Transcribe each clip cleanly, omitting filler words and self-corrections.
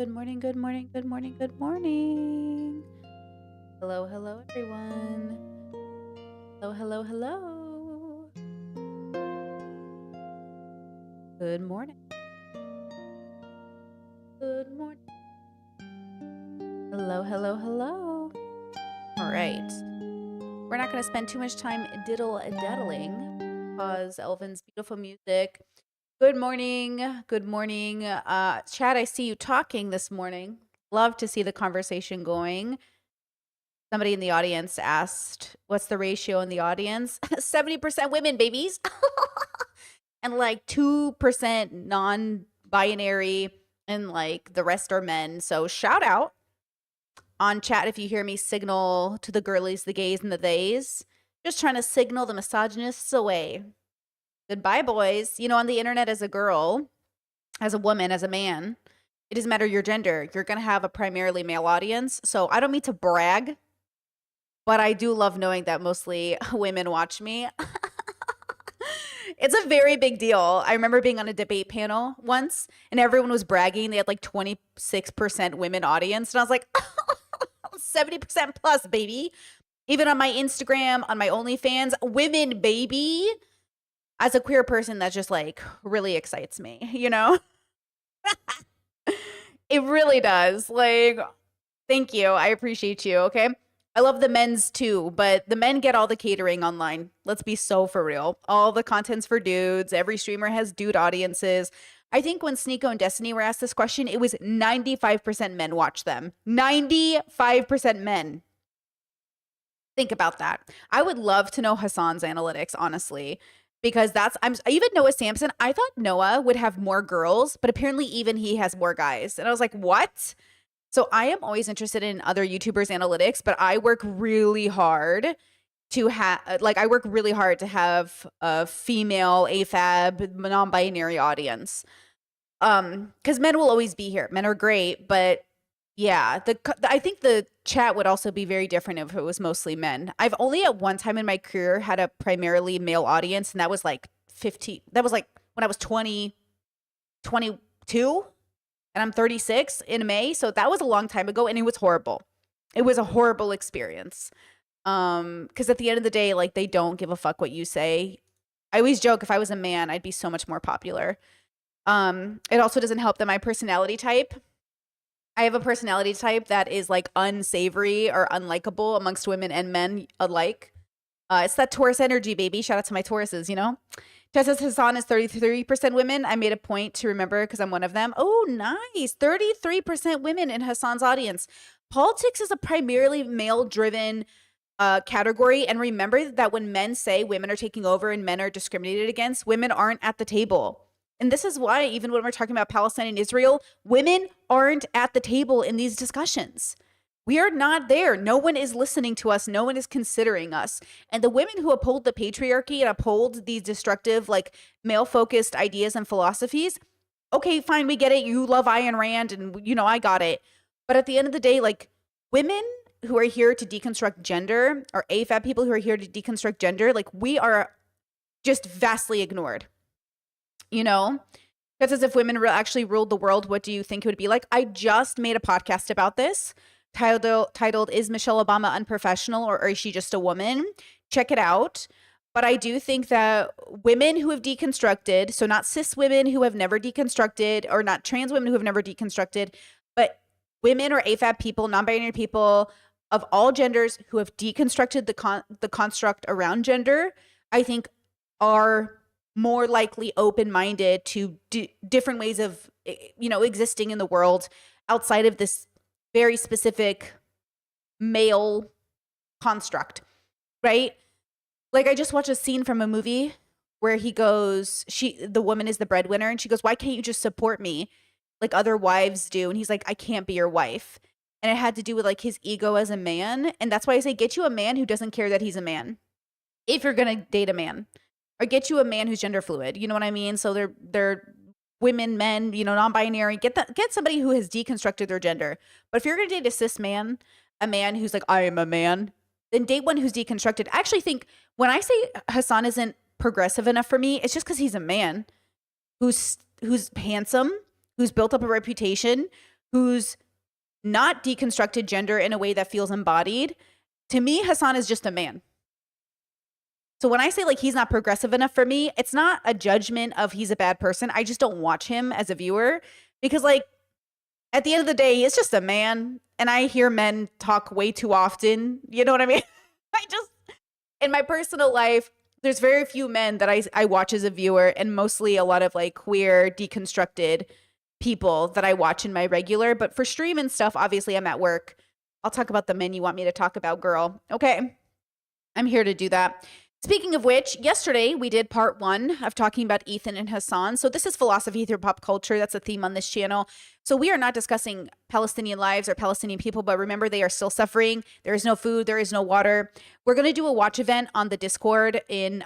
Good morning, good morning, good morning, good morning. Hello, hello, everyone. Hello, hello, hello. Good morning. Good morning. Hello, hello, hello. All right. We're not going to spend too much time diddle-daddling. Pause Elvin's beautiful music. Good morning. Good morning. Chad, I see you talking this morning. Love to see the conversation going. Somebody in the audience asked, what's the ratio in the audience? 70% women, babies. And like 2% non-binary, and like the rest are men. So shout out on chat if you hear me signal to the girlies, the gays, and the theys. Just trying to signal the misogynists away. Goodbye, boys. You know, on the internet, as a girl, as a woman, as a man, it doesn't matter your gender. You're going to have a primarily male audience. So I don't mean to brag, but I do love knowing that mostly women watch me. It's a very big deal. I remember being on a debate panel once and everyone was bragging. They had like 26% women audience. And I was like, 70% plus, baby. Even on my Instagram, on my OnlyFans, women, baby. As a queer person, that just like really excites me, you know? It really does. Like, thank you. I appreciate you, okay? I love the men's too, but the men get all the catering online. Let's be so for real. All the content's for dudes. Every streamer has dude audiences. I think when Sneeko and Destiny were asked this question, it was 95% men watch them. 95% men. Think about that. I would love to know Hassan's analytics, honestly, because even Noah Samson. I thought Noah would have more girls, but apparently even he has more guys. And I was like, what? So I am always interested in other YouTubers' analytics, but I work really hard to have a female AFAB non-binary audience. Because men will always be here. Men are great, but yeah, I think the chat would also be very different if it was mostly men. I've only at one time in my career had a primarily male audience, and that was like 15. That was like when I was 20, 22. And I'm 36 in May, so that was a long time ago, and it was horrible. It was a horrible experience. Because at the end of the day, like, they don't give a fuck what you say. I always joke, if I was a man, I'd be so much more popular. It also doesn't help that my personality type, I have a personality type that is like unsavory or unlikable amongst women and men alike. It's that Taurus energy, baby. Shout out to my Tauruses, you know? Just as Hassan is 33% women, I made a point to remember because I'm one of them. Oh, nice. 33% women in Hassan's audience. Politics is a primarily male-driven category. And remember that when men say women are taking over and men are discriminated against, women aren't at the table. And this is why, even when we're talking about Palestine and Israel, women aren't at the table in these discussions. We are not there. No one is listening to us. No one is considering us. And the women who uphold the patriarchy and uphold these destructive, like male-focused ideas and philosophies, okay, fine, we get it. You love Ayn Rand and, you know, I got it. But at the end of the day, like, women who are here to deconstruct gender, or AFAB people who are here to deconstruct gender, like, we are just vastly ignored, you know? That's as if women actually ruled the world. What do you think it would be like? I just made a podcast about this. Titled Is Michelle Obama Unprofessional, or is she just a woman? Check it out. But I do think that women who have deconstructed, so not cis women who have never deconstructed, or not trans women who have never deconstructed, but women or AFAB people, non-binary people of all genders who have deconstructed the construct around gender, I think are more likely open-minded to different ways of, you know, existing in the world outside of this very specific male construct, right? Like, I just watched a scene from a movie where he goes, the woman is the breadwinner, and she goes, why can't you just support me like other wives do? And he's like, I can't be your wife. And it had to do with like his ego as a man. And that's why I say, get you a man who doesn't care that he's a man, if you're gonna date a man, or get you a man who's gender fluid. You know what I mean? So they're women, men, you know, non-binary. Get somebody who has deconstructed their gender. But if you're gonna date a cis man, a man who's like, I am a man, then date one who's deconstructed. I actually think when I say Hassan isn't progressive enough for me, it's just because he's a man who's handsome, who's built up a reputation, who's not deconstructed gender in a way that feels embodied. To me, Hasan is just a man. So when I say like he's not progressive enough for me, it's not a judgment of he's a bad person. I just don't watch him as a viewer because like at the end of the day, it's just a man. And I hear men talk way too often. You know what I mean? In my personal life, there's very few men that I watch as a viewer, and mostly a lot of like queer, deconstructed people that I watch in my regular. But for stream and stuff, obviously I'm at work. I'll talk about the men you want me to talk about, girl. Okay. I'm here to do that. Speaking of which, yesterday we did part 1 of talking about Ethan and Hasan. So this is philosophy through pop culture. That's a theme on this channel. So we are not discussing Palestinian lives or Palestinian people, but remember they are still suffering. There is no food. There is no water. We're going to do a watch event on the Discord in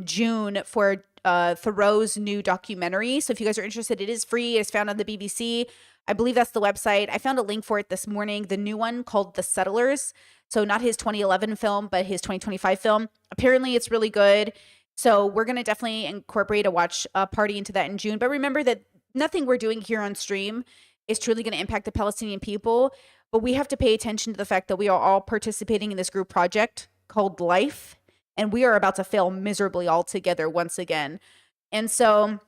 June for Thoreau's new documentary. So if you guys are interested, it is free. It's found on the BBC. I believe that's the website. I found a link for it this morning. The new one called The Settlers. So not his 2011 film, but his 2025 film. Apparently it's really good. So we're going to definitely incorporate a watch party into that in June. But remember that nothing we're doing here on stream is truly going to impact the Palestinian people. But we have to pay attention to the fact that we are all participating in this group project called Life. And we are about to fail miserably all together once again. And so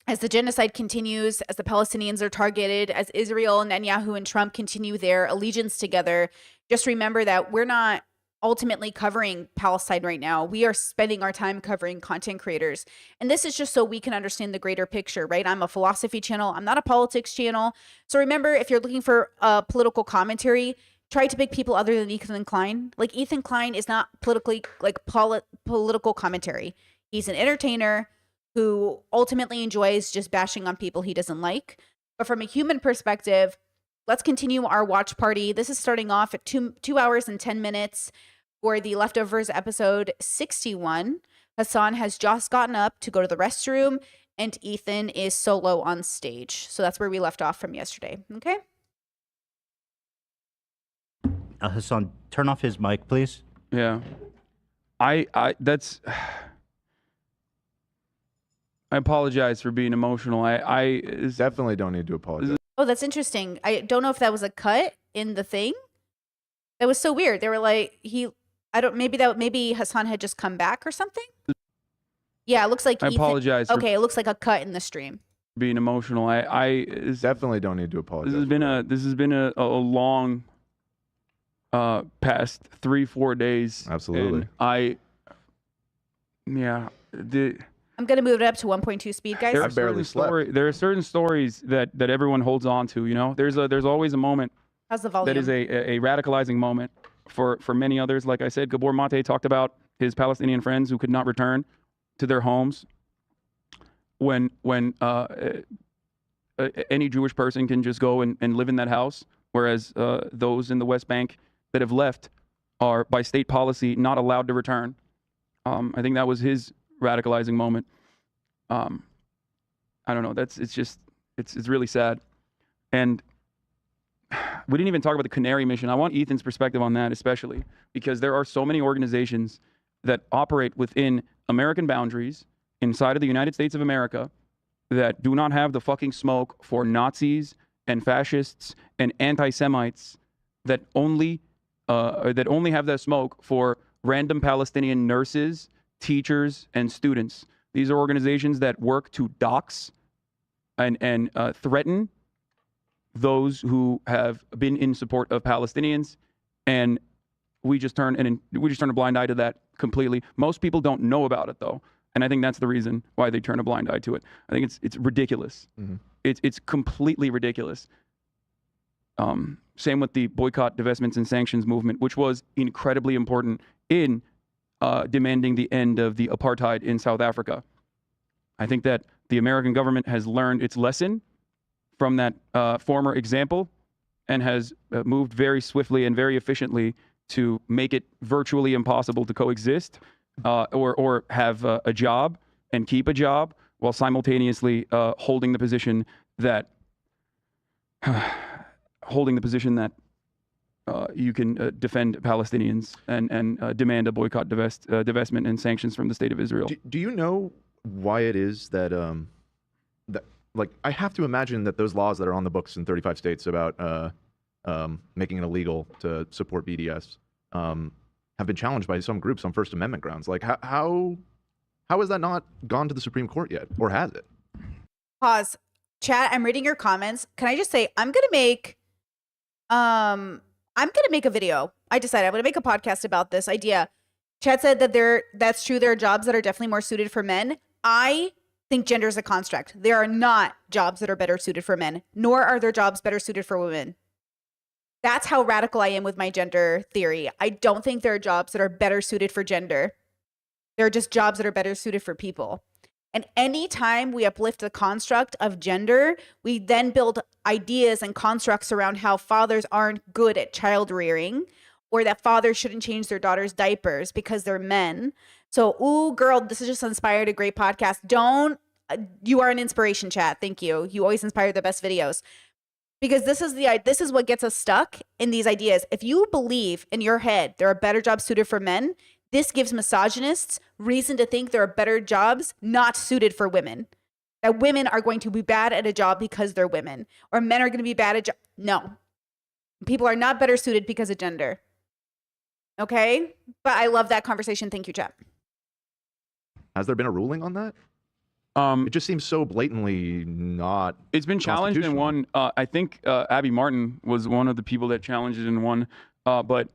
as the genocide continues, as the Palestinians are targeted, as Israel, Netanyahu, and Trump continue their allegiance together, just remember that we're not ultimately covering Palestine right now. We are spending our time covering content creators. And this is just so we can understand the greater picture, right? I'm a philosophy channel. I'm not a politics channel. So remember, if you're looking for political commentary, try to pick people other than Ethan Klein. Like Ethan Klein is not politically like political commentary. He's an entertainer who ultimately enjoys just bashing on people he doesn't like. But from a human perspective, let's continue our watch party. This is starting off at 2 hours and 10 minutes for the Leftovers episode 61. Hasan has just gotten up to go to the restroom, and Ethan is solo on stage. So that's where we left off from yesterday. Okay? Hasan, turn off his mic, please. Yeah. That's... I apologize for being emotional. I definitely don't need to apologize. Oh, that's interesting. I don't know if that was a cut in the thing. That was so weird. They were like, maybe Hasan had just come back or something. Yeah, it looks like I apologize. Okay, it looks like a cut in the stream. Being emotional. I definitely don't need to apologize. This has been a long past 3-4 days. Absolutely. I'm gonna move it up to 1.2 speed, guys. I barely slept. There are certain stories that everyone holds on to. You know, there's always a moment. How's the volume? That is a radicalizing moment for many others. Like I said, Gabor Mate talked about his Palestinian friends who could not return to their homes when any Jewish person can just go and live in that house, whereas those in the West Bank that have left are by state policy not allowed to return. I think that was his radicalizing moment. I don't know. It's really sad. And we didn't even talk about the Canary mission. I want Ethan's perspective on that, especially because there are so many organizations that operate within American boundaries inside of the United States of America that do not have the fucking smoke for Nazis and fascists and anti-Semites, that only have that smoke for random Palestinian nurses, teachers, and students. These are organizations that work to dox and threaten those who have been in support of Palestinians, and we just turn a blind eye to that completely. Most people don't know about it though, and I think that's the reason why they turn a blind eye to it. I think it's ridiculous. Mm-hmm. It's completely ridiculous. Same with the boycott, divestments, and sanctions movement, which was incredibly important in demanding the end of the apartheid in South Africa. I think that the American government has learned its lesson from that former example and has moved very swiftly and very efficiently to make it virtually impossible to coexist or have a job and keep a job while simultaneously holding the position that you can defend Palestinians and demand a boycott, divestment, and sanctions from the state of Israel. Do you know why it is that like, I have to imagine that those laws that are on the books in 35 states about making it illegal to support BDS have been challenged by some groups on First Amendment grounds. Like, how has that not gone to the Supreme Court yet, or has it? Pause. Chat, I'm reading your comments. Can I just say I'm gonna make a video. I decided I'm gonna make a podcast about this idea. Chat said that that's true. There are jobs that are definitely more suited for men. I think gender is a construct. There are not jobs that are better suited for men, nor are there jobs better suited for women. That's how radical I am with my gender theory. I don't think there are jobs that are better suited for gender. There are just jobs that are better suited for people. And anytime we uplift the construct of gender, we then build ideas and constructs around how fathers aren't good at child rearing, or that fathers shouldn't change their daughters' diapers because they're men. So, ooh, girl, this has just inspired a great podcast. You are an inspiration, chat. Thank you. You always inspire the best videos. Because this is what gets us stuck in these ideas. If you believe in your head there are better jobs suited for men, this gives misogynists reason to think there are better jobs not suited for women. That women are going to be bad at a job because they're women, or men are going to be bad at jobs. No. People are not better suited because of gender. Okay? But I love that conversation. Thank you, chat. Has there been a ruling on that? It just seems so blatantly not. It's been challenged and won. I think Abby Martin was one of the people that challenged it and won. But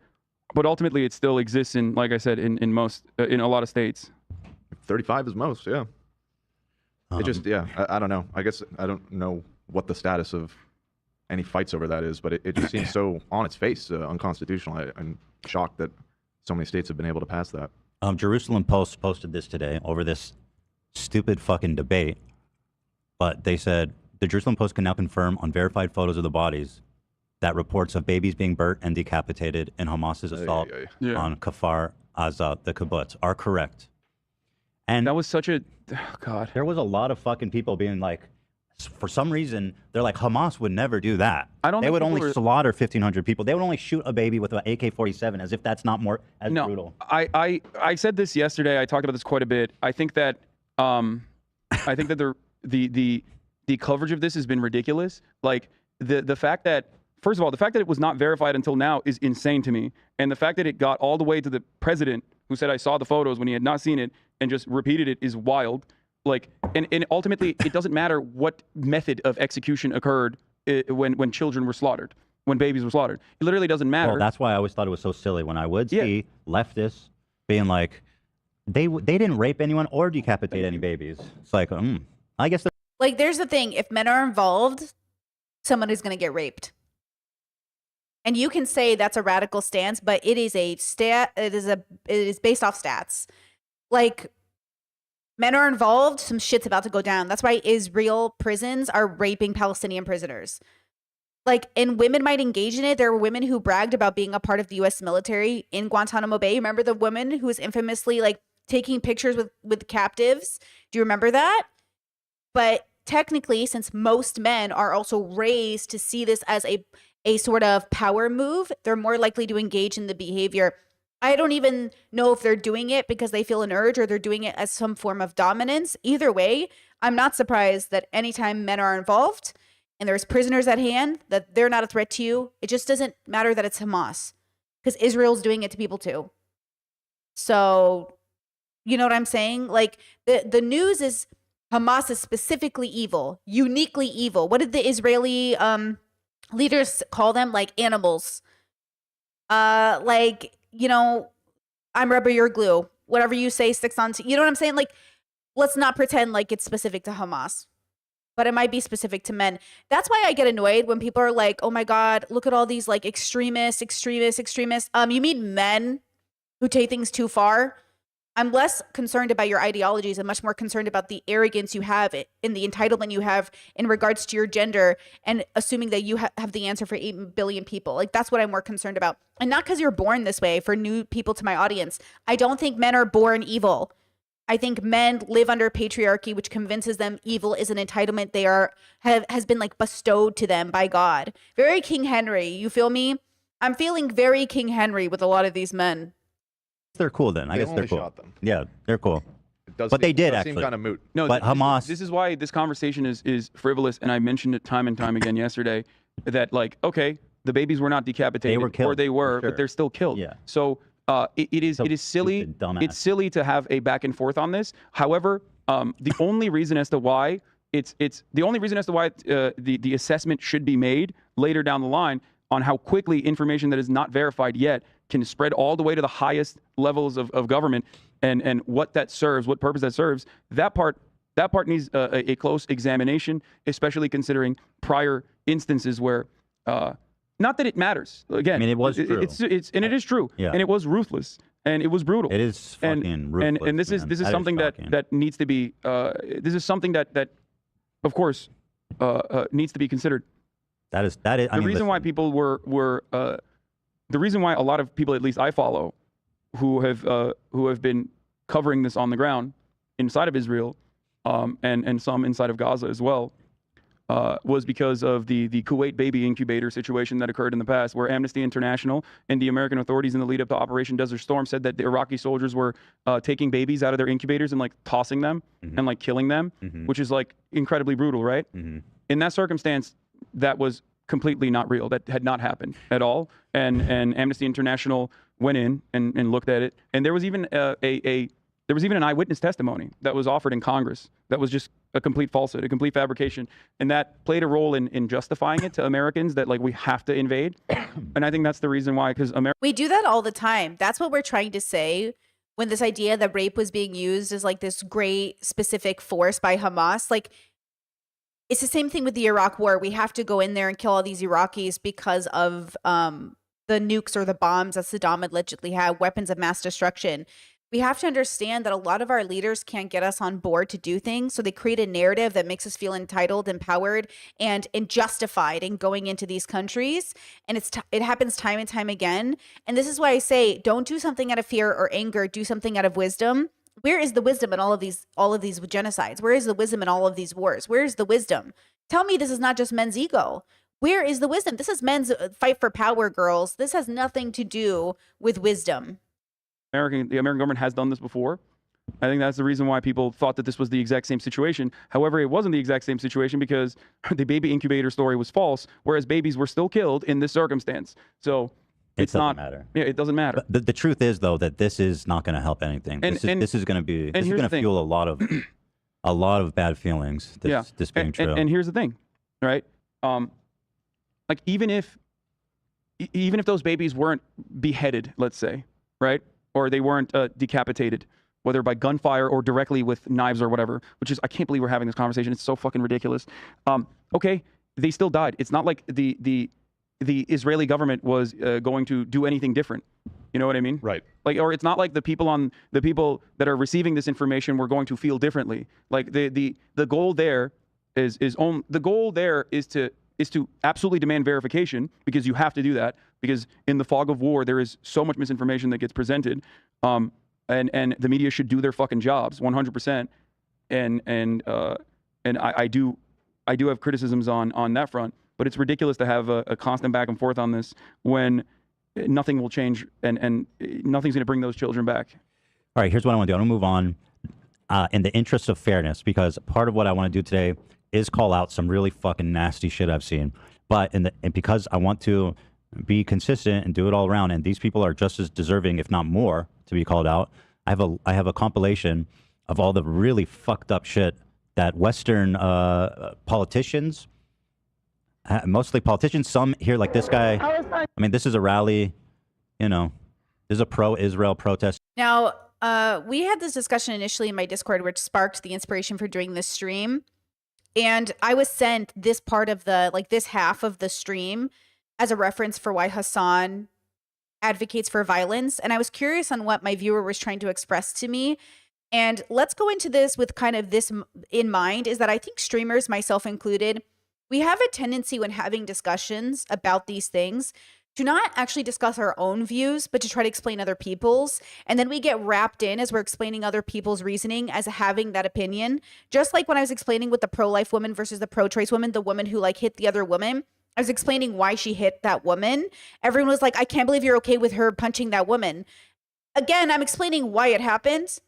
ultimately, it still exists in, like I said, in a lot of states. 35 is most, yeah. It just, yeah, I don't know. I guess I don't know what the status of any fights over that is, but it just seems so on its face unconstitutional. I'm shocked that so many states have been able to pass that. Jerusalem Post posted this today over this stupid fucking debate, but they said the Jerusalem Post can now confirm on verified photos of the bodies that reports of babies being burnt and decapitated in Hamas's assault on Kfar Aza, the kibbutz, are correct. And that was such a God. There was a lot of fucking people being like, for some reason, they're like, Hamas would never do that. They would only slaughter 1,500 people. They would only shoot a baby with an AK-47, as if that's not more brutal. I said this yesterday. I talked about this quite a bit. I think that the coverage of this has been ridiculous. Like the fact that, first of all, the fact that it was not verified until now is insane to me. And the fact that it got all the way to the president, who said I saw the photos when he had not seen it and just repeated it, is wild. Like, and ultimately, it doesn't matter what method of execution occurred when children were slaughtered, when babies were slaughtered. It literally doesn't matter. Well, that's why I always thought it was so silly when I would see leftists being like, they didn't rape anyone or decapitate any babies. It's like, I guess. Like, there's the thing. If men are involved, someone is going to get raped. And you can say that's a radical stance, but it is it is based off stats. Like, men are involved, some shit's about to go down. That's why Israel prisons are raping Palestinian prisoners. Like, and women might engage in it. There were women who bragged about being a part of the U.S. military in Guantanamo Bay. Remember the woman who was infamously like taking pictures with captives? Do you remember that? But technically, since most men are also raised to see this as a sort of power move, they're more likely to engage in the behavior. I don't even know if they're doing it because they feel an urge or they're doing it as some form of dominance. Either way, I'm not surprised that anytime men are involved and there's prisoners at hand, that they're not a threat to you. It just doesn't matter that it's Hamas, because Israel's doing it to people too. So, you know what I'm saying? Like, the news is Hamas is specifically evil, uniquely evil. What did the Israeli leaders call them? Like animals. Like, you know, I'm rubber, you're glue. Whatever you say sticks on to, you know what I'm saying? Like, let's not pretend like it's specific to Hamas, but it might be specific to men. That's why I get annoyed when people are like, oh my God, look at all these like extremists. You mean men who take things too far? I'm less concerned about your ideologies and much more concerned about the arrogance you have in the entitlement you have in regards to your gender and assuming that you have the answer for 8 billion people. Like, that's what I'm more concerned about. And not because you're born this way. For new people to my audience, I don't think men are born evil. I think men live under patriarchy, which convinces them evil is an entitlement they has been like bestowed to them by God. Very King Henry, you feel me? I'm feeling very King Henry with a lot of these men. They're cool then. I guess they're cool. Shot them. Yeah, they're cool. It does But they did, seem actually. kind of moot. No, But Hamas- This is why this conversation is frivolous, and I mentioned it time and time again yesterday. That like, okay, the babies were not decapitated, were killed, or they were, for sure. but they're still killed. Yeah. So it is silly. stupid, dumbass. It's silly to have a back and forth on this. However, the only reason as to why the assessment should be made later down the line on how quickly information that is not verified yet can spread all the way to the highest levels of government, and what that serves, what purpose that serves. That part needs a close examination, especially considering prior instances where, not that it matters. Again, I mean, it was true. It is true. Yeah. And it was ruthless, and it was brutal. It is fucking ruthless, and this is man. this is That something shocking. that needs to be this is something that of course needs to be considered. That is. I The mean, reason why listen, people were the reason why a lot of people, at least I follow, who have been covering this on the ground inside of Israel, and some inside of Gaza as well, was because of the Kuwait baby incubator situation that occurred in the past, where Amnesty International and the American authorities in the lead up to Operation Desert Storm said that the Iraqi soldiers were taking babies out of their incubators and like tossing them and like killing them, which is like incredibly brutal, right? In that circumstance, that was completely not real. That had not happened at all. And Amnesty International went in and looked at it, and there was even an eyewitness testimony that was offered in Congress that was just a complete falsehood, a complete fabrication, and that played a role in justifying it to Americans that like we have to invade. And I think that's the reason why, because We do that all the time. That's what we're trying to say when this idea that rape was being used as like this great specific force by Hamas. Like, it's the same thing with the Iraq war. We have to go in there and kill all these Iraqis because of the nukes or the bombs that Saddam allegedly had, weapons of mass destruction. We have to understand that a lot of our leaders can't get us on board to do things. So they create a narrative that makes us feel entitled, empowered, and justified in going into these countries. And it happens time and time again. And this is why I say, don't do something out of fear or anger. Do something out of wisdom. Where is the wisdom in all of these genocides? Where is the wisdom in all of these wars? Where is the wisdom? Tell me this is not just men's ego. Where is the wisdom? This is men's fight for power, girls. This has nothing to do with wisdom. the American government has done this before. I think that's the reason why people thought that this was the exact same situation. However, it wasn't the exact same situation because the baby incubator story was false, whereas babies were still killed in this circumstance. So it's not matter. Yeah, it doesn't matter. But the truth is, though, that this is not going to help anything. This is going to fuel a lot of bad feelings. This being true. And here's the thing, right? Like even if those babies weren't beheaded, let's say, right, or they weren't decapitated, whether by gunfire or directly with knives or whatever, which is, I can't believe we're having this conversation. It's so fucking ridiculous. Okay, they still died. It's not like the Israeli government was going to do anything different. You know what I mean? Right. Like, or it's not like the people that are receiving this information were going to feel differently. Like the goal there is to absolutely demand verification, because you have to do that, because in the fog of war there is so much misinformation that gets presented, and the media should do their fucking jobs 100%. And I do have criticisms on that front, but it's ridiculous to have a constant back and forth on this when nothing will change and nothing's going to bring those children back. All right, here's what I want to do. I want to move on in the interest of fairness, because part of what I want to do today is call out some really fucking nasty shit I've seen. But and because I want to be consistent and do it all around, and these people are just as deserving, if not more, to be called out. I have a compilation of all the really fucked up shit that Western politicians, mostly politicians, some here like this guy. I mean, this is a rally, you know, this is a pro-Israel protest. Now, we had this discussion initially in my Discord, which sparked the inspiration for doing this stream. And I was sent this part of this half of the stream as a reference for why Hassan advocates for violence. And I was curious on what my viewer was trying to express to me. And let's go into this with kind of this in mind, is that I think streamers, myself included, we have a tendency when having discussions about these things to not actually discuss our own views, but to try to explain other people's. And then we get wrapped in as we're explaining other people's reasoning as having that opinion. Just like when I was explaining with the pro-life woman versus the pro-choice woman, the woman who hit the other woman, I was explaining why she hit that woman. Everyone was like, I can't believe you're okay with her punching that woman. Again, I'm explaining why it happened.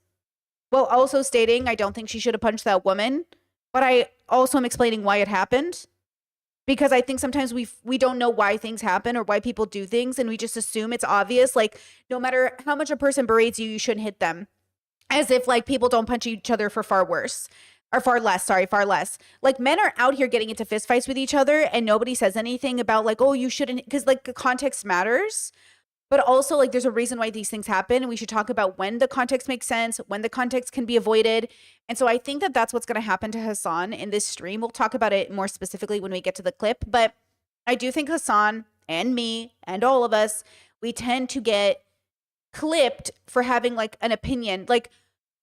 while also stating I don't think she should have punched that woman. But I also am explaining why it happened. Because I think sometimes we don't know why things happen or why people do things, and we just assume it's obvious. Like, no matter how much a person berates you, you shouldn't hit them. As if, like, people don't punch each other for far worse. Or far less. Like, men are out here getting into fistfights with each other, and nobody says anything about, like, oh, you shouldn't, because, like, the context matters. But also, like, there's a reason why these things happen, and we should talk about when the context makes sense, when the context can be avoided. And so I think that that's what's going to happen to Hassan in this stream. We'll talk about it more specifically when we get to the clip. But I do think Hassan and me and all of us, we tend to get clipped for having, like, an opinion. Like,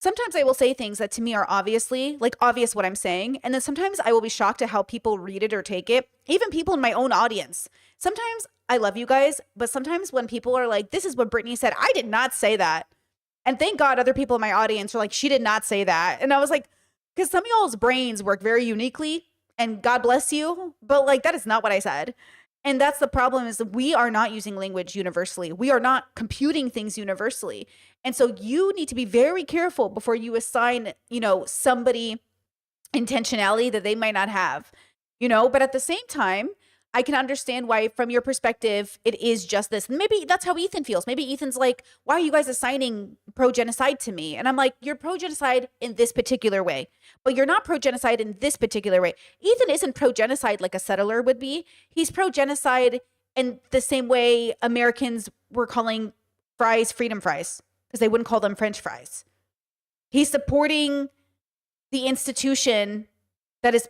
sometimes I will say things that to me are obviously, like, obvious what I'm saying. And then sometimes I will be shocked at how people read it or take it. Even people in my own audience. Sometimes I love you guys, but sometimes when people are like, this is what Brittany said, I did not say that. And thank God other people in my audience are like, she did not say that. And I was like, because some of y'all's brains work very uniquely, and God bless you, but, like, that is not what I said. And that's the problem, is that we are not using language universally. We are not computing things universally. And so you need to be very careful before you assign, you know, somebody intentionality that they might not have, you know, but at the same time, I can understand why, from your perspective, it is just this. And maybe that's how Ethan feels. Maybe Ethan's like, why are you guys assigning pro-genocide to me? And I'm like, you're pro-genocide in this particular way, but you're not pro-genocide in this particular way. Ethan isn't pro-genocide like a settler would be. He's pro-genocide in the same way Americans were calling fries freedom fries, because they wouldn't call them French fries. He's supporting the institution that is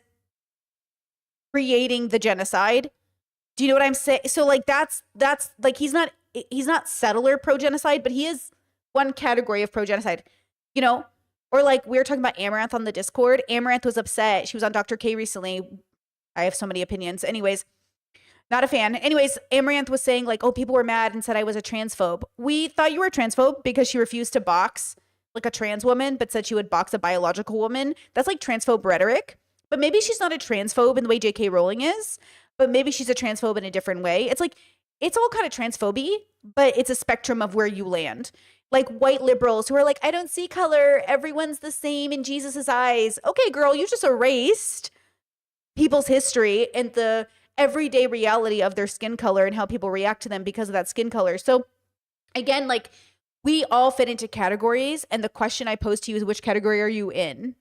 creating the genocide. Do you know what I'm saying? So, like, that's like, he's not settler pro-genocide, but he is one category of pro-genocide, you know? Or, like, we were talking about Amaranth on the Discord. Amaranth was upset. She was on Dr. K recently. I have so many opinions. Anyways, not a fan. Anyways, Amaranth was saying, like, oh, people were mad and said I was a transphobe. We thought you were a transphobe because she refused to box, like, a trans woman, but said she would box a biological woman. That's, like, transphobe rhetoric. But maybe she's not a transphobe in the way J.K. Rowling is, but maybe she's a transphobe in a different way. It's like, it's all kind of transphobia, but it's a spectrum of where you land. Like, white liberals who are like, I don't see color. Everyone's the same in Jesus's eyes. Okay, girl, you just erased people's history and the everyday reality of their skin color and how people react to them because of that skin color. So again, like, we all fit into categories. And the question I pose to you is, which category are you in?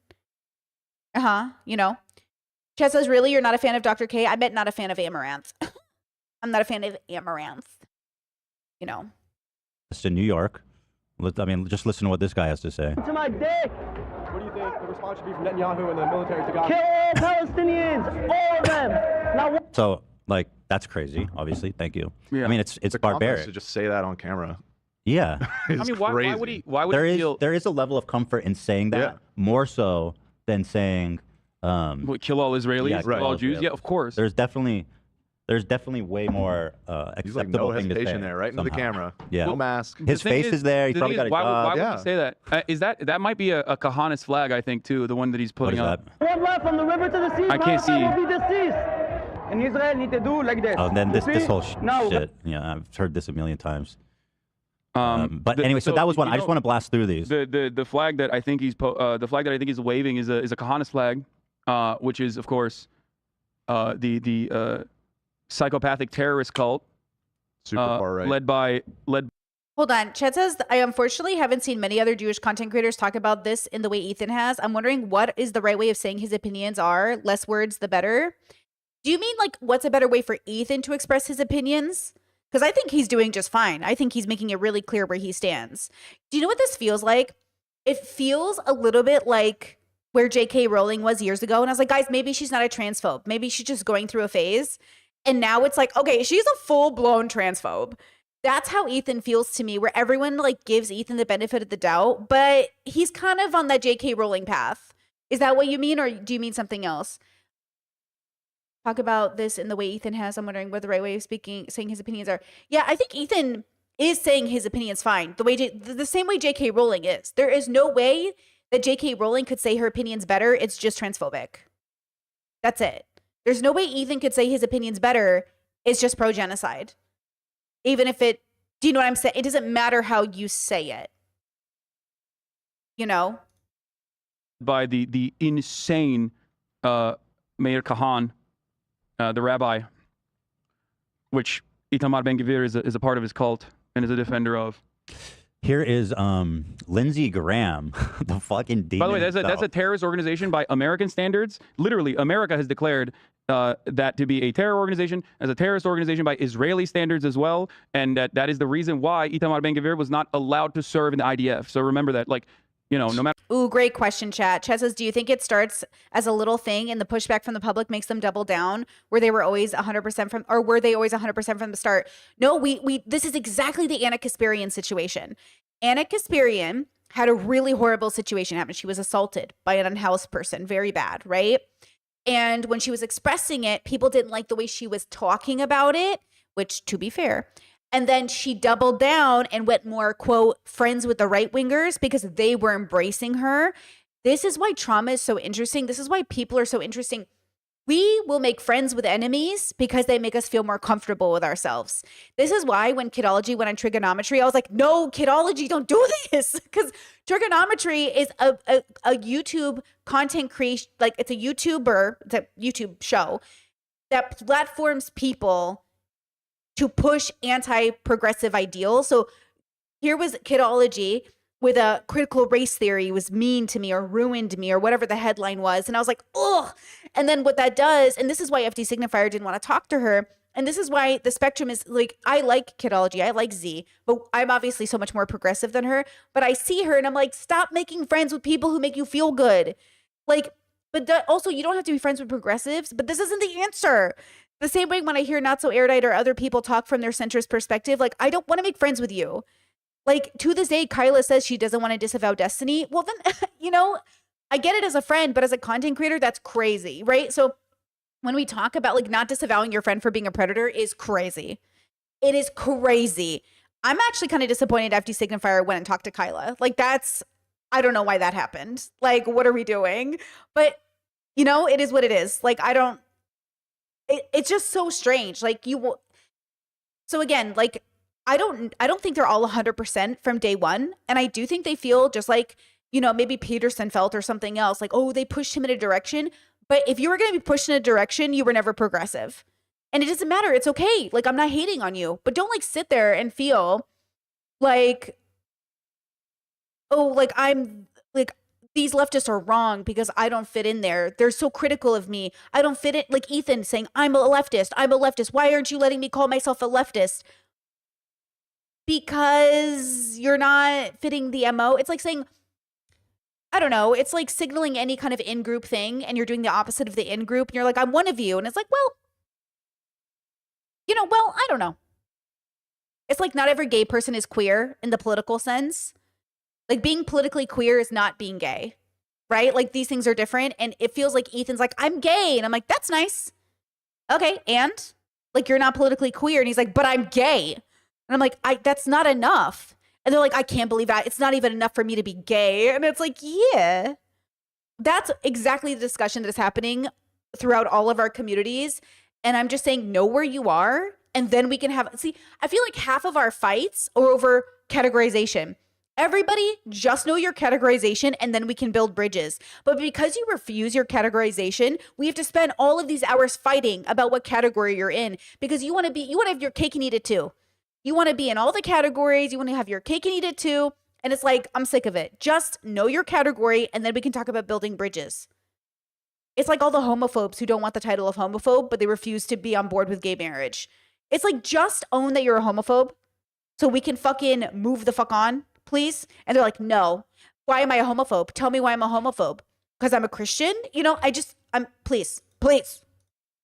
You know, Chad says, really, you're not a fan of Dr. K? I meant not a fan of Amaranth. I'm not a fan of Amaranth, you know. It's in New York. I mean, just listen to what this guy has to say. To my dick! What do you think the response should be from Netanyahu and the military to Gaza? Kill all Palestinians! All of them! Now, So, like, that's crazy, obviously. Thank you. Yeah. I mean, it's The confidence barbaric. to just say that on camera. Yeah. Is I mean, why would crazy. he? Why would he feel? There is a level of comfort in saying that, Yeah. more so than saying, What, kill all Israelis, Yeah, kill kill all all Jews? Israelis. Yeah, of course. there's definitely way more He's like, acceptable no thing to say. hesitation there, right into the somehow. camera. Yeah. No mask. His The thing face is there. He the probably thing got is, a job. Why would Yeah. he say that? Is that might be a Kahanis flag, I think, too, the one that he's What putting is up. that? one left from the river to the sea. I can't see. Palestine will be deceased. And Israel need to do like this. Oh, and then You this see? whole Now, shit. Yeah, I've heard this a million times. But the- anyway, so that was one. you I just know, want to blast through these. The flag that I think he's waving is a Kahanis flag, which is, of course, the psychopathic terrorist cult Super far right. led by Hold on. Chad says, I unfortunately haven't seen many other Jewish content creators talk about this in the way Ethan has. I'm wondering what is the right way of saying his opinions are. Less words, the better. Do you mean, like, what's a better way for Ethan to express his opinions? Because I think he's doing just fine. I think he's making it really clear where he stands. Do you know what this feels like? It feels a little bit like where J.K. Rowling was years ago. And I was like, guys, maybe she's not a transphobe. Maybe she's just going through a phase. And now it's like, okay, she's a full-blown transphobe. That's how Ethan feels to me, where everyone, like, gives Ethan the benefit of the doubt, but he's kind of on that J.K. Rowling path. Is that what you mean, or do you mean something else? Talk about this in the way Ethan has. I'm wondering what the right way of saying his opinions are. Yeah, I think Ethan is saying his opinion's fine. The same way J.K. Rowling is. There is no way that J.K. Rowling could say her opinion's better. It's just transphobic. That's it. There's no way Ethan could say his opinion's better. It's just pro-genocide. Even if it, do you know what I'm saying? It doesn't matter how you say it. You know? by the insane Meir Kahan, the rabbi, which Itamar Ben-Gvir is a part of his cult and is a defender of. Here is Lindsey Graham, the fucking demon. By the way, that's himself. a terrorist organization by American standards. Literally, America has declared that to be a terror organization, as a terrorist organization by Israeli standards as well, and that is the reason why Itamar Ben-Gvir was not allowed to serve in the IDF. So remember that, like, you know, no matter. Ooh, great question, chat. Chat says, do you think it starts as a little thing and the pushback from the public makes them double down? Were they always 100% from, or were they always 100% from the start? No, this is exactly the Anna Kasparian situation. Anna Kasparian had a really horrible situation happen. She was assaulted by an unhoused person, very bad, right? And when she was expressing it, people didn't like the way she was talking about it, which, to be fair. And then she doubled down and went more, quote, friends with the right wingers because they were embracing her. This is why trauma is so interesting. This is why people are so interesting. We will make friends with enemies because they make us feel more comfortable with ourselves. This is why when Kidology went on trigonometry, I was like, no, Kidology, don't do this. Because trigonometry is a YouTube content creation, like it's a YouTuber, it's a YouTube show that platforms people to push anti-progressive ideals. So here was Kidology with a critical race theory was mean to me or ruined me or whatever the headline was. And I was like, ugh. And then what that does, and this is why FD Signifier didn't want to talk to her. And this is why the spectrum is like, I like Kidology, I like Z, but I'm obviously so much more progressive than her. But I see her and I'm like, stop making friends with people who make you feel good. Like, but also you don't have to be friends with progressives, but this isn't the answer. The same way when I hear Not So Erudite or other people talk from their centrist perspective, like, I don't want to make friends with you. Like, to this day, Kyla says she doesn't want to disavow Destiny. Well, then, you know, I get it as a friend, but as a content creator, that's crazy, right? So when we talk about, like, not disavowing your friend for being a predator is crazy. It is crazy. I'm actually kind of disappointed FD Signifier went and talked to Kyla. Like, I don't know why that happened. Like, what are we doing? But, you know, it is what it is. Like, it's just so strange. Like so again, like I don't think they're all 100% from day one. And I do think they feel just like, you know, maybe Peterson felt or something else, like, oh, they pushed him in a direction. But if you were going to be pushed in a direction, you were never progressive. And it doesn't matter. It's okay. Like, I'm not hating on you, but don't like sit there and feel like, oh, like I'm like, these leftists are wrong because I don't fit in there. They're so critical of me. I don't fit in. Like Ethan saying, I'm a leftist. I'm a leftist. Why aren't you letting me call myself a leftist? Because you're not fitting the MO. It's like saying, I don't know. It's like signaling any kind of in-group thing and you're doing the opposite of the in-group. And you're like, I'm one of you. And it's like, well, you know, well, I don't know. It's like not every gay person is queer in the political sense. Like being politically queer is not being gay, right? Like these things are different. And it feels like Ethan's like, I'm gay. And I'm like, that's nice. Okay. And like, you're not politically queer. And he's like, but I'm gay. And I'm like, that's not enough. And they're like, I can't believe that. It's not even enough for me to be gay. And it's like, yeah, that's exactly the discussion that is happening throughout all of our communities. And I'm just saying, know where you are. And then we can see, I feel like half of our fights are over categorization. Everybody just know your categorization and then we can build bridges. But because you refuse your categorization, we have to spend all of these hours fighting about what category you're in because you want to have your cake and eat it too. You want to be in all the categories. You want to have your cake and eat it too. And it's like, I'm sick of it. Just know your category and then we can talk about building bridges. It's like all the homophobes who don't want the title of homophobe, but they refuse to be on board with gay marriage. It's like, just own that you're a homophobe so we can fucking move the fuck on, please. And they're like, no, why am I a homophobe? Tell me why I'm a homophobe. Because I'm a Christian? You know, please. No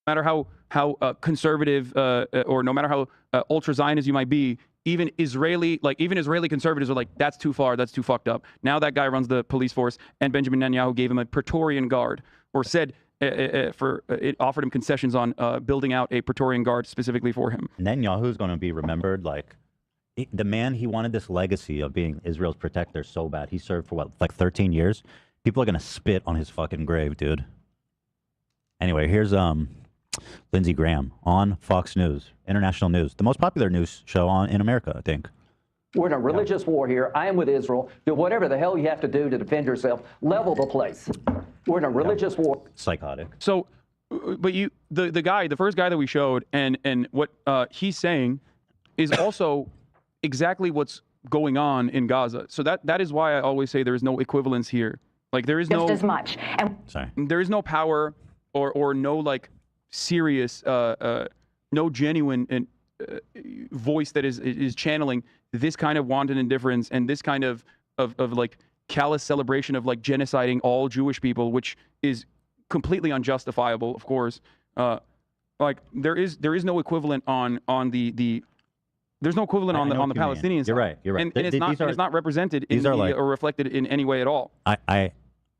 matter how conservative or no matter how ultra Zionist you might be, even Israeli conservatives are like, that's too far, that's too fucked up. Now that guy runs the police force, and Benjamin Netanyahu gave him a Praetorian Guard, or said it offered him concessions on building out a Praetorian Guard specifically for him. Netanyahu's going to be remembered like the man. He wanted this legacy of being Israel's protector so bad. He served for what, like 13 years? People are going to spit on his fucking grave, dude. Anyway, here's Lindsey Graham on Fox News, international news, the most popular news show in America, I think. We're in a religious war here. I am with Israel. Do whatever the hell you have to do to defend yourself. Level the place. We're in a religious war. Psychotic. So, but the first guy that we showed, and what he's saying is also exactly what's going on in Gaza. So that is why I always say there is no equivalence here. Like there is Just no as much. And there is no power or no like serious no genuine voice that is channeling this kind of wanton indifference and this kind of like callous celebration of like genociding all Jewish people, which is completely unjustifiable, of course. Like there is no equivalent on the there's no equivalent I on know the what you mean. Palestinian side. You're right. You're right. And it's not represented in media or reflected in any way at all. I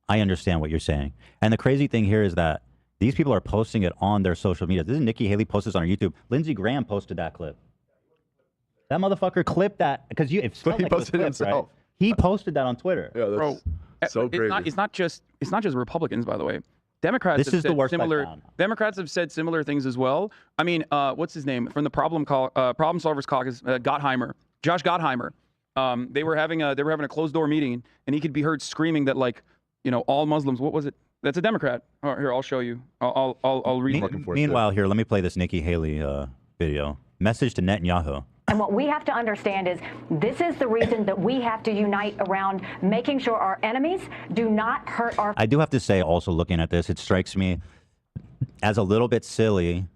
understand what you're saying. And the crazy thing here is that these people are posting it on their social media. This is Nikki Haley posts this on her YouTube. Lindsey Graham posted that clip. That motherfucker clipped that because he posted it himself. Right? He posted that on Twitter. Yeah, that's so crazy. It's not just Republicans, by the way. Democrats This have is the said worst I've similar. found. Democrats have said similar things as well. I mean, what's his name from the Problem Solvers Caucus? Gottheimer, Josh Gottheimer. They were having a closed door meeting, and he could be heard screaming that like, all Muslims. What was it? That's a Democrat. Oh, here, I'll show you. I'll read. Meanwhile, here, let me play this Nikki Haley video. Message to Netanyahu. And what we have to understand is this is the reason that we have to unite around making sure our enemies do not hurt our. I do have to say, also looking at this, it strikes me as a little bit silly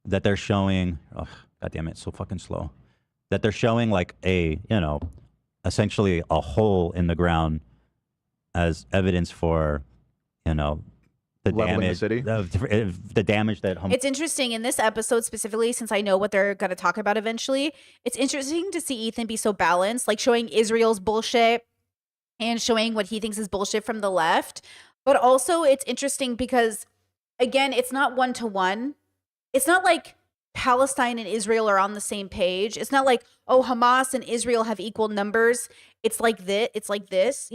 that they're showing. Oh, God damn it, it's so fucking slow. That they're showing like essentially a hole in the ground as evidence for, the Leveling damage, the city? the damage that. It's interesting in this episode specifically, since I know what they're going to talk about eventually. It's interesting to see Ethan be so balanced, like showing Israel's bullshit and showing what he thinks is bullshit from the left. But also it's interesting because, again, it's not one-to-one. It's not like Palestine and Israel are on the same page. It's not like, oh, Hamas and Israel have equal numbers. It's like this. It's like this,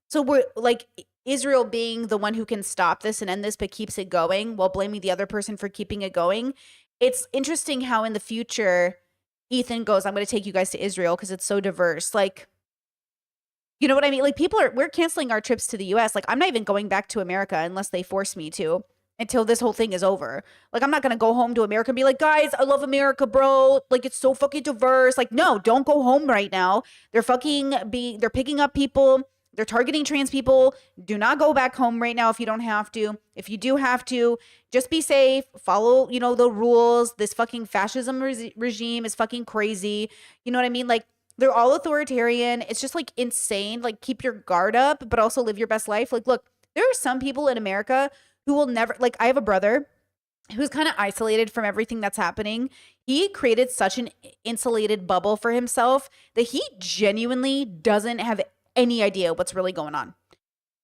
So we're like Israel being the one who can stop this and end this, but keeps it going while blaming the other person for keeping it going. It's interesting how in the future, Ethan goes, I'm going to take you guys to Israel because it's so diverse. Like, you know what I mean? Like we're canceling our trips to the US. Like I'm not even going back to America unless they force me to until this whole thing is over. Like I'm not going to go home to America and be like, guys, I love America, bro. Like it's so fucking diverse. Like, no, don't go home right now. They're picking up people. They're targeting trans people. Do not go back home right now if you don't have to. If you do have to, just be safe. Follow, the rules. This fucking fascism regime is fucking crazy. You know what I mean? Like, they're all authoritarian. It's just, like, insane. Like, keep your guard up, but also live your best life. Like, look, there are some people in America who will never... Like, I have a brother who's kind of isolated from everything that's happening. He created such an insulated bubble for himself that he genuinely doesn't have any idea what's really going on.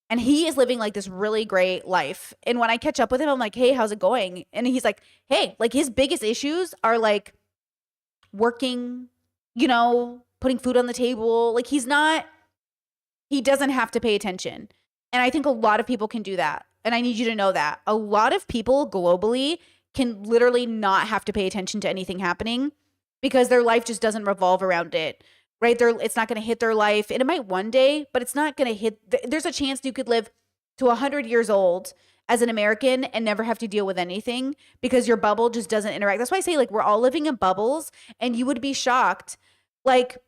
And he is living like this really great life. And when I catch up with him, I'm like, hey, how's it going? And he's like, hey, like his biggest issues are like working, putting food on the table. Like he doesn't have to pay attention. And I think a lot of people can do that. And I need you to know that. A lot of people globally can literally not have to pay attention to anything happening because their life just doesn't revolve around it. Right? It's not going to hit their life. And it might one day, but it's not going to hit. There's a chance you could live to 100 years old as an American and never have to deal with anything because your bubble just doesn't interact. That's why I say like we're all living in bubbles and you would be shocked like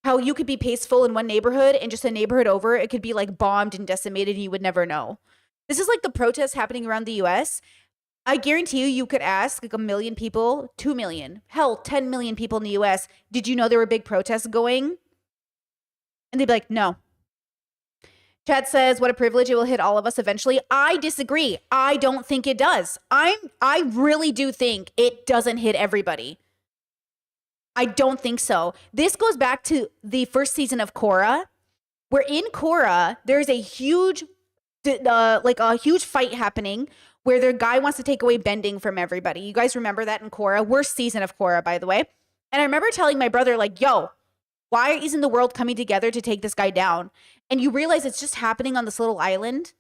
how you could be peaceful in one neighborhood and just a neighborhood over, it could be like bombed and decimated and you would never know. This is like the protests happening around the US. I guarantee you could ask like 1 million people, 2 million, hell, 10 million people in the US, did you know there were big protests going? And they'd be like, no. Chad says, what a privilege, it will hit all of us eventually. I disagree. I don't think it does. I really do think it doesn't hit everybody. I don't think so. This goes back to the first season of Korra, where in Korra, there's a huge fight happening where their guy wants to take away bending from everybody. You guys remember that in Korra? Worst season of Korra, by the way. And I remember telling my brother, like, yo, why isn't the world coming together to take this guy down? And you realize it's just happening on this little island.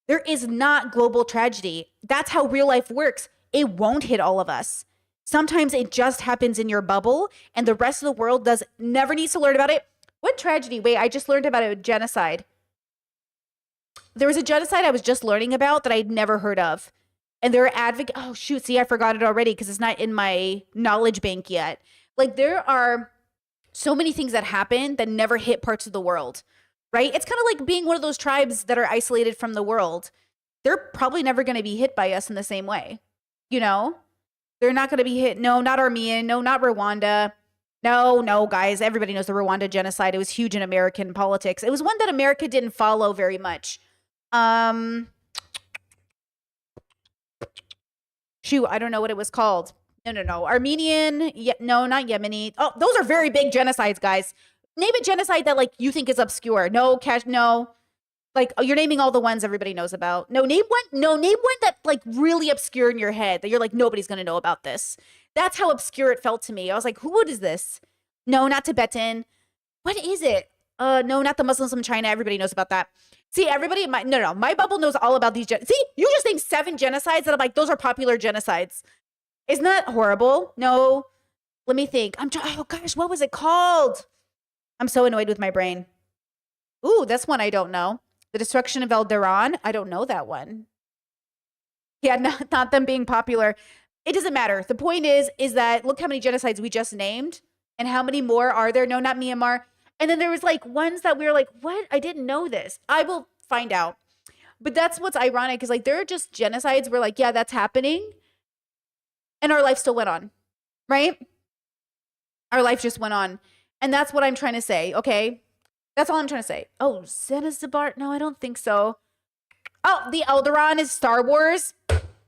There is not global tragedy. That's how real life works. It won't hit all of us. Sometimes it just happens in your bubble and the rest of the world never needs to learn about it. What tragedy? Wait, I just learned about a genocide. There was a genocide I was just learning about that I'd never heard of. And they're oh shoot, see, I forgot it already because it's not in my knowledge bank yet. Like there are so many things that happen that never hit parts of the world, right? It's kind of like being one of those tribes that are isolated from the world. They're probably never going to be hit by us in the same way. You know, they're not going to be hit. No, not Armenian. No, not Rwanda. No, guys, everybody knows the Rwanda genocide. It was huge in American politics. It was one that America didn't follow very much. Shoot, I don't know what it was called. No. Armenian. No, not Yemeni. Oh, those are very big genocides, guys. Name a genocide that like you think is obscure. No. Like you're naming all the ones everybody knows about. No, name one. No, name one that like really obscure in your head that you're like nobody's gonna know about this. That's how obscure it felt to me. I was like, what is this? No, not Tibetan. What is it? No, not the Muslims from China. Everybody knows about that. See, everybody in my bubble knows all about these. See, you just named 7 genocides that I'm like, those are popular genocides. Isn't that horrible? No. Let me think. Oh gosh, what was it called? I'm so annoyed with my brain. Ooh, that's one I don't know. The destruction of El Duran. I don't know that one. Yeah, not them being popular. It doesn't matter. The point is that look how many genocides we just named and how many more are there? No, not Myanmar. And then there was like ones that we were like, what? I didn't know this. I will find out. But that's what's ironic is like there are just genocides where like, yeah, that's happening. And our life still went on, right? Our life just went on. And that's what I'm trying to say, okay? That's all I'm trying to say. Oh, Zanzibar? No, I don't think so. Oh, the Eldaron is Star Wars.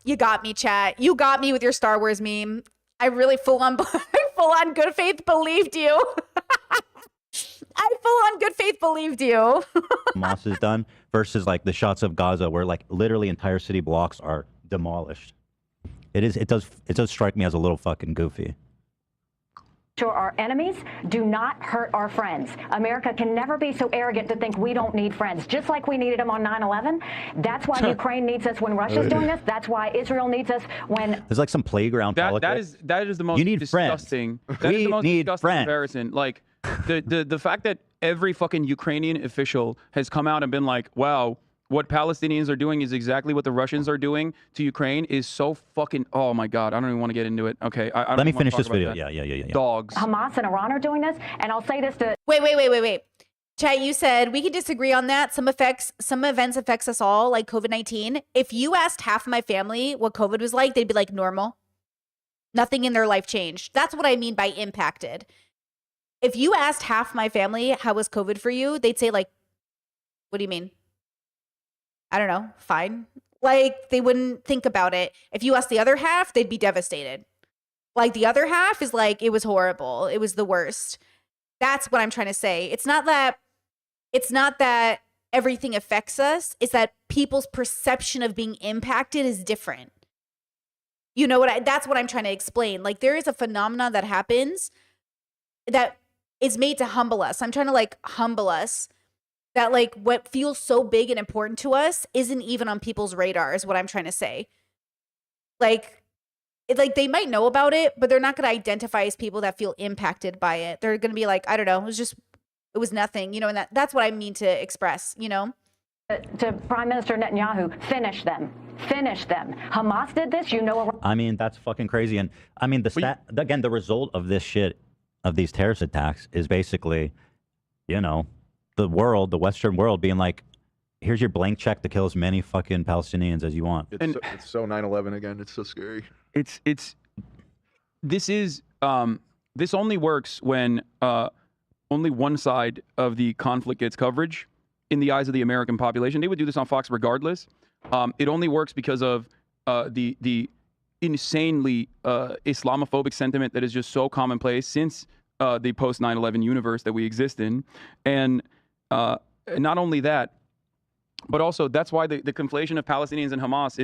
You got me, chat. You got me with your Star Wars meme. I really full on good faith believed you. I full on good faith believed you. Hamas is done versus like the shots of Gaza where like literally entire city blocks are demolished. It does strike me as a little fucking goofy. Sure, our enemies do not hurt our friends. America can never be so arrogant to think we don't need friends, just like we needed them on 9/11. That's why Ukraine needs us when Russia's doing this. That's why Israel needs us when... There's like some playground politics. That is the most disgusting. That is the most disgusting comparison. Like the fact that every fucking Ukrainian official has come out and been like, wow, what Palestinians are doing is exactly what the Russians are doing to Ukraine is so fucking, oh my God, I don't even want to get into it. Okay, I Let me finish this video. Yeah. Dogs. Hamas and Iran are doing this, and I'll say this to... Wait. Chat, you said we can disagree on that. Some events affects us all, like COVID-19. If you asked half of my family what COVID was like, they'd be like normal. Nothing in their life changed. That's what I mean by impacted. If you asked half my family, how was COVID for you? They'd say like, what do you mean? I don't know, fine. Like they wouldn't think about it. If you ask the other half, they'd be devastated. Like the other half is like, it was horrible. It was the worst. That's what I'm trying to say. It's not that everything affects us. It's that people's perception of being impacted is different. You know what? That's what I'm trying to explain. Like there is a phenomenon that happens that is made to humble us. I'm trying to like humble us. That like what feels so big and important to us isn't even on people's radar is what I'm trying to say. Like they might know about it, but they're not going to identify as people that feel impacted by it. They're going to be like, I don't know, it was nothing, you know, and that's what I mean to express, you know? To Prime Minister Netanyahu, finish them. Hamas did this, you know. I mean, that's fucking crazy. And I mean, the result of this shit, of these terrorist attacks is basically, you know, the Western world being like, here's your blank check to kill as many fucking Palestinians as you want. It's so 9/11 again. It's so scary. This only works when only one side of the conflict gets coverage in the eyes of the American population. They would do this on Fox regardless. It only works because of the insanely Islamophobic sentiment that is just so commonplace since the post 9/11 universe that we exist in. And not only that, but also that's why the conflation of Palestinians and Hamas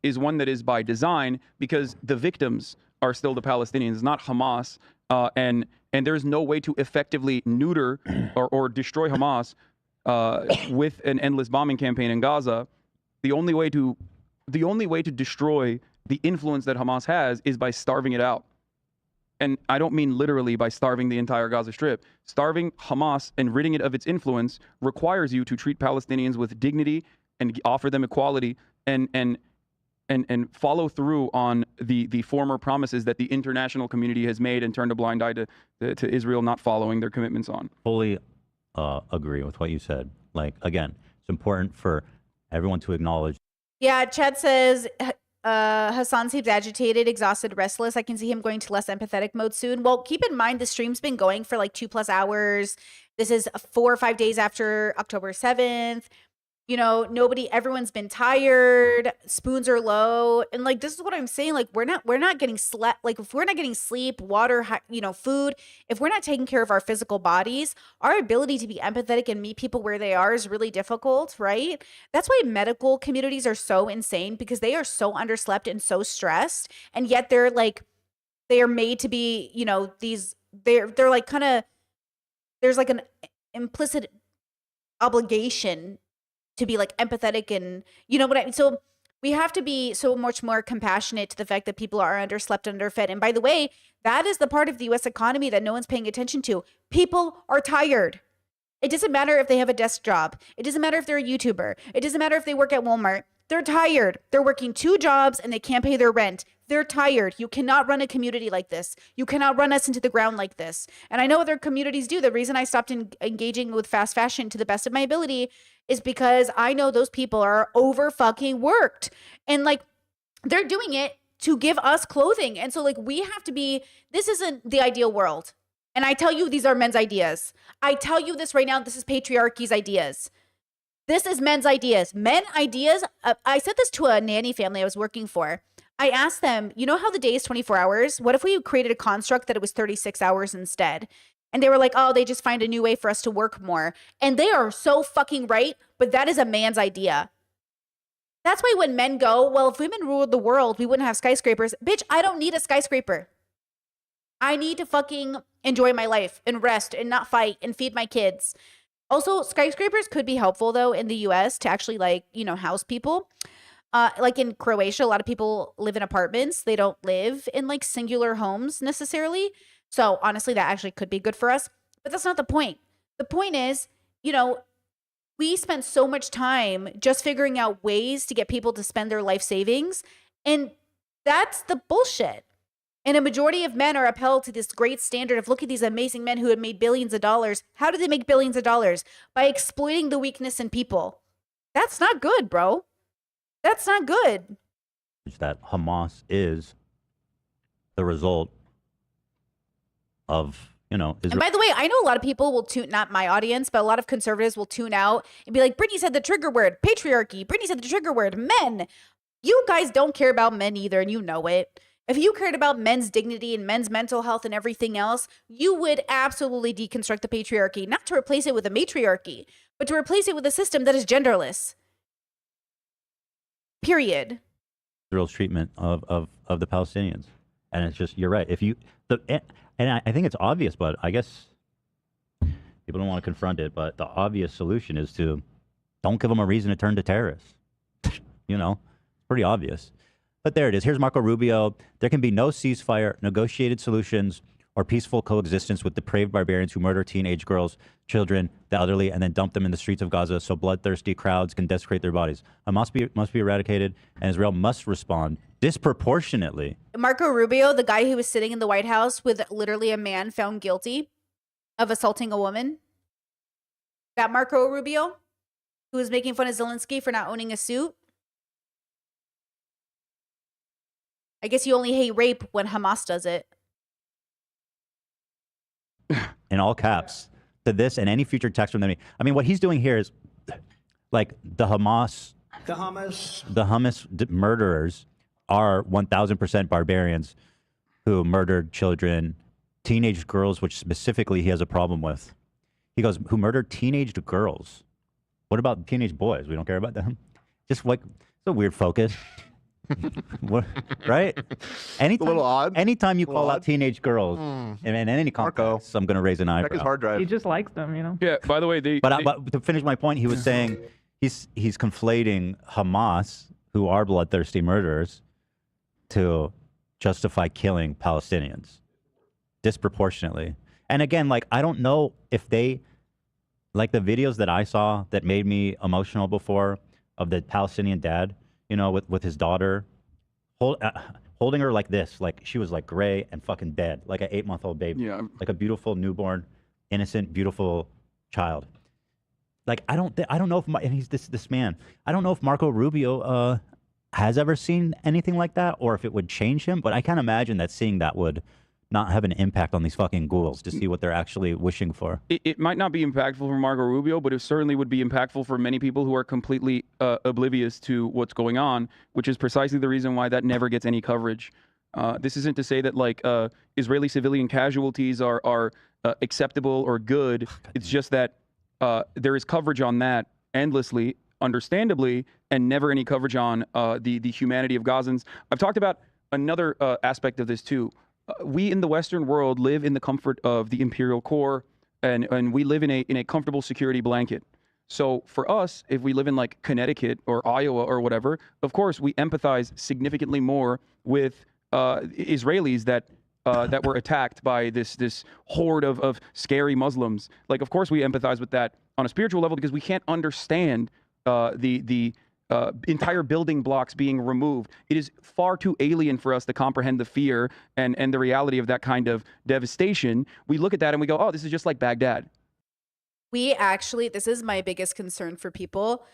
is one that is by design, because the victims are still the Palestinians, not Hamas. And there's no way to effectively neuter or destroy Hamas with an endless bombing campaign in Gaza. The only way to destroy the influence that Hamas has is by starving it out. and I don't mean literally by starving the entire Gaza Strip. Starving Hamas and ridding it of its influence requires you to treat Palestinians with dignity and offer them equality and follow through on the former promises that the international community has made and turned a blind eye to Israel not following their commitments on. Fully agree with what you said. Like, again, it's important for everyone to acknowledge. Yeah, Chad says Hassan seems agitated, exhausted, restless. I can see him going to less empathetic mode soon. Well, keep in mind the stream's been going for like 2+ hours. This is 4 or 5 days after October 7th. You know, everyone's been tired, spoons are low. And like, this is what I'm saying. Like, we're not getting slept. Like, if we're not getting sleep, water, food, if we're not taking care of our physical bodies, our ability to be empathetic and meet people where they are is really difficult, right? That's why medical communities are so insane, because they are so underslept and so stressed. And yet they are made to be, they're like kind of, there's like an implicit obligation to be like empathetic, and you know what I mean? So we have to be so much more compassionate to the fact that people are underslept, underfed. And by the way, that is the part of the US economy that no one's paying attention to. People are tired. It doesn't matter if they have a desk job. It doesn't matter if they're a YouTuber. It doesn't matter if they work at Walmart. They're tired. They're working 2 jobs and they can't pay their rent. They're tired. You cannot run a community like this. You cannot run us into the ground like this. And I know other communities do. The reason I stopped engaging with fast fashion to the best of my ability is because I know those people are over fucking worked. And like, they're doing it to give us clothing. And so like, we have to be, this isn't the ideal world. And I tell you, these are men's ideas. I tell you this right now, this is patriarchy's ideas. This is men's ideas. Men ideas. I said this to a nanny family I was working for. I asked them, you know how the day is 24 hours? What if we created a construct that it was 36 hours instead? And they were like, oh, they just find a new way for us to work more. And they are so fucking right, but that is a man's idea. That's why when men go, well, if women ruled the world, we wouldn't have skyscrapers. Bitch, I don't need a skyscraper. I need to fucking enjoy my life and rest and not fight and feed my kids. Also, skyscrapers could be helpful, though, in the U.S. to actually, like, house people. Like in Croatia, a lot of people live in apartments. They don't live in, like, singular homes necessarily. So, honestly, that actually could be good for us. But that's not the point. The point is, we spent so much time just figuring out ways to get people to spend their life savings. And that's the bullshit. And a majority of men are upheld to this great standard of, look at these amazing men who had made billions of dollars. How did they make billions of dollars? By exploiting the weakness in people. That's not good, bro. That's not good. That Hamas is the result of, Israel. And by the way, I know a lot of people will not my audience, but a lot of conservatives will tune out and be like, Brittany said the trigger word, patriarchy. Brittany said the trigger word, men. You guys don't care about men either, and you know it. If you cared about men's dignity and men's mental health and everything else, you would absolutely deconstruct the patriarchy, not to replace it with a matriarchy, but to replace it with a system that is genderless. Period. Israel's treatment of the Palestinians. And it's just, you're right. And I think it's obvious, but I guess people don't want to confront it, but the obvious solution is to don't give them a reason to turn to terrorists. It's pretty obvious. But there it is. Here's Marco Rubio. There can be no ceasefire, negotiated solutions, or peaceful coexistence with depraved barbarians who murder teenage girls, children, the elderly, and then dump them in the streets of Gaza so bloodthirsty crowds can desecrate their bodies. It must be eradicated, and Israel must respond disproportionately. Marco Rubio, the guy who was sitting in the White House with literally a man found guilty of assaulting a woman. That Marco Rubio, who was making fun of Zelensky for not owning a suit. I guess you only hate rape when Hamas does it. In all caps, to this and any future text from them. I mean, what he's doing here is like the Hamas murderers are 1,000% barbarians who murdered children, teenage girls, which specifically he has a problem with. He goes, who murdered teenage girls? What about teenage boys? We don't care about them. Just like, it's a weird focus. What, right? Anytime, a little odd. Anytime you call out teenage girls in any context, I'm going to raise an eyebrow. Check his hard drive. He just likes them, Yeah, by the way, But to finish my point, he was saying he's conflating Hamas, who are bloodthirsty murderers, to justify killing Palestinians. disproportionately. And again, like, I don't know if they, like the videos that I saw that made me emotional before of the Palestinian dad, you know, with his daughter, holding her like this, like she was like gray and fucking dead, like an 8-month-old baby, Yeah. like a beautiful newborn, innocent, beautiful child. Like, I don't know if and he's this man. I don't know if Marco Rubio has ever seen anything like that, or if it would change him. But I can't imagine that seeing that would not have an impact on these fucking ghouls to see what they're actually wishing for. It might not be impactful for Marco Rubio, but it certainly would be impactful for many people who are completely oblivious to what's going on, which is precisely the reason why that never gets any coverage. This isn't to say that like Israeli civilian casualties are acceptable or good. It's just that there is coverage on that endlessly, understandably, and never any coverage on the humanity of Gazans. I've talked about another aspect of this too. We in the Western world live in the comfort of the imperial core, and we live in a comfortable security blanket. So for us, if we live in like Connecticut or Iowa or whatever, of course we empathize significantly more with Israelis that were attacked by this horde of scary Muslims. Like, of course we empathize with that on a spiritual level because we can't understand the entire building blocks being removed. It is far too alien for us to comprehend the fear and the reality of that kind of devastation. We look at that and we go, oh, this is just like Baghdad. We actually, this is my biggest concern for people,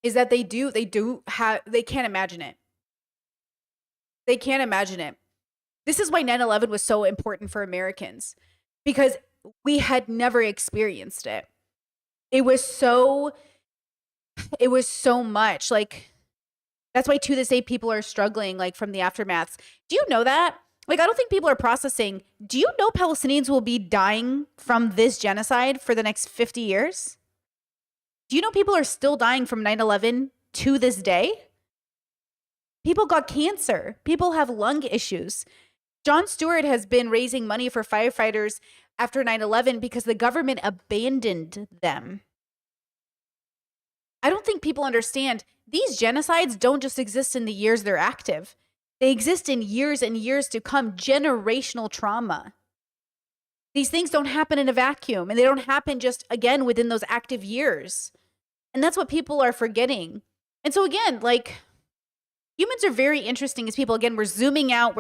is that they can't imagine it. They can't imagine it. This is why 9/11 was so important for Americans, because we had never experienced it. It was so much like, that's why to this day people are struggling like from the aftermaths. Do you know that? Like, I don't think people are processing. Do you know Palestinians will be dying from this genocide for the next 50 years? Do you know people are still dying from 9/11 to this day? People got cancer. People have lung issues. Jon Stewart has been raising money for firefighters after 9/11 because the government abandoned them. I don't think people understand these genocides don't just exist in the years they're active. They exist in years and years to come, generational trauma. These things don't happen in a vacuum, and they don't happen just, again, within those active years. And that's what people are forgetting. And so again, like, humans are very interesting as people. Again, we're zooming out.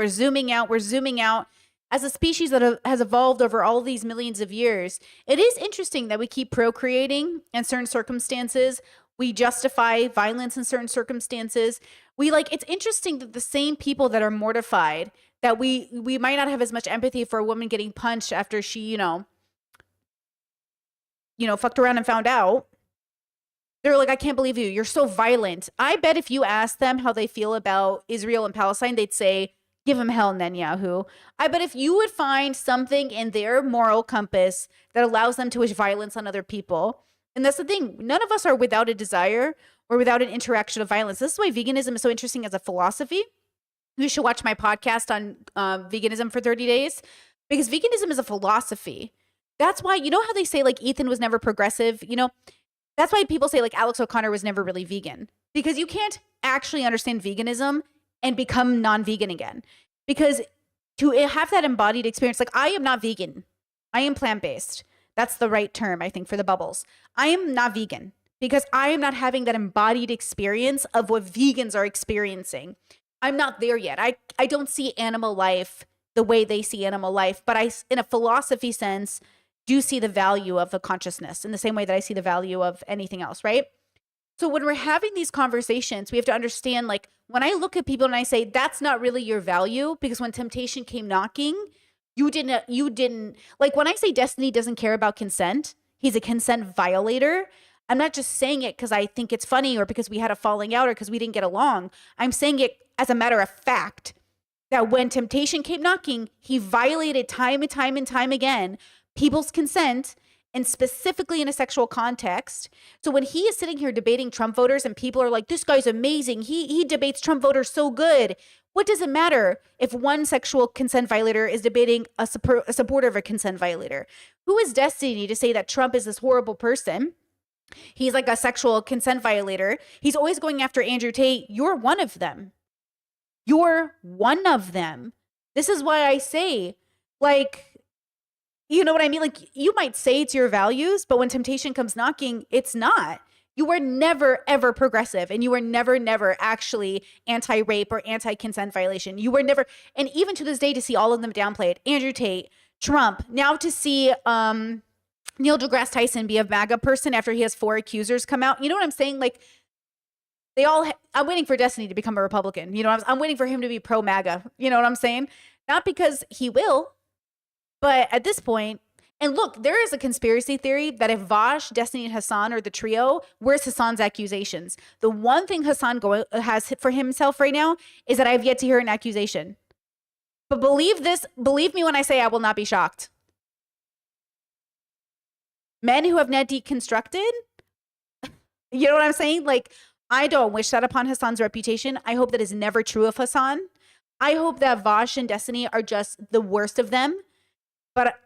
As a species that has evolved over all these millions of years, it is interesting that we keep procreating in certain circumstances. We justify violence in certain circumstances. It's interesting that the same people that are mortified, that we might not have as much empathy for a woman getting punched after she, fucked around and found out. They're like, I can't believe you. You're so violent. I bet if you ask them how they feel about Israel and Palestine, they'd say, give him hell, Netanyahu. I bet if you would find something in their moral compass that allows them to wish violence on other people, and that's the thing, none of us are without a desire or without an interaction of violence. This is why veganism is so interesting as a philosophy. You should watch my podcast on veganism for 30 days, because veganism is a philosophy. That's why, you know how they say like Ethan was never progressive? That's why people say like Alex O'Connor was never really vegan, because you can't actually understand veganism and become non-vegan again. Because to have that embodied experience, like, I am not vegan. I am plant-based. That's the right term, I think, for the bubbles. I am not vegan because I am not having that embodied experience of what vegans are experiencing. I'm not there yet. I don't see animal life the way they see animal life, but I, in a philosophy sense, do see the value of the consciousness in the same way that I see the value of anything else, right? So when we're having these conversations, we have to understand, like, when I look at people and I say, that's not really your value, because when temptation came knocking, you didn't, like, when I say Destiny doesn't care about consent, he's a consent violator. I'm not just saying it because I think it's funny or because we had a falling out or because we didn't get along. I'm saying it as a matter of fact that when temptation came knocking, he violated time and time and time again people's consent, and specifically in a sexual context. So when he is sitting here debating Trump voters and people are like, this guy's amazing, he debates Trump voters so good. What does it matter if one sexual consent violator is debating a supporter of a consent violator? Who is Destiny to say that Trump is this horrible person? He's like a sexual consent violator. He's always going after Andrew Tate. You're one of them. You're one of them. This is why I say, like, you know what I mean? Like, you might say it's your values, but when temptation comes knocking, it's not. You were never, ever progressive, and you were never, never actually anti-rape or anti-consent violation. You were never, and even to this day, to see all of them downplayed, Andrew Tate, Trump, now to see Neil deGrasse Tyson be a MAGA person after he has 4 accusers come out. You know what I'm saying? Like, they all, I'm waiting for Destiny to become a Republican. You know, I'm waiting for him to be pro-MAGA. You know what I'm saying? Not because he will, but at this point, and look, there is a conspiracy theory that if Vosh, Destiny, and Hassan are the trio, where's Hassan's accusations? The one thing Hassan has for himself right now is that I have yet to hear an accusation. But believe me when I say I will not be shocked. Men who have not deconstructed, you know what I'm saying? Like, I don't wish that upon Hassan's reputation. I hope that is never true of Hassan. I hope that Vosh and Destiny are just the worst of them. But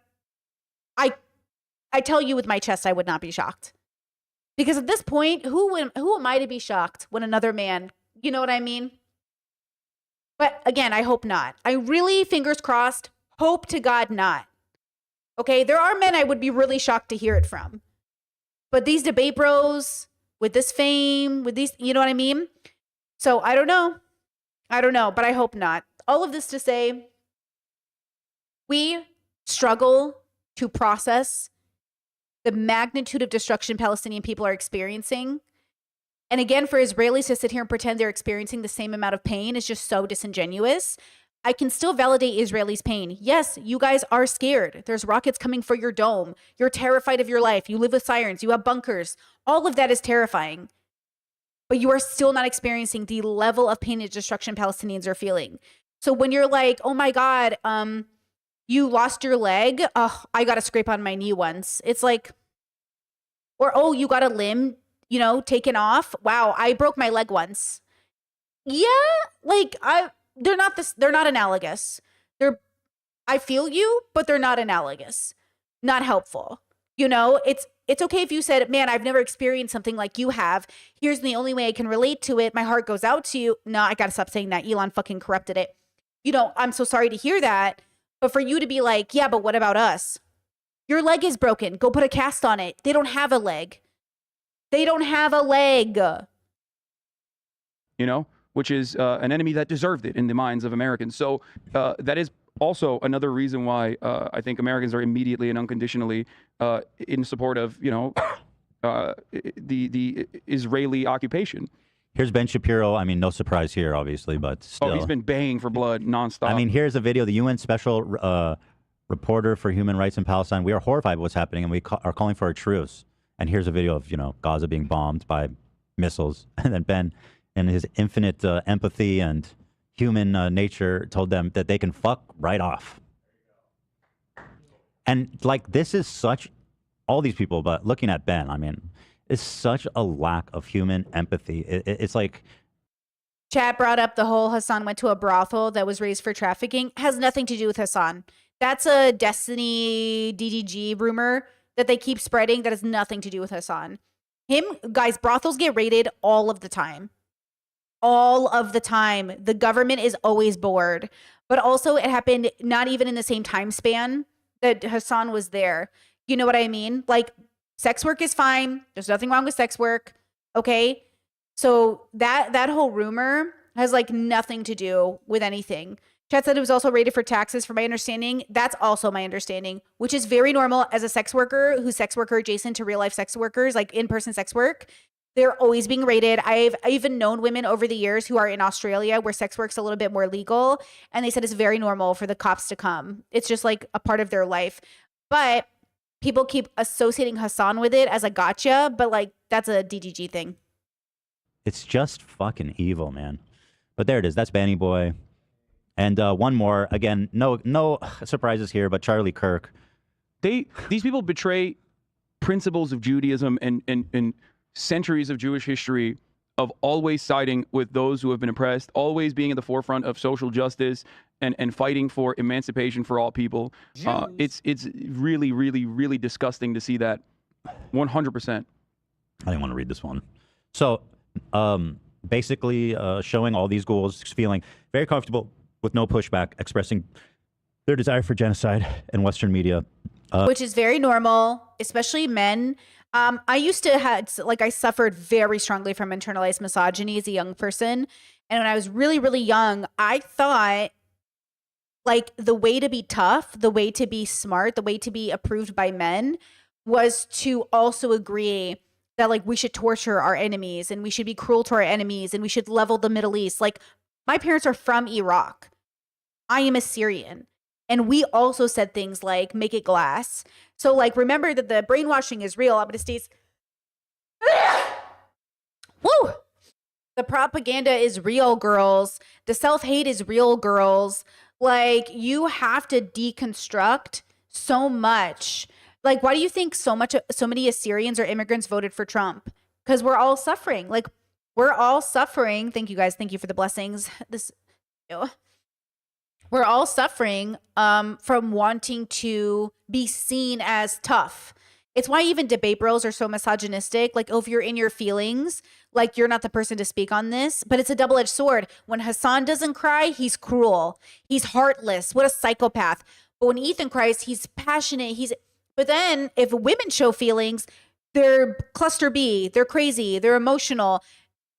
I tell you with my chest, I would not be shocked. Because at this point, who am I to be shocked when another man, you know what I mean? But again, I hope not. I really, fingers crossed, hope to God not. Okay, there are men I would be really shocked to hear it from. But these debate bros, with this fame, with these, you know what I mean? So I don't know, but I hope not. All of this to say, we struggle to process the magnitude of destruction Palestinian people are experiencing. And again, for Israelis to sit here and pretend they're experiencing the same amount of pain is just so disingenuous. I can still validate Israelis' pain. Yes, you guys are scared. There's rockets coming for your dome. You're terrified of your life. You live with sirens. You have bunkers. All of that is terrifying. But you are still not experiencing the level of pain and destruction Palestinians are feeling. So when you're like, oh my God, you lost your leg. Oh, I got a scrape on my knee once. It's like, or, oh, you got a limb, you know, taken off. Wow, I broke my leg once. Yeah, like they're not analogous. I feel you, but they're not analogous. Not helpful. You know, it's okay if you said, man, I've never experienced something like you have. Here's the only way I can relate to it. My heart goes out to you. No, I got to stop saying that. Elon fucking corrupted it. You know, I'm so sorry to hear that. But for you to be like, yeah, but what about us? Your leg is broken. Go put a cast on it. They don't have a leg. They don't have a leg. You know, which is an enemy that deserved it in the minds of Americans. So that is also another reason why I think Americans are immediately and unconditionally in support of, you know, the Israeli occupation. Here's Ben Shapiro. I mean, no surprise here, obviously, but still. Oh, he's been baying for blood nonstop. I mean, here's a video. The UN Special Reporter for Human Rights in Palestine. We are horrified by what's happening, and we are calling for a truce. And here's a video of, you know, Gaza being bombed by missiles. And then Ben, in his infinite empathy and human nature, told them that they can fuck right off. And, like, this is such, all these people, but looking at Ben, I mean, it's such a lack of human empathy. It's like... Chat brought up the whole Hassan went to a brothel that was raised for trafficking. Has nothing to do with Hassan. That's a Destiny DDG rumor that they keep spreading that has nothing to do with Hassan. Guys, brothels get raided all of the time. All of the time. The government is always bored. But also it happened not even in the same time span that Hassan was there. You know what I mean? Like, sex work is fine. There's nothing wrong with sex work. Okay? So that whole rumor has like nothing to do with anything. Chat said it was also rated for taxes, from my understanding. That's also my understanding, which is very normal as a sex worker who's sex worker adjacent to real life sex workers, like in-person sex work. They're always being rated. I've even known women over the years who are in Australia where sex work's a little bit more legal. And they said it's very normal for the cops to come. It's just like a part of their life. But people keep associating Hassan with it as a gotcha, but like that's a DDG thing. It's just fucking evil, man. But there it is. That's Banny Boy. And one more. Again, no surprises here, but Charlie Kirk. These people betray principles of Judaism and centuries of Jewish history of always siding with those who have been oppressed, always being at the forefront of social justice and fighting for emancipation for all people. It's really, really, really disgusting to see that 100%. I didn't want to read this one. So basically showing all these ghouls feeling very comfortable with no pushback, expressing their desire for genocide in Western media. Which is very normal, especially men. I used to I suffered very strongly from internalized misogyny as a young person. And when I was really, really young, I thought like the way to be tough, the way to be smart, the way to be approved by men was to also agree that like we should torture our enemies and we should be cruel to our enemies and we should level the Middle East. Like my parents are from Iraq. I am Assyrian. And we also said things like make it glass. So like remember that the brainwashing is real. I'm gonna state woo! The propaganda is real, girls. The self-hate is real, girls. Like you have to deconstruct so much. Like, why do you think so many Assyrians or immigrants voted for Trump? Because we're all suffering. Like, we're all suffering. Thank you guys. Thank you for the blessings. We're all suffering from wanting to be seen as tough. It's why even debate bros are so misogynistic. Like, oh, if you're in your feelings, like you're not the person to speak on this. But it's a double-edged sword. When Hassan doesn't cry, he's cruel. He's heartless. What a psychopath. But when Ethan cries, he's passionate. But then if women show feelings, they're cluster B, they're crazy, they're emotional.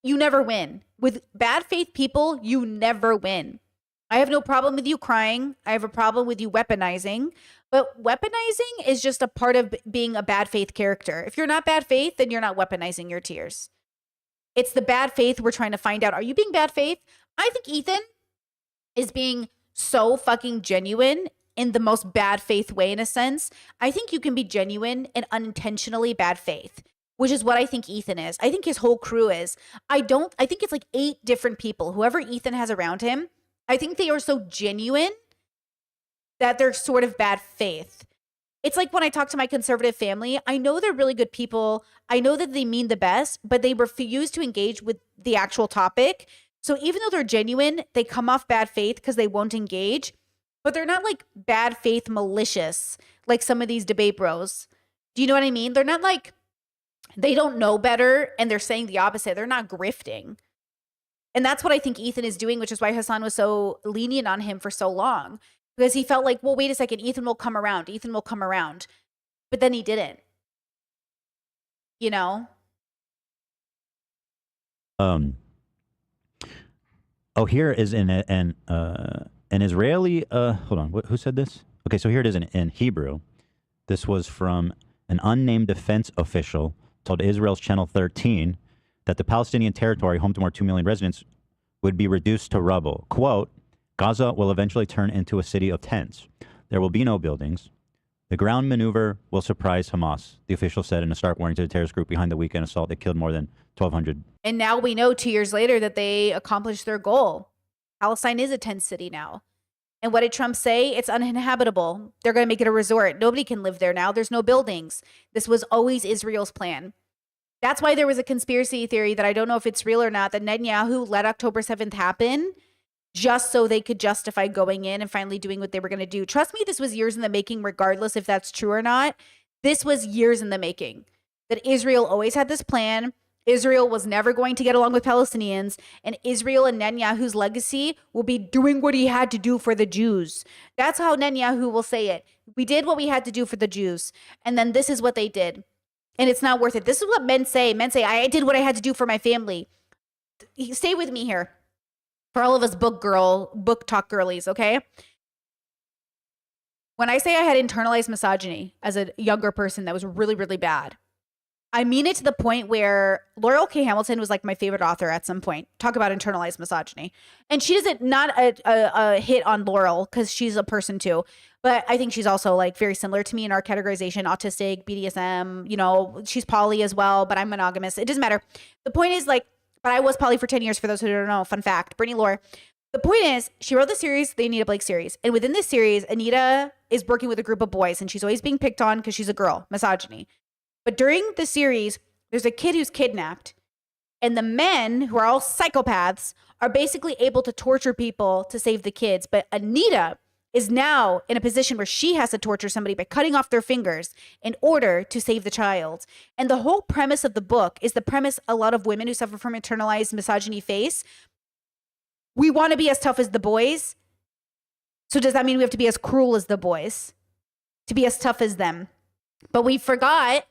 You never win. With bad faith people, you never win. I have no problem with you crying. I have a problem with you weaponizing. But weaponizing is just a part of being a bad faith character. If you're not bad faith, then you're not weaponizing your tears. It's the bad faith we're trying to find out. Are you being bad faith? I think Ethan is being so fucking genuine in the most bad faith way, in a sense. I think you can be genuine and unintentionally bad faith, which is what I think Ethan is. I think his whole crew is. I think it's like 8 different people. Whoever Ethan has around him, I think they are so genuine that they're sort of bad faith. It's like when I talk to my conservative family, I know they're really good people. I know that they mean the best, but they refuse to engage with the actual topic. So even though they're genuine, they come off bad faith because they won't engage. But they're not like bad faith malicious like some of these debate bros. Do you know what I mean? They're not like, they don't know better and they're saying the opposite. They're not grifting. And that's what I think Ethan is doing, which is why Hassan was so lenient on him for so long. Because he felt like, well, wait a second, Ethan will come around. Ethan will come around. But then he didn't. You know? Here is an Israeli, hold on, who said this? Okay, so here it is in Hebrew. This was from an unnamed defense official told Israel's Channel 13 that the Palestinian territory, home to more 2 million residents, would be reduced to rubble. Quote, Gaza will eventually turn into a city of tents. There will be no buildings. The ground maneuver will surprise Hamas, the official said in a stark warning to the terrorist group behind the weekend assault that killed more than 1,200. And now we know 2 years later that they accomplished their goal. Palestine is a tent city now. And what did Trump say? It's uninhabitable. They're going to make it a resort. Nobody can live there now. There's no buildings. This was always Israel's plan. That's why there was a conspiracy theory that I don't know if it's real or not, that Netanyahu let October 7th happen just so they could justify going in and finally doing what they were going to do. Trust me, this was years in the making, regardless if that's true or not. This was years in the making. That Israel always had this plan. Israel was never going to get along with Palestinians, and Israel and Netanyahu's legacy will be doing what he had to do for the Jews. That's how Netanyahu will say it. We did what we had to do for the Jews, and then this is what they did. And it's not worth it. This is what men say. Men say, I did what I had to do for my family. Stay with me here. For all of us book talk girlies, okay? When I say I had internalized misogyny as a younger person that was really, really bad, I mean it to the point where Laurel K. Hamilton was like my favorite author at some point. Talk about internalized misogyny. And she doesn't, not a hit on Laurel because she's a person too. But I think she's also like very similar to me in our categorization, autistic, BDSM, you know, she's poly as well, but I'm monogamous. It doesn't matter. The point is like, but I was poly for 10 years for those who don't know. Fun fact, Brittany Lore. The point is, she wrote the series, the Anita Blake series. And within this series, Anita is working with a group of boys and she's always being picked on because she's a girl, misogyny. But during the series, there's a kid who's kidnapped. And the men, who are all psychopaths, are basically able to torture people to save the kids. But Anita is now in a position where she has to torture somebody by cutting off their fingers in order to save the child. And the whole premise of the book is the premise a lot of women who suffer from internalized misogyny face. We want to be as tough as the boys, So does that mean we have to be as cruel as the boys, to be as tough as them? But we forgot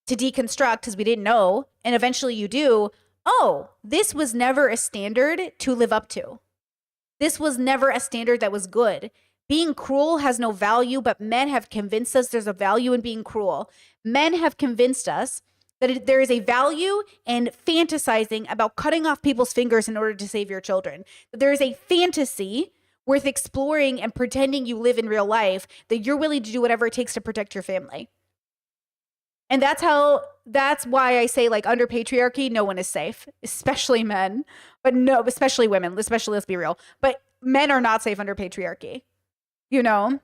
to deconstruct because we didn't know. And eventually you do. Oh, this was never a standard to live up to. This was never a standard that was good. Being cruel has no value, but men have convinced us there's a value in being cruel. Men have convinced us that there is a value in fantasizing about cutting off people's fingers in order to save your children. That there is a fantasy worth exploring and pretending you live in real life, that you're willing to do whatever it takes to protect your family. And that's why I say, like, under patriarchy, no one is safe, especially men, but no, especially women, especially, let's be real. But men are not safe under patriarchy, you know?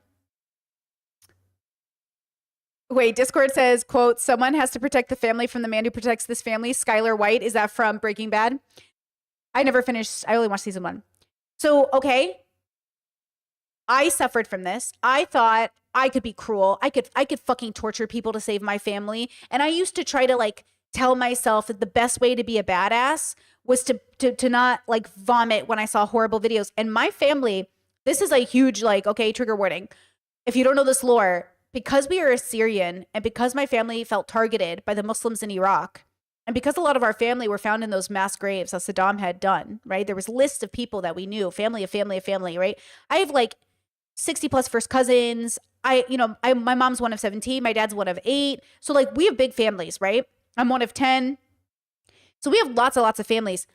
Wait, Discord says, quote, someone has to protect the family from the man who protects this family. Skylar White. Is that from Breaking Bad? I never finished. I only watched season 1. So, okay. I suffered from this. I thought I could be cruel. I could fucking torture people to save my family. And I used to try to, like, tell myself that the best way to be a badass was to not, like, vomit when I saw horrible videos. And my family, this is a huge, like, okay, trigger warning. If you don't know this lore, because we are Assyrian and because my family felt targeted by the Muslims in Iraq, and because a lot of our family were found in those mass graves as Saddam had done, right? There was lists of people that we knew, family of family of family, right? I have like 60 plus first cousins. My mom's one of 17. My dad's one of 8. So like we have big families, right? I'm one of 10. So we have lots and lots of families.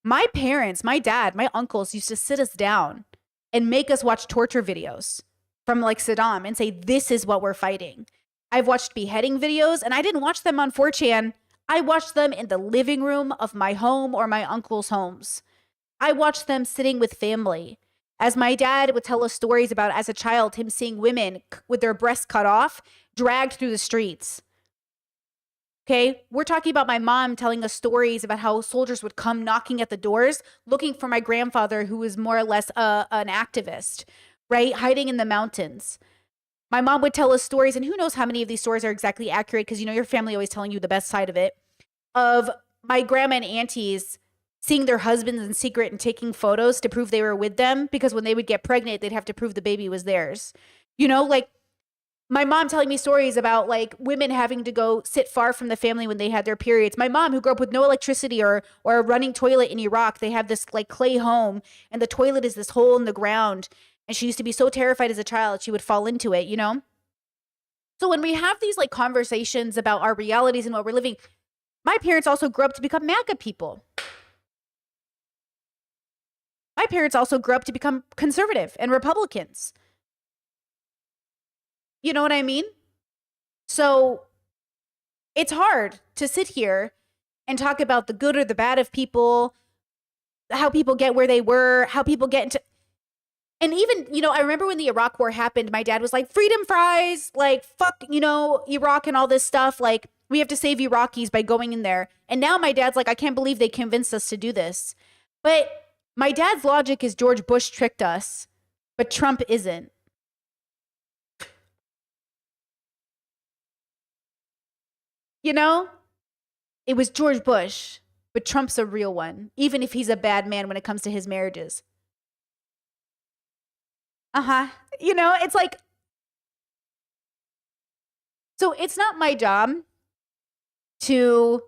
My parents, my dad, my uncles used to sit us down and make us watch torture videos from like Saddam and say, this is what we're fighting. I've watched beheading videos and I didn't watch them on 4chan. I watched them in the living room of my home or my uncle's homes. I watched them sitting with family. As my dad would tell us stories about as a child, him seeing women with their breasts cut off, dragged through the streets. Okay, we're talking about my mom telling us stories about how soldiers would come knocking at the doors, looking for my grandfather, who was more or less an activist, right? Hiding in the mountains. My mom would tell us stories, and who knows how many of these stories are exactly accurate, because, you know, your family always telling you the best side of it, of my grandma and aunties seeing their husbands in secret and taking photos to prove they were with them, because when they would get pregnant, they'd have to prove the baby was theirs. You know, like my mom telling me stories about like women having to go sit far from the family when they had their periods. My mom, who grew up with no electricity or a running toilet in Iraq, they have this like clay home and the toilet is this hole in the ground. And she used to be so terrified as a child, she would fall into it, you know? So when we have these like conversations about our realities and what we're living, my parents also grew up to become MAGA people. My parents also grew up to become conservative and Republicans. You know what I mean? So it's hard to sit here and talk about the good or the bad of people, how people get where they were, how people get into... And even, you know, I remember when the Iraq war happened, my dad was like, freedom fries, like, fuck, you know, Iraq and all this stuff. Like, we have to save Iraqis by going in there. And now my dad's like, I can't believe they convinced us to do this. But my dad's logic is George Bush tricked us, but Trump isn't. You know, it was George Bush, but Trump's a real one, even if he's a bad man when it comes to his marriages. You know, it's like, so it's not my job to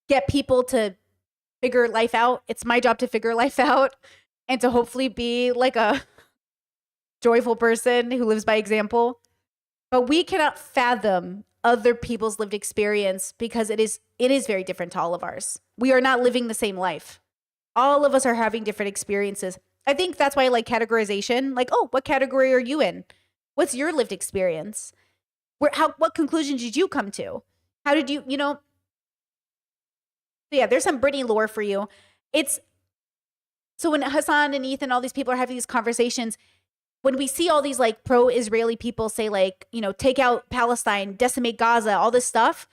get people to figure life out. It's my job to figure life out and to hopefully be like a joyful person who lives by example. But we cannot fathom other people's lived experience because it is very different to all of ours. We are not living the same life. All of us are having different experiences. I think that's why I like categorization. Like, oh, what category are you in? What's your lived experience? What conclusions did you come to? How did you, you know? So yeah, there's some Britney lore for you. So when Hassan and Ethan, all these people are having these conversations, when we see all these like pro-Israeli people say like, you know, take out Palestine, decimate Gaza, all this stuff.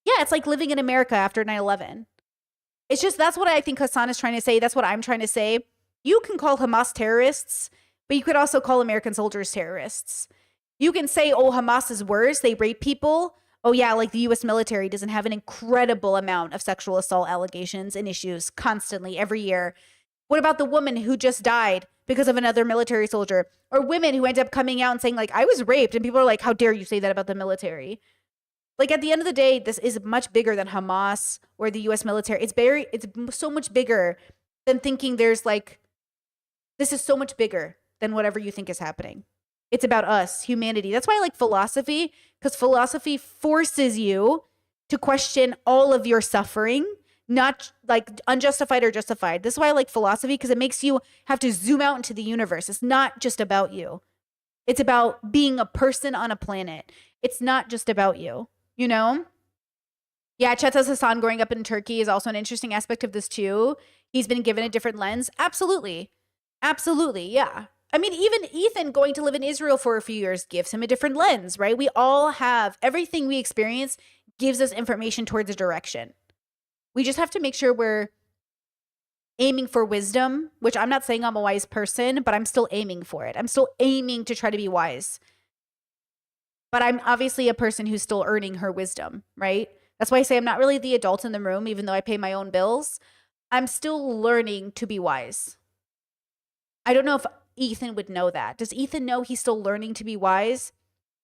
Yeah, it's like living in America after 9/11. It's just, that's what I think Hassan is trying to say. That's what I'm trying to say. You can call Hamas terrorists, but you could also call American soldiers terrorists. You can say, oh, Hamas is worse. They rape people. Oh, yeah, like the U.S. military doesn't have an incredible amount of sexual assault allegations and issues constantly every year. What about the woman who just died because of another military soldier, or women who end up coming out and saying like, I was raped, and people are like, how dare you say that about the military? Like, at the end of the day, this is much bigger than Hamas or the US military. It's so much bigger than thinking there's like, this is so much bigger than whatever you think is happening. It's about us, humanity. That's why I like philosophy, because philosophy forces you to question all of your suffering, not like unjustified or justified. This is why I like philosophy, because it makes you have to zoom out into the universe. It's not just about you. It's about being a person on a planet. It's not just about you, you know? Yeah, Chet says Hassan growing up in Turkey is also an interesting aspect of this too. He's been given a different lens. Absolutely. Absolutely, yeah. I mean, even Ethan going to live in Israel for a few years gives him a different lens, right? We all have, everything we experience gives us information towards a direction. We just have to make sure we're aiming for wisdom, which I'm not saying I'm a wise person, but I'm still aiming for it. I'm still aiming to try to be wise. But I'm obviously a person who's still earning her wisdom, right? That's why I say I'm not really the adult in the room, even though I pay my own bills. I'm still learning to be wise. I don't know if Ethan would know that. Does Ethan know he's still learning to be wise?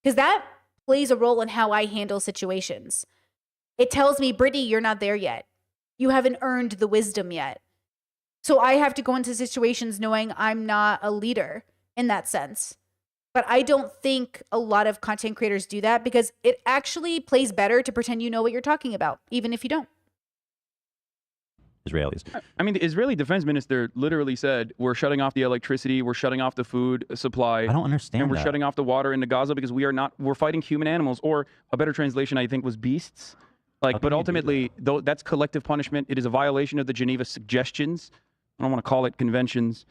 Because that plays a role in how I handle situations. It tells me, Brittany, you're not there yet. You haven't earned the wisdom yet. So I have to go into situations knowing I'm not a leader in that sense. But I don't think a lot of content creators do that, because it actually plays better to pretend you know what you're talking about, even if you don't. Israelis. I mean, the Israeli defense minister literally said, we're shutting off the electricity, we're shutting off the food supply. I don't understand And we're that. shutting off the water into Gaza because we're fighting human animals, or a better translation, I think, was beasts. Like, but ultimately, though, that's collective punishment. It is a violation of the Geneva Suggestions. I don't want to call it conventions.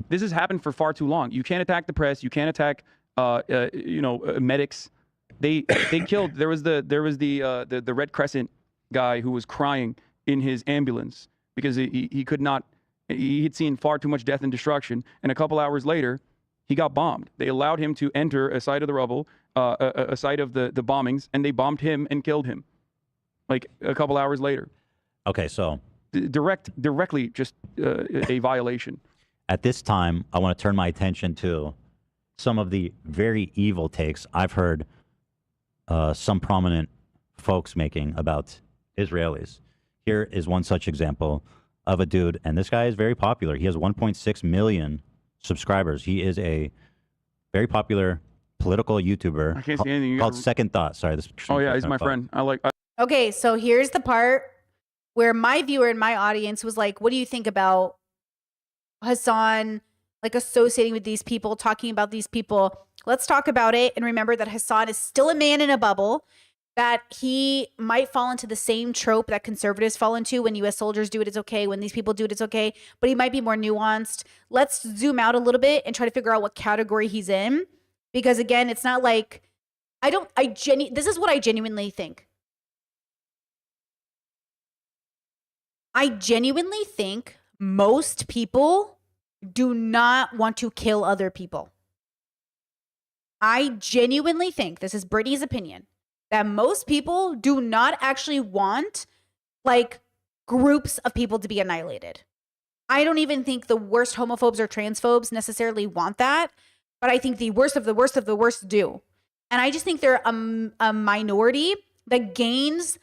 This has happened for far too long. You can't attack the press. You can't attack, medics. They killed. There was the Red Crescent guy who was crying in his ambulance because he could not. He had seen far too much death and destruction. And a couple hours later, he got bombed. They allowed him to enter a site of the rubble, a site of the bombings, and they bombed him and killed him. Like a couple hours later. Okay, so Directly, just a violation. at this time, I want to turn my attention to some of the very evil takes I've heard some prominent folks making about Israelis. Here is one such example of a dude, and this guy is very popular. He has 1.6 million subscribers. He is a very popular political YouTuber I can't see anything. called Second Thought. Sorry, this. Oh yeah, he's my friend. Okay, so here's the part where my viewer in my audience was like, what do you think about Hassan, like, associating with these people, talking about these people? Let's talk about it. And remember that Hassan is still a man in a bubble, that he might fall into the same trope that conservatives fall into. When U.S. soldiers do it, it's okay. When these people do it, it's okay. But he might be more nuanced. Let's zoom out a little bit and try to figure out what category he's in. Because again, it's not like, this is what I genuinely think. I genuinely think most people do not want to kill other people. I genuinely think, this is Brittany's opinion, that most people do not actually want, like, groups of people to be annihilated. I don't even think the worst homophobes or transphobes necessarily want that, but I think the worst of the worst of the worst do. And I just think they're a minority that gains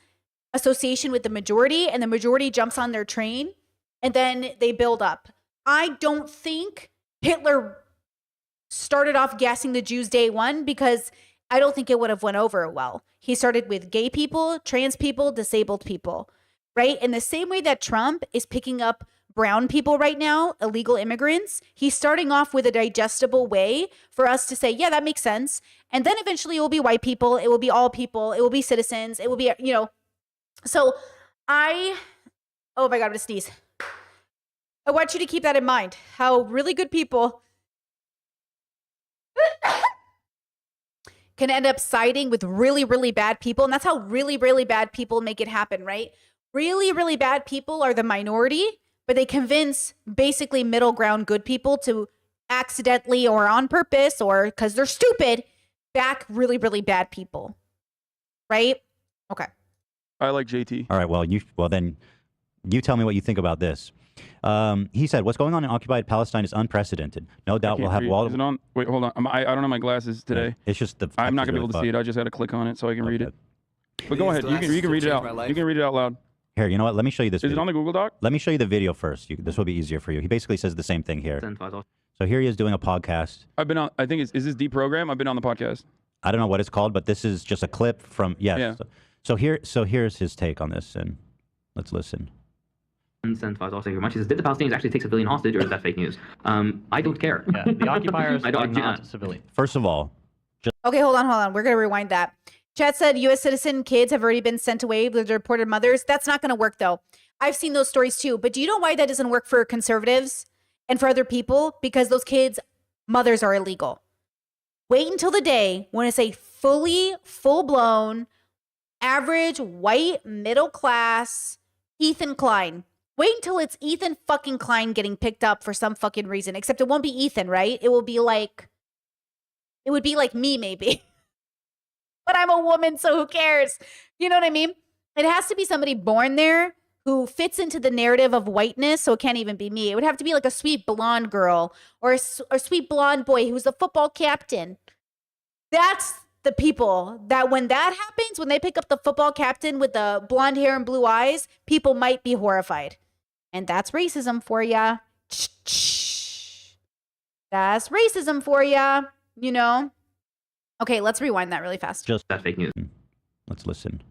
association with the majority, and the majority jumps on their train, and then they build up. I don't think Hitler started off gassing the Jews day one, because I don't think it would have went over well. He started with gay people, trans people, disabled people, right? In the same way that Trump is picking up brown people right now, illegal immigrants, he's starting off with a digestible way for us to say, yeah, that makes sense. And then eventually it will be white people, it will be all people, it will be citizens, it will be, So oh my God, I'm gonna sneeze. I want you to keep that in mind, how really good people can end up siding with really, really bad people. And that's how really, really bad people make it happen, right? Really, really bad people are the minority, but they convince basically middle ground good people to accidentally or on purpose or because they're stupid, back really, really bad people, right? Okay. I like JT. All right. Well, then you tell me what you think about this. He said, "What's going on in occupied Palestine is unprecedented. No doubt we'll have wall." Is it on? Wait, hold on. I don't have my glasses today. It's just the. I'm not text is gonna be able to really see it. I just had to click on it so I can read Okay. it. But go ahead. You can read it out. You can read it out loud. Here, you know what? Let me show you this. Is it video. on the Google Doc? Let me show you the video first. This will be easier for you. He basically says the same thing here. So here he is doing a podcast. I've been on. I think is this deprogram? I've been on the podcast. I don't know what it's called, but this is just a clip from Yeah. So here's his take on this, and let's listen. Sent files also much. He says, did the Palestinians actually take civilian hostage, or is that fake news? I don't care. Yeah, the occupiers I are don't- not civilian. First of all, Okay, hold on. We're going to rewind that. Chat said U.S. citizen kids have already been sent away with their reported mothers. That's not going to work, though. I've seen those stories, too. But do you know why that doesn't work for conservatives and for other people? Because those kids' mothers are illegal. Wait until the day when it's a full-blown, average, white, middle-class Ethan Klein. Wait until it's Ethan fucking Klein getting picked up for some fucking reason. Except it won't be Ethan, right? It would be like me, maybe. But I'm a woman, so who cares? You know what I mean? It has to be somebody born there who fits into the narrative of whiteness, so it can't even be me. It would have to be like a sweet blonde girl or a sweet blonde boy who's the football captain. That's the people that when that happens, when they pick up the football captain with the blonde hair and blue eyes, people might be horrified. And that's racism for ya. That's racism for ya, you know? Okay, let's rewind that really fast. just That's fake news. let's listen.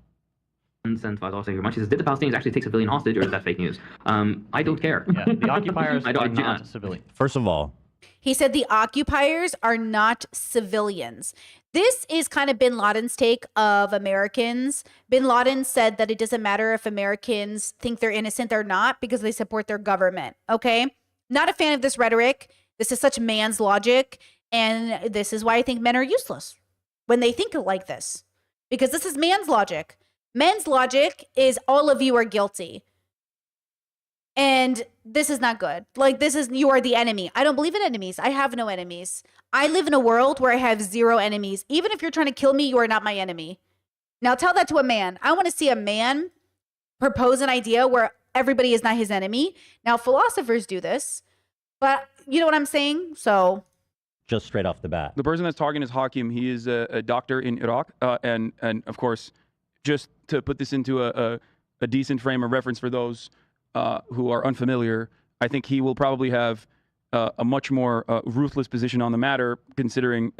Sent files also much. He says, did the Palestinians actually take civilian hostage, or is that fake news? I don't care. Yeah, the occupiers I are don't- not civilian. First of all, He said the occupiers are not civilians. This is kind of bin Laden's take of Americans. Bin Laden said that it doesn't matter if Americans think they're innocent or not because they support their government. Okay? Not a fan of this rhetoric. This is such man's logic. And this is why I think men are useless when they think like this. Because this is man's logic. Men's logic is all of you are guilty. And this is not good. Like, this is, you are the enemy. I don't believe in enemies. I have no enemies. I live in a world where I have zero enemies. Even if you're trying to kill me, you are not my enemy. Now tell that to a man. I want to see a man propose an idea where everybody is not his enemy. Now, philosophers do this, but you know what I'm saying? So, just straight off the bat. The person that's talking is Hakim. He is a doctor in Iraq, and of course, just to put this into a decent frame of reference for those who are unfamiliar, I think he will probably have a much more ruthless position on the matter, considering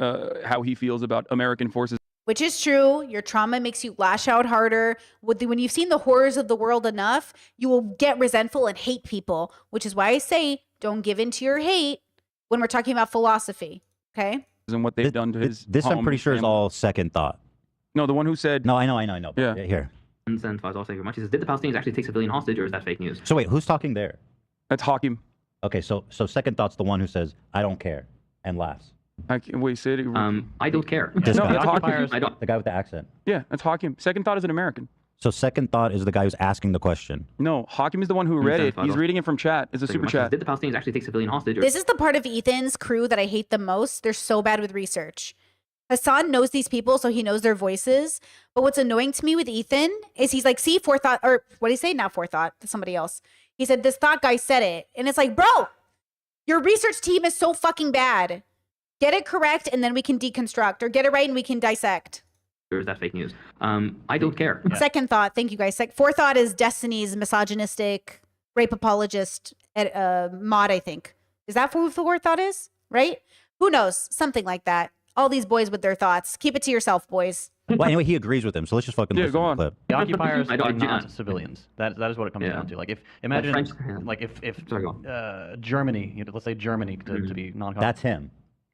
how he feels about American forces. which is true. Your trauma makes you lash out harder. When you've seen the horrors of the world enough, you will get resentful and hate people, which is why I say don't give in to your hate when we're talking about philosophy. Okay? And what they've done to his This I'm home pretty and sure is family. all second thought. No, the one who said No, I know. Yeah. Here. Sent files also much. He says, did the Palestinians actually take civilian hostage, or is that fake news? So wait, who's talking there? that's Hakim. Okay, so second thought's the one who says, "I don't care," and laughs. Wait, say it. I don't care. This no, guy. that's Hakim. occupiers- I don't. The guy with the accent. Yeah, that's Hakim. Second thought is an American. So second thought is the guy who's asking the question. No, Hakim is the one who read it. He's reading it from chat. It's a super chat. Did the Palestinians actually take civilian hostage? Or This is the part of Ethan's crew that I hate the most. They're so bad with research. Hassan knows these people, so he knows their voices. But what's annoying to me with Ethan is he's like, see, forethought, or what did he say? Not forethought, that's somebody else. He said, this thought guy said it. And it's like, bro, your research team is so fucking bad. Get it correct, and then we can deconstruct, or get it right and we can dissect. or is that fake news? I don't care. Second thought, thank you guys. Forethought is Destiny's misogynistic rape apologist mod, I think. Is that who forethought is? Right? Who knows? Something like that. All these boys with their thoughts. Keep it to yourself, boys. Well, anyway, he agrees with him, so let's just fucking Yeah, listen go to the on. clip. The occupiers I don't- are not yeah. civilians. That is what it comes Yeah. down to. Like if imagine French- like if Sorry, go on. Germany, let's say Germany to be non That's him,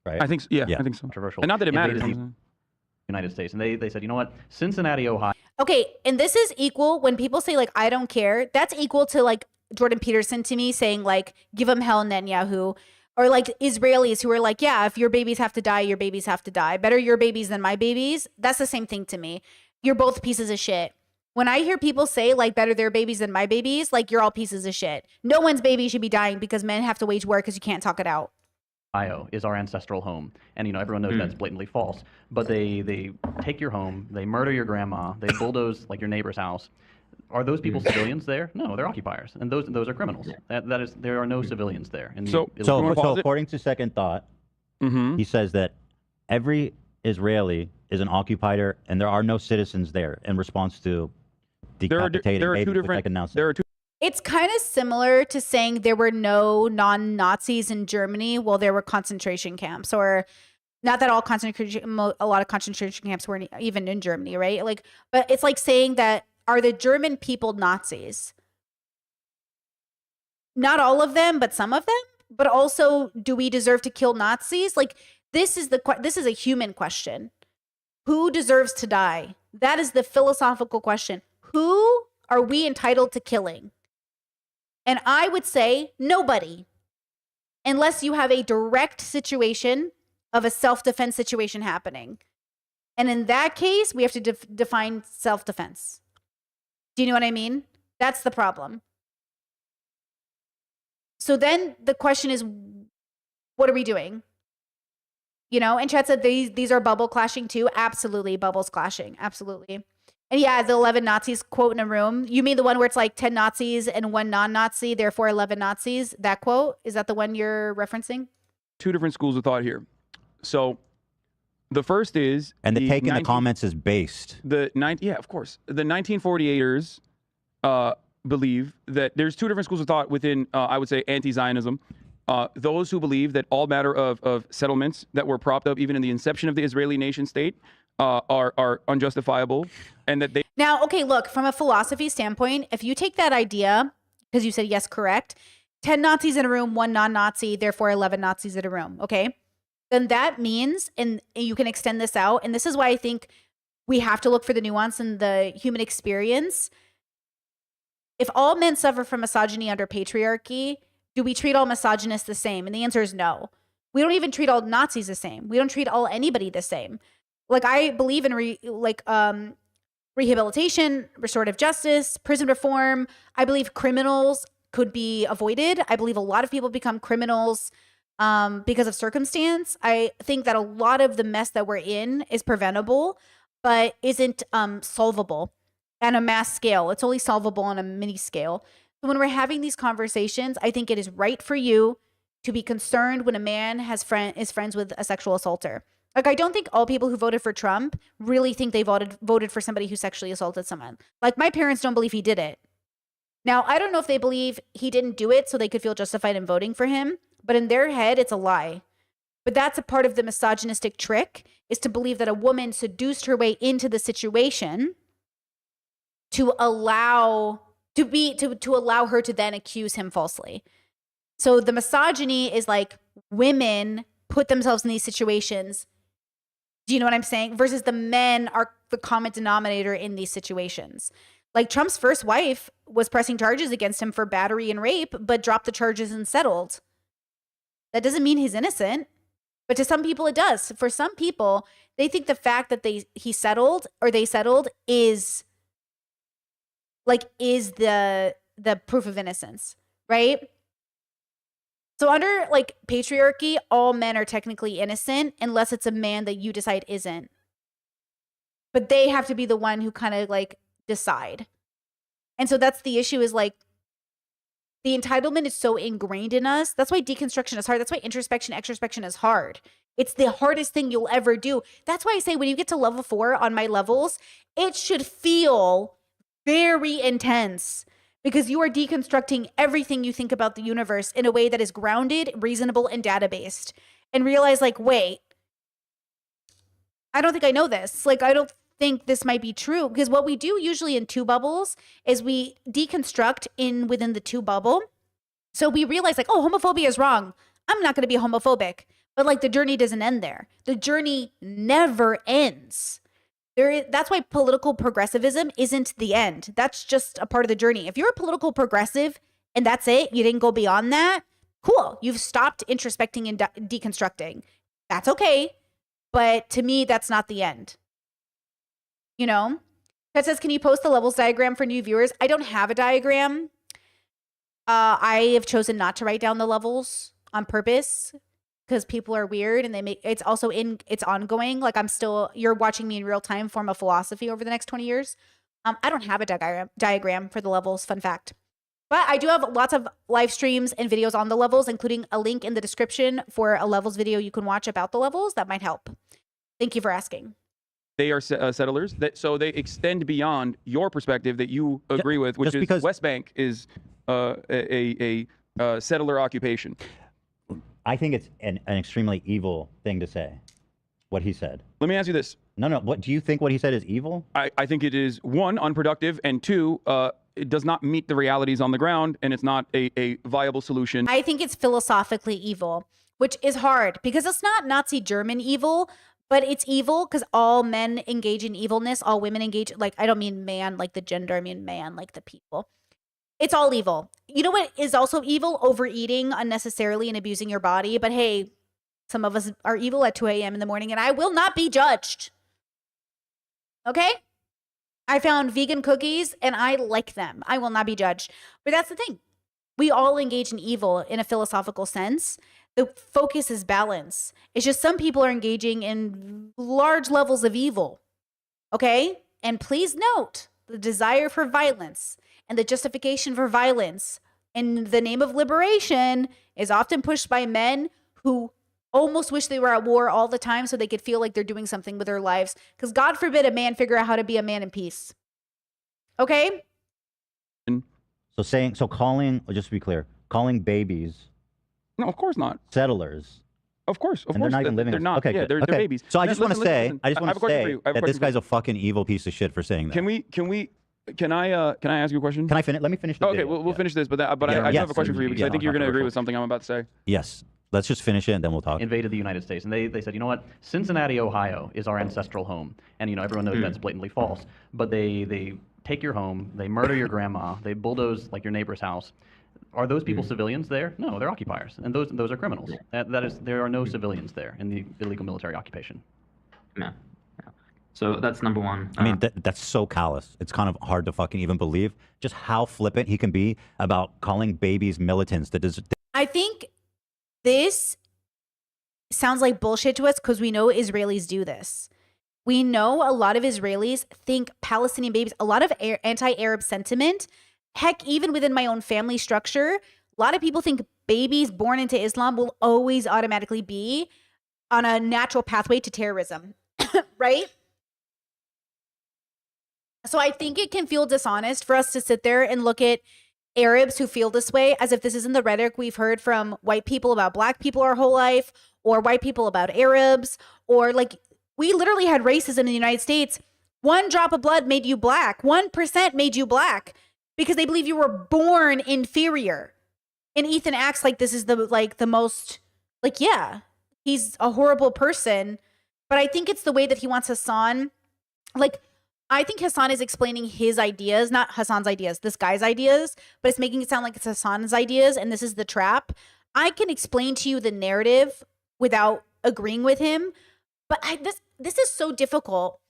right? I think. Yeah, Yeah. I think so. controversial. And not that it matters. invaded the United States, and they said, you know what, Cincinnati, Ohio. Okay, and this is equal when people say like I don't care. That's equal to like Jordan Peterson to me saying like give him hell, Netanyahu, or like Israelis who are like, yeah, if your babies have to die, your babies have to die. Better your babies than my babies. That's the same thing to me. You're both pieces of shit. When I hear people say like better their babies than my babies, like you're all pieces of shit. No one's baby should be dying because men have to wage war because you can't talk it out. Ohio is our ancestral home, and everyone knows that's blatantly false. But they take your home, they murder your grandma, they bulldoze like your neighbor's house. Are those people civilians there? No, they're occupiers, and those are criminals. That is, there are no civilians there. In the So- illegal- you wanna So pause it? according to Second Thought, Mm-hmm. he says that every Israeli is an occupier, and there are no citizens there. In response to There are decapitated two babies, which I different. can now say. There are two. It's kind of similar to saying there were no non-Nazis in Germany while there were concentration camps, or not that all a lot of concentration camps weren't even in Germany, right? Like, but it's like saying that, are the German people Nazis? Not all of them, but some of them. But also, do we deserve to kill Nazis? Like, this is a human question. Who deserves to die? That is the philosophical question. Who are we entitled to killing? And I would say nobody, unless you have a direct situation of a self-defense situation happening. And in that case, we have to define self-defense. Do you know what I mean? That's the problem. So then the question is, what are we doing? You know, and Chat said these are bubble clashing too. Absolutely, bubbles clashing. Absolutely. And yeah, the 11 Nazis quote in a room. You mean the one where it's like 10 Nazis and one non-Nazi, therefore 11 Nazis? That quote? Is that the one you're referencing? Two different schools of thought here. So the first is And the take in the 19 comments is based. yeah, of course. The 1948ers believe that there's two different schools of thought within, I would say, anti-Zionism. Those who believe that all matter of settlements that were propped up even in the inception of the Israeli nation state are unjustifiable, and that they Now, okay, look, from a philosophy standpoint, if you take that idea, because you said yes, correct, 10 Nazis in a room, one non-Nazi, therefore 11 Nazis in a room, okay? Then that means, and you can extend this out, and this is why I think we have to look for the nuance in the human experience. If all men suffer from misogyny under patriarchy, do we treat all misogynists the same? And the answer is no. We don't even treat all Nazis the same. We don't treat all anybody the same. Like, I believe in rehabilitation, restorative justice, prison reform. I believe criminals could be avoided. I believe a lot of people become criminals because of circumstance. I think that a lot of the mess that we're in is preventable, but isn't solvable on a mass scale. It's only solvable on a mini scale. So when we're having these conversations, I think it is right for you to be concerned when a man is friends with a sexual assaulter. Like, I don't think all people who voted for Trump really think they voted for somebody who sexually assaulted someone. Like, my parents don't believe he did it. Now, I don't know if they believe he didn't do it so they could feel justified in voting for him, but in their head, it's a lie. But that's a part of the misogynistic trick, is to believe that a woman seduced her way into the situation to allow her to then accuse him falsely. So the misogyny is like, women put themselves in these situations. Do you know what I'm saying? Versus the men are the common denominator in these situations. Like, Trump's first wife was pressing charges against him for battery and rape, but dropped the charges and settled. That doesn't mean he's innocent, but to some people it does. For some people, they think the fact that they settled is the proof of innocence, right? So under like patriarchy, all men are technically innocent unless it's a man that you decide isn't. But they have to be the one who kind of like decide. And so that's the issue, is like, the entitlement is so ingrained in us. That's why deconstruction is hard. That's why extrospection is hard. It's the hardest thing you'll ever do. That's why I say when you get to level 4 on my levels, it should feel very intense, because you are deconstructing everything you think about the universe in a way that is grounded, reasonable, and data-based, and realize like, wait, I don't think I know this. Like, I don't think this might be true, because what we do usually in 2 bubbles is we deconstruct within the 2 bubble. So we realize like, oh, homophobia is wrong. I'm not going to be homophobic. But like, the journey doesn't end there. The journey never ends. That's why political progressivism isn't the end. That's just a part of the journey. If you're a political progressive and that's it, you didn't go beyond that, cool. You've stopped introspecting and deconstructing. That's okay. But to me, that's not the end. You know? That says, can you post the levels diagram for new viewers? I don't have a diagram. I have chosen not to write down the levels on purpose, because people are weird, and it's also it's ongoing. Like, you're watching me in real time form a philosophy over the next 20 years. I don't have a diagram for the levels, fun fact. But I do have lots of live streams and videos on the levels, including a link in the description for a levels video you can watch about the levels. That might help. Thank you for asking. They are settlers, so they extend beyond your perspective that you agree with, which just is because- West Bank is a settler occupation. I think it's an extremely evil thing to say, what he said. Let me ask you this. No. What do you think what he said is evil? I think it is, one, unproductive, and two, it does not meet the realities on the ground, and it's not a viable solution. I think it's philosophically evil, which is hard because it's not Nazi German evil, but it's evil because all men engage in evilness, all women engage, like, I don't mean man like the gender, I mean man like the people. It's all evil. You know what is also evil? Overeating unnecessarily and abusing your body. But hey, some of us are evil at 2 a.m. in the morning, and I will not be judged. Okay? I found vegan cookies, and I like them. I will not be judged. But that's the thing. We all engage in evil in a philosophical sense. The focus is balance. It's just some people are engaging in large levels of evil. Okay? And please note, the desire for violence and the justification for violence in the name of liberation is often pushed by men who almost wish they were at war all the time so they could feel like they're doing something with their lives. Because God forbid a man figure out how to be a man in peace. Okay? So calling, just to be clear, calling babies No, of course not. settlers. Of course. And they're not even living. They're not. Okay, yeah, good. they're babies. So I just want to say, listen, I just I want have a to question for say you. I have a that this question for guy's a fucking evil piece of shit for saying that. Can I ask you a question? Can I finish? Let me finish the Okay, video. we'll finish this, but I do Yes. have a question for you because I Yeah. think you're going to agree with something I'm about to say. Yes. Let's just finish it and then we'll talk. Invaded the United States, and they said, you know what, Cincinnati, Ohio is our ancestral home, and everyone knows that's blatantly false. But they take your home, they murder your grandma, they bulldoze like your neighbor's house. Are those people civilians there? No, they're occupiers, and those are criminals. That is, there are no civilians there in the illegal military occupation. Yeah. So that's number one. I mean, that's so callous. It's kind of hard to fucking even believe just how flippant he can be about calling babies militants. I think this sounds like bullshit to us because we know Israelis do this. We know a lot of Israelis think Palestinian babies, a lot of anti-Arab sentiment. Heck, even within my own family structure, a lot of people think babies born into Islam will always automatically be on a natural pathway to terrorism, right? So I think it can feel dishonest for us to sit there and look at Arabs who feel this way as if this isn't the rhetoric we've heard from white people about black people our whole life, or white people about Arabs, or like we literally had racism in the United States. 1 drop of blood made you black. 1% made you black because they believe you were born inferior. And Ethan acts like this is the most, like, yeah, he's a horrible person. But I think it's the way that he wants Hassan. Like, I think Hassan is explaining his ideas, not Hassan's ideas, this guy's ideas, but it's making it sound like it's Hassan's ideas, and this is the trap. I can explain to you the narrative without agreeing with him, but this is so difficult.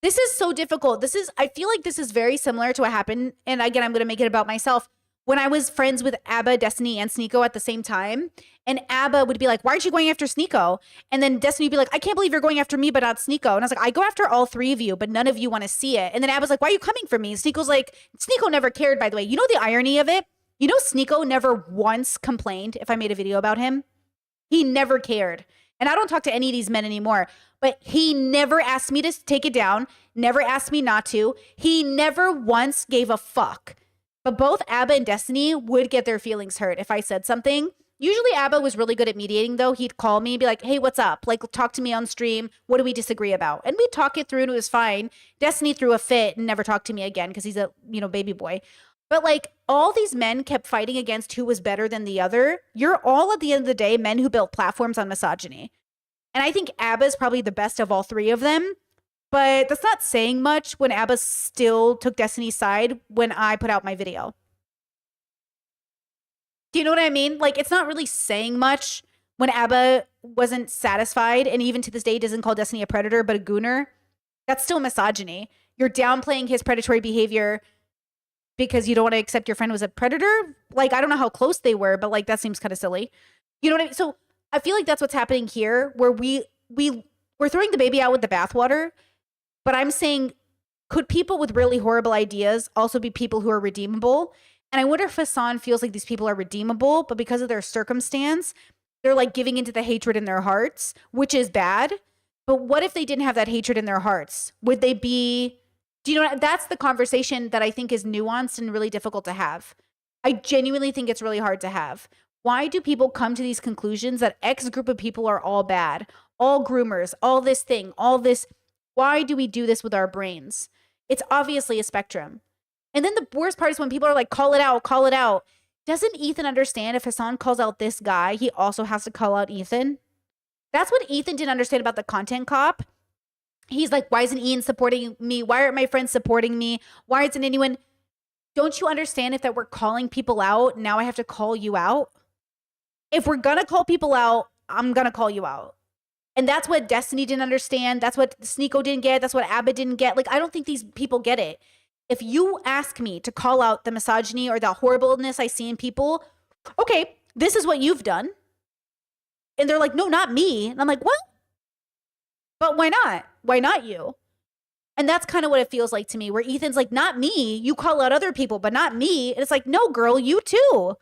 This is so difficult. I feel like this is very similar to what happened, and again, I'm going to make it about myself. When I was friends with Abba, Destiny, and Sneeko at the same time, and Abba would be like, why aren't you going after Sneeko? And then Destiny would be like, I can't believe you're going after me, but not Sneeko. And I was like, I go after all 3 of you, but none of you want to see it. And then Abba's like, why are you coming for me? And Sneeko's like, Sneeko never cared, by the way. You know the irony of it? You know Sneeko never once complained if I made a video about him? He never cared. And I don't talk to any of these men anymore, but he never asked me to take it down, never asked me not to. He never once gave a fuck. But both Abba and Destiny would get their feelings hurt if I said something. Usually Abba was really good at mediating, though. He'd call me and be like, hey, what's up? Like, talk to me on stream. What do we disagree about? And we'd talk it through and it was fine. Destiny threw a fit and never talked to me again because he's a, baby boy. But like all these men kept fighting against who was better than the other. You're all at the end of the day men who built platforms on misogyny. And I think Abba is probably the best of all 3 of them. But that's not saying much when Abba still took Destiny's side when I put out my video. Do you know what I mean? Like, it's not really saying much when Abba wasn't satisfied, and even to this day doesn't call Destiny a predator, but a gooner. That's still misogyny. You're downplaying his predatory behavior because you don't want to accept your friend was a predator. Like, I don't know how close they were, but like, that seems kind of silly. You know what I mean? So I feel like that's what's happening here, where we're throwing the baby out with the bathwater. But I'm saying, could people with really horrible ideas also be people who are redeemable? And I wonder if Hassan feels like these people are redeemable, but because of their circumstance, they're like giving into the hatred in their hearts, which is bad. But what if they didn't have that hatred in their hearts? Would they be, do you know, that's the conversation that I think is nuanced and really difficult to have. I genuinely think it's really hard to have. Why do people come to these conclusions that X group of people are all bad, all groomers, all this thing, all this? Why do we do this with our brains? It's obviously a spectrum. And then the worst part is when people are like, call it out, call it out. Doesn't Ethan understand if Hassan calls out this guy, he also has to call out Ethan? That's what Ethan didn't understand about the content cop. He's like, why isn't Ian supporting me? Why aren't my friends supporting me? Why isn't anyone? Don't you understand if that we're calling people out, now I have to call you out? If we're going to call people out, I'm going to call you out. And that's what Destiny didn't understand. That's what Sneeko didn't get. That's what Abba didn't get. Like, I don't think these people get it. If you ask me to call out the misogyny or the horribleness I see in people, okay, this is what you've done. And they're like, no, not me. And I'm like, what? But why not? Why not you? And that's kind of what it feels like to me, where Ethan's like, not me. You call out other people, but not me. And it's like, no, girl, you too.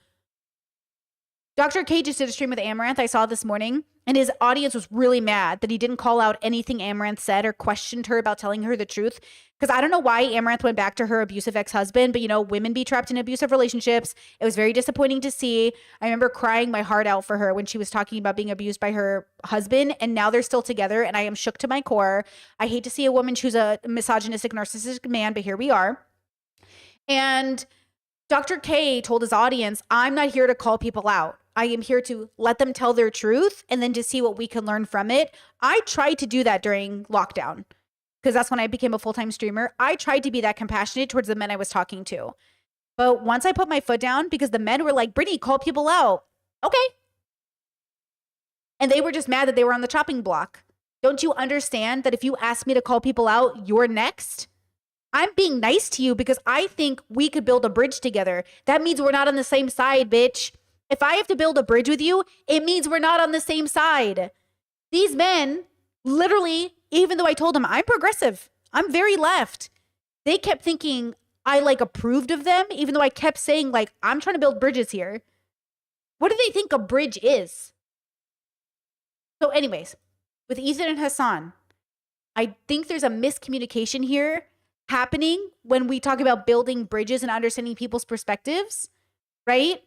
Dr. K just did a stream with Amaranth I saw this morning, and his audience was really mad that he didn't call out anything Amaranth said or questioned her about telling her the truth. Because I don't know why Amaranth went back to her abusive ex-husband, but you know, women be trapped in abusive relationships. It was very disappointing to see. I remember crying my heart out for her when she was talking about being abused by her husband, and now they're still together, and I am shook to my core. I hate to see a woman choose a misogynistic, narcissistic man, but here we are. And Dr. K told his audience, I'm not here to call people out. I am here to let them tell their truth and then to see what we can learn from it. I tried to do that during lockdown because that's when I became a full-time streamer. I tried to be that compassionate towards the men I was talking to. But once I put my foot down, because the men were like, Brittany, call people out. Okay. And they were just mad that they were on the chopping block. Don't you understand that if you ask me to call people out, you're next? I'm being nice to you because I think we could build a bridge together. That means we're not on the same side, bitch. If I have to build a bridge with you, it means we're not on the same side. These men, literally, even though I told them I'm progressive, I'm very left, they kept thinking I like approved of them, even though I kept saying like, I'm trying to build bridges here. What do they think a bridge is? So anyways, with Ethan and Hassan, I think there's a miscommunication here happening when we talk about building bridges and understanding people's perspectives, right?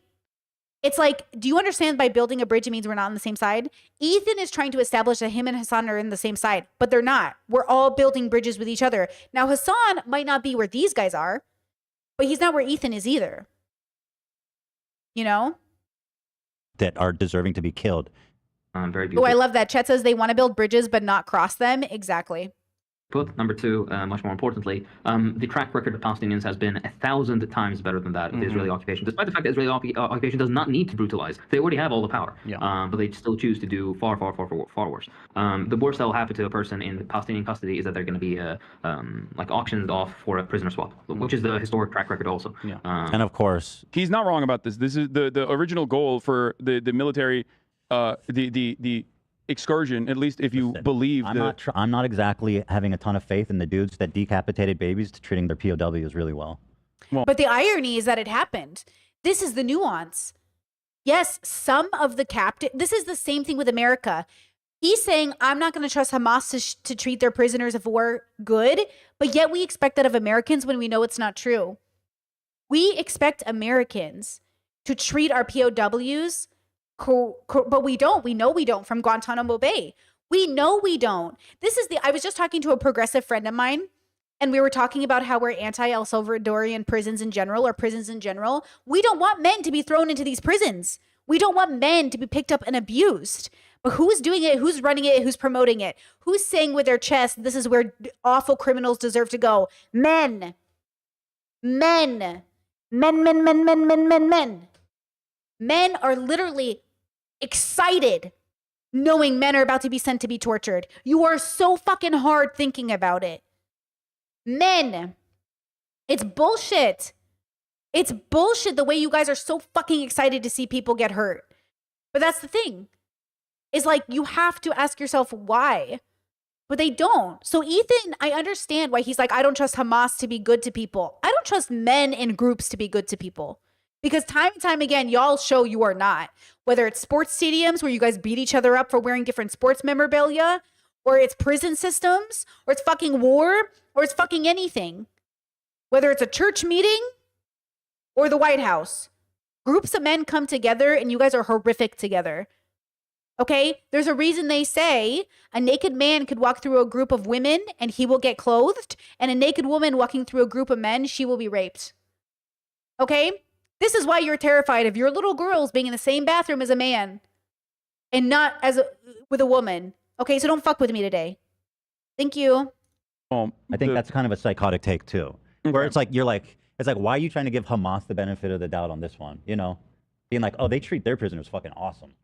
It's like, do you understand by building a bridge, it means we're not on the same side? Ethan is trying to establish that him and Hassan are in the same side, but they're not. We're all building bridges with each other. Now, Hassan might not be where these guys are, but he's not where Ethan is either. You know? That are deserving to be killed. Very Oh, beautiful. I love that. Chet says they want to build bridges, but not cross them. Exactly. Put. Number two, much more importantly, the track record of Palestinians has been 1,000 times better than that of the Israeli occupation, despite the fact that Israeli occupation does not need to brutalize. They already have all the power, but they still choose to do far worse. The worst that will happen to a person in Palestinian custody is that they're going to be like auctioned off for a prisoner swap, which is the historic track record also. And of course, he's not wrong about this. This is the original goal for the military, the excursion, at least if you believe. I'm not exactly having a ton of faith in the dudes that decapitated babies to treating their POWs really well. But the irony is that it happened. This is the nuance. Yes, some of the captive, this is the same thing with America. He's saying, I'm not going to trust Hamas to treat their prisoners of war good, but yet we expect that of Americans when we know it's not true. We expect Americans to treat our POWs but we don't. We know we don't from Guantanamo Bay. We know we don't. I was just talking to a progressive friend of mine, and we were talking about how we're anti-El Salvadorian prisons in general, or prisons in general. We don't want men to be thrown into these prisons. We don't want men to be picked up and abused. But who's doing it? Who's running it? Who's promoting it? Who's saying with their chest, this is where awful criminals deserve to go? Men. Men. Men, men, men, men, men, men, men. Men are literally excited knowing men are about to be sent to be tortured. You are so fucking hard thinking about it. Men. It's bullshit. It's bullshit the way you guys are so fucking excited to see people get hurt. But that's the thing. It's like you have to ask yourself why. But they don't. So Ethan, I understand why he's like, I don't trust Hamas to be good to people. I don't trust men in groups to be good to people. Because time and time again, y'all show you are not. Whether it's sports stadiums where you guys beat each other up for wearing different sports memorabilia, or it's prison systems, or it's fucking war, or it's fucking anything. Whether it's a church meeting or the White House. Groups of men come together and you guys are horrific together. Okay? There's a reason they say a naked man could walk through a group of women and he will get clothed, and a naked woman walking through a group of men, she will be raped. Okay? This is why you're terrified of your little girls being in the same bathroom as a man and not with a woman. Okay, so don't fuck with me today. Thank you. I think that's kind of a psychotic take too, where it's like it's like, why are you trying to give Hamas the benefit of the doubt on this one? You know, being like, oh, they treat their prisoners fucking awesome.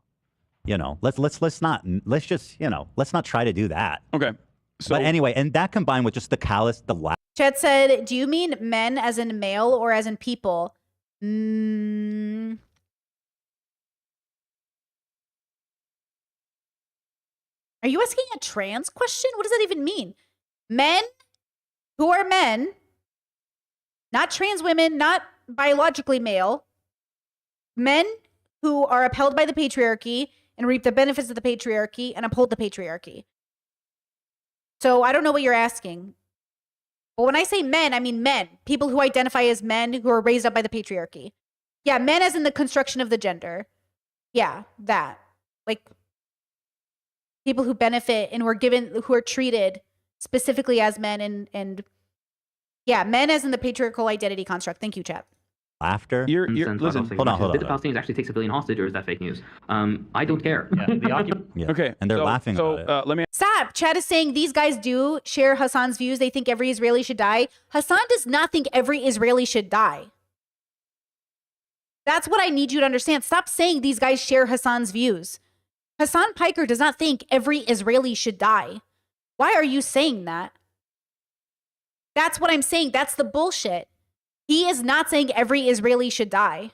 You know, let's not try to do that. Okay. So but anyway, and that combined with just the callous, Chet said, do you mean men as in male or as in people? Are you asking a trans question? What does that even mean? Men who are men, not trans women, not biologically male, men who are upheld by the patriarchy and reap the benefits of the patriarchy and uphold the patriarchy. So I don't know what you're asking. But when I say men, I mean men. People who identify as men who are raised up by the patriarchy. Yeah, men as in the construction of the gender. Yeah, that. Like, people who benefit and who are treated specifically as men and yeah, men as in the patriarchal identity construct. Thank you, Chat. Laughter. You're listen. Hold on. Did the Palestinians actually take civilian hostage, or is that fake news? I don't care. Yeah. Okay. And they're laughing about it. Let me. Stop. Chad is saying these guys do share Hassan's views. They think every Israeli should die. Hassan does not think every Israeli should die. That's what I need you to understand. Stop saying these guys share Hassan's views. Hassan Piker does not think every Israeli should die. Why are you saying that? That's what I'm saying. That's the bullshit. He is not saying every Israeli should die.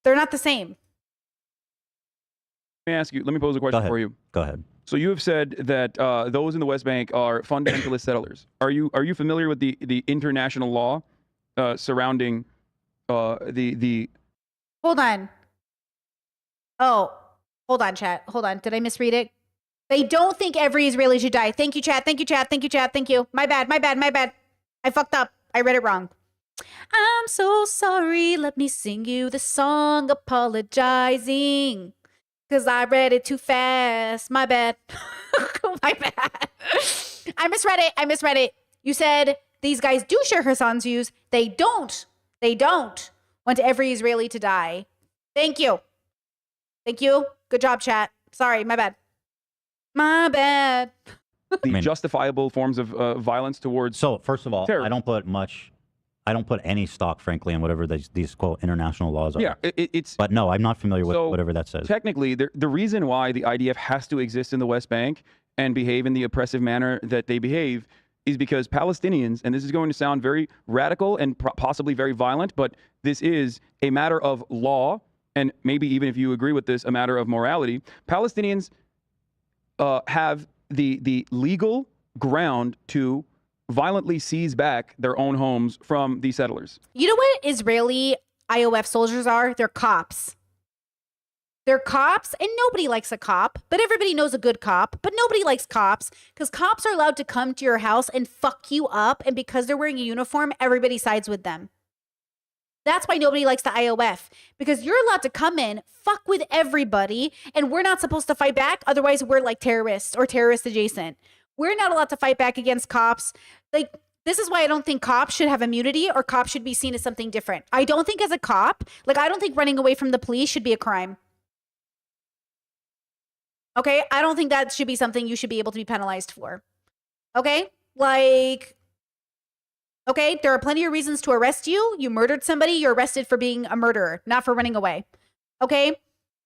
They're not the same. Let me pose a question for you. Go ahead. So you have said that those in the West Bank are fundamentalist settlers. Are you familiar with the international law surrounding the? Hold on. Oh, hold on, chat. Hold on. Did I misread it? They don't think every Israeli should die. Thank you, chat. Thank you, chat. Thank you, chat. Thank you. My bad. I fucked up. I read it wrong. I'm so sorry. Let me sing you the song apologizing. Because I read it too fast. My bad. My bad. I misread it. You said these guys do share Hassan's views. They don't want every Israeli to die. Thank you. Good job, chat. Sorry, my bad. The justifiable forms of violence towards. So first of all, terror. I don't put any stock, frankly, in whatever these quote international laws are. Yeah, it's. But no, I'm not familiar with whatever that says. Technically, the reason why the IDF has to exist in the West Bank and behave in the oppressive manner that they behave is because Palestinians, and this is going to sound very radical and possibly very violent, but this is a matter of law, and maybe even if you agree with this, a matter of morality. Palestinians have the legal ground to violently seize back their own homes from the settlers. You know what Israeli IOF soldiers are? They're cops. They're cops, and nobody likes a cop, but everybody knows a good cop, but nobody likes cops because cops are allowed to come to your house and fuck you up, and because they're wearing a uniform, everybody sides with them. That's why nobody likes the IOF, because you're allowed to come in, fuck with everybody, and we're not supposed to fight back. Otherwise, we're like terrorists or terrorist adjacent. We're not allowed to fight back against cops. Like, this is why I don't think cops should have immunity or cops should be seen as something different. I don't think as a cop, I don't think running away from the police should be a crime. Okay? I don't think that should be something you should be able to be penalized for. Okay? Okay, there are plenty of reasons to arrest you. You murdered somebody, you're arrested for being a murderer, not for running away. Okay?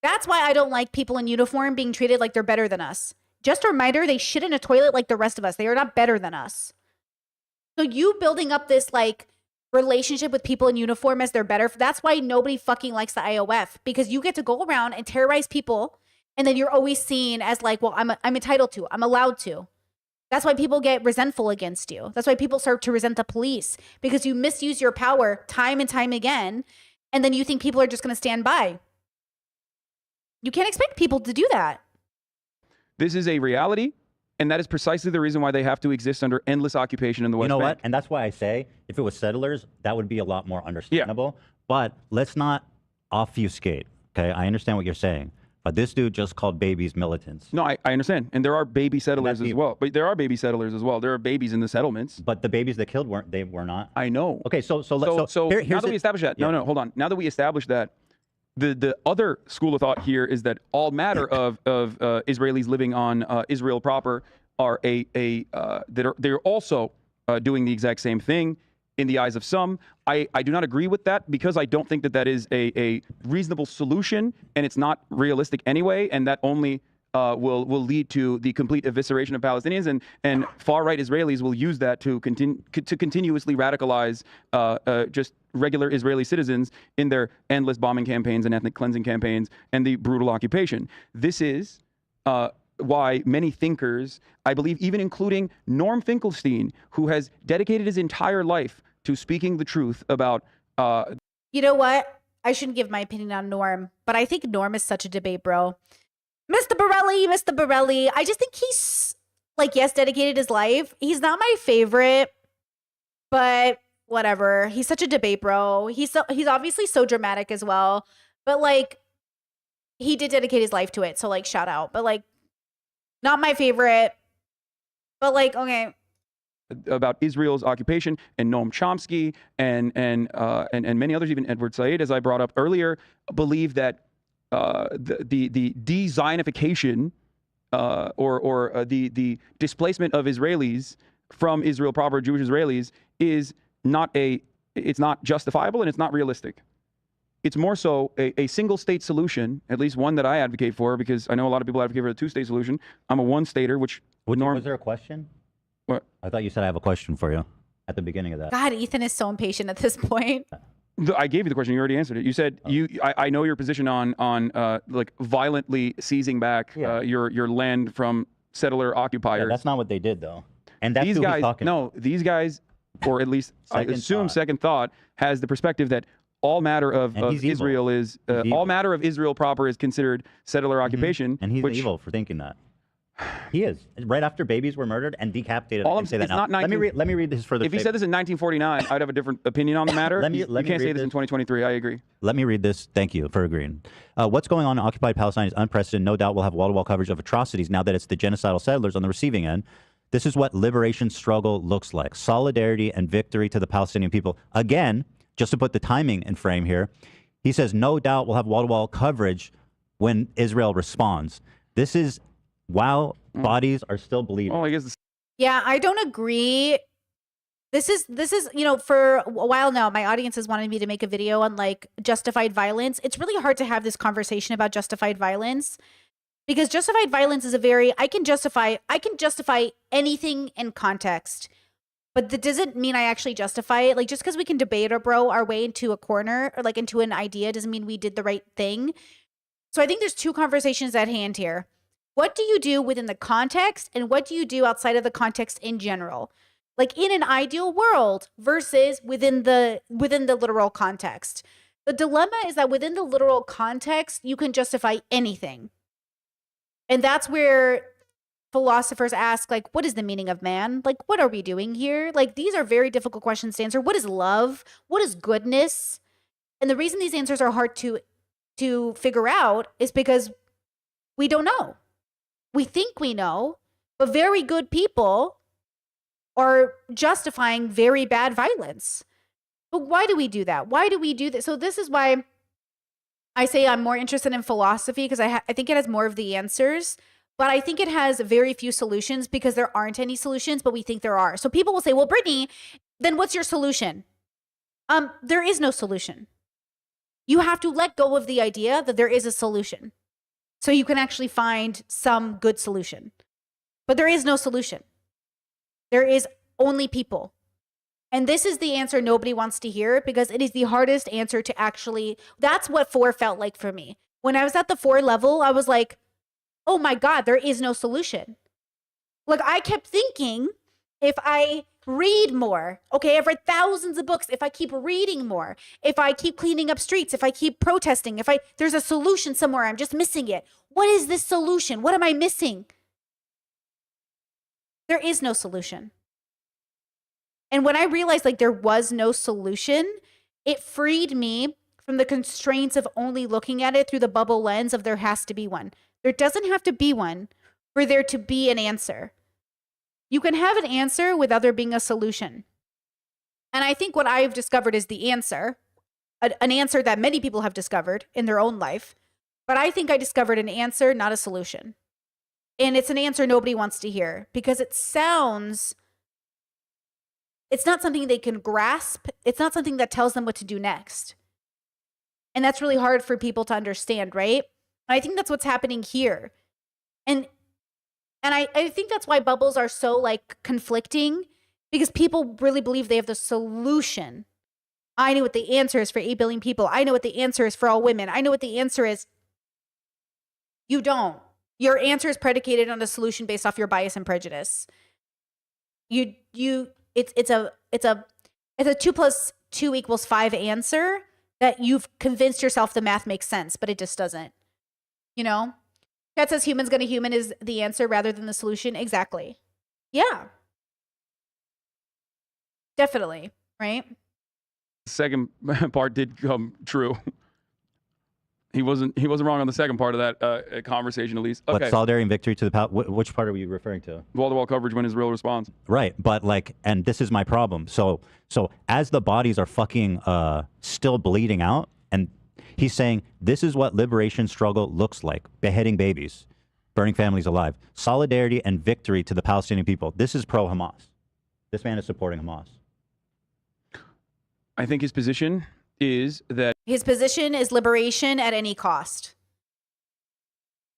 That's why I don't like people in uniform being treated like they're better than us. Just a reminder, they shit in a toilet like the rest of us. They are not better than us. So you building up this relationship with people in uniform as they're better, that's why nobody fucking likes the IOF, because you get to go around and terrorize people And then you're always seen as like, well, I'm entitled to, I'm allowed to. That's why people get resentful against you. That's why people start to resent the police, because you misuse your power time and time again. And then you think people are just going to stand by. You can't expect people to do that. This is a reality, and that is precisely the reason why they have to exist under endless occupation in the West You know Bank. what? And that's why I say if it was settlers, that would be a lot more understandable. But let's not obfuscate. Okay, I understand what you're saying, but this dude just called babies militants. No, I understand. And there are baby settlers that's as well. But there are baby settlers as well. There are babies in the settlements. But the babies that killed were not. I know. Okay, so Now that we establish that, no, hold on. Now that we establish that, the other school of thought here is that all matter of Israelis living on Israel proper are they're also doing the exact same thing in the eyes of some. I do not agree with that, because I don't think that is a reasonable solution, and it's not realistic anyway, and that only will lead to the complete evisceration of Palestinians, and far-right Israelis will use that to continuously radicalize just regular Israeli citizens in their endless bombing campaigns and ethnic cleansing campaigns and the brutal occupation. This is why many thinkers, I believe even including Norm Finkelstein, who has dedicated his entire life to speaking the truth about... You know what? I shouldn't give my opinion on Norm, but I think Norm is such a debate bro. Mr. Borelli. I just think he's, like, yes, dedicated his life. He's not my favorite, but whatever. He's such a debate bro. He's obviously so dramatic as well, but, like, he did dedicate his life to it, so, like, shout out. But, like, not my favorite, but, like, okay. About Israel's occupation, and Noam Chomsky and many others, even Edward Said, as I brought up earlier, believe that the de-Zionification or the displacement of Israelis from Israel proper, Jewish Israelis, is it's not justifiable, and it's not realistic. It's more so a single state solution, at least one that I advocate for, because I know a lot of people advocate for a two-state solution. I'm a one-stater, which Was there a question? What? I thought you said I have a question for you at the beginning of that. God, Ethan is so impatient at this point. I gave you the question. You already answered it. You said I know your position on like violently seizing back your land from settler occupiers. Yeah, that's not what they did, though. And that's these who he's guys. talking No, these guys, or at least I assume Second Thought has the perspective that all matter of Israel is all matter of Israel proper is considered settler occupation. And he's evil for thinking that. He is. Right after babies were murdered and decapitated. All I can say that now. let me read this further. If he said this in 1949, I'd have a different opinion on the matter. You can't say this in 2023. I agree. Let me read this. Thank you for agreeing. What's going on in occupied Palestine is unprecedented. No doubt we'll have wall-to-wall coverage of atrocities now that it's the genocidal settlers on the receiving end. This is what liberation struggle looks like. Solidarity and victory to the Palestinian people. Again, just to put the timing in frame here, he says, no doubt we'll have wall-to-wall coverage when Israel responds. This is while bodies are still bleeding. Oh, I guess. Yeah, I don't agree. This is, you know, for a while now, my audience has wanted me to make a video on, like, justified violence. It's really hard to have this conversation about justified violence, because justified violence is I can justify anything in context, but that doesn't mean I actually justify it. Like, just because we can debate our way into a corner or, like, into an idea doesn't mean we did the right thing. So I think there's two conversations at hand here. What do you do within the context, and what do you do outside of the context in general? Like, in an ideal world versus within the literal context. The dilemma is that within the literal context, you can justify anything. And that's where philosophers ask, like, what is the meaning of man? Like, what are we doing here? Like, these are very difficult questions to answer. What is love? What is goodness? And the reason these answers are hard to figure out is because we don't know. We think we know, but very good people are justifying very bad violence. But why do we do that? Why do we do this? So this is why I say I'm more interested in philosophy, because I think it has more of the answers, but I think it has very few solutions because there aren't any solutions, but we think there are. So people will say, well, Brittany, then what's your solution? There is no solution. You have to let go of the idea that there is a solution, so you can actually find some good solution. But there is no solution. There is only people. And this is the answer nobody wants to hear, because it is the hardest answer to actually, that's what 4 felt like for me. When I was at the 4 level, I was like, oh my God, there is no solution. Like, I kept thinking, if I read more, okay, I've read thousands of books. If I keep reading more, if I keep cleaning up streets, if I keep protesting, there's a solution somewhere, I'm just missing it. What is this solution? What am I missing? There is no solution. And when I realized like there was no solution, it freed me from the constraints of only looking at it through the bubble lens of there has to be one. There doesn't have to be one for there to be an answer. You can have an answer without there being a solution. And I think what I've discovered is the answer, an answer that many people have discovered in their own life. But I think I discovered an answer, not a solution. And it's an answer nobody wants to hear because it's not something they can grasp. It's not something that tells them what to do next. And that's really hard for people to understand, right? And I think that's what's happening here. And I think that's why bubbles are so like conflicting, because people really believe they have the solution. I know what the answer is for 8 billion people. I know what the answer is for all women. I know what the answer is. You don't. Your answer is predicated on a solution based off your bias and prejudice. It's a 2 + 2 = 5 answer that you've convinced yourself the math makes sense, but it just doesn't. You know? Chat says humans gonna human is the answer rather than the solution. Exactly. Yeah. Definitely. Right? The second part did come true. He wasn't wrong on the second part of that conversation, at least. Okay. But solidarity and victory to the which part are we referring to? Wall-to-wall coverage when Israel responds. Right, but like, and this is my problem. So as the bodies are fucking still bleeding out, and he's saying this is what liberation struggle looks like: beheading babies, burning families alive, solidarity and victory to the Palestinian people. This is pro-Hamas. This man is supporting Hamas. I think his position is that his position is liberation at any cost.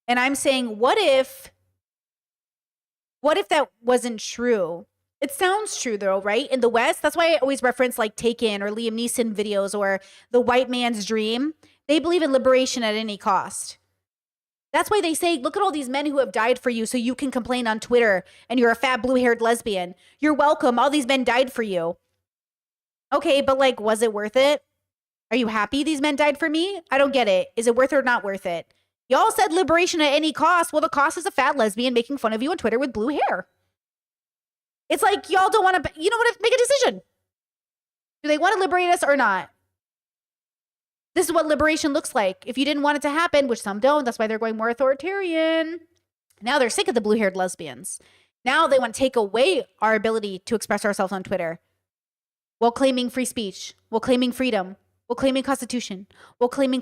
And I'm saying, what if that wasn't true? It sounds true though, right? In the West, that's why I always reference like Taken or Liam Neeson videos or The White Man's Dream. They believe in liberation at any cost. That's why they say, look at all these men who have died for you so you can complain on Twitter and you're a fat blue-haired lesbian. You're welcome. All these men died for you. Okay, but like, was it worth it? Are you happy these men died for me? I don't get it. Is it worth it or not worth it? Y'all said liberation at any cost. Well, the cost is a fat lesbian making fun of you on Twitter with blue hair. It's like y'all don't want to, you know what, make a decision. Do they want to liberate us or not? This is what liberation looks like. If you didn't want it to happen, which some don't, that's why they're going more authoritarian. Now they're sick of the blue-haired lesbians. Now they want to take away our ability to express ourselves on Twitter while claiming free speech, while claiming freedom, while claiming constitution, while claiming.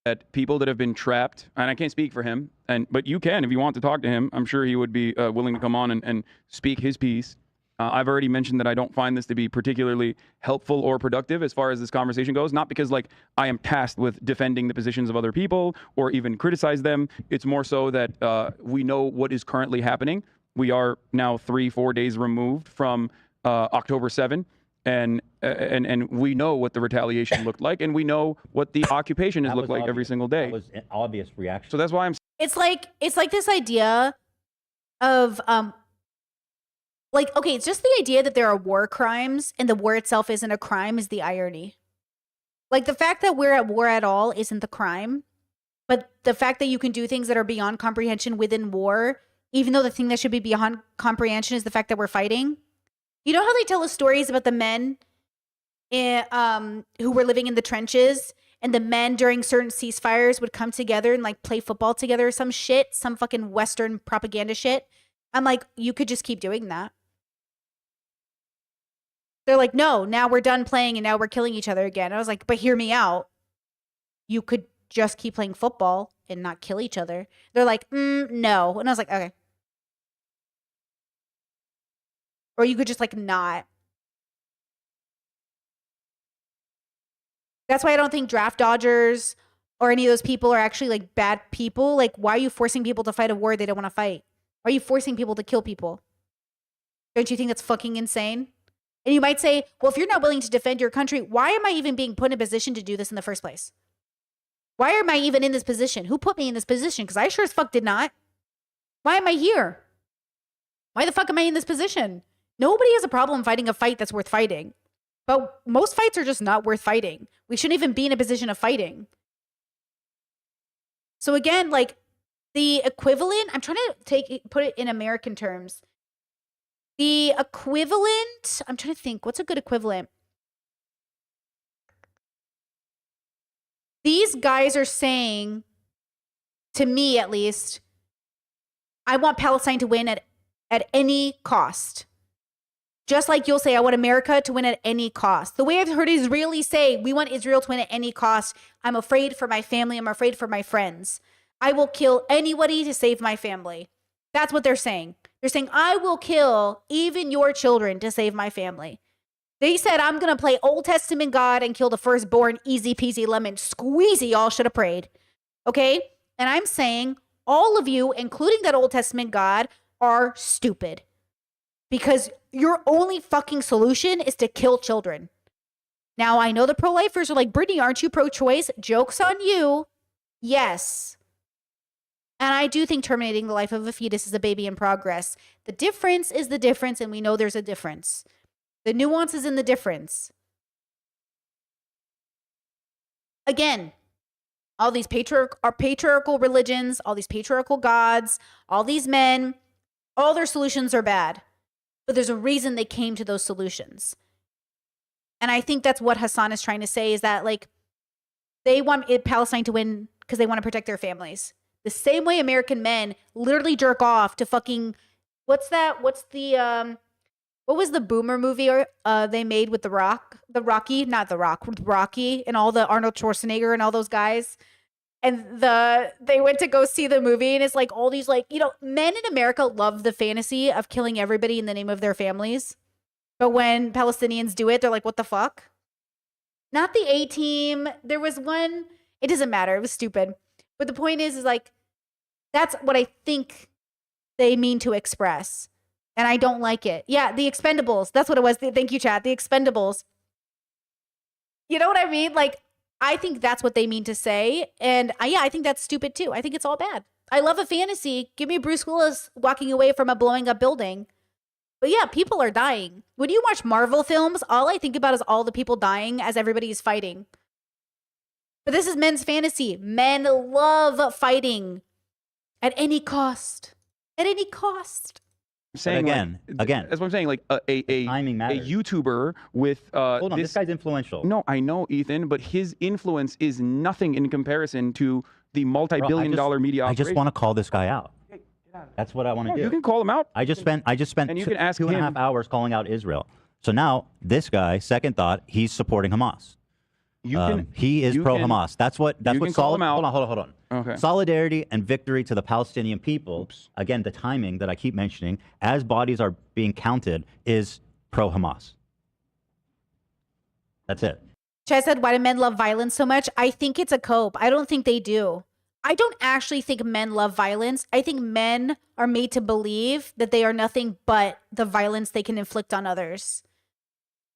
That people that have been trapped, and I can't speak for him, but you can if you want to talk to him. I'm sure he would be willing to come on and speak his piece. I've already mentioned that I don't find this to be particularly helpful or productive as far as this conversation goes, not because like I am tasked with defending the positions of other people or even criticize them. It's more so that we know what is currently happening. We are now 3-4 days removed from October 7. And we know what the retaliation looked like, and we know what the occupation has looked like every single day. That was an obvious reaction. So that's why I'm. It's like this idea of okay, it's just the idea that there are war crimes and the war itself isn't a crime is the irony. Like the fact that we're at war at all isn't the crime, but the fact that you can do things that are beyond comprehension within war, even though the thing that should be beyond comprehension is the fact that we're fighting. You know how they tell us stories about the men who were living in the trenches, and the men during certain ceasefires would come together and like play football together or some shit, some fucking Western propaganda shit? I'm like, you could just keep doing that. They're like, no, now we're done playing and now we're killing each other again. I was like, but hear me out. You could just keep playing football and not kill each other. They're like, no. And I was like, okay. Or you could just like not. That's why I don't think draft dodgers or any of those people are actually like bad people. Like, why are you forcing people to fight a war they don't want to fight? Why are you forcing people to kill people? Don't you think that's fucking insane? And you might say, well, if you're not willing to defend your country, why am I even being put in a position to do this in the first place? Why am I even in this position? Who put me in this position? Because I sure as fuck did not. Why am I here? Why the fuck am I in this position? Nobody has a problem fighting a fight that's worth fighting. But most fights are just not worth fighting. We shouldn't even be in a position of fighting. So again, like the equivalent, I'm trying to put it in American terms. The equivalent, I'm trying to think, what's a good equivalent? These guys are saying, to me at least, I want Palestine to win at any cost. Just like you'll say, I want America to win at any cost. The way I've heard Israelis say, we want Israel to win at any cost. I'm afraid for my family. I'm afraid for my friends. I will kill anybody to save my family. That's what they're saying. They're saying, I will kill even your children to save my family. They said, I'm going to play Old Testament God and kill the firstborn, easy peasy lemon squeezy. Y'all should have prayed. Okay? And I'm saying, all of you, including that Old Testament God, are stupid. Because your only fucking solution is to kill children. Now, I know the pro-lifers are like, Brittany, aren't you pro-choice? Joke's on you. Yes. And I do think terminating the life of a fetus is a baby in progress. The difference is the difference, and we know there's a difference. The nuance is in the difference. Again, all these patriarchal religions, all these patriarchal gods, all these men, all their solutions are bad. But there's a reason they came to those solutions. And I think that's what Hassan is trying to say, is that like they want Palestine to win because they want to protect their families. The same way American men literally jerk off to fucking, what was the Boomer movie they made with with Rocky and all the Arnold Schwarzenegger and all those guys. And they went to go see the movie, and it's like all these, like, you know, men in America love the fantasy of killing everybody in the name of their families. But when Palestinians do it, they're like, what the fuck? Not the A-Team. There was one, it doesn't matter. It was stupid. But the point is like, that's what I think they mean to express. And I don't like it. Yeah, the Expendables. That's what it was. Thank you, chat. The Expendables. You know what I mean? Like, I think that's what they mean to say. And I think that's stupid too. I think it's all bad. I love a fantasy. Give me Bruce Willis walking away from a blowing up building. But yeah, people are dying. When you watch Marvel films, all I think about is all the people dying as everybody is fighting. But this is men's fantasy. Men love fighting at any cost. At any cost. Saying again, that's what I'm saying. Like a YouTuber with hold on, this guy's influential. No, I know, Ethan, but his influence is nothing in comparison to the multi-billion-dollar media operation. I just want to call this guy out. That's what I want to do. You can call him out. I just spent and you can ask 2.5 hours calling out Israel. So now this guy, second thought, he's supporting Hamas. He is pro-Hamas. That's what hold on. Okay. Solidarity and victory to the Palestinian people. Again, the timing that I keep mentioning, as bodies are being counted, is pro-Hamas. That's it. Chad said, why do men love violence so much? I think it's a cope. I don't think they do. I don't actually think men love violence. I think men are made to believe that they are nothing but the violence they can inflict on others.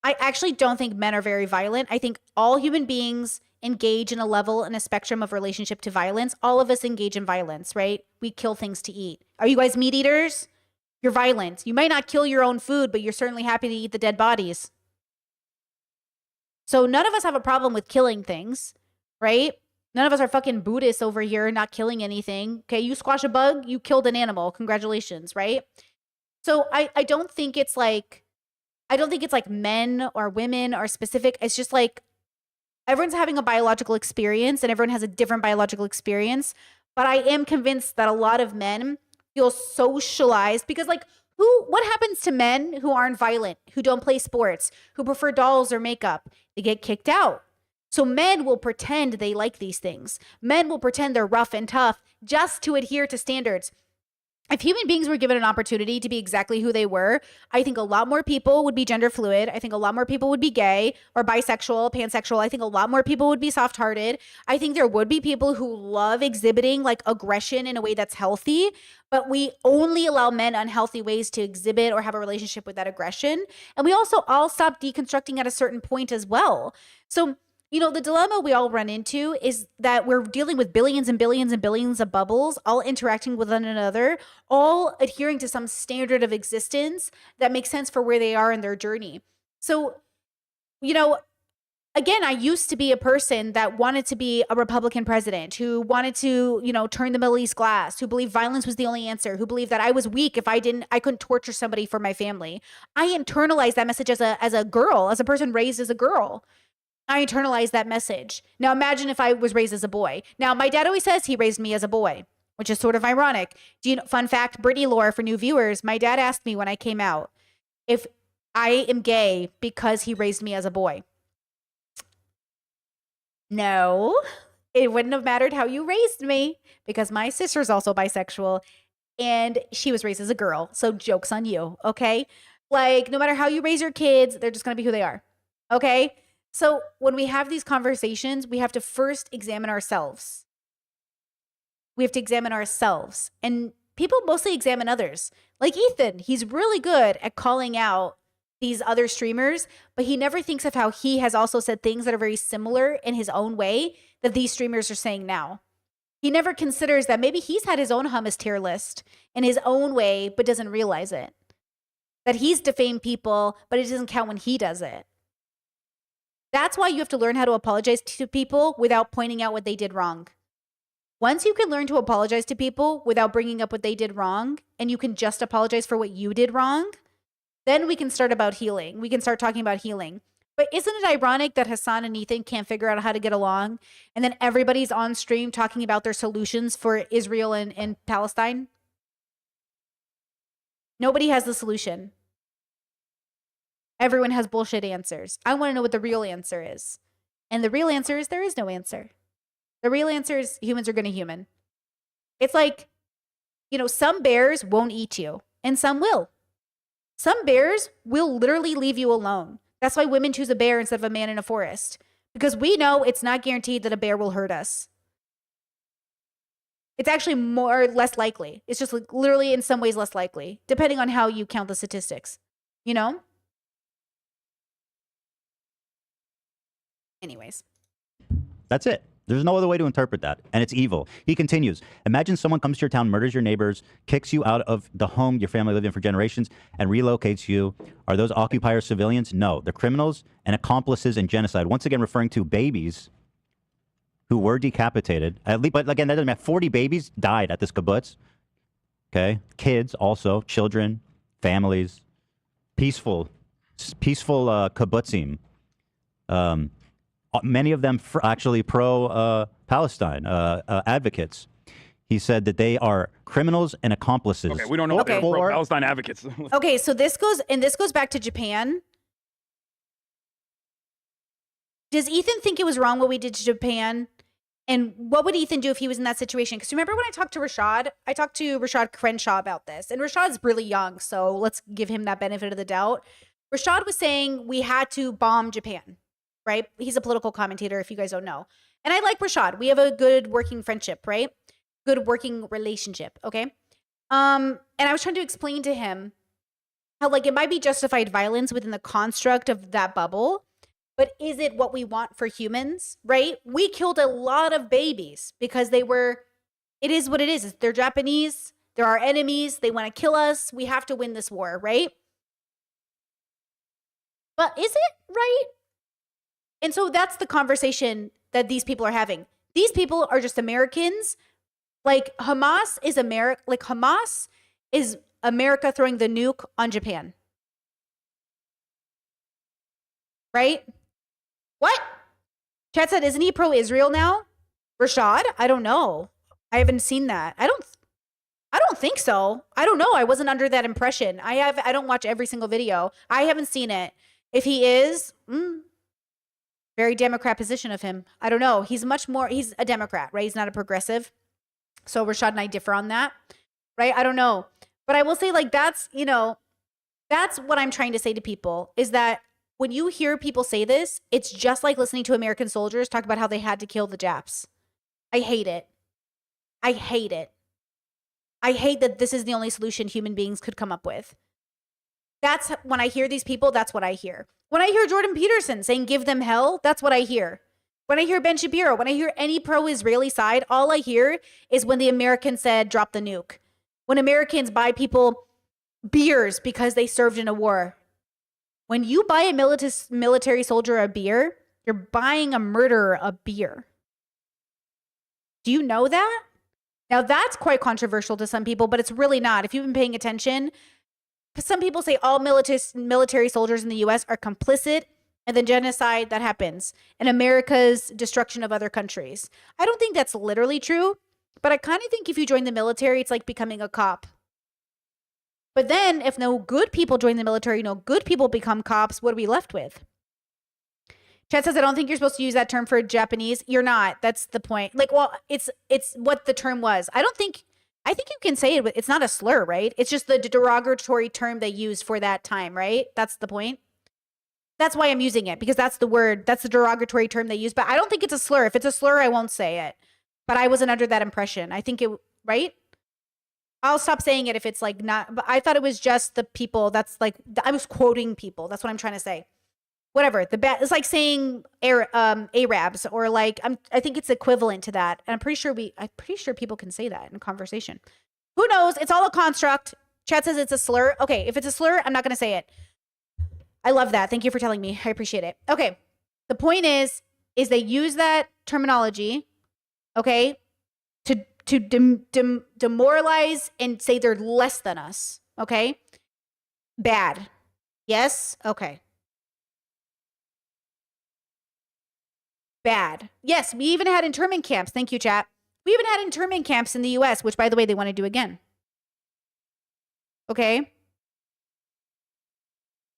I actually don't think men are very violent. I think all human beings engage in a level and a spectrum of relationship to violence. All of us engage in violence, right? We kill things to eat. Are you guys meat eaters? You're violent. You might not kill your own food, but you're certainly happy to eat the dead bodies. So none of us have a problem with killing things, right? None of us are fucking Buddhists over here not killing anything. Okay, you squash a bug, you killed an animal. Congratulations, right? So I don't think it's like men or women are specific. It's just like everyone's having a biological experience and everyone has a different biological experience. But I am convinced that a lot of men feel socialized because, like, what happens to men who aren't violent, who don't play sports, who prefer dolls or makeup? They get kicked out. So men will pretend they like these things. Men will pretend they're rough and tough just to adhere to standards. If human beings were given an opportunity to be exactly who they were, I think a lot more people would be gender fluid. I think a lot more people would be gay or bisexual, pansexual. I think a lot more people would be soft-hearted. I think there would be people who love exhibiting like aggression in a way that's healthy, but we only allow men unhealthy ways to exhibit or have a relationship with that aggression. And we also all stop deconstructing at a certain point as well. So you know, the dilemma we all run into is that we're dealing with billions and billions and billions of bubbles, all interacting with one another, all adhering to some standard of existence that makes sense for where they are in their journey. So, you know, again, I used to be a person that wanted to be a Republican president, who wanted to, you know, turn the Middle East glass, who believed violence was the only answer, who believed that I was weak if I couldn't torture somebody for my family. I internalized that message as a girl, as a person raised as a girl. I internalized that message. Now imagine if I was raised as a boy. Now my dad always says he raised me as a boy, which is sort of ironic. Do you know, fun fact, Brittany lore for new viewers, my dad asked me when I came out if I am gay because he raised me as a boy. No, it wouldn't have mattered how you raised me because my sister's also bisexual and she was raised as a girl. So joke's on you, okay? Like, no matter how you raise your kids, they're just going to be who they are, okay? So when we have these conversations, we have to first examine ourselves. We have to examine ourselves. And people mostly examine others. Like Ethan, he's really good at calling out these other streamers, but he never thinks of how he has also said things that are very similar in his own way that these streamers are saying now. He never considers that maybe he's had his own hummus tier list in his own way, but doesn't realize it. That he's defamed people, but it doesn't count when he does it. That's why you have to learn how to apologize to people without pointing out what they did wrong. Once you can learn to apologize to people without bringing up what they did wrong, and you can just apologize for what you did wrong, then we can start about healing. We can start talking about healing. But isn't it ironic that Hassan and Ethan can't figure out how to get along, and then everybody's on stream talking about their solutions for Israel and Palestine? Nobody has the solution. Everyone has bullshit answers. I want to know what the real answer is. And the real answer is there is no answer. The real answer is humans are going to human. It's like, you know, some bears won't eat you and some will. Some bears will literally leave you alone. That's why women choose a bear instead of a man in a forest. Because we know it's not guaranteed that a bear will hurt us. It's actually more or less likely. It's just like literally in some ways less likely, depending on how you count the statistics. You know? Anyways. That's it. There's no other way to interpret that. And it's evil. He continues, imagine someone comes to your town, murders your neighbors, kicks you out of the home your family lived in for generations, and relocates you. Are those occupiers civilians? No. They're criminals and accomplices in genocide. Once again, referring to babies who were decapitated. At least, but again, that doesn't matter. 40 babies died at this kibbutz. Okay? Kids also, children, families. Peaceful kibbutzim. Many of them actually pro-Palestine advocates. He said that they are criminals and accomplices. Okay, we don't know if they're pro-Palestine advocates. Okay, so this goes back to Japan. Does Ethan think it was wrong what we did to Japan? And what would Ethan do if he was in that situation? Because remember when I talked to Rashad? I talked to Rashad Crenshaw about this. And Rashad's really young, so let's give him that benefit of the doubt. Rashad was saying we had to bomb Japan, right? He's a political commentator, if you guys don't know. And I like Rashad. We have a good working friendship, right? Good working relationship, okay? And I was trying to explain to him how, like, it might be justified violence within the construct of that bubble, but is it what we want for humans, right? We killed a lot of babies because it is what it is. They're Japanese. They're our enemies. They want to kill us. We have to win this war, right? But is it right? And so that's the conversation that these people are having. These people are just Americans. Like Hamas is America throwing the nuke on Japan. Right? What? Chat said, isn't he pro-Israel now? Rashad? I don't know. I haven't seen that. I don't think so. I don't know. I wasn't under that impression. I don't watch every single video. I haven't seen it. If he is, very Democrat position of him. I don't know. He's a Democrat, right? He's not a progressive. So Rashad and I differ on that, right? I don't know. But I will say, like, that's what I'm trying to say to people is that when you hear people say this, it's just like listening to American soldiers talk about how they had to kill the Japs. I hate it. I hate it. I hate that this is the only solution human beings could come up with. When I hear these people, that's what I hear. When I hear Jordan Peterson saying, give them hell, that's what I hear. When I hear Ben Shapiro, when I hear any pro-Israeli side, all I hear is when the Americans said, drop the nuke. When Americans buy people beers because they served in a war. When you buy a military soldier a beer, you're buying a murderer a beer. Do you know that? Now, that's quite controversial to some people, but it's really not. If you've been paying attention, some people say all military soldiers in the U.S. are complicit in the genocide that happens and America's destruction of other countries. I don't think that's literally true, but I kind of think if you join the military, it's like becoming a cop. But then if no good people join the military, no good people become cops, what are we left with? Chat says, I don't think you're supposed to use that term for Japanese. You're not. That's the point. Like, well, it's what the term was. I think you can say it. It's not a slur, right? It's just the derogatory term they used for that time, right? That's the point. That's why I'm using it, because that's the word. That's the derogatory term they use. But I don't think it's a slur. If it's a slur, I won't say it. But I wasn't under that impression. I think it, right? I'll stop saying it if it's like not, but I thought it was just the people. That's like, I was quoting people. That's what I'm trying to say. Whatever. It's like saying Arabs or like, I think it's equivalent to that. And I'm pretty sure people can say that in conversation. Who knows? It's all a construct. Chat says it's a slur. Okay. If it's a slur, I'm not going to say it. I love that. Thank you for telling me. I appreciate it. Okay. The point is they use that terminology, okay, to demoralize and say they're less than us, okay? Bad. Yes? Okay. Bad. Yes, we even had internment camps. Thank you, chat. We even had internment camps in the US, which, by the way, they want to do again. Okay?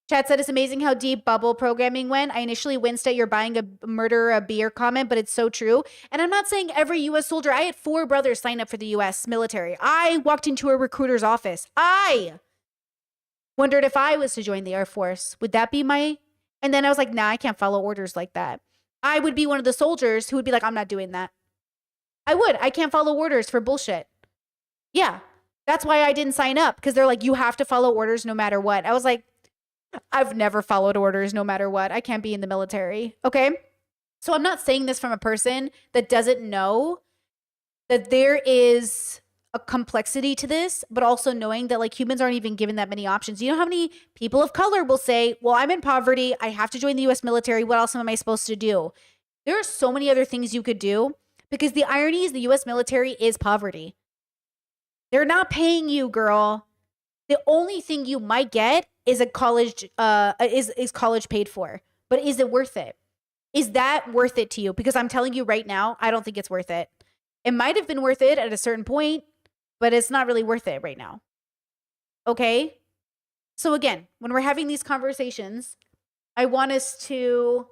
Chat said it's amazing how deep bubble programming went. I initially winced at your buying a murderer a beer comment, but it's so true. And I'm not saying every U.S. soldier. I had 4 brothers sign up for the U.S. military. I walked into a recruiter's office. I wondered if I was to join the Air Force. Would that be my... And then I was like, nah, I can't follow orders like that. I would be one of the soldiers who would be like, I'm not doing that. I would. I can't follow orders for bullshit. Yeah. That's why I didn't sign up, because they're like, you have to follow orders no matter what. I was like, I've never followed orders no matter what. I can't be in the military. Okay. So I'm not saying this from a person that doesn't know that there is a complexity to this, but also knowing that like humans aren't even given that many options. You know how many people of color will say, well, I'm in poverty. I have to join the US military. What else am I supposed to do? There are so many other things you could do, because the irony is the US military is poverty. They're not paying you, girl. The only thing you might get is a college, is college paid for. But is it worth it? Is that worth it to you? Because I'm telling you right now, I don't think it's worth it. It might have been worth it at a certain point, but it's not really worth it right now. Okay? So again, when we're having these conversations, I want us to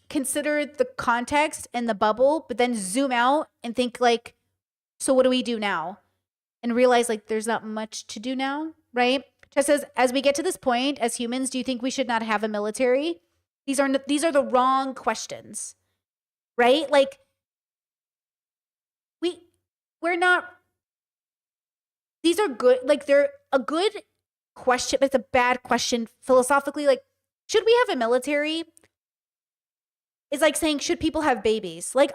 consider the context and the bubble, but then zoom out and think like, so what do we do now? And realize like there's not much to do now, right? Just as we get to this point as humans, do you think we should not have a military? These are the wrong questions, right? Like we're not. These are good. Like they're a good question, but it's a bad question philosophically. Like, should we have a military? It's like saying, should people have babies? Like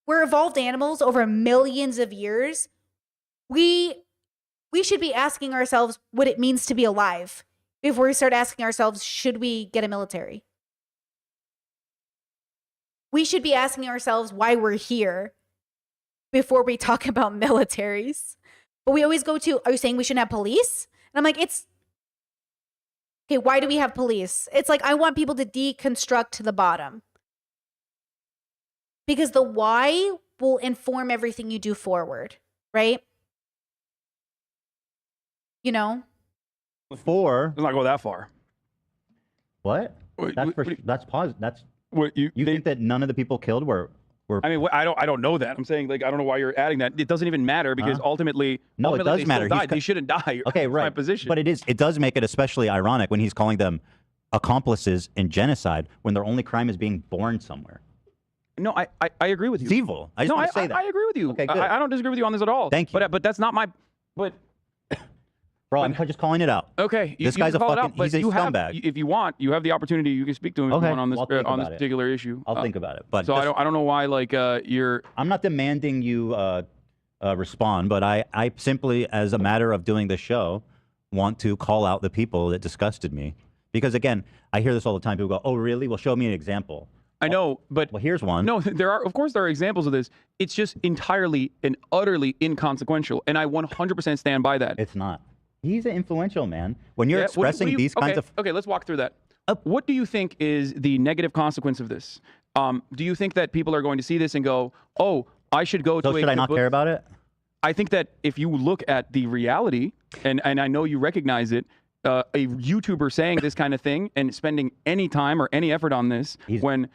we're evolved animals over millions of years. We should be asking ourselves what it means to be alive before we start asking ourselves, should we get a military? We should be asking ourselves why we're here before we talk about militaries. But we always go to, are you saying we shouldn't have police? And I'm like, okay, why do we have police? It's like, I want people to deconstruct to the bottom. Because the why will inform everything you do forward, right? You know? Let's not go that far. What? That's positive. That's what you think that none of the people killed were. I mean, I don't know that. I'm saying like I don't know why you're adding that. It doesn't even matter because ultimately, it does they matter. Still died. They shouldn't die. Okay, right. My position. But it does make it especially ironic when he's calling them accomplices in genocide when their only crime is being born somewhere. No, I agree with you. It's evil. I just want to say that. I agree with you. Okay, good. I don't disagree with you on this at all. Thank you. But that's not my. But Bro, I'm just calling it out. Okay, This you guy's can a call it out, fucking, but he's a you have, scumbag. if you want, you have the opportunity. You can speak to him if Okay, you want on this well, I'll think on this about it. particular issue. I'll think about it. But So just- I don't know why like you're. I'm not demanding you respond, but I simply, as a matter of doing this show, want to call out the people that disgusted me. Because again, I hear this all the time. People go, "Oh, really? Well, show me an example." I know, but well, here's one. No, of course, there are examples of this. It's just entirely and utterly inconsequential, and I 100% stand by that. It's not. He's an influential man. When you're Yeah, expressing these kinds of okay, let's walk through that. What do you think is the negative consequence of this? Do you think that people are going to see this and go, "Oh, I should go to"? So should I not care about it? I think that if you look at the reality, and I know you recognize it, a YouTuber saying this kind of thing and spending any time or any effort on this, when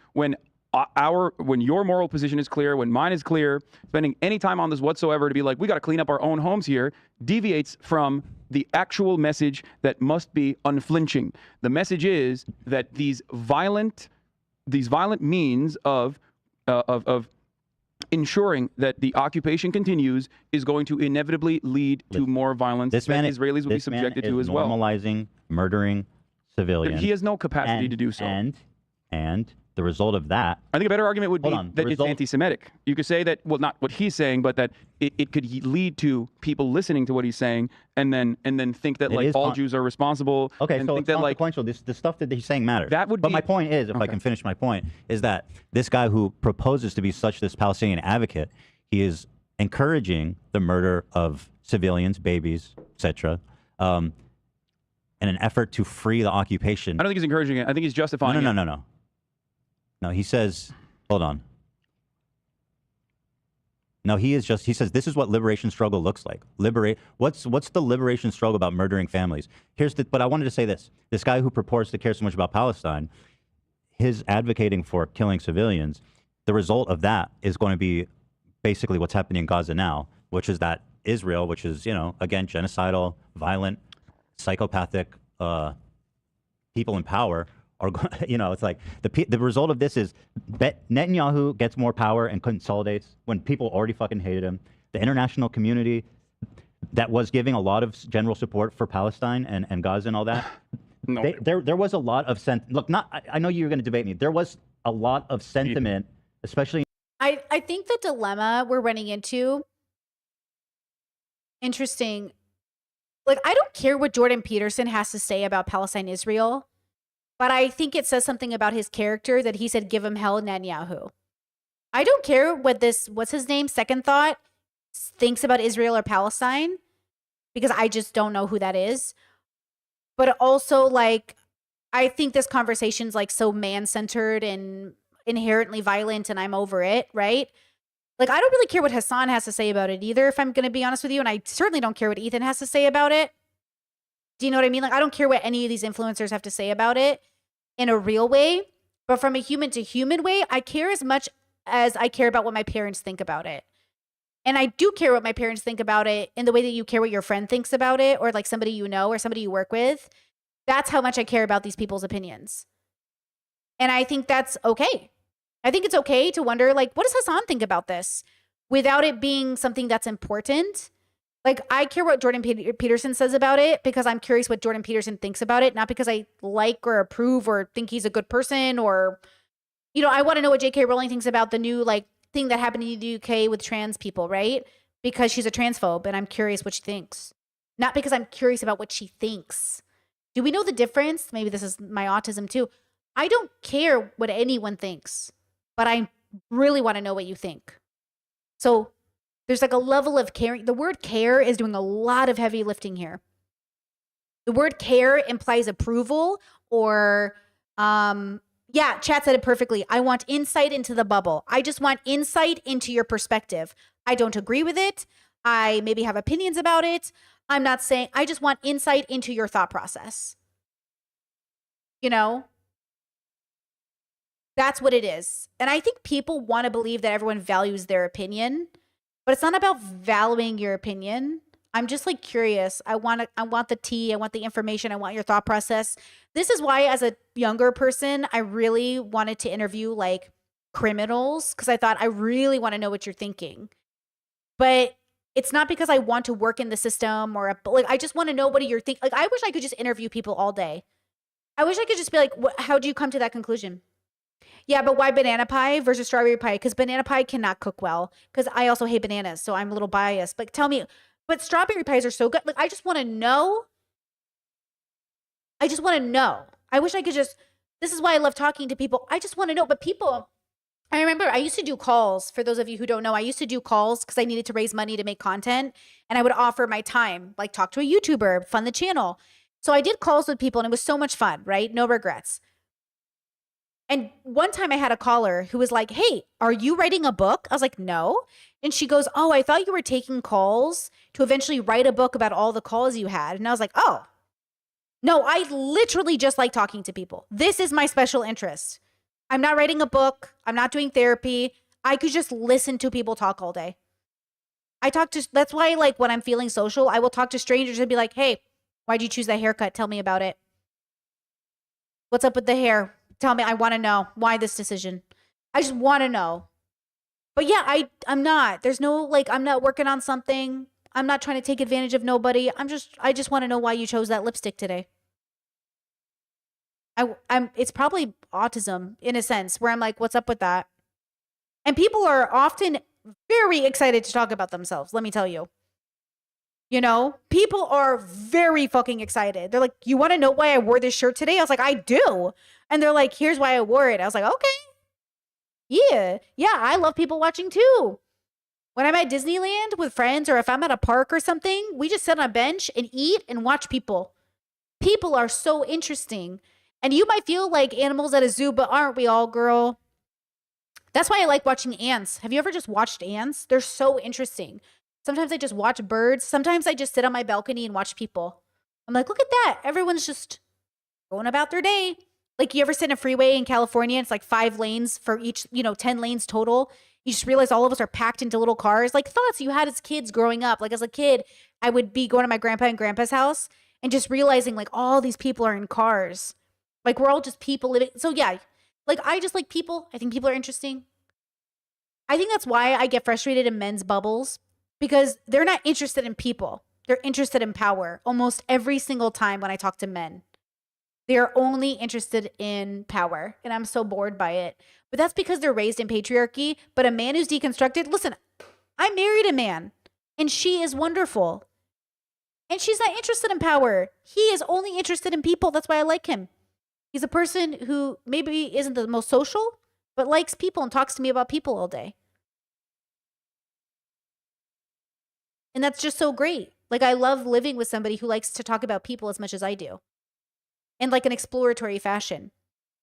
your moral position is clear, when mine is clear, spending any time on this whatsoever to be like, we got to clean up our own homes here, deviates from the actual message that must be unflinching. The message is that these violent means of ensuring that the occupation continues is going to inevitably lead to more violence that Israelis will be subjected to as well. Normalizing murdering civilians. He has no capacity to do so. And the result of that, I think a better argument would be that it's anti-Semitic. You could say that, well, not what he's saying, but that it could lead to people listening to what he's saying and then think that like all Jews are responsible. Okay, and so think it's that like consequential. The stuff that he's saying matters. That would but be, my point is, if I can finish my point, is that this guy who proposes to be such this Palestinian advocate, he is encouraging the murder of civilians, babies, etc., in an effort to free the occupation. I don't think he's encouraging it. I think he's justifying it. No, he says, hold on. No, he says this is what liberation struggle looks like. What's the liberation struggle about murdering families? But I wanted to say this. This guy who purports to care so much about Palestine, his advocating for killing civilians, the result of that is going to be basically what's happening in Gaza now, which is that Israel, which is, again, genocidal, violent, psychopathic people in power, or, it's like the result of this is Netanyahu gets more power and consolidates when people already fucking hated him. The international community that was giving a lot of general support for Palestine and Gaza and all that. There was a lot of I know you're going to debate me. There was a lot of sentiment, especially. I think the dilemma we're running into, interesting. Like, I don't care what Jordan Peterson has to say about Palestine, Israel. But I think it says something about his character that he said, give him hell, Netanyahu. I don't care what what's his name, Second Thought, thinks about Israel or Palestine, because I just don't know who that is. But also, like, I think this conversation's like so man-centered and inherently violent, and I'm over it, right? Like, I don't really care what Hassan has to say about it either, if I'm going to be honest with you. And I certainly don't care what Ethan has to say about it. Do you know what I mean? Like, I don't care what any of these influencers have to say about it in a real way, but from a human to human way, I care as much as I care about what my parents think about it. And I do care what my parents think about it in the way that you care what your friend thinks about it, or like somebody you know or somebody you work with. That's how much I care about these people's opinions. And I think that's okay. I think it's okay to wonder, like, what does Hassan think about this without it being something that's important? Like, I care what Jordan Peterson says about it because I'm curious what Jordan Peterson thinks about it, not because I like or approve or think he's a good person or, I want to know what J.K. Rowling thinks about the new, like, thing that happened in the UK with trans people, right? Because she's a transphobe and I'm curious what she thinks. Not because I'm curious about what she thinks. Do we know the difference? Maybe this is my autism too. I don't care what anyone thinks, but I really want to know what you think. So there's like a level of caring. The word care is doing a lot of heavy lifting here. The word care implies approval or, yeah, chat said it perfectly. I want insight into the bubble. I just want insight into your perspective. I don't agree with it. I maybe have opinions about it. I'm not saying, I just want insight into your thought process. That's what it is. And I think people want to believe that everyone values their opinion. But it's not about valuing your opinion. I'm just like curious. I want the tea. I want the information. I want your thought process. This is why, as a younger person, I really wanted to interview like criminals because I thought I really want to know what you're thinking. But It's not because I want to work in the system or like I just want to know what you're thinking. Like I wish I could just interview people all day. I wish I could just be like, how do you come to that conclusion? Yeah, but why banana pie versus strawberry pie? Because banana pie cannot cook well. Because I also hate bananas, so I'm a little biased. But tell me, but strawberry pies are so good. Like I just want to know. I just want to know. I wish I could just. This is why I love talking to people. I just want to know. But people, I remember I used to do calls. For those of you who don't know, I used to do calls because I needed to raise money to make content, and I would offer my time, like talk to a YouTuber, fund the channel. So I did calls with people, and it was so much fun. Right? No regrets. And one time I had a caller who was like, hey, are you writing a book? I was like, no. And she goes, oh, I thought you were taking calls to eventually write a book about all the calls you had. And I was like, oh, no, I literally just like talking to people. This is my special interest. I'm not writing a book. I'm not doing therapy. I could just listen to people talk all day. That's why like when I'm feeling social, I will talk to strangers and be like, hey, why'd you choose that haircut? Tell me about it. What's up with the hair? Tell me, I want to know why this decision. I just want to know. But yeah, I'm not. There's no like I'm not working on something. I'm not trying to take advantage of nobody. I just want to know why you chose that lipstick today. It's probably autism in a sense where I'm like, what's up with that? And people are often very excited to talk about themselves, let me tell you. You know, people are very fucking excited. They're like, you want to know why I wore this shirt today? I was like, I do. And they're like, here's why I wore it. I was like, okay. Yeah, I love people watching too. When I'm at Disneyland with friends or if I'm at a park or something, we just sit on a bench and eat and watch people. People are so interesting. And you might feel like animals at a zoo, but aren't we all, girl? That's why I like watching ants. Have you ever just watched ants? They're so interesting. Sometimes I just watch birds. Sometimes I just sit on my balcony and watch people. I'm like, look at that. Everyone's just going about their day. Like, you ever sit in a freeway in California? It's like 5 lanes for each, 10 lanes total. You just realize all of us are packed into little cars. Like thoughts you had as kids growing up. Like as a kid, I would be going to my grandpa and grandpa's house and just realizing like all these people are in cars. Like we're all just people living. So yeah, like I just like people. I think people are interesting. I think that's why I get frustrated in men's bubbles. Because they're not interested in people. They're interested in power almost every single time when I talk to men. They're only interested in power. And I'm so bored by it. But that's because they're raised in patriarchy. But a man who's deconstructed, listen, I married a man. And she is wonderful. And she's not interested in power. He is only interested in people. That's why I like him. He's a person who maybe isn't the most social, but likes people and talks to me about people all day. And that's just so great. Like, I love living with somebody who likes to talk about people as much as I do. In like an exploratory fashion.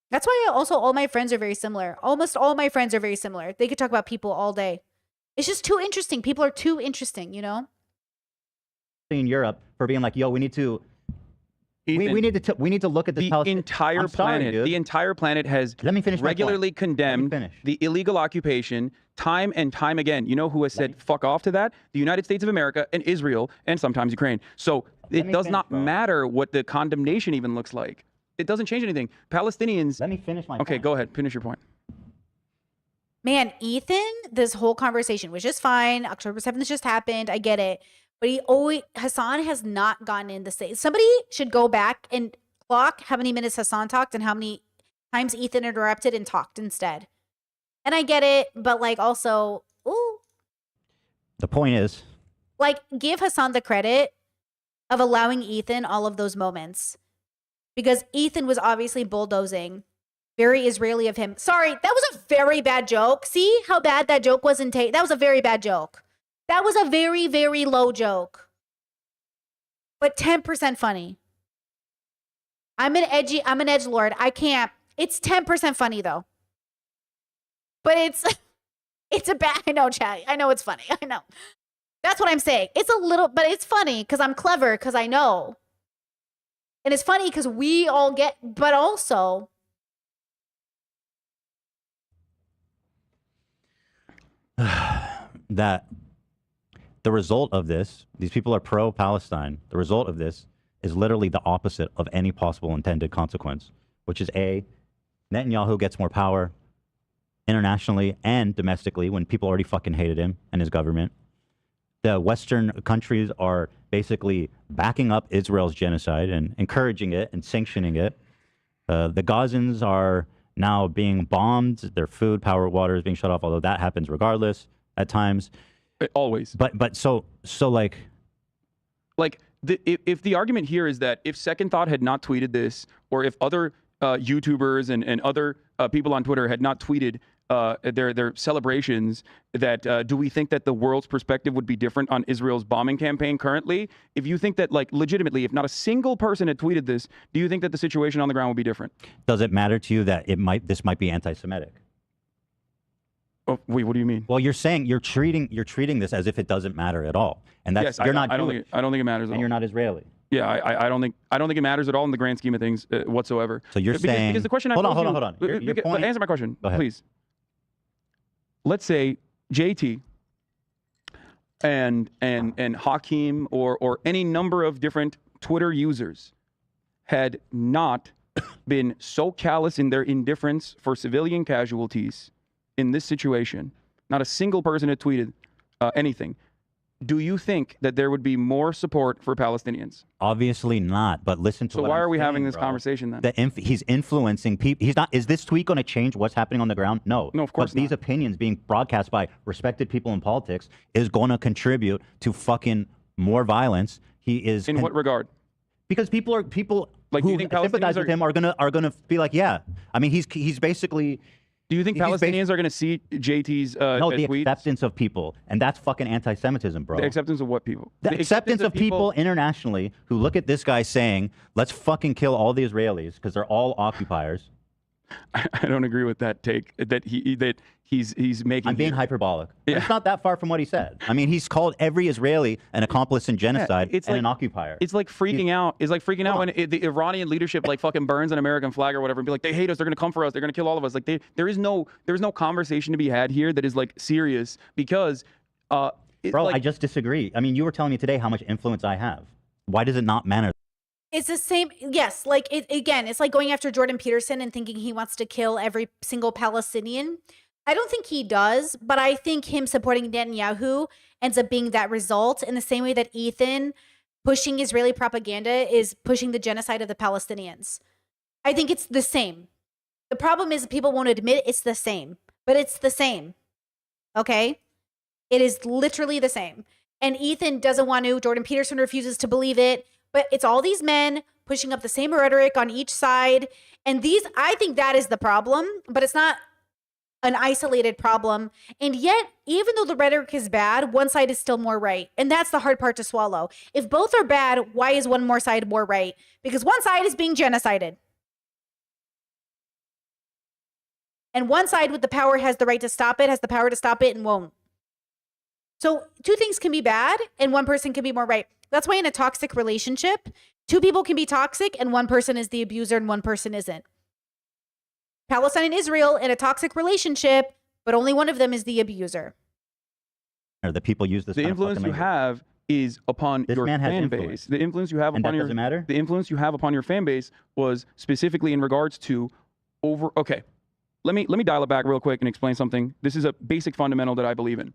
That's why also all my friends are very similar. Almost all my friends are very similar. They could talk about people all day. It's just too interesting. People are too interesting, you know? In Europe for being like, yo, we need to... Ethan, we need to look at this entire planet. The entire planet has regularly condemned the illegal occupation time and time again. You know who has said fuck off to that? The United States of America and Israel and sometimes Ukraine. So it does not matter what the condemnation even looks like. It doesn't change anything. Palestinians. Let me finish my point. Okay, go ahead. Finish your point. Man, Ethan, this whole conversation was just fine. October 7th just happened. I get it. But Hassan has not gotten in the state. Somebody should go back and clock how many minutes Hassan talked and how many times Ethan interrupted and talked instead. And I get it, but like also, ooh. The point is, like, give Hassan the credit of allowing Ethan all of those moments. Because Ethan was obviously bulldozing. Very Israeli of him. Sorry, that was a very bad joke. See how bad that joke was that was a very bad joke. That was a very, very low joke. But 10% funny. I'm an edgelord. I can't. It's 10% funny though. But it's a bad, I know, chat. I know it's funny. I know. That's what I'm saying. It's a little, but it's funny because I'm clever because I know. And it's funny because we all get, but also. That the result of this, these people are pro-Palestine. The result of this is literally the opposite of any possible intended consequence, which is A, Netanyahu gets more power internationally and domestically when people already fucking hated him and his government. the Western countries are basically backing up Israel's genocide and encouraging it and sanctioning it. The Gazans are now being bombed. Their food, power, water is being shut off, although that happens regardless at times. Always. But so like if the argument here is that if Second Thought had not tweeted this, or if other YouTubers and other people on Twitter had not tweeted their celebrations, that do we think that the world's perspective would be different on Israel's bombing campaign currently? If you think that, like, legitimately, if not a single person had tweeted this, do you think that the situation on the ground would be different? Does it matter to you that this might be anti-Semitic? Oh, wait, what do you mean? Well, you're saying you're treating this as if it doesn't matter at all, and that's yes, you're not. I don't think it matters at all. And you're not Israeli. Yeah, I don't think it matters at all in the grand scheme of things whatsoever. So you're saying because the question hold on. Your point, answer my question, go ahead. please. Let's say JT and Hakeem or any number of different Twitter users had not been so callous in their indifference for civilian casualties in this situation. Not a single person had tweeted anything. Do you think that there would be more support for Palestinians? Obviously not. But listen to. So what why I'm are we saying, having this bro. conversation then? He's influencing people. He's not. Is this tweet going to change what's happening on the ground? No. No, of course But these not. opinions being broadcast by respected people in politics is going to contribute to fucking more violence. He is. In what regard? Because people Like, do who you think sympathize Palestinians with him are gonna be like, yeah. I mean, he's basically. Do you think he's Palestinians are going to see JT's no, the tweets? acceptance of people, and that's fucking anti-Semitism, bro. The acceptance of what people? The acceptance of people internationally who look at this guy saying, let's fucking kill all the Israelis because they're all occupiers. I don't agree with that take that he's making. I'm being here. hyperbolic. Yeah. It's not that far from what he said. I mean, he's called every Israeli an accomplice in genocide and an occupier. It's like freaking out. It's like freaking out when the Iranian leadership like fucking burns an American flag or whatever and be like, they hate us. They're going to come for us. They're going to kill all of us. Like there is no conversation to be had here that is like serious because. Bro, like, I just disagree. I mean, you were telling me today how much influence I have. Why does it not matter? It's the same. Yes. Like it's like going after Jordan Peterson and thinking he wants to kill every single Palestinian. I don't think he does, but I think him supporting Netanyahu ends up being that result in the same way that Ethan pushing Israeli propaganda is pushing the genocide of the Palestinians. I think it's the same. The problem is people won't admit it's the same, but it's the same. Okay? It is literally the same. And Ethan doesn't want to. Jordan Peterson refuses to believe it. But it's all these men pushing up the same rhetoric on each side. And I think that is the problem, but it's not an isolated problem. And yet, even though the rhetoric is bad, one side is still more right. And that's the hard part to swallow. If both are bad, why is one more side more right? Because one side is being genocided. And one side with the power has the right to stop it, has the power to stop it, and won't. So two things can be bad, and one person can be more right. That's why in a toxic relationship, two people can be toxic and one person is the abuser and one person isn't. Palestine and Israel in a toxic relationship, but only one of them is the abuser. Or the people use this. The influence you have is upon your fan base. The influence you have upon your doesn't matter? The influence you have upon your fan base was specifically in regards to okay. Let me dial it back real quick and explain something. This is a basic fundamental that I believe in.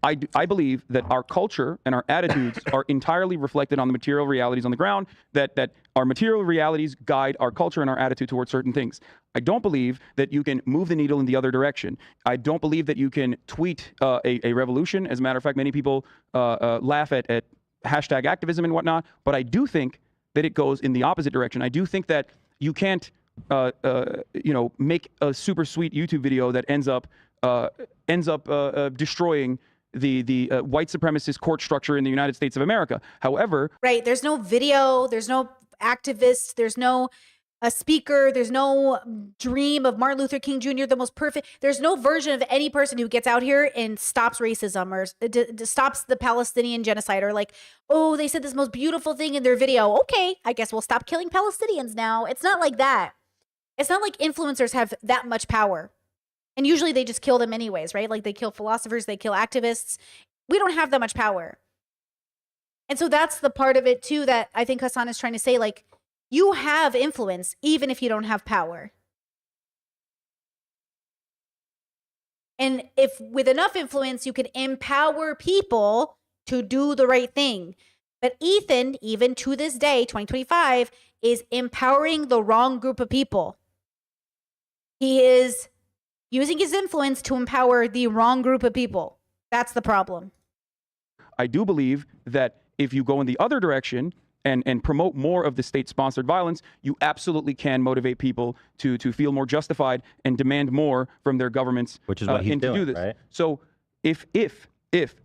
I believe that our culture and our attitudes are entirely reflected on the material realities on the ground, that our material realities guide our culture and our attitude towards certain things. I don't believe that you can move the needle in the other direction. I don't believe that you can tweet a revolution. As a matter of fact, many people laugh at hashtag activism and whatnot, but I do think that it goes in the opposite direction. I do think that you can't make a super sweet YouTube video that ends up destroying the white supremacist court structure in the United States of America. However, right, there's no video, there's no activist, there's no a speaker, there's no dream of Martin Luther King Jr., the most perfect. There's no version of any person who gets out here and stops racism or stops the Palestinian genocide or like, oh, they said this most beautiful thing in their video. Okay, I guess we'll stop killing Palestinians now. It's not like that. It's not like influencers have that much power. And usually they just kill them anyways, right? Like they kill philosophers, they kill activists. We don't have that much power. And so that's the part of it too that I think Hassan is trying to say, like, you have influence even if you don't have power. And if with enough influence, you can empower people to do the right thing. But Ethan, even to this day, 2025, is empowering the wrong group of people. He is using his influence to empower the wrong group of people. That's the problem. I do believe that if you go in the other direction and promote more of the state-sponsored violence, you absolutely can motivate people to feel more justified and demand more from their governments. Which is what he's and to doing, do this. right? So if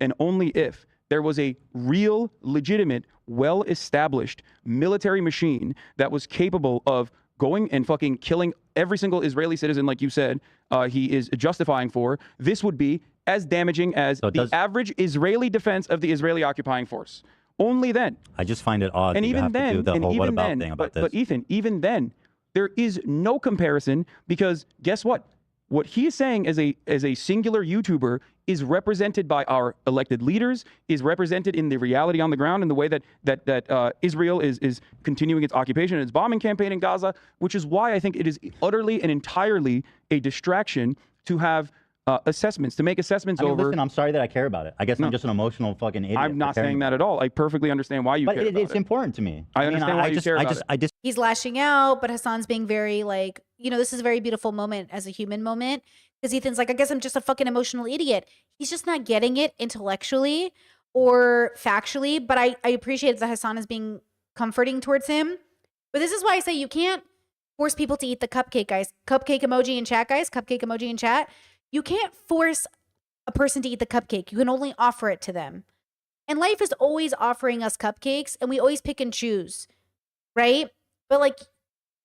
and only if there was a real, legitimate, well-established military machine that was capable of going and fucking killing every single Israeli citizen, like you said, he is justifying for, this would be as damaging as the average Israeli defense of the Israeli occupying force. Only then. I just find it odd And that you even have to do then, the and whole what even about then, thing about this. but Ethan, even then, there is no comparison because guess what? What he is saying as a singular YouTuber is represented by our elected leaders, is represented in the reality on the ground in the way that Israel is continuing its occupation and its bombing campaign in Gaza, which is why I think it is utterly and entirely a distraction to have assessments, to make assessments I mean, over. listen, I'm sorry that I care about it. I guess I'm just an emotional fucking idiot. I'm not saying that at all. I perfectly understand why you But care about it's important to me. I understand why you care about it. He's lashing out, but Hassan's being very like, this is a very beautiful moment as a human moment. Because Ethan's like, I guess I'm just a fucking emotional idiot. He's just not getting it intellectually or factually. But I appreciate that Hassan is being comforting towards him. But this is why I say you can't force people to eat the cupcake, guys. Cupcake emoji in chat, guys. Cupcake emoji in chat. You can't force a person to eat the cupcake. You can only offer it to them. And life is always offering us cupcakes, and we always pick and choose, right? But like,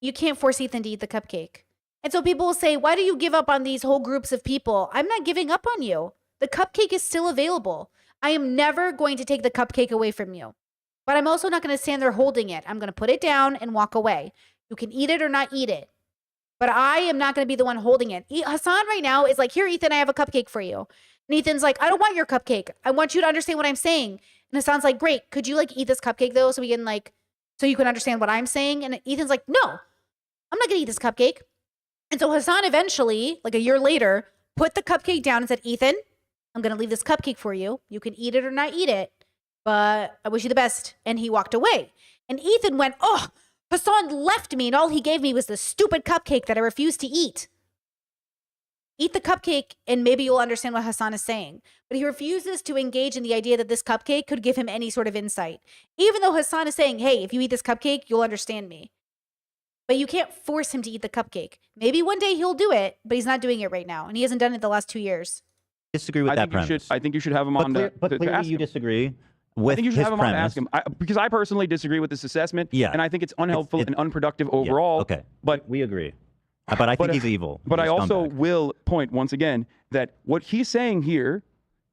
you can't force Ethan to eat the cupcake. And so people will say, why do you give up on these whole groups of people? I'm not giving up on you. The cupcake is still available. I am never going to take the cupcake away from you. But I'm also not going to stand there holding it. I'm going to put it down and walk away. You can eat it or not eat it. But I am not going to be the one holding it. Hassan right now is like, here, Ethan, I have a cupcake for you. And Ethan's like, I don't want your cupcake. I want you to understand what I'm saying. And Hassan's like, great. Could you like eat this cupcake though? So we can like, so you can understand what I'm saying. And Ethan's like, no, I'm not going to eat this cupcake. And so Hassan eventually, like a year later, put the cupcake down and said, Ethan, I'm going to leave this cupcake for you. You can eat it or not eat it, but I wish you the best. And he walked away. And Ethan went, oh, Hassan left me and all he gave me was the stupid cupcake that I refused to eat. Eat the cupcake and maybe you'll understand what Hassan is saying. But he refuses to engage in the idea that this cupcake could give him any sort of insight. Even though Hassan is saying, hey, if you eat this cupcake, you'll understand me. But you can't force him to eat the cupcake. Maybe one day he'll do it, but he's not doing it right now. And he hasn't done it the last 2 years. Disagree with that premise. I think you should have him on but to clearly ask you him. disagree with I think you should his have him on to premise. ask him. Because I personally disagree with this assessment. Yeah. And I think it's unhelpful and unproductive overall. Okay. But we agree. But I think he's evil. But He's I a also scumbag. will point once again that what he's saying here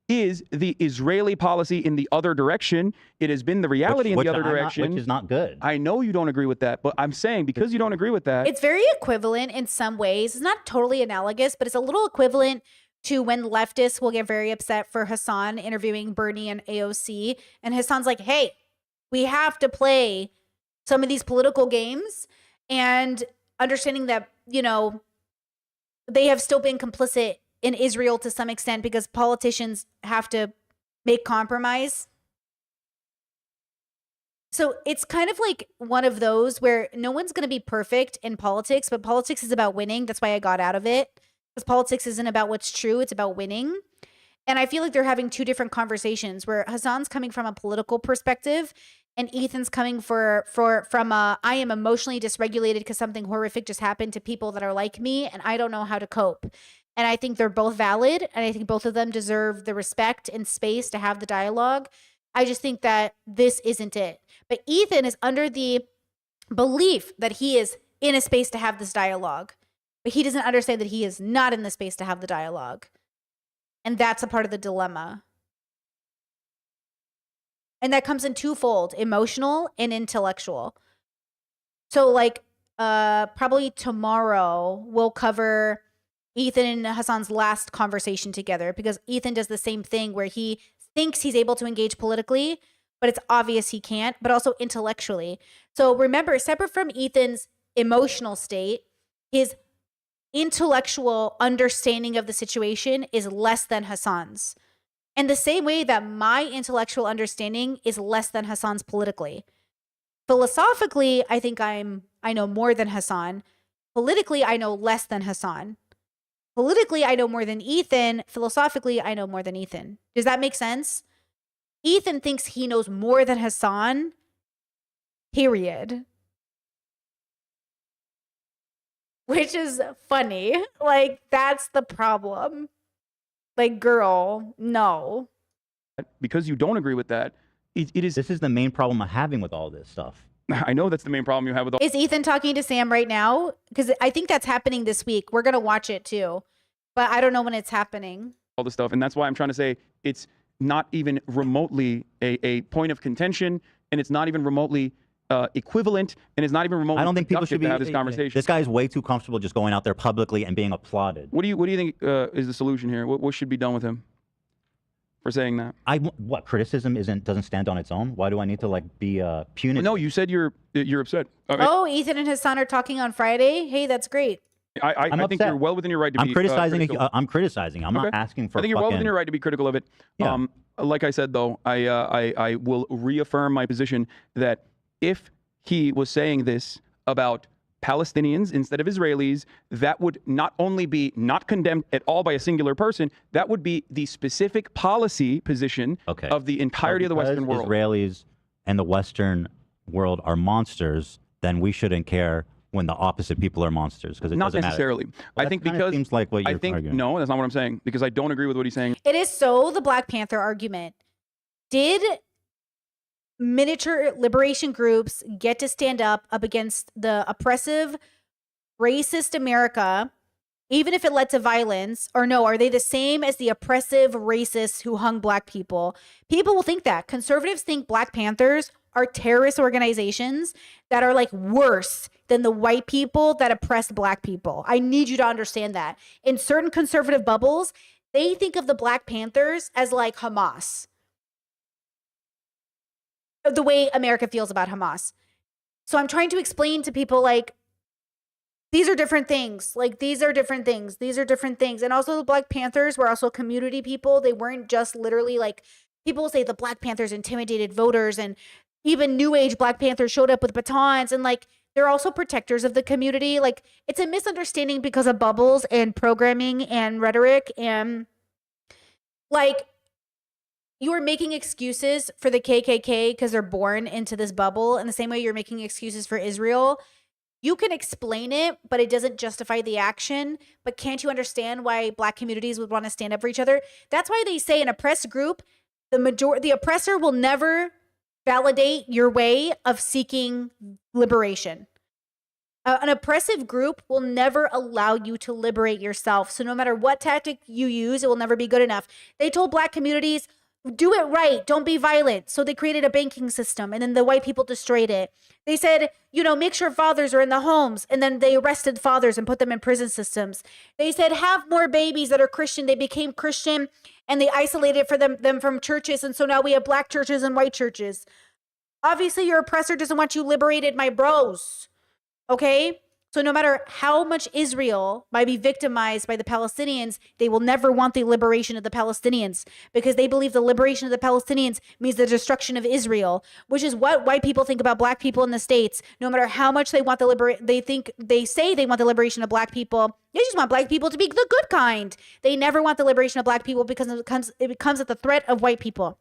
is the Israeli policy in the other direction. It has been the reality Which in the other I'm not- direction. which is not good. I know you don't agree with that, but I'm saying because you don't agree with that. It's very equivalent in some ways. It's not totally analogous, but it's a little equivalent to when leftists will get very upset for Hassan interviewing Bernie and AOC. And Hassan's like, hey, we have to play some of these political games and understanding that, they have still been complicit in Israel to some extent because politicians have to make compromise. So it's kind of like one of those where no one's going to be perfect in politics, but politics is about winning. That's why I got out of it, because politics isn't about what's true. It's about winning. And I feel like they're having two different conversations where Hassan's coming from a political perspective and Ethan's coming from a, I am emotionally dysregulated because something horrific just happened to people that are like me and I don't know how to cope. And I think they're both valid. And I think both of them deserve the respect and space to have the dialogue. I just think that this isn't it. But Ethan is under the belief that he is in a space to have this dialogue. But he doesn't understand that he is not in the space to have the dialogue. And that's a part of the dilemma. And that comes in twofold, emotional and intellectual. So like probably tomorrow we'll cover Ethan and Hassan's last conversation together, because Ethan does the same thing where he thinks he's able to engage politically, but it's obvious he can't, but also intellectually. So remember, separate from Ethan's emotional state, his intellectual understanding of the situation is less than Hassan's. And the same way that my intellectual understanding is less than Hassan's politically. Philosophically, I think I know more than Hassan. Politically, I know less than Hassan. Politically, I know more than Ethan. Philosophically, I know more than Ethan. Does that make sense? Ethan thinks he knows more than Hassan, period. Which is funny. Like, that's the problem. Like, girl, no. Because you don't agree with that, it is. This is the main problem I'm having with all this stuff. I know that's the main problem you have with all. Is Ethan talking to Sam right now? Because I think that's happening this week. We're going to watch it too. But I don't know when it's happening. All this stuff. And that's why I'm trying to say it's not even remotely a point of contention. And it's not even remotely equivalent. And it's not even remotely I don't think people should be to have this conversation. This guy's way too comfortable just going out there publicly and being applauded. What do you think is the solution here? What should be done with him for saying that? What criticism doesn't stand on its own? Why do I need to like be punitive? No, you said you're upset. Oh, Ethan and Hassan are talking on Friday. Hey, that's great. I think you're well within your right to be. I'm criticizing. I'm not asking for. I think you're well within your right to be critical of it. Yeah. Like I said, though, I will reaffirm my position that if he was saying this about Palestinians instead of Israelis, that would not only be not condemned at all by a singular person, that would be the specific policy position of the entirety of the Western world. Israelis and the Western world are monsters, then we shouldn't care when the opposite people are monsters, because it not doesn't necessarily. Matter. Well, I think because seems like what you're arguing. No, that's not what I'm saying, because I don't agree with what he's saying. It is so the Black Panther argument. Did miniature liberation groups get to stand up against the oppressive, racist America, even if it led to violence? Or no, are they the same as the oppressive racists who hung Black people? People will think that. Conservatives think Black Panthers are terrorist organizations that are like worse than the white people that oppressed Black people. I need you to understand that. In certain conservative bubbles, they think of the Black Panthers as like Hamas. The way America feels about Hamas. So I'm trying to explain to people like, these are different things. Like, these are different things. These are different things. And also the Black Panthers were also community people. They weren't just literally like, people say the Black Panthers intimidated voters, and even New Age Black Panthers showed up with batons, and like, they're also protectors of the community. Like, it's a misunderstanding because of bubbles and programming and rhetoric. And like, you are making excuses for the KKK because they're born into this bubble in the same way you're making excuses for Israel. You can explain it, but it doesn't justify the action. But can't you understand why Black communities would want to stand up for each other? That's why they say an oppressed group, the oppressor will never validate your way of seeking liberation. An oppressive group will never allow you to liberate yourself. So no matter what tactic you use, it will never be good enough. They told Black communities, do it right. Don't be violent. So they created a banking system, and then the white people destroyed it. They said, make sure fathers are in the homes, and then they arrested fathers and put them in prison systems. They said, have more babies that are Christian. They became Christian, and they isolated for them from churches. And so now we have Black churches and white churches. Obviously, your oppressor doesn't want you liberated, my bros. Okay? So no matter how much Israel might be victimized by the Palestinians, they will never want the liberation of the Palestinians, because they believe the liberation of the Palestinians means the destruction of Israel, which is what white people think about Black people in the States. No matter how much they want they say they want the liberation of Black people, they just want Black people to be the good kind. They never want the liberation of Black people because it comes at the threat of white people,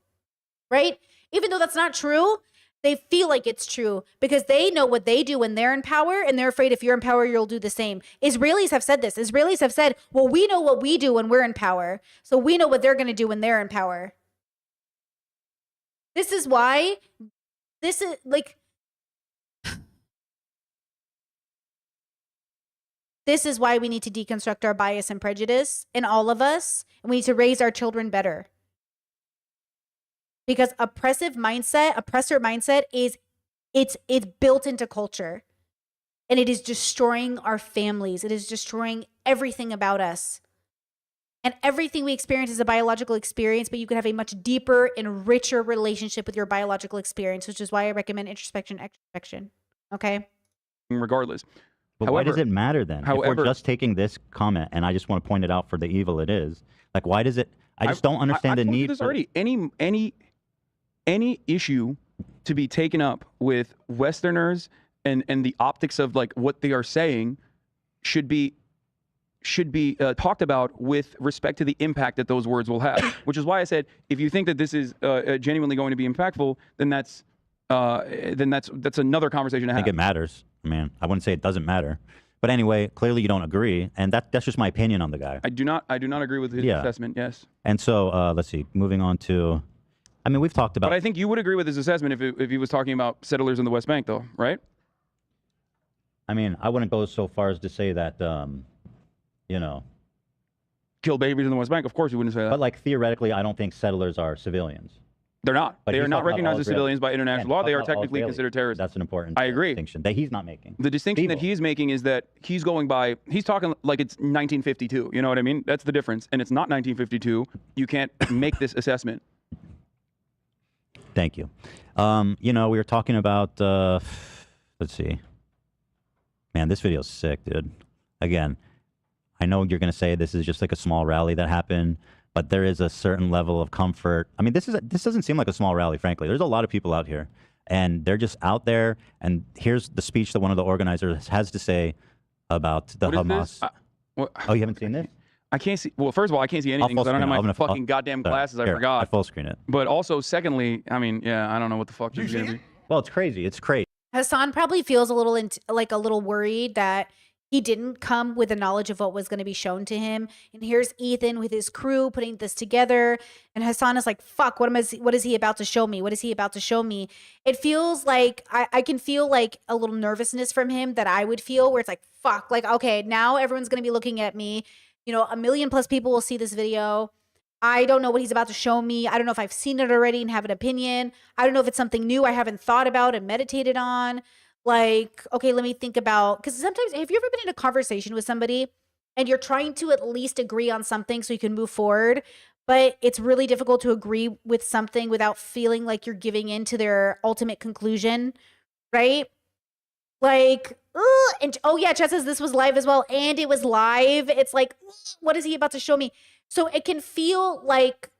right? Even though that's not true, they feel like it's true because they know what they do when they're in power, and they're afraid if you're in power, you'll do the same. Israelis have said this. Israelis have said, well, we know what we do when we're in power, so we know what they're going to do when they're in power. This is why, this is why we need to deconstruct our bias and prejudice in all of us, and we need to raise our children better. Because oppressor mindset it's built into culture, and it is destroying our families. It is destroying everything about us. And everything we experience is a biological experience, but you can have a much deeper and richer relationship with your biological experience, which is why I recommend introspection, extrospection. Okay? Regardless. But however, why does it matter then? However, if we're just taking this comment, and I just want to point it out for the evil it is, like, why does it I just don't understand the told you need this for already. Any issue to be taken up with Westerners and the optics of like what they are saying should be talked about with respect to the impact that those words will have. Which is why I said, if you think that this is genuinely going to be impactful, then that's another conversation to I have. think it matters. I mean, I wouldn't say it doesn't matter. But anyway, clearly you don't agree, and that's just my opinion on the guy. I do not agree with his assessment. Yes. And so let's see. Moving on to, I mean, we've talked about. But I think you would agree with his assessment if he was talking about settlers in the West Bank, though, right? I mean, I wouldn't go so far as to say that, you know, kill babies in the West Bank. Of course, you wouldn't say that. But like theoretically, I don't think settlers are civilians. They're not. But They he's are not talking about recognized all as Israelis. civilians by international law. They are Talking about all technically Israelis. considered terrorists. That's an important I agree. distinction that he's not making. The distinction that he is making is that he's going by, he's talking like it's 1952. You know what I mean? That's the difference. And it's not 1952. You can't make this assessment. Thank you. You know, we were talking about, let's see. Man, this video's sick, dude. Again, I know you're going to say this is just like a small rally that happened, but there is a certain level of comfort. I mean, this doesn't seem like a small rally, frankly. There's a lot of people out here, and they're just out there. And here's the speech that one of the organizers has to say about the Hamas. Oh, you haven't seen this? I can't see. Well, first of all, I can't see anything because I don't have my fucking goddamn glasses. I forgot. I full screen it. But also, secondly, I mean, yeah, I don't know what the fuck this is going to be. Well, it's crazy. It's crazy. Hassan probably feels a little like a little worried that he didn't come with the knowledge of what was going to be shown to him. And here's Ethan with his crew putting this together. And Hassan is like, fuck, what is he about to show me? What is he about to show me? It feels like, I can feel like a little nervousness from him that I would feel where it's like, fuck, like, okay, now everyone's going to be looking at me. You know, 1 million+ people will see this video. I don't know what he's about to show me. I don't know if I've seen it already and have an opinion. I don't know if it's something new I haven't thought about and meditated on. Like, okay, let me think about, because sometimes, have you ever been in a conversation with somebody and you're trying to at least agree on something so you can move forward, but it's really difficult to agree with something without feeling like you're giving in to their ultimate conclusion, right? Like, and oh yeah, Chet says this was live as well, and it was live. It's like, what is he about to show me? So it can feel like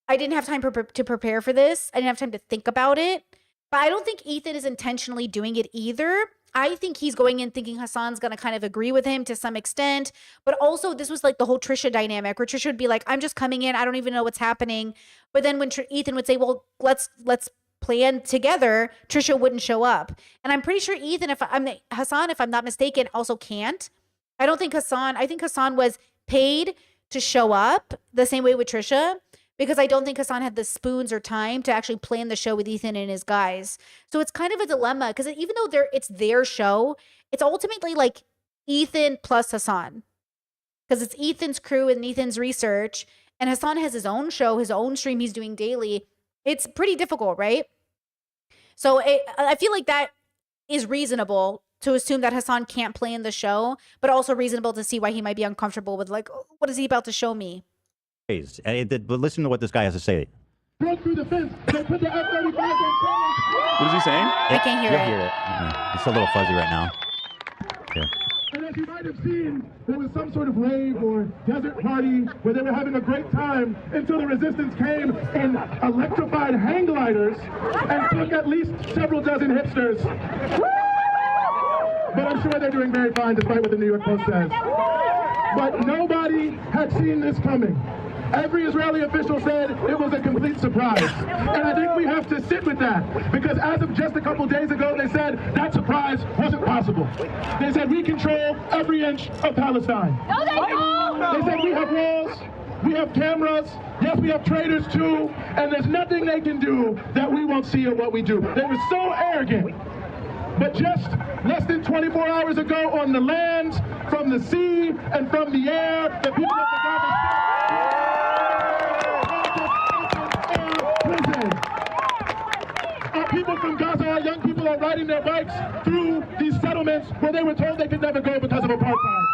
I didn't have time to prepare for this. I didn't have time to think about it. But I don't think Ethan is intentionally doing it either. I think he's going in thinking Hassan's going to kind of agree with him to some extent. But also, this was like the whole Trisha dynamic where Trisha would be like, I'm just coming in. I don't even know what's happening. But then when Ethan would say, well, let's plan together, Trisha wouldn't show up. And I'm pretty sure Ethan, Hassan, if I'm not mistaken, also can't. I think Hassan was paid to show up the same way with Trisha, because I don't think Hassan had the spoons or time to actually plan the show with Ethan and his guys. So it's kind of a dilemma, because even though it's their show, it's ultimately like Ethan plus Hassan, because it's Ethan's crew and Ethan's research, and Hassan has his own show, his own stream he's doing daily. It's pretty difficult, right? So I feel like that is reasonable to assume that Hassan can't plan the show, but also reasonable to see why he might be uncomfortable with, like, oh, what is he about to show me? But listen to what this guy has to say. Broke through the fence. They put the F-35 What is he saying? I can't hear You'll it. hear it. It's a little fuzzy right now. Here. And as you might have seen, there was some sort of rave or desert party where they were having a great time until the resistance came in electrified hang gliders and took at least several dozen hipsters. But I'm sure they're doing very fine despite what the New York Post says. But nobody had seen this coming. Every Israeli official said it was a complete surprise. And I think we have to sit with that, because as of just a couple days ago, they said that surprise wasn't possible. They said we control every inch of Palestine. No, they don't! They said we have walls, we have cameras, yes, we have traitors too, and there's nothing they can do that we won't see of what we do. They were so arrogant. But just less than 24 hours ago, on the land, from the sea, and from the air, the people of the Gaza Strip, our people from Gaza, our young people are riding their bikes through these settlements where they were told they could never go because of apartheid.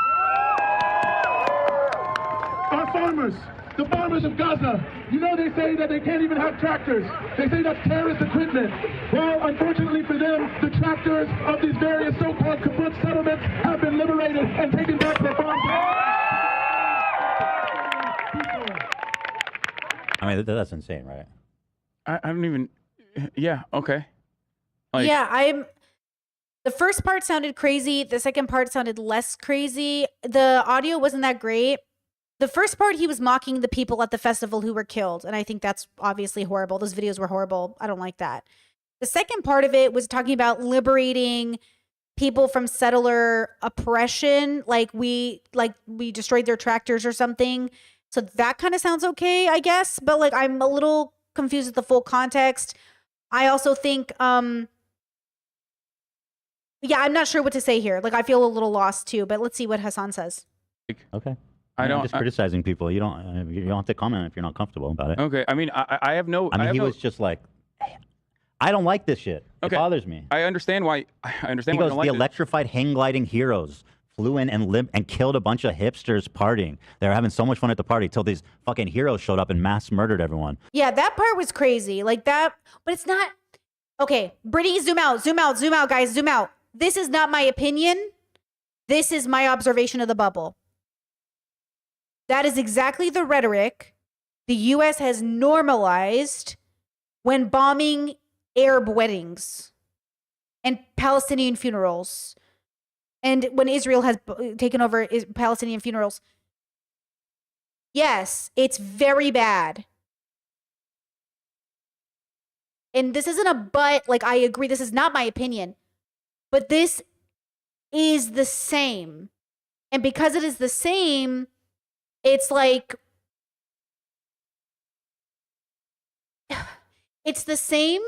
Our farmers, the farmers of Gaza, you know they say that they can't even have tractors. They say that's terrorist equipment. Well, unfortunately for them, the tractors of these various so-called kibbutz settlements have been liberated and taken back to their farms. I mean, that's insane, right? I don't even. Yeah. Okay. Like, yeah, the first part sounded crazy. The second part sounded less crazy. The audio wasn't that great. The first part, he was mocking the people at the festival who were killed. And I think that's obviously horrible. Those videos were horrible. I don't like that. The second part of it was talking about liberating people from settler oppression. Like we destroyed their tractors or something. So that kind of sounds okay, I guess. But like, I'm a little confused with the full context. I also think, yeah, I'm not sure what to say here. Like, I feel a little lost too, but let's see what Hassan says. Okay. I don't. I'm just criticizing people. You don't have to comment if you're not comfortable about it. Okay. I mean, I have no. I mean, he was just like, I don't like this shit. Okay. It bothers me. I understand why. I understand He why goes, you don't like the it. electrified hang gliding heroes flew in and killed a bunch of hipsters partying. They were having so much fun at the party till these fucking heroes showed up and mass murdered everyone. Yeah, that part was crazy. Like that, but it's not. Okay, Brittany, zoom out, guys, zoom out. This is not my opinion. This is my observation of the bubble. That is exactly the rhetoric the U.S. has normalized when bombing Arab weddings and Palestinian funerals, and when Israel has taken over Palestinian funerals. Yes, it's very bad. And this isn't a but, like, I agree, this is not my opinion. But this is the same. And because it is the same, it's like, it's the same,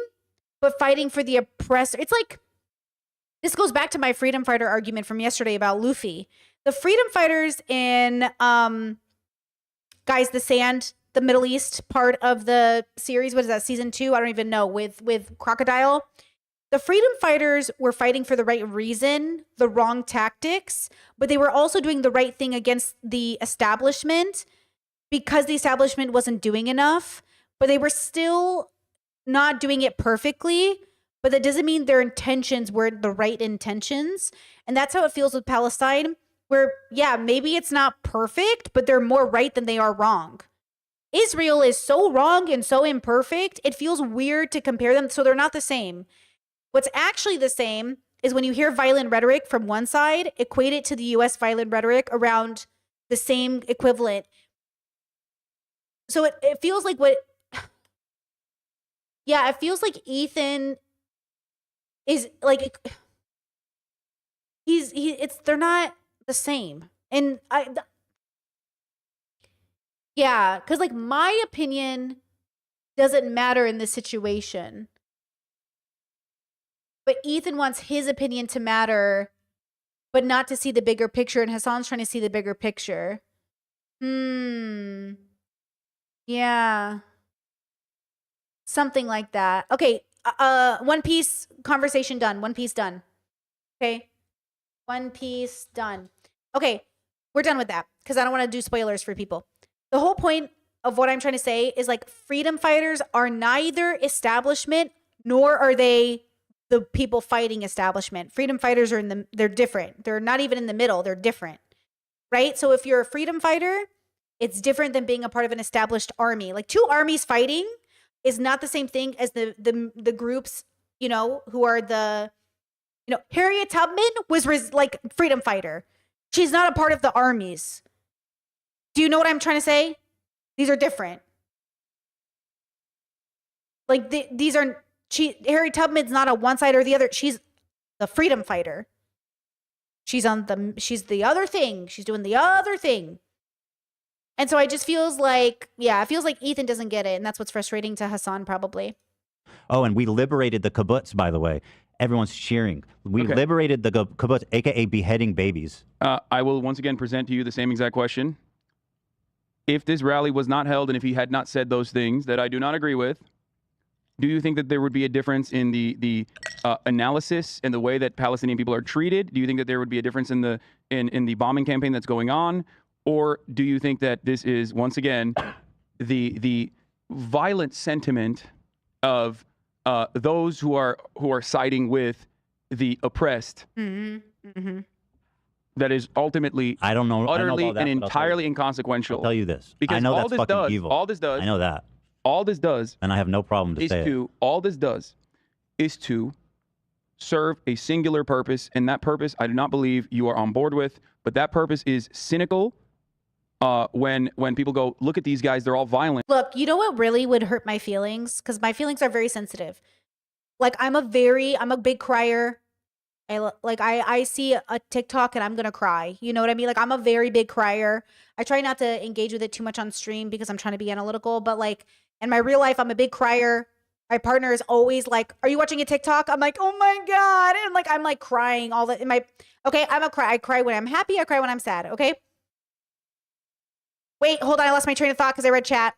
but fighting for the oppressor. It's like, this goes back to my freedom fighter argument from yesterday about Luffy. The freedom fighters in, Guys, the Sand, the Middle East part of the series, what is that, season 2? I don't even know, with Crocodile. The freedom fighters were fighting for the right reason, the wrong tactics, but they were also doing the right thing against the establishment because the establishment wasn't doing enough, but they were still not doing it perfectly, but that doesn't mean their intentions weren't the right intentions. And that's how it feels with Palestine, where, yeah, maybe it's not perfect, but they're more right than they are wrong. Israel is so wrong and so imperfect, it feels weird to compare them, so they're not the same. What's actually the same is when you hear violent rhetoric from one side, equate it to the U.S. violent rhetoric around the same equivalent. So it feels like what... Yeah, it feels like Ethan is like... They're not the same. And yeah, because like my opinion doesn't matter in this situation. But Ethan wants his opinion to matter, but not to see the bigger picture. And Hassan's trying to see the bigger picture. Yeah. Something like that. Okay. One Piece conversation done. One Piece done. Okay. One Piece done. Okay. We're done with that because I don't want to do spoilers for people. The whole point of what I'm trying to say is like freedom fighters are neither establishment nor are they the people fighting establishment. Freedom fighters are they're different. They're not even in the middle. They're different. Right? So if you're a freedom fighter, it's different than being a part of an established army. Like two armies fighting is not the same thing as the groups, you know, who are the, you know, Harriet Tubman was like freedom fighter. She's not a part of the armies. Do you know what I'm trying to say? These are different. Like these are, Harriet Tubman's not a one side or the other. She's the freedom fighter. She's the other thing. She's doing the other thing. And so it just feels like, yeah, it feels like Ethan doesn't get it. And that's what's frustrating to Hassan probably. Oh, and we liberated the kibbutz, by the way. Everyone's cheering. We liberated the kibbutz, a.k.a. beheading babies. I will once again present to you the same exact question. If this rally was not held and if he had not said those things that I do not agree with, do you think that there would be a difference in the analysis and the way that Palestinian people are treated? Do you think that there would be a difference in the bombing campaign that's going on? Or do you think that this is, once again, the violent sentiment of those who are siding with the oppressed that is ultimately utterly and entirely inconsequential? I'll tell you this. Because I know all that's this fucking does, evil. all this does, I know that. all this does, and I have no problem to is say it. all this does is to serve a singular purpose, and that purpose I do not believe you are on board with. But that purpose is cynical. When people go, look at these guys, they're all violent. Look, you know what really would hurt my feelings? Because my feelings are very sensitive. Like I'm a big crier. I see a TikTok and I'm gonna cry. You know what I mean? Like I'm a very big crier. I try not to engage with it too much on stream because I'm trying to be analytical. But like in my real life, I'm a big crier. My partner is always like, "Are you watching a TikTok?" I'm like, "Oh my god!" And like I'm like crying all the I cry when I'm happy. I cry when I'm sad. Okay. Wait, hold on. I lost my train of thought because I read chat.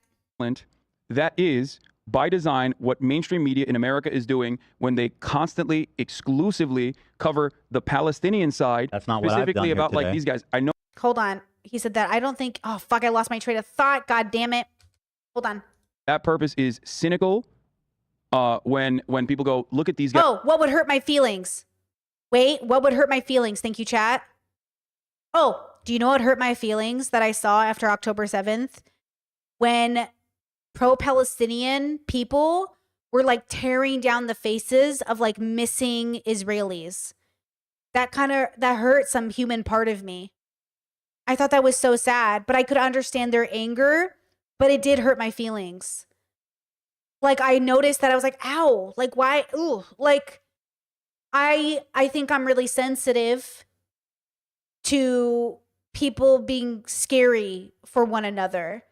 That is, by design, what mainstream media in America is doing when they constantly, exclusively cover the Palestinian side. That's not what I've done specifically here about like today. these guys. I know. Hold on. He said that. I don't think. Oh fuck! I lost my train of thought. God damn it. Hold on. That purpose is cynical. When people go, look at these guys. Oh, what would hurt my feelings? Wait, what would hurt my feelings? Thank you, chat. Oh, do you know what hurt my feelings that I saw after October 7th? When pro-Palestinian people were like tearing down the faces of like missing Israelis. That hurt some human part of me. I thought that was so sad, but I could understand their anger, but it did hurt my feelings. Like I noticed that I was like, ow, like why? Ooh, like I think I'm really sensitive to people being scary for one another.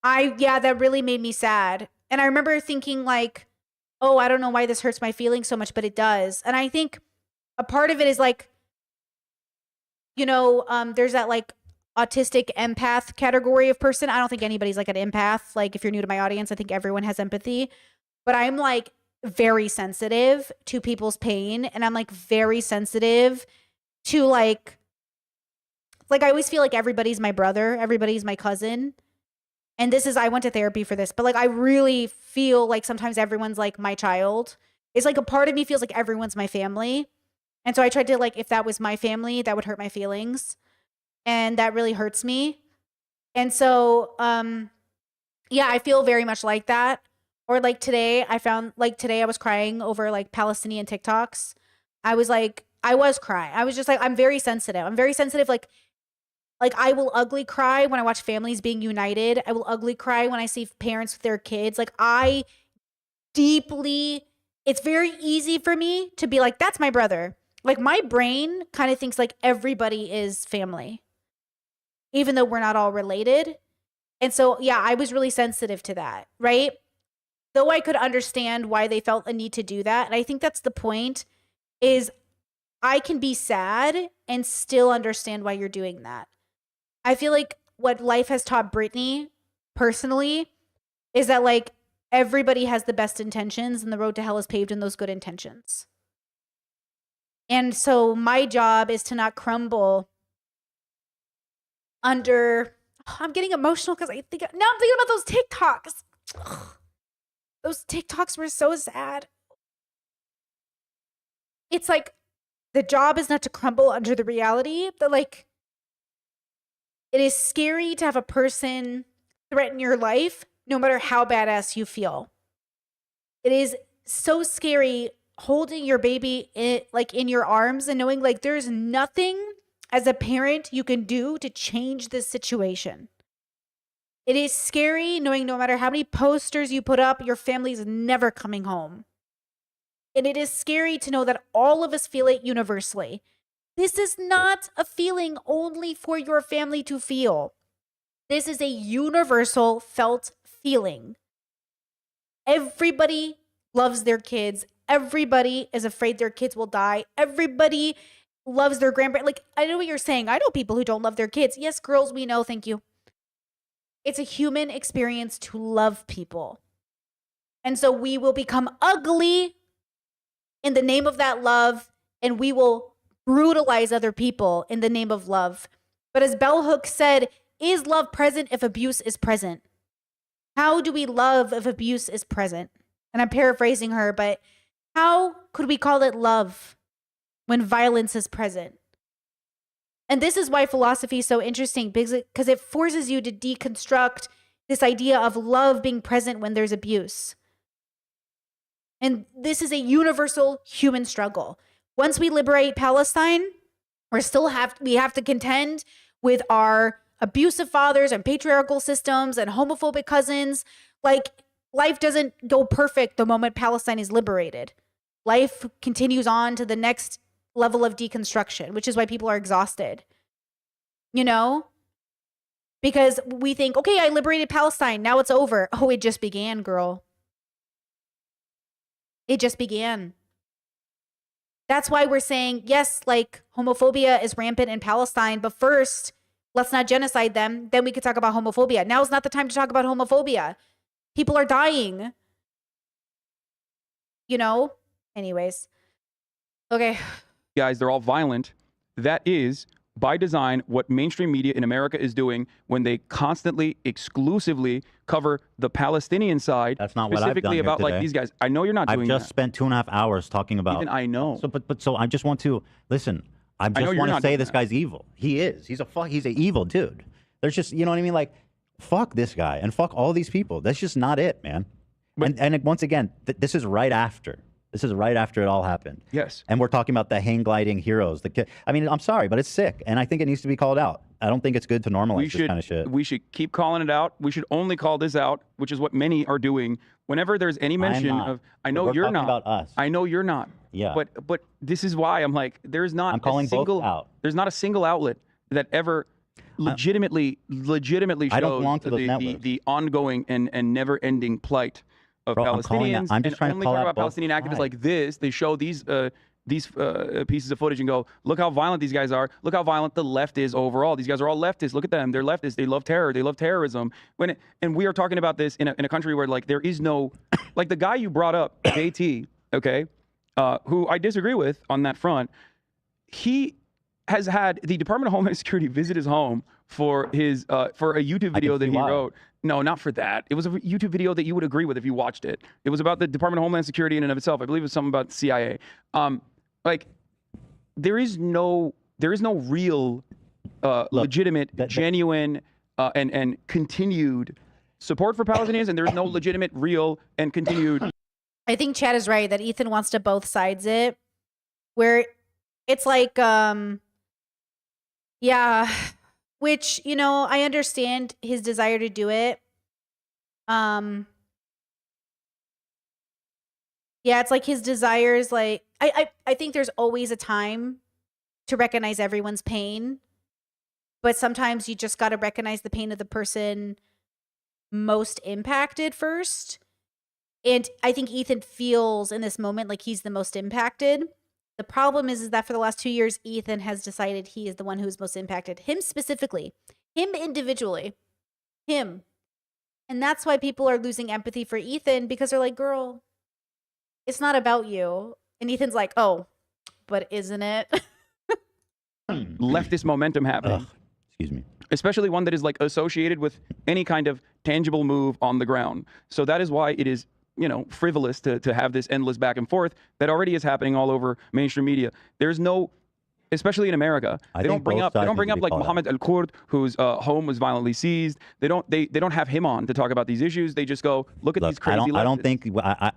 That really made me sad. And I remember thinking like, oh, I don't know why this hurts my feelings so much, but it does. And I think a part of it is like, you know, there's that like autistic empath category of person. I don't think anybody's like an empath. Like if you're new to my audience, I think everyone has empathy, but I'm like very sensitive to people's pain. And I'm like very sensitive to like I always feel like everybody's my brother, everybody's my cousin. And I went to therapy for this, but like I really feel like sometimes everyone's like my child. It's like a part of me feels like everyone's my family. And so I tried to like, if that was my family, that would hurt my feelings. And that really hurts me. And so, yeah, I feel very much like that. Or like today, I was crying over like Palestinian TikToks. I was crying. I was just like, I'm very sensitive. I'm very sensitive. Like I will ugly cry when I watch families being united. I will ugly cry when I see parents with their kids. Like it's very easy for me to be like, that's my brother. Like my brain kind of thinks like everybody is family, even though we're not all related. And so, yeah, I was really sensitive to that, right? Though I could understand why they felt a need to do that. And I think that's the point, is I can be sad and still understand why you're doing that. I feel like what life has taught Brittany personally is that like everybody has the best intentions and the road to hell is paved in those good intentions. And so my job is to not crumble under, I'm getting emotional because now I'm thinking about those TikToks. Ugh. Those TikToks were so sad. It's like the job is not to crumble under the reality, but like it is scary to have a person threaten your life no matter how badass you feel. It is so scary holding your baby in your arms and knowing like there's nothing as a parent you can do to change this situation. It is scary knowing no matter how many posters you put up, your family's never coming home. And it is scary to know that all of us feel it universally. This is not a feeling only for your family to feel. This is a universal felt feeling. Everybody loves their kids. Everybody is afraid their kids will die. Everybody loves their grandparents. Like, I know what you're saying. I know people who don't love their kids. Yes, girls, we know. Thank you. It's a human experience to love people. And so we will become ugly in the name of that love, and we will brutalize other people in the name of love. But as Bell Hooks said, is love present if abuse is present? How do we love if abuse is present? And I'm paraphrasing her, but how could we call it love when violence is present? And this is why philosophy is so interesting, because it forces you to deconstruct This idea of love being present when there's abuse. And this is a universal human struggle. Once we liberate Palestine, we have to contend with our abusive fathers and patriarchal systems and homophobic cousins. Like, life doesn't go perfect the moment Palestine is liberated. Life continues on to the next level of deconstruction, which is why people are exhausted. You know? Because we think, okay, I liberated Palestine, now it's over. Oh, it just began, girl. It just began. That's why we're saying, yes, like, homophobia is rampant in Palestine, but first, let's not genocide them. Then we could talk about homophobia. Now is not the time to talk about homophobia. People are dying. You know? Anyways. Okay. Guys, they're all violent. That is, by design, what mainstream media in America is doing when they constantly, exclusively cover the Palestinian side. That's not what I've done specifically here about today. like these guys. I know you're not doing I've just that. spent 2.5 hours talking about. Even I know. So I just want to listen. I know just you're want to not say doing this that. guy's evil. He is. He's an evil dude. There's just, you know what I mean? Like, fuck this guy and fuck all these people. That's just not it, man. And once again, this is right after. This is right after it all happened. Yes. And we're talking about the hang gliding heroes. I mean, I'm sorry, but it's sick, and I think it needs to be called out. I don't think it's good to normalize this kind of shit. We should keep calling it out. We should only call this out, which is what many are doing. Whenever there's any mention of, I know We're you're talking not. about us. I know you're not. Yeah. But this is why I'm like, there's not I'm calling a single both out. There's not a single outlet that ever legitimately shows I don't belong to those networks. the ongoing and never-ending plight of Bro, I'm calling out- Palestinians. I'm just and trying to only call talk out about both Palestinian activists sides. like this. They show these pieces of footage and go, look how violent these guys are. Look how violent the left is overall. These guys are all leftists. Look at them. They're leftists. They love terror. They love terrorism. And we are talking about this in a country where like there is no, like the guy you brought up, JT, okay, who I disagree with on that front. He has had the Department of Homeland Security visit his home for his for a YouTube video that he wrote. No, not for that. It was a YouTube video that you would agree with if you watched it. It was about the Department of Homeland Security in and of itself. I believe it was something about the CIA. Like, there is no real, legitimate, genuine, and continued support for Palestinians, and there is no legitimate, real, and continued. I think Chad is right that Ethan wants to both sides it, where it's like, yeah, which, you know, I understand his desire to do it. Yeah, it's like his desires, like, I think there's always a time to recognize everyone's pain, but sometimes you just got to recognize the pain of the person most impacted first. And I think Ethan feels in this moment like he's the most impacted. The problem is that for the last 2 years, Ethan has decided he is the one who's most impacted. Him specifically. Him individually. Him. And that's why people are losing empathy for Ethan, because they're like, girl, it's not about you. And Ethan's like, oh, but isn't it? Leftist momentum happening. Excuse me. Especially one that is like associated with any kind of tangible move on the ground. So that is why it is, you know, frivolous to have this endless back and forth that already is happening all over mainstream media. There's no, especially in America, they don't bring up like Mohammed Al-Kurd, whose home was violently seized. They don't have him on to talk about these issues. They just go, look at these crazy leftists. I don't think.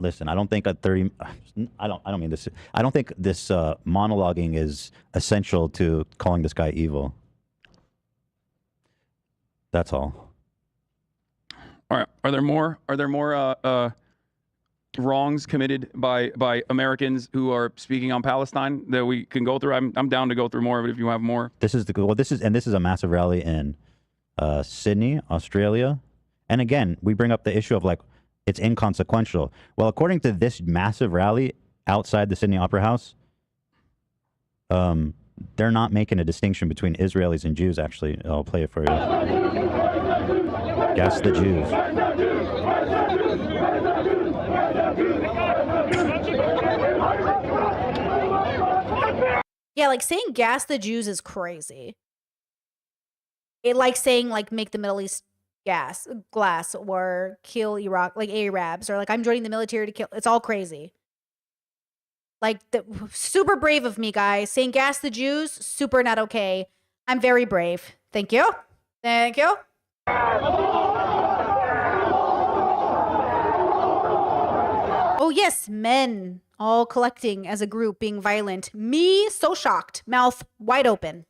Listen. I don't think a 30. I don't mean this. I don't think this monologuing is essential to calling this guy evil. That's all. All right. Are there more wrongs committed by Americans who are speaking on Palestine that we can go through? I'm down to go through more of it if you have more. This is a massive rally in Sydney, Australia, and again we bring up the issue of like it's inconsequential. Well, according to this massive rally outside the Sydney Opera House, they're not making a distinction between Israelis and Jews. Actually, I'll play it for you. Gas the Jews. Yeah, like saying gas the Jews is crazy. It like saying like make the Middle East glass or kill Iraq, like Arabs, or like I'm joining the military to kill. It's all crazy. Like super brave of me, guys. Saying gas the Jews, super not okay. I'm very brave. Thank you. Thank you. Oh, yes, men all collecting as a group being violent. Me, so shocked, mouth wide open.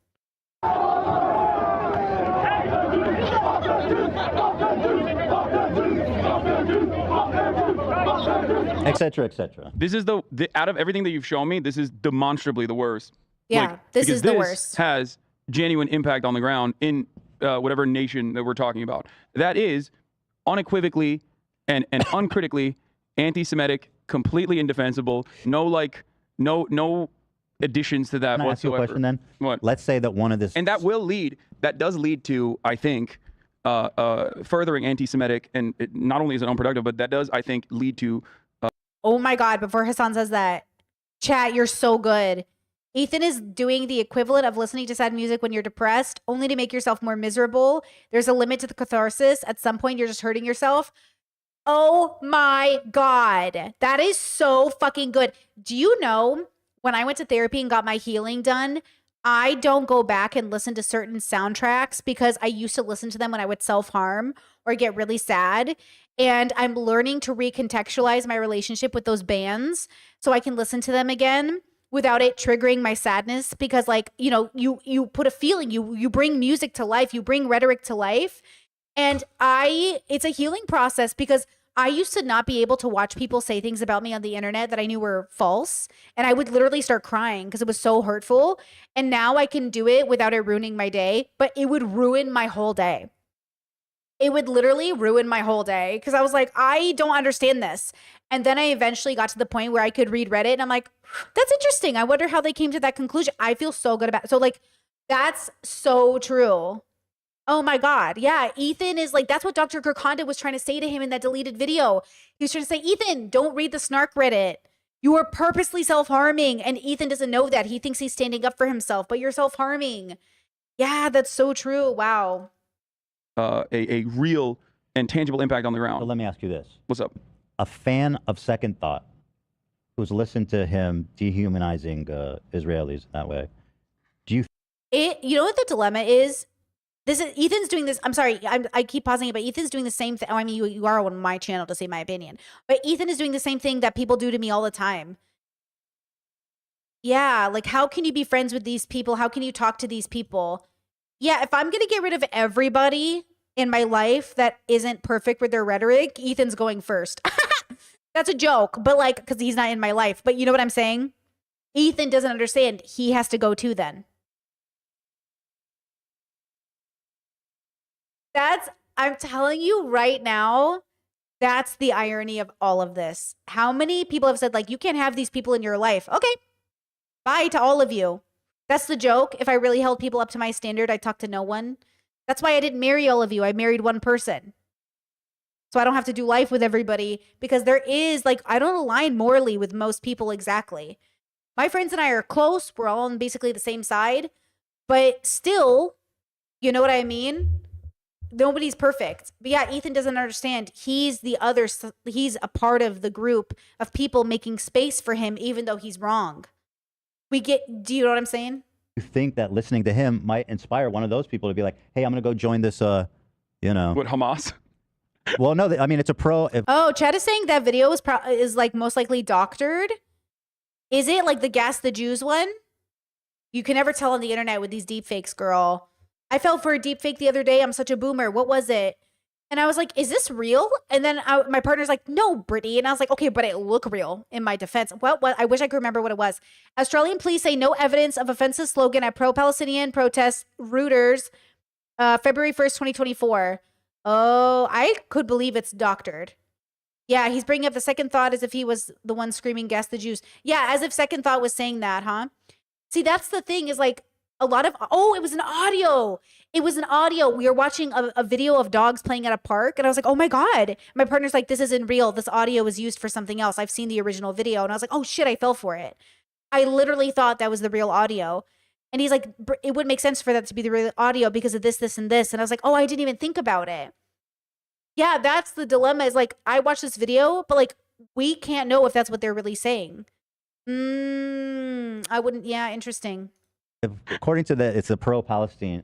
Etc. Etc. This is the out of everything that you've shown me, this is demonstrably the worst. Yeah, this because is the this worst. Has genuine impact on the ground in whatever nation that we're talking about. That is unequivocally and uncritically anti-Semitic, completely indefensible. No additions to that Can I ask you whatsoever. a question then? What? Let's say that one of this. And that does lead to, I think, furthering anti-Semitic, and it not only is it unproductive, but that does, I think, lead to. Oh my God, before Hassan says that, chat, you're so good. Ethan is doing the equivalent of listening to sad music when you're depressed, only to make yourself more miserable. There's a limit to the catharsis. At some point, you're just hurting yourself. Oh my God. That is so fucking good. Do you know when I went to therapy and got my healing done, I don't go back and listen to certain soundtracks because I used to listen to them when I would self-harm or get really sad. And I'm learning to recontextualize my relationship with those bands so I can listen to them again without it triggering my sadness, because like, you know, you put a feeling, you bring music to life, you bring rhetoric to life. And it's a healing process, because I used to not be able to watch people say things about me on the internet that I knew were false. And I would literally start crying because it was so hurtful. And now I can do it without it ruining my day, but it would ruin my whole day. It would literally ruin my whole day, because I was like, I don't understand this. And then I eventually got to the point where I could read Reddit and I'm like, that's interesting. I wonder how they came to that conclusion. I feel so good about it. So like, that's so true. Oh my God. Yeah. Ethan is like, that's what Dr. Kirkonda was trying to say to him in that deleted video. He was trying to say, Ethan, don't read the snark Reddit. You are purposely self-harming. And Ethan doesn't know that. He thinks he's standing up for himself, but you're self-harming. Yeah, that's so true. Wow. A real and tangible impact on the ground. So let me ask you this. What's up? A fan of Second Thought who's listened to him dehumanizing Israelis that way. You know what the dilemma is? Ethan's doing this. I'm sorry. I keep pausing it, but Ethan's doing the same thing. I mean, you are on my channel to say my opinion, but Ethan is doing the same thing that people do to me all the time. Yeah. Like, how can you be friends with these people? How can you talk to these people? Yeah. If I'm going to get rid of everybody in my life that isn't perfect with their rhetoric, Ethan's going first. That's a joke, but like, because he's not in my life, but you know what I'm saying? Ethan doesn't understand. He has to go too then. I'm telling you right now, that's the irony of all of this. How many people have said, like, you can't have these people in your life? Okay, bye to all of you. That's the joke. If I really held people up to my standard, I'd talk to no one. That's why I didn't marry all of you. I married one person. So I don't have to do life with everybody, because there is, like, I don't align morally with most people exactly. My friends and I are close. We're all on basically the same side. But still, you know what I mean? Nobody's perfect. But yeah, Ethan doesn't understand. He's a part of the group of people making space for him, even though he's wrong. Do you know what I'm saying? You think that listening to him might inspire one of those people to be like, hey, I'm going to go join this, What, Hamas? Well, no, I mean, it's a pro. Oh, Chad is saying that video is like most likely doctored. Is it like the Gas the Jews one? You can never tell on the internet with these deep fakes, girl. I fell for a deep fake the other day. I'm such a boomer. What was it? And I was like, is this real? And then my partner's like, no, Brittany. And I was like, okay, but it looked real in my defense. What? I wish I could remember what it was. Australian police say no evidence of offensive slogan at pro-Palestinian protests, Reuters, February 1st, 2024. Oh, I could believe it's doctored. Yeah, he's bringing up the Second Thought as if he was the one screaming, gas the Jews. Yeah, as if Second Thought was saying that, huh? See, that's the thing is like, it was an audio. It was an audio. We were watching a video of dogs playing at a park. And I was like, oh my God. My partner's like, this isn't real. This audio was used for something else. I've seen the original video. And I was like, oh shit, I fell for it. I literally thought that was the real audio. And he's like, it would make sense for that to be the real audio because of this, this, and this. And I was like, oh, I didn't even think about it. Yeah, that's the dilemma is like, I watched this video, but like, we can't know if that's what they're really saying. I wouldn't. Yeah, interesting. According to that, it's a pro-Palestine.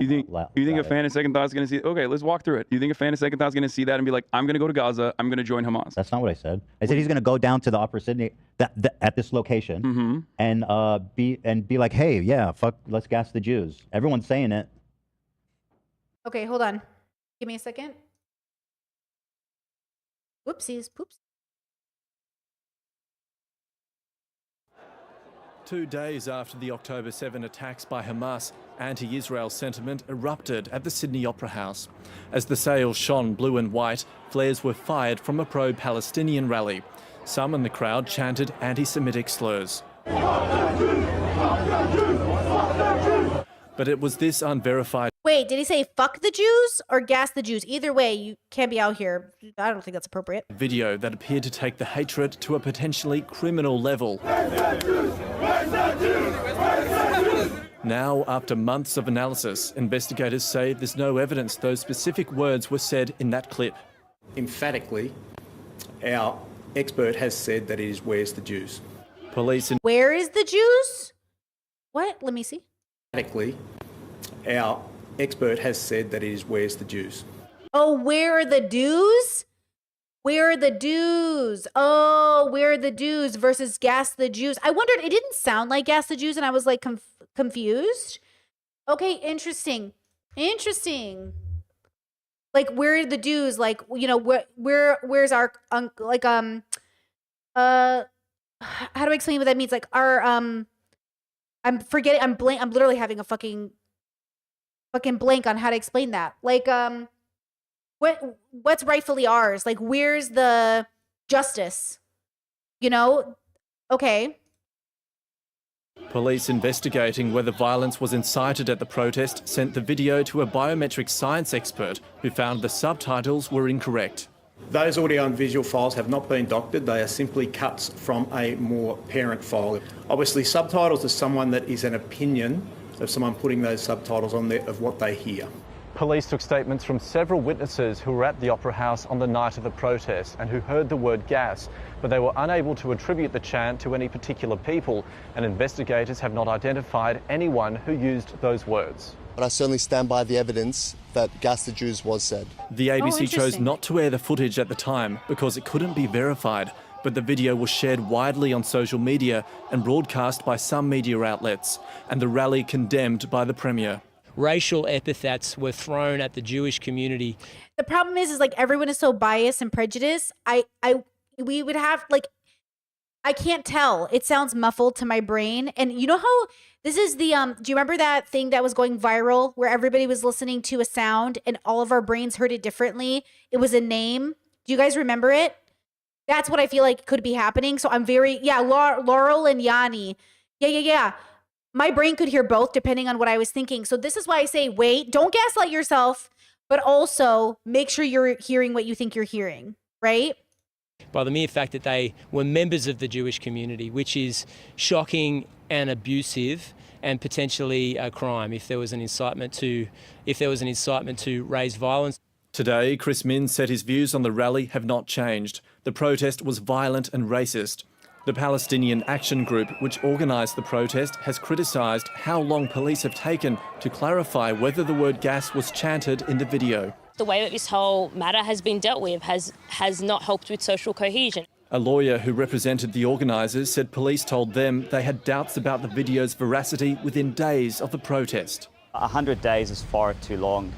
You think a fan of Second Thought is going to see? Okay, let's walk through it. You think a fan of Second Thought is going to see that and be like, "I'm going to go to Gaza. I'm going to join Hamas"? That's not what I said. I said he's going to go down to the Upper Sydney at this location and be like, "Hey, yeah, fuck, let's gas the Jews." Everyone's saying it. Okay, hold on. Give me a second. Whoopsies, poops. 2 days after the October 7 attacks by Hamas, anti-Israel sentiment erupted at the Sydney Opera House. As the sails shone blue and white, flares were fired from a pro-Palestinian rally. Some in the crowd chanted anti-Semitic slurs. But it was this unverified Wait, did he say fuck the Jews or gas the Jews? Either way, you can't be out here. I don't think that's appropriate. video that appeared to take the hatred to a potentially criminal level. Now, after months of analysis, investigators say there's no evidence those specific words were said in that clip. Emphatically, our expert has said that it is "Where's the Jews?" Police Where is the Jews? What? Let me see. Emphatically, our expert has said that it is "Where's the Jews?" Oh, where are the dues? Where are the dues? Oh, where are the dues versus gas the Jews? I wondered, it didn't sound like gas the Jews, and I was like confused. Okay, interesting. Interesting. Like, where are the dues? Like, you know, where's our how do I explain what that means? Like our I'm literally having a fucking blank on how to explain that. Like, what's rightfully ours? Like, where's the justice? You know? Okay. Police investigating whether violence was incited at the protest sent the video to a biometric science expert who found the subtitles were incorrect. Those audio and visual files have not been doctored. They are simply cuts from a more parent file. Obviously, subtitles are someone that is an opinion of someone putting those subtitles on there of what they hear. Police took statements from several witnesses who were at the Opera House on the night of the protest and who heard the word gas, but they were unable to attribute the chant to any particular people, and investigators have not identified anyone who used those words. But I certainly stand by the evidence that gas the Jews was said. The ABC chose not to air the footage at the time because it couldn't be verified, but the video was shared widely on social media and broadcast by some media outlets, and the rally condemned by the Premier. Racial epithets were thrown at the Jewish community. The problem is like everyone is so biased and prejudiced. We would have like, I can't tell. It sounds muffled to my brain. And you know how this is the, do you remember that thing that was going viral where everybody was listening to a sound and all of our brains heard it differently? It was a name. Do you guys remember it? That's what I feel like could be happening. So I'm very, Laurel and Yanni. Yeah. My brain could hear both depending on what I was thinking. So this is why I say, wait, don't gaslight yourself, but also make sure you're hearing what you think you're hearing, right? By the mere fact that they were members of the Jewish community, which is shocking and abusive and potentially a crime if there was an incitement to raise violence. Today, Chris Minns said his views on the rally have not changed. The protest was violent and racist. The Palestinian Action Group, which organised the protest, has criticised how long police have taken to clarify whether the word gas was chanted in the video. The way that this whole matter has been dealt with has not helped with social cohesion. A lawyer who represented the organisers said police told them they had doubts about the video's veracity within days of the protest. 100 days is far too long.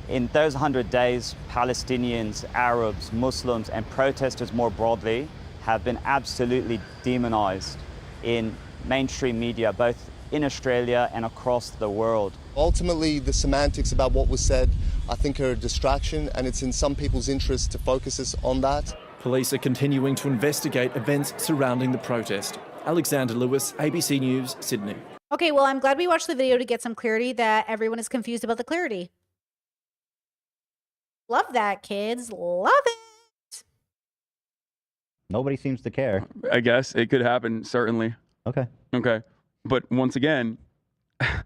In those 100 days, Palestinians, Arabs, Muslims and protesters more broadly have been absolutely demonized in mainstream media, both in Australia and across the world. Ultimately, the semantics about what was said, I think, are a distraction, and it's in some people's interest to focus us on that. Police are continuing to investigate events surrounding the protest. Alexander Lewis, ABC News, Sydney. Okay, well, I'm glad we watched the video to get some clarity that everyone is confused about the clarity. Love that, kids. Love it. Nobody seems to care. I guess it could happen, certainly. Okay. But once again, I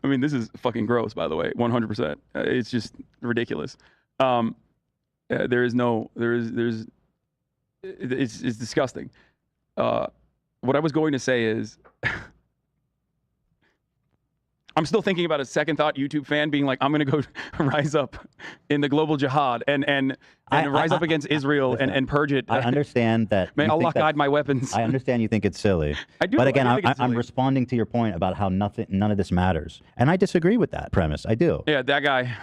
mean, this is fucking gross, by the way, 100%. It's just ridiculous. It's disgusting. What I was going to say is, I'm still thinking about a second thought YouTube fan being like, I'm going to go rise up in the global jihad and rise up against Israel and purge it. I understand that. May you Allah think that- guide my weapons. I understand you think it's silly. I do. But again, I do think it's I'm silly. responding to your point about how none of this matters. And I disagree with that premise. I do. Yeah, that guy.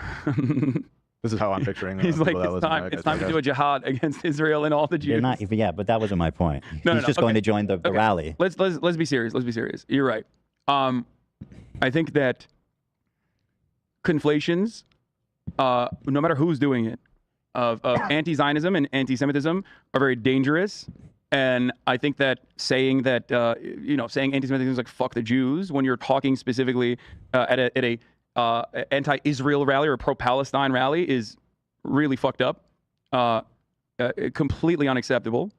This is how I'm picturing. He's like, people that listen to it's time to do a jihad against Israel and all the Jews. You're not, yeah, but that wasn't my point. No, He's no, just okay. going to join the rally. Let's be serious. Let's be serious. You're right. I think that conflations, no matter who's doing it, of anti-Zionism and anti-Semitism are very dangerous. And I think that saying anti-Semitism is like "fuck the Jews" when you're talking specifically at a anti-Israel rally or a pro-Palestine rally is really fucked up, completely unacceptable.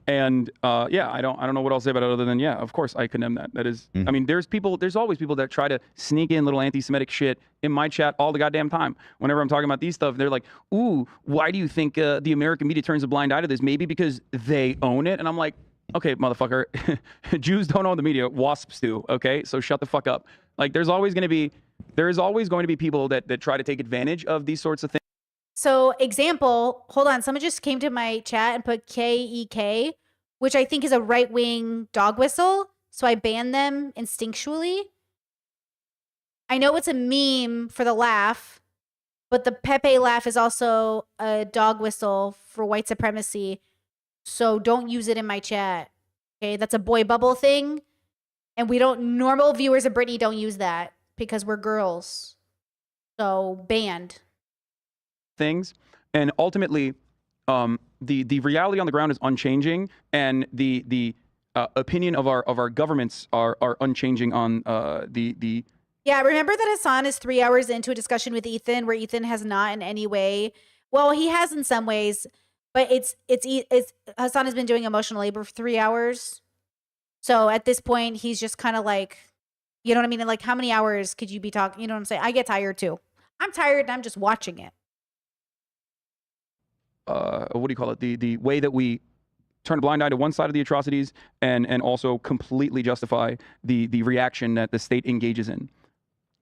And I don't know what else to say about it other than of course I condemn that. That is, I mean, there's always people that try to sneak in little anti-Semitic shit in my chat all the goddamn time. Whenever I'm talking about these stuff, they're like, "Ooh, why do you think the American media turns a blind eye to this? Maybe because they own it." And I'm like, "Okay, motherfucker, Jews don't own the media, wasps do. Okay, so shut the fuck up." Like, there is always going to be people that try to take advantage of these sorts of things. So example, hold on. Someone just came to my chat and put KEK, which I think is a right-wing dog whistle. So I banned them instinctually. I know it's a meme for the laugh, but the Pepe laugh is also a dog whistle for white supremacy. So don't use it in my chat. Okay, that's a boy bubble thing. And normal viewers of Britney don't use that because we're girls. So banned. Things, and ultimately the reality on the ground is unchanging, and the opinion of our governments are unchanging on the Yeah, remember that Hassan is 3 hours into a discussion with Ethan where Ethan has not in any way, well, he has in some ways, but it's Hassan has been doing emotional labor for 3 hours. So at this point, he's just kind of like, you know what I mean? And like, how many hours could you be talking? You know what I'm saying? I get tired too. I'm tired and I'm just watching it. what do you call it? The way that we turn a blind eye to one side of the atrocities and also completely justify the reaction that the state engages in.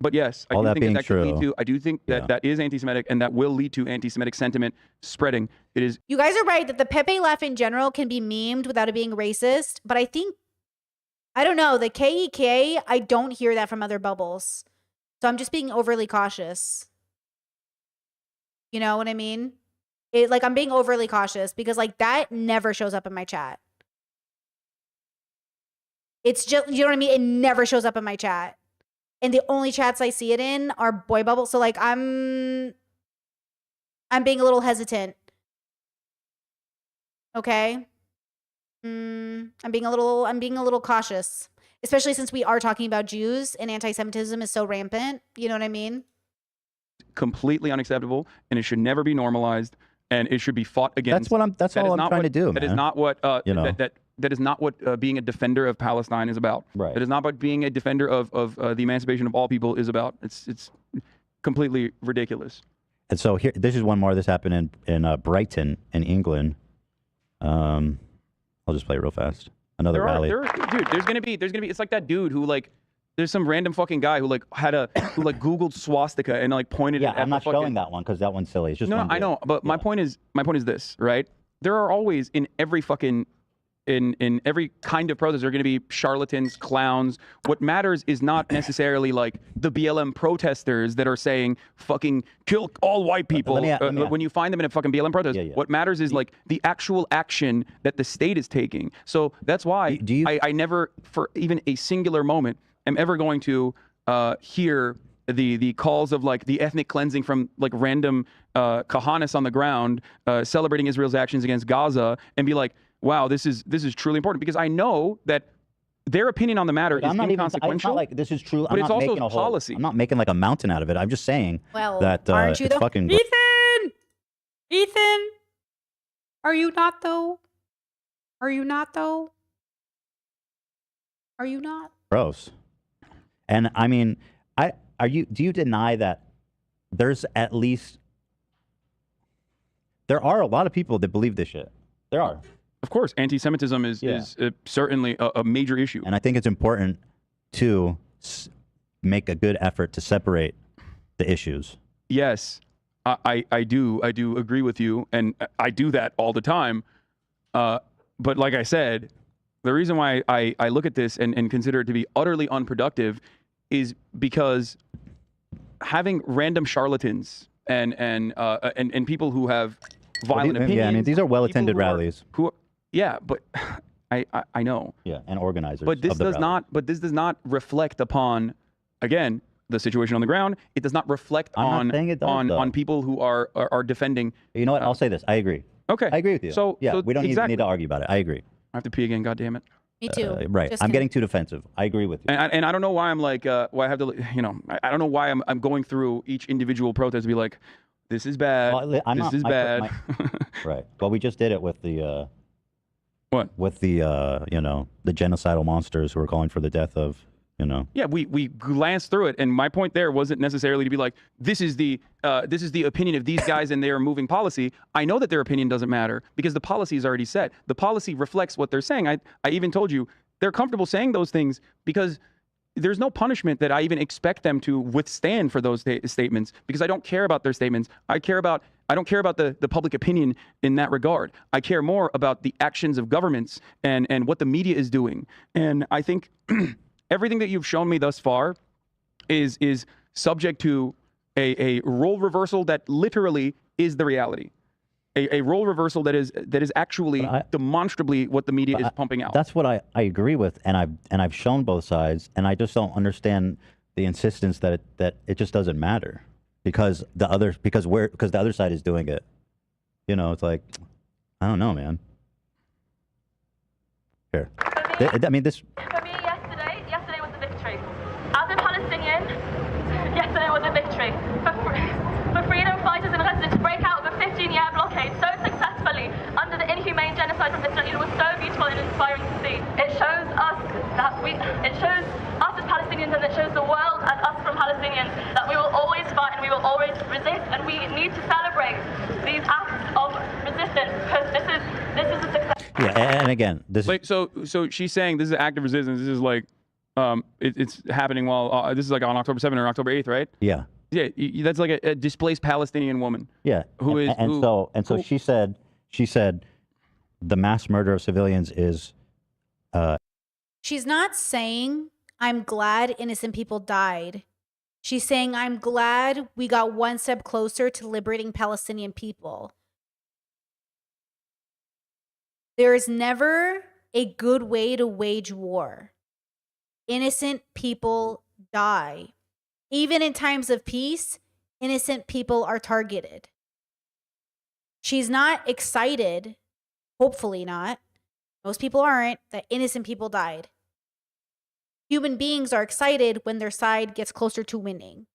But yes, I All do that think being that could lead true. to. I do think that that is anti-Semitic, and that will lead to anti-Semitic sentiment spreading. It is. You guys are right that the Pepe laugh in general can be memed without it being racist, but I think, I don't know, the KEK, I don't hear that from other bubbles. So I'm just being overly cautious. You know what I mean? I'm being overly cautious because like that never shows up in my chat. It's just, you know what I mean? It never shows up in my chat. And the only chats I see it in are boy bubbles. So like I'm being a little hesitant. Okay? I'm being a little cautious, especially since we are talking about Jews and anti-Semitism is so rampant. You know what I mean? Completely unacceptable, and it should never be normalized, and it should be fought against. That's all I'm trying to do, That is man. not what You know. that is not what being a defender of Palestine is about. Right. That is not what being a defender of the emancipation of all people is about. It's completely ridiculous. And so here, this is one more. This happened in Brighton, in England. I'll just play it real fast. Another rally. Dude, there's gonna be. It's like that dude who like. There's some random fucking guy who like Googled swastika and like pointed. Yeah, it at I'm not the fucking, showing that one because that one's silly. It's just No, one I dude. know, but my point is this, right? There are always in every fucking in every kind of protest, there are going to be charlatans, clowns. What matters is not necessarily like the BLM protesters that are saying fucking kill all white people when you find them in a fucking BLM protest. What matters is like the actual action that the state is taking. So that's why I never, for even a singular moment, am ever going to hear the calls of like the ethnic cleansing from like random Kahanis on the ground celebrating Israel's actions against Gaza and be like, wow, this is truly important, because I know that their opinion on the matter is inconsequential. It's not like this is true. But I'm it's not also making a whole, policy. I'm not making like a mountain out of it. I'm just saying Well, that aren't you it's though? fucking. Ethan, are you not though? Are you not though? Are you not? Gross. And I mean, do you deny that there's at least there are a lot of people that believe this shit? There are. Of course, anti-Semitism is certainly a major issue. And I think it's important to make a good effort to separate the issues. Yes, I do agree with you, and I do that all the time. But like I said, the reason why I look at this and consider it to be utterly unproductive is because having random charlatans and people who have violent opinions. Yeah, I mean, these are well-attended rallies. But I know. Yeah, and organizers. But this of the does rally. not. But this does not reflect upon, again, the situation on the ground. It does not reflect I'm not saying it does, on people who are defending. You know what? I'll say this. I agree. Okay. I agree with you. So yeah, so we don't exactly. need to argue about it. I agree. I have to pee again. God damn it. Me too. Right. Just I'm kidding. getting too defensive. I agree with you. And I don't know why I'm like, why I have to, I don't know why I'm going through each individual protest to be like, this is bad. Well, I'm this not- is bad. Right. Well, we just did it with the what? With the the genocidal monsters who are calling for the death of Yeah, we glanced through it, and my point there wasn't necessarily to be like, this is the opinion of these guys and their moving policy. I know that their opinion doesn't matter because the policy is already set. The policy reflects what they're saying. I even told you they're comfortable saying those things because there's no punishment that I even expect them to withstand for those statements because I don't care about their statements. I don't care about the public opinion in that regard. I care more about the actions of governments and what the media is doing. And I think everything that you've shown me thus far is subject to a role reversal that literally is the reality. A role reversal that is actually demonstrably what the media is pumping out. That's what I agree with, and I've shown both sides, and I just don't understand the insistence that it just doesn't matter because the other side is doing it. It's like I don't know, man. Here, I mean this. For me, yesterday was a victory. As a Palestinian, yesterday was a victory. For freedom fighters in Gaza to break out of a 15-year blockade so successfully under the inhumane genocide from Israel, it was so beautiful and inspiring to see. It shows us it shows us as Palestinians and it shows the world and us from Palestinians that we will always fight and we will always resist, and we need to celebrate these acts of resistance because this is a success. Yeah, and again, this like so she's saying this is an act of resistance. This is like it's happening while this is like on October 7th or October 8th, right? Yeah. Yeah, that's like a displaced Palestinian woman. Yeah. So she said the mass murder of civilians is She's not saying, I'm glad innocent people died. She's saying, I'm glad we got one step closer to liberating Palestinian people. There is never a good way to wage war. Innocent people die. Even in times of peace, innocent people are targeted. She's not excited, hopefully not, most people aren't, that innocent people died. Human beings are excited when their side gets closer to winning.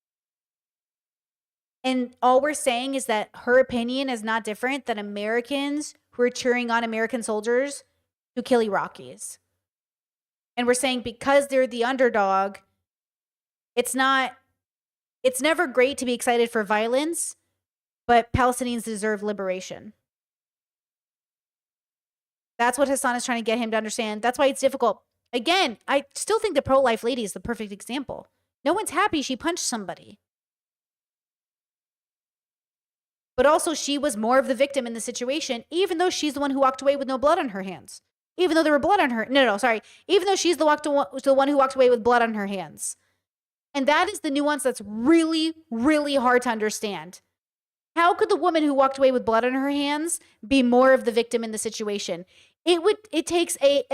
And all we're saying is that her opinion is not different than Americans who are cheering on American soldiers who kill Iraqis. And we're saying because they're the underdog, it's never great to be excited for violence, but Palestinians deserve liberation. That's what Hassan is trying to get him to understand. That's why it's difficult. Again, I still think the pro-life lady is the perfect example. No one's happy she punched somebody. But also she was more of the victim in the situation, even though she's the one who walked away with no blood on her hands. Even though there were blood on her. No, sorry. Even though she's the one who walked away with blood on her hands. And that is the nuance that's really, really hard to understand. How could the woman who walked away with blood on her hands be more of the victim in the situation? It takes a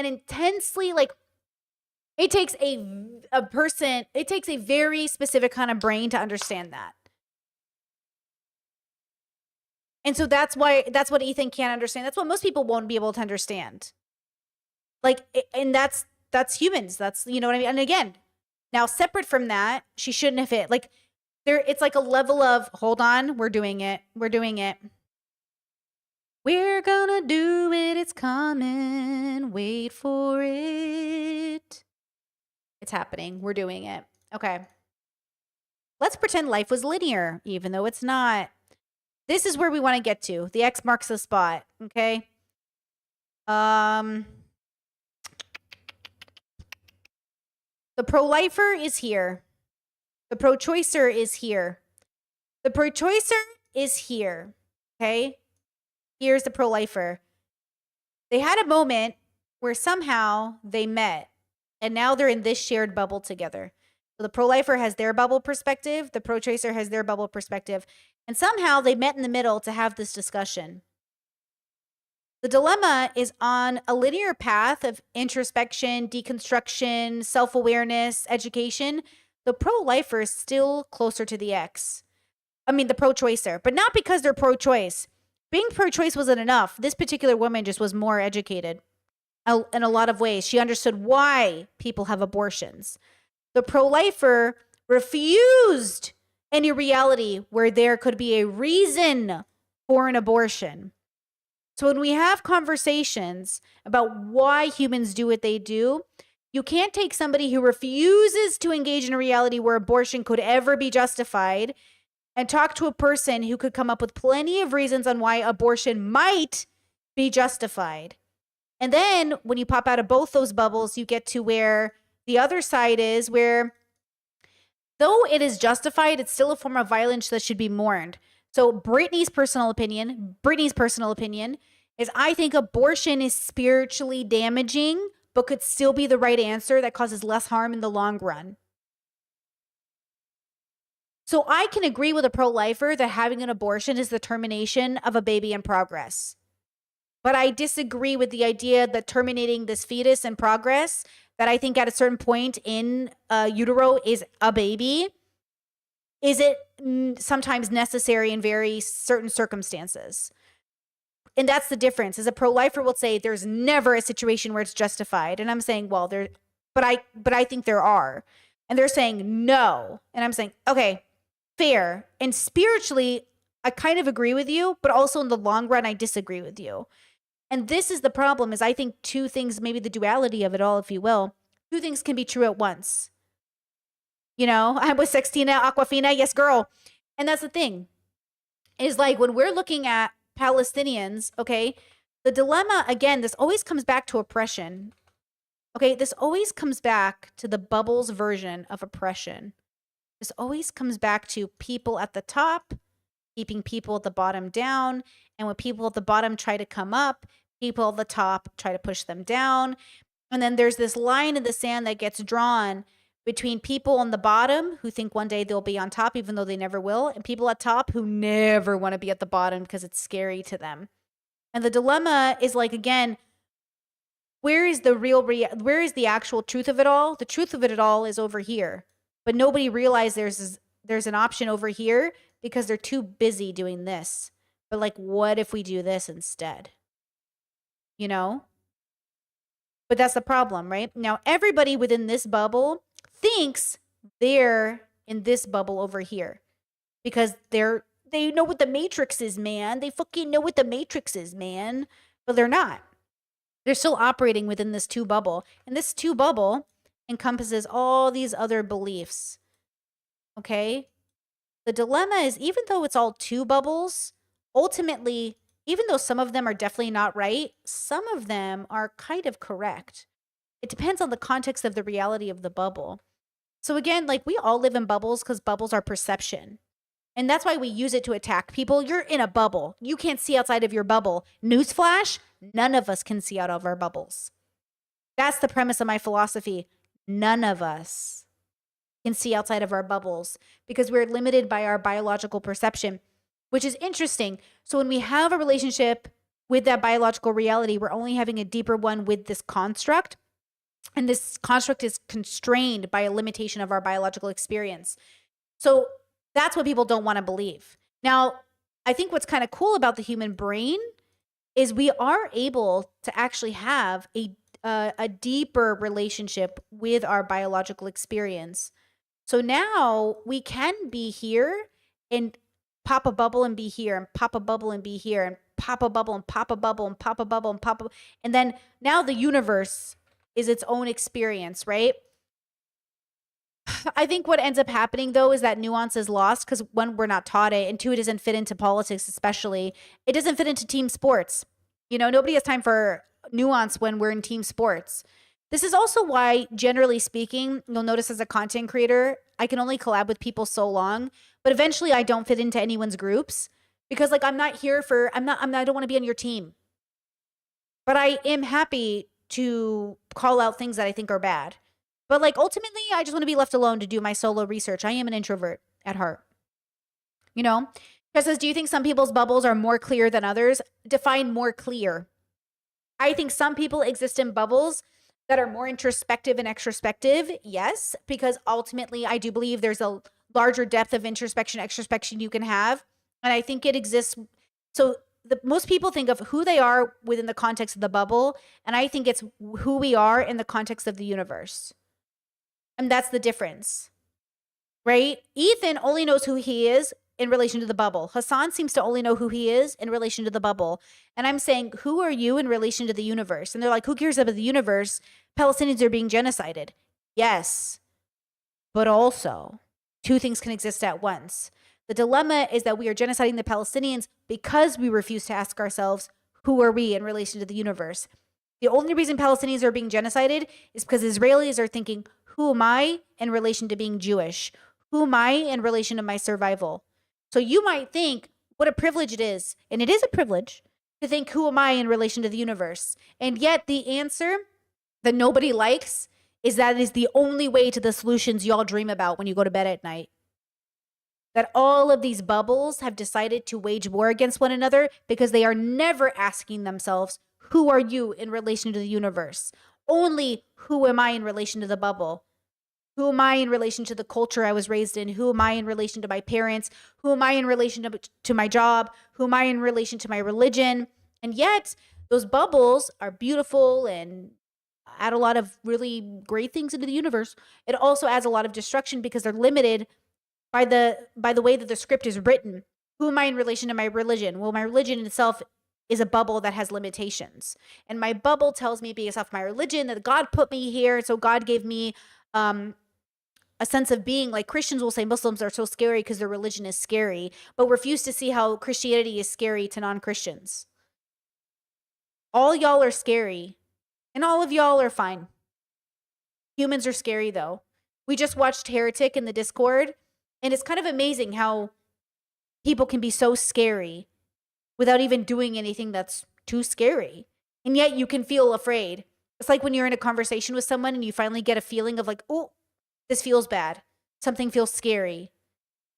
very specific kind of brain to understand that. And so that's what Ethan can't understand. That's what most people won't be able to understand. And that's humans. That's, you know what I mean? And again, now separate from that, she shouldn't have hit. It's like a level of, hold on, we're doing it. We're gonna do it. It's coming. Wait for it. It's happening. We're doing it. Okay. Let's pretend life was linear, even though it's not. This is where we want to get to. The X marks the spot. Okay. The pro-lifer is here. The pro-choicer is here. The pro-choicer is here. Okay? Here's the pro-lifer. They had a moment where somehow they met, and now they're in this shared bubble together. So the pro-lifer has their bubble perspective, the pro-choicer has their bubble perspective, and somehow they met in the middle to have this discussion. The dilemma is on a linear path of introspection, deconstruction, self-awareness, education. The pro-lifer is still closer to the X. I mean, the pro-choicer, but not because they're pro-choice. Being pro-choice wasn't enough. This particular woman just was more educated in a lot of ways. She understood why people have abortions. The pro-lifer refused any reality where there could be a reason for an abortion. So when we have conversations about why humans do what they do, you can't take somebody who refuses to engage in a reality where abortion could ever be justified and talk to a person who could come up with plenty of reasons on why abortion might be justified. And then when you pop out of both those bubbles, you get to where the other side is, where though it is justified, it's still a form of violence that should be mourned. So Brittany's personal opinion is, I think abortion is spiritually damaging, but could still be the right answer that causes less harm in the long run. So I can agree with a pro-lifer that having an abortion is the termination of a baby in progress. But I disagree with the idea that terminating this fetus in progress, that I think at a certain point in utero is a baby, is it sometimes necessary in very certain circumstances. And that's the difference. As a pro-lifer will say there's never a situation where it's justified. And I'm saying, well, but I think there are. And they're saying no. And I'm saying, okay, fair. And spiritually, I kind of agree with you, but also in the long run, I disagree with you. And this is the problem, is I think two things, maybe the duality of it all, if you will, two things can be true at once. You know, I'm with Sextina Aquafina, yes, girl. And that's the thing, is like when we're looking at Palestinians, okay, the dilemma, again, this always comes back to oppression. Okay, this always comes back to the bubbles version of oppression. This always comes back to people at the top keeping people at the bottom down. And when people at the bottom try to come up, people at the top try to push them down. And then there's this line in the sand that gets drawn between people on the bottom who think one day they'll be on top, even though they never will, and people at top who never want to be at the bottom because it's scary to them. And the dilemma is like, again, where is where is the actual truth of it all? The truth of it all is over here. But nobody realizes there's an option over here because they're too busy doing this. But like, what if we do this instead? You know? But that's the problem, right? Now, everybody within this bubble thinks they're in this bubble over here because they know what the Matrix is, man. They fucking know what the Matrix is, man. But they're not. They're still operating within this two bubble. And this two bubble encompasses all these other beliefs. Okay? The dilemma is, even though it's all two bubbles, ultimately, even though some of them are definitely not right, some of them are kind of correct. It depends on the context of the reality of the bubble. So again, like, we all live in bubbles because bubbles are perception. And that's why we use it to attack people. You're in a bubble. You can't see outside of your bubble. Newsflash, none of us can see out of our bubbles. That's the premise of my philosophy. None of us can see outside of our bubbles because we're limited by our biological perception, which is interesting. So when we have a relationship with that biological reality, we're only having a deeper one with this construct. And this construct is constrained by a limitation of our biological experience. So that's what people don't want to believe. Now, I think what's kind of cool about the human brain is we are able to actually have a deeper relationship with our biological experience. So now we can be here and pop a bubble and be here, and pop a bubble and be here, and pop a bubble and pop a bubble and pop a bubble and pop a, and then now the universe is its own experience, right? I think what ends up happening, though, is that nuance is lost because, one, we're not taught it, and two, it doesn't fit into politics, especially. It doesn't fit into team sports. You know, nobody has time for nuance when we're in team sports. This is also why, generally speaking, you'll notice as a content creator, I can only collab with people so long, but eventually I don't fit into anyone's groups because like I'm not here for, I don't want to be on your team. But I am happy to call out things that I think are bad. But like ultimately, I just want to be left alone to do my solo research. I am an introvert at heart. You know? Chris says, do you think some people's bubbles are more clear than others? Define more clear. I think some people exist in bubbles that are more introspective and extrospective. Yes, because ultimately I do believe there's a larger depth of introspection, extrospection you can have. And I think it exists. So most people think of who they are within the context of the bubble. And I think it's who we are in the context of the universe. And that's the difference, right? Ethan only knows who he is in relation to the bubble. Hassan seems to only know who he is in relation to the bubble. And I'm saying, who are you in relation to the universe? And they're like, who cares about the universe? Palestinians are being genocided. Yes. But also, two things can exist at once. The dilemma is that we are genociding the Palestinians because we refuse to ask ourselves, who are we in relation to the universe? The only reason Palestinians are being genocided is because Israelis are thinking, who am I in relation to being Jewish? Who am I in relation to my survival? So you might think what a privilege it is, and it is a privilege, to think, who am I in relation to the universe? And yet the answer that nobody likes is that it is the only way to the solutions y'all dream about when you go to bed at night. That all of these bubbles have decided to wage war against one another because they are never asking themselves, who are you in relation to the universe? Only, who am I in relation to the bubble? Who am I in relation to the culture I was raised in? Who am I in relation to my parents? Who am I in relation to my job? Who am I in relation to my religion? And yet, those bubbles are beautiful and add a lot of really great things into the universe. It also adds a lot of destruction because they're limited by the way that the script is written. Who am I in relation to my religion? Well, my religion itself is a bubble that has limitations. And my bubble tells me based off my religion that God put me here. So God gave me a sense of being. Like Christians will say Muslims are so scary because their religion is scary, but refuse to see how Christianity is scary to non-Christians. All y'all are scary, and all of y'all are fine. Humans are scary, though. We just watched Heretic in the Discord, and it's kind of amazing how people can be so scary without even doing anything that's too scary. And yet you can feel afraid. It's like when you're in a conversation with someone and you finally get a feeling of like, oh, this feels bad. Something feels scary.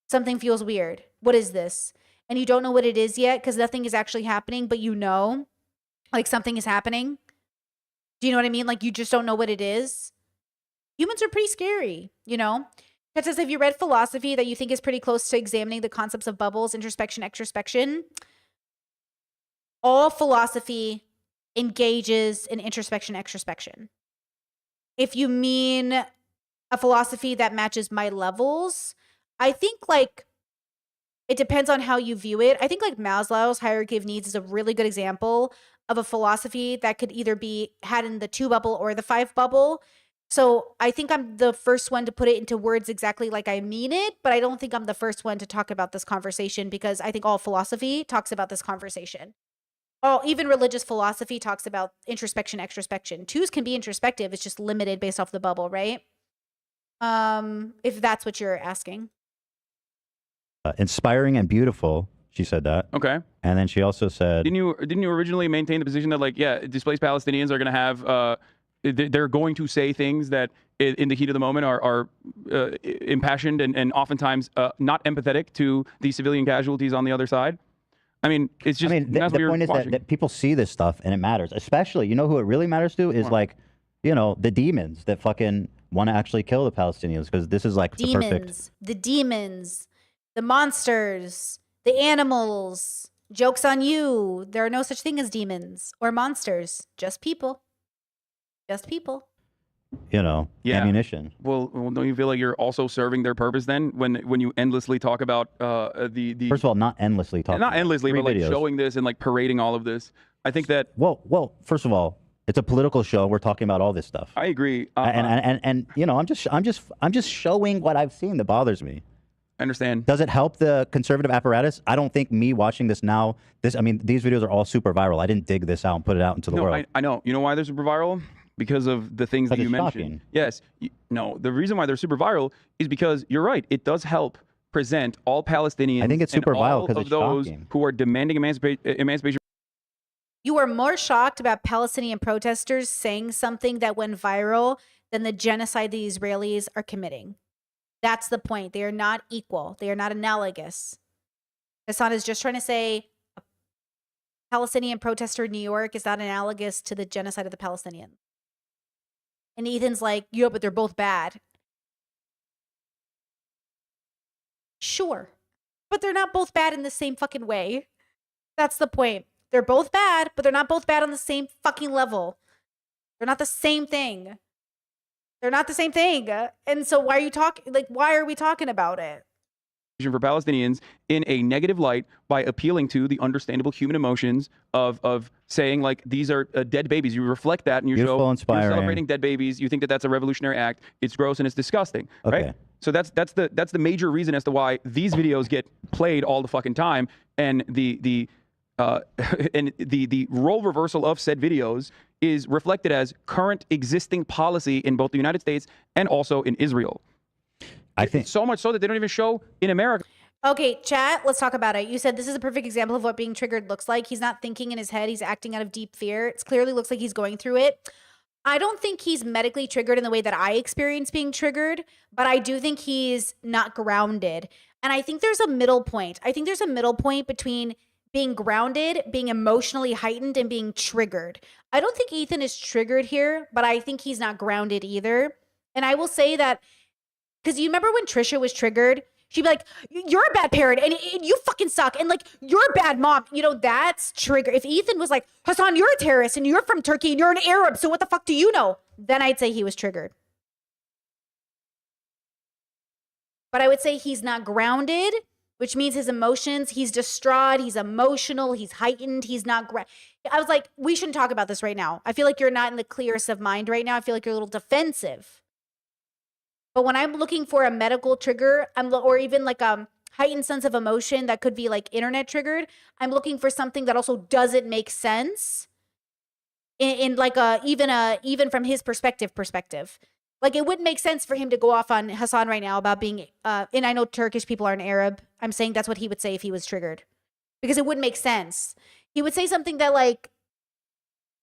Something feels weird. What is this? And you don't know what it is yet because nothing is actually happening, but you know, like something is happening. Do you know what I mean? Like you just don't know what it is. Humans are pretty scary, you know? That says, have you read philosophy that you think is pretty close to examining the concepts of bubbles, introspection, extrospection? All philosophy engages in introspection, extrospection. If you mean a philosophy that matches my levels, I think like it depends on how you view it. I think like Maslow's hierarchy of needs is a really good example of a philosophy that could either be had in the 2 bubble or the 5 bubble. So I think I'm the first one to put it into words exactly like I mean it, but I don't think I'm the first one to talk about this conversation because I think all philosophy talks about this conversation. Even religious philosophy talks about introspection, extrospection. 2s can be introspective. It's just limited based off the bubble, right? If that's what you're asking. Inspiring and beautiful. She said that. Okay. And then she also said, Didn't you originally maintain the position that like, yeah, displaced Palestinians are going to have, they're going to say things that in the heat of the moment are impassioned and oftentimes not empathetic to the civilian casualties on the other side? I mean, it's just, the point is that people see this stuff and it matters. Especially, you know who it really matters to is like, you know, the demons that fucking want to actually kill the Palestinians because this is like the perfect. The demons, the monsters, the animals. Joke's on you. There are no such thing as demons or monsters. Just people. Just people. You know, ammunition. Well, don't you feel like you're also serving their purpose then when you endlessly talk about the First of all, not endlessly talking. Not endlessly, but like videos. showing this and like parading all of this. I think that. Well, first of all, it's a political show. We're talking about all this stuff. I agree. And you know, I'm just showing what I've seen that bothers me. I understand. Does it help the conservative apparatus? I don't think me watching this now. I mean, these videos are all super viral. I didn't dig this out and put it out into the world. I know. You know why they're super viral? because of the things that Because you it's mentioned. shocking. Yes. No, the reason why they're super viral is because you're right. It does help present all Palestinians. I think it's super and viral all 'cause of it's those shocking. who are demanding emancipation. You are more shocked about Palestinian protesters saying something that went viral than the genocide the Israelis are committing. That's the point. They are not equal. They are not analogous. Hassan is just trying to say a Palestinian protester in New York is not analogous to the genocide of the Palestinians. And Ethan's like, yeah, but they're both bad. Sure. But they're not both bad in the same fucking way. That's the point. They're both bad, but they're not both bad on the same fucking level. They're not the same thing. They're not the same thing. And so why are you talking? Like, why are we talking about it? For Palestinians in a negative light by appealing to the understandable human emotions of saying like these are dead babies. You reflect that and you Beautiful, show inspiring. you're celebrating dead babies. You think that that's a revolutionary act. It's gross and it's disgusting. Okay. Right? So that's the major reason as to why these videos get played all the fucking time, and the role reversal of said videos is reflected as current existing policy in both the United States and also in Israel. I think so much so that they don't even show in America. Okay, chat, let's talk about it. You said this is a perfect example of what being triggered looks like. He's not thinking in his head. He's acting out of deep fear. It clearly looks like he's going through it. I don't think he's medically triggered in the way that I experience being triggered, but I do think he's not grounded. And I think there's a middle point. I think there's a middle point between being grounded, being emotionally heightened, and being triggered. I don't think Ethan is triggered here, but I think he's not grounded either. And I will say that, because you remember when Trisha was triggered? She'd be like, you're a bad parent and you fucking suck. And like, you're a bad mom. You know, that's trigger. If Ethan was like, Hassan, you're a terrorist and you're from Turkey and you're an Arab, so what the fuck do you know? Then I'd say he was triggered. But I would say he's not grounded, which means his emotions, he's distraught, he's emotional, he's heightened, he's not I was like, we shouldn't talk about this right now. I feel like you're not in the clearest of mind right now. I feel like you're a little defensive. But when I'm looking for a medical trigger, or even like a heightened sense of emotion that could be like internet triggered, I'm looking for something that also doesn't make sense in like even from his perspective. Like it wouldn't make sense for him to go off on Hassan right now about being, and I know Turkish people aren't Arab. I'm saying that's what he would say if he was triggered, because it wouldn't make sense. He would say something that like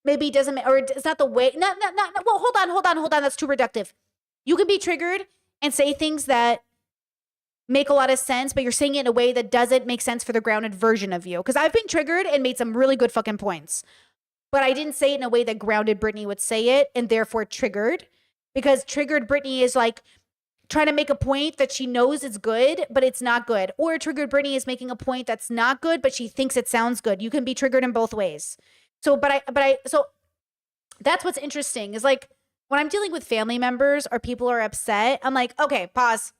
maybe doesn't, or it's not the way. Well, hold on. That's too reductive. You can be triggered and say things that make a lot of sense, but you're saying it in a way that doesn't make sense for the grounded version of you. Because I've been triggered and made some really good fucking points, but I didn't say it in a way that grounded Brittany would say it, and therefore triggered. Because triggered Brittany is like trying to make a point that she knows is good, but it's not good. Or triggered Brittany is making a point that's not good, but she thinks it sounds good. You can be triggered in both ways. So that's what's interesting is like when I'm dealing with family members or people are upset, I'm like, okay, pause.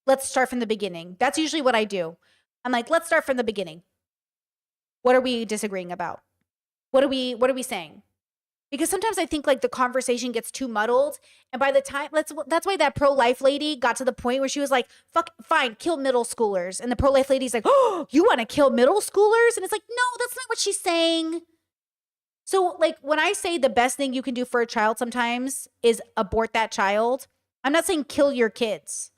Let's start from the beginning. That's usually what I do. I'm like, let's start from the beginning. What are we disagreeing about? What are we saying? Because sometimes I think like the conversation gets too muddled. And by the time, that's why that pro-life lady got to the point where she was like, fuck, fine, kill middle schoolers. And the pro-life lady's like, oh, you want to kill middle schoolers? And it's like, no, that's not what she's saying. So like when I say the best thing you can do for a child sometimes is abort that child, I'm not saying kill your kids.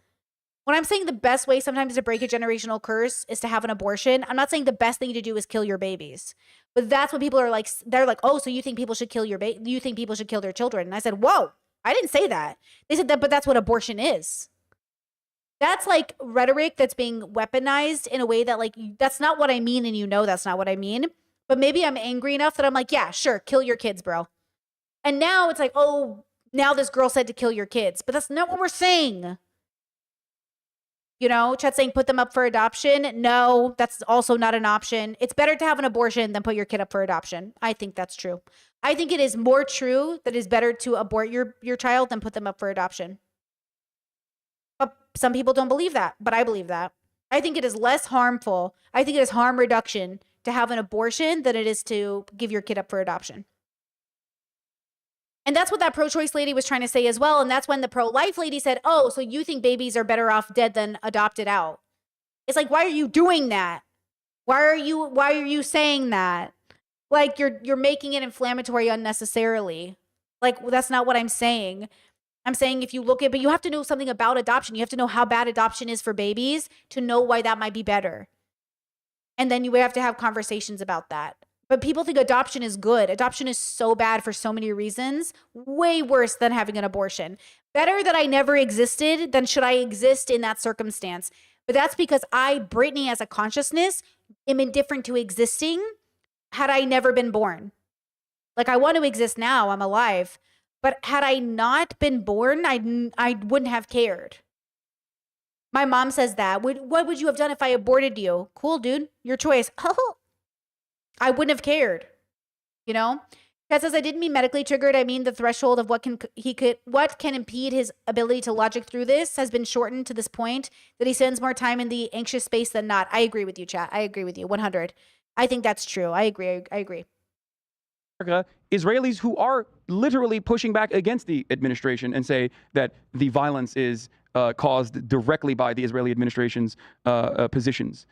When I'm saying the best way sometimes to break a generational curse is to have an abortion, I'm not saying the best thing to do is kill your babies. But that's what people are like. They're like, oh, so you think people should kill you think people should kill their children? And I said, whoa, I didn't say that. They said that, but that's what abortion is. That's like rhetoric that's being weaponized in a way that like, that's not what I mean. And you know, that's not what I mean. But maybe I'm angry enough that I'm like, yeah, sure, kill your kids, bro. And now it's like, oh, now this girl said to kill your kids. But that's not what we're saying. You know, Chet's saying put them up for adoption. No, that's also not an option. It's better to have an abortion than put your kid up for adoption. I think that's true. I think it is more true that it's better to abort your child than put them up for adoption. But some people don't believe that, but I believe that. I think it is less harmful. I think it is harm reduction to have an abortion than it is to give your kid up for adoption. And that's what that pro-choice lady was trying to say as well. And that's when the pro-life lady said, oh, so you think babies are better off dead than adopted out. It's like, why are you doing that? Why are you saying that? Like you're making it inflammatory unnecessarily. Like, that's not what I'm saying. I'm saying if you look at, but you have to know something about adoption. You have to know how bad adoption is for babies to know why that might be better. And then you have to have conversations about that. But people think adoption is good. Adoption is so bad for so many reasons. Way worse than having an abortion. Better that I never existed than should I exist in that circumstance. But that's because I, Brittany, as a consciousness, am indifferent to existing had I never been born. Like, I want to exist now. I'm alive. But had I not been born, I wouldn't have cared. My mom says that. What would you have done if I aborted you? Cool, dude. Your choice. I wouldn't have cared. You know? Kat says, I didn't mean medically triggered. I mean the threshold of what can impede his ability to logic through this has been shortened to this point that he spends more time in the anxious space than not. I agree with you, chat. I agree with you. 100. I think that's true. I agree. I agree. Israelis who are literally pushing back against the administration and say that the violence is caused directly by the Israeli administration's positions.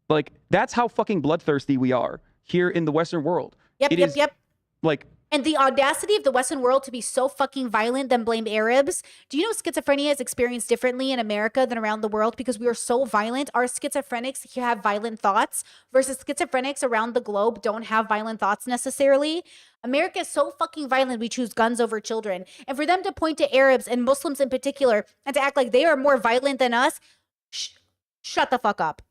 Like, that's how fucking bloodthirsty we are here in the Western world. Yep. Like, and the audacity of the Western world to be so fucking violent then blame Arabs. Do you know schizophrenia is experienced differently in America than around the world because we are so violent? Our schizophrenics have violent thoughts versus schizophrenics around the globe don't have violent thoughts necessarily. America is so fucking violent, we choose guns over children. And for them to point to Arabs and Muslims in particular and to act like they are more violent than us, shut the fuck up.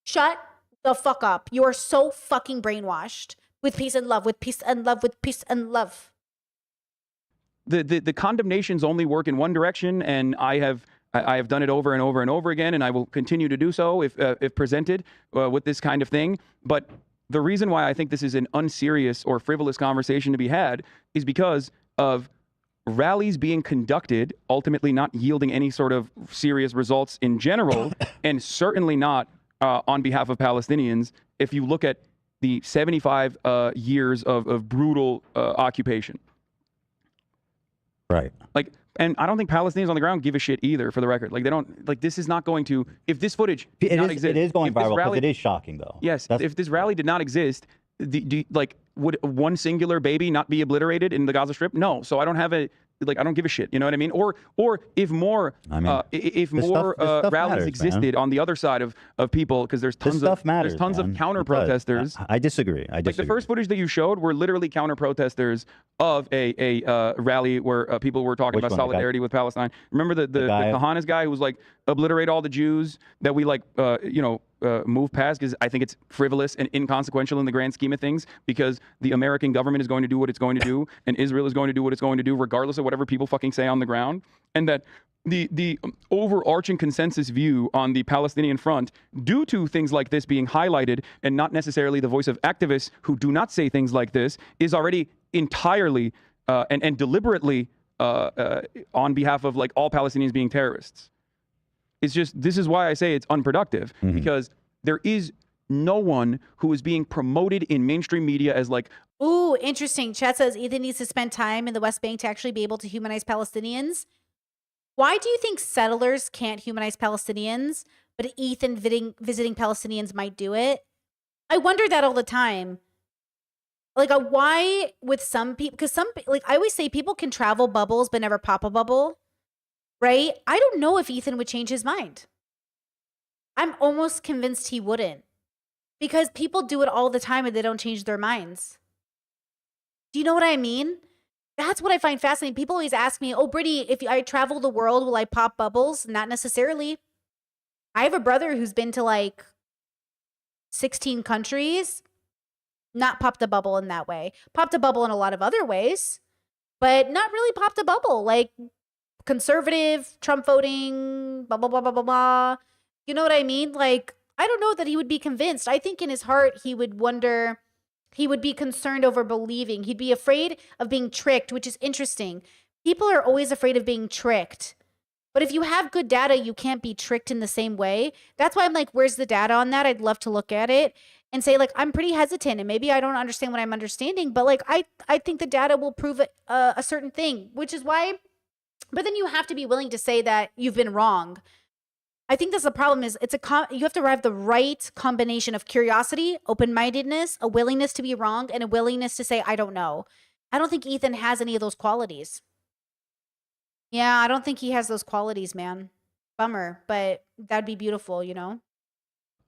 Shut the fuck up. You are so fucking brainwashed. With peace and love, with peace and love, with peace and love. The condemnations only work in one direction, and I have done it over and over and over again, and I will continue to do so if presented with this kind of thing. But the reason why I think this is an unserious or frivolous conversation to be had is because of rallies being conducted, ultimately not yielding any sort of serious results in general, and certainly not on behalf of Palestinians. If you look at the 75 years of brutal occupation. Right. Like, and I don't think Palestinians on the ground give a shit either, for the record. Like, they don't, like, this is not going to, if this footage did not exist. It is going viral because it is shocking, though. Yes, if this rally did not exist, like, would one singular baby not be obliterated in the Gaza Strip? No. So I don't have a, like, I don't give a shit. You know what I mean? Or if more, if more rallies existed on the other side of people, because there's tons of counter protesters. I disagree. Like, the first footage that you showed were literally counter protesters of a rally where people were talking about solidarity with Palestine. Remember the Kahanas guy who was like, obliterate all the Jews that we move past, because I think it's frivolous and inconsequential in the grand scheme of things, because the American government is going to do what it's going to do, and Israel is going to do what it's going to do, regardless of whatever people fucking say on the ground. And that the overarching consensus view on the Palestinian front, due to things like this being highlighted and not necessarily the voice of activists who do not say things like this, is already entirely and deliberately on behalf of, like, all Palestinians being terrorists. It's just, this is why I say it's unproductive, because there is no one who is being promoted in mainstream media as, like, ooh, interesting. Chat says Ethan needs to spend time in the West Bank to actually be able to humanize Palestinians. Why do you think settlers can't humanize Palestinians, but Ethan visiting Palestinians might do it? I wonder that all the time. Like, why with some people, because like, I always say people can travel bubbles but never pop a bubble. Right? I don't know if Ethan would change his mind. I'm almost convinced he wouldn't. Because people do it all the time and they don't change their minds. Do you know what I mean? That's what I find fascinating. People always ask me, oh, Brittany, if I travel the world, will I pop bubbles? Not necessarily. I have a brother who's been to like 16 countries. Not popped a bubble in that way. Popped a bubble in a lot of other ways. But not really popped a bubble. Like, conservative, Trump voting, blah, blah, blah, blah, blah, blah. You know what I mean? Like, I don't know that he would be convinced. I think in his heart, he would wonder, he would be concerned over believing. He'd be afraid of being tricked, which is interesting. People are always afraid of being tricked. But if you have good data, you can't be tricked in the same way. That's why I'm like, where's the data on that? I'd love to look at it and say, like, I'm pretty hesitant and maybe I don't understand what I'm understanding, but like, I think the data will prove a certain thing, which is why. But then you have to be willing to say that you've been wrong. I think that's the problem is you have to have the right combination of curiosity, open-mindedness, a willingness to be wrong, and a willingness to say, I don't know. I don't think Ethan has any of those qualities. Yeah, I don't think he has those qualities, man. Bummer, but that'd be beautiful, you know?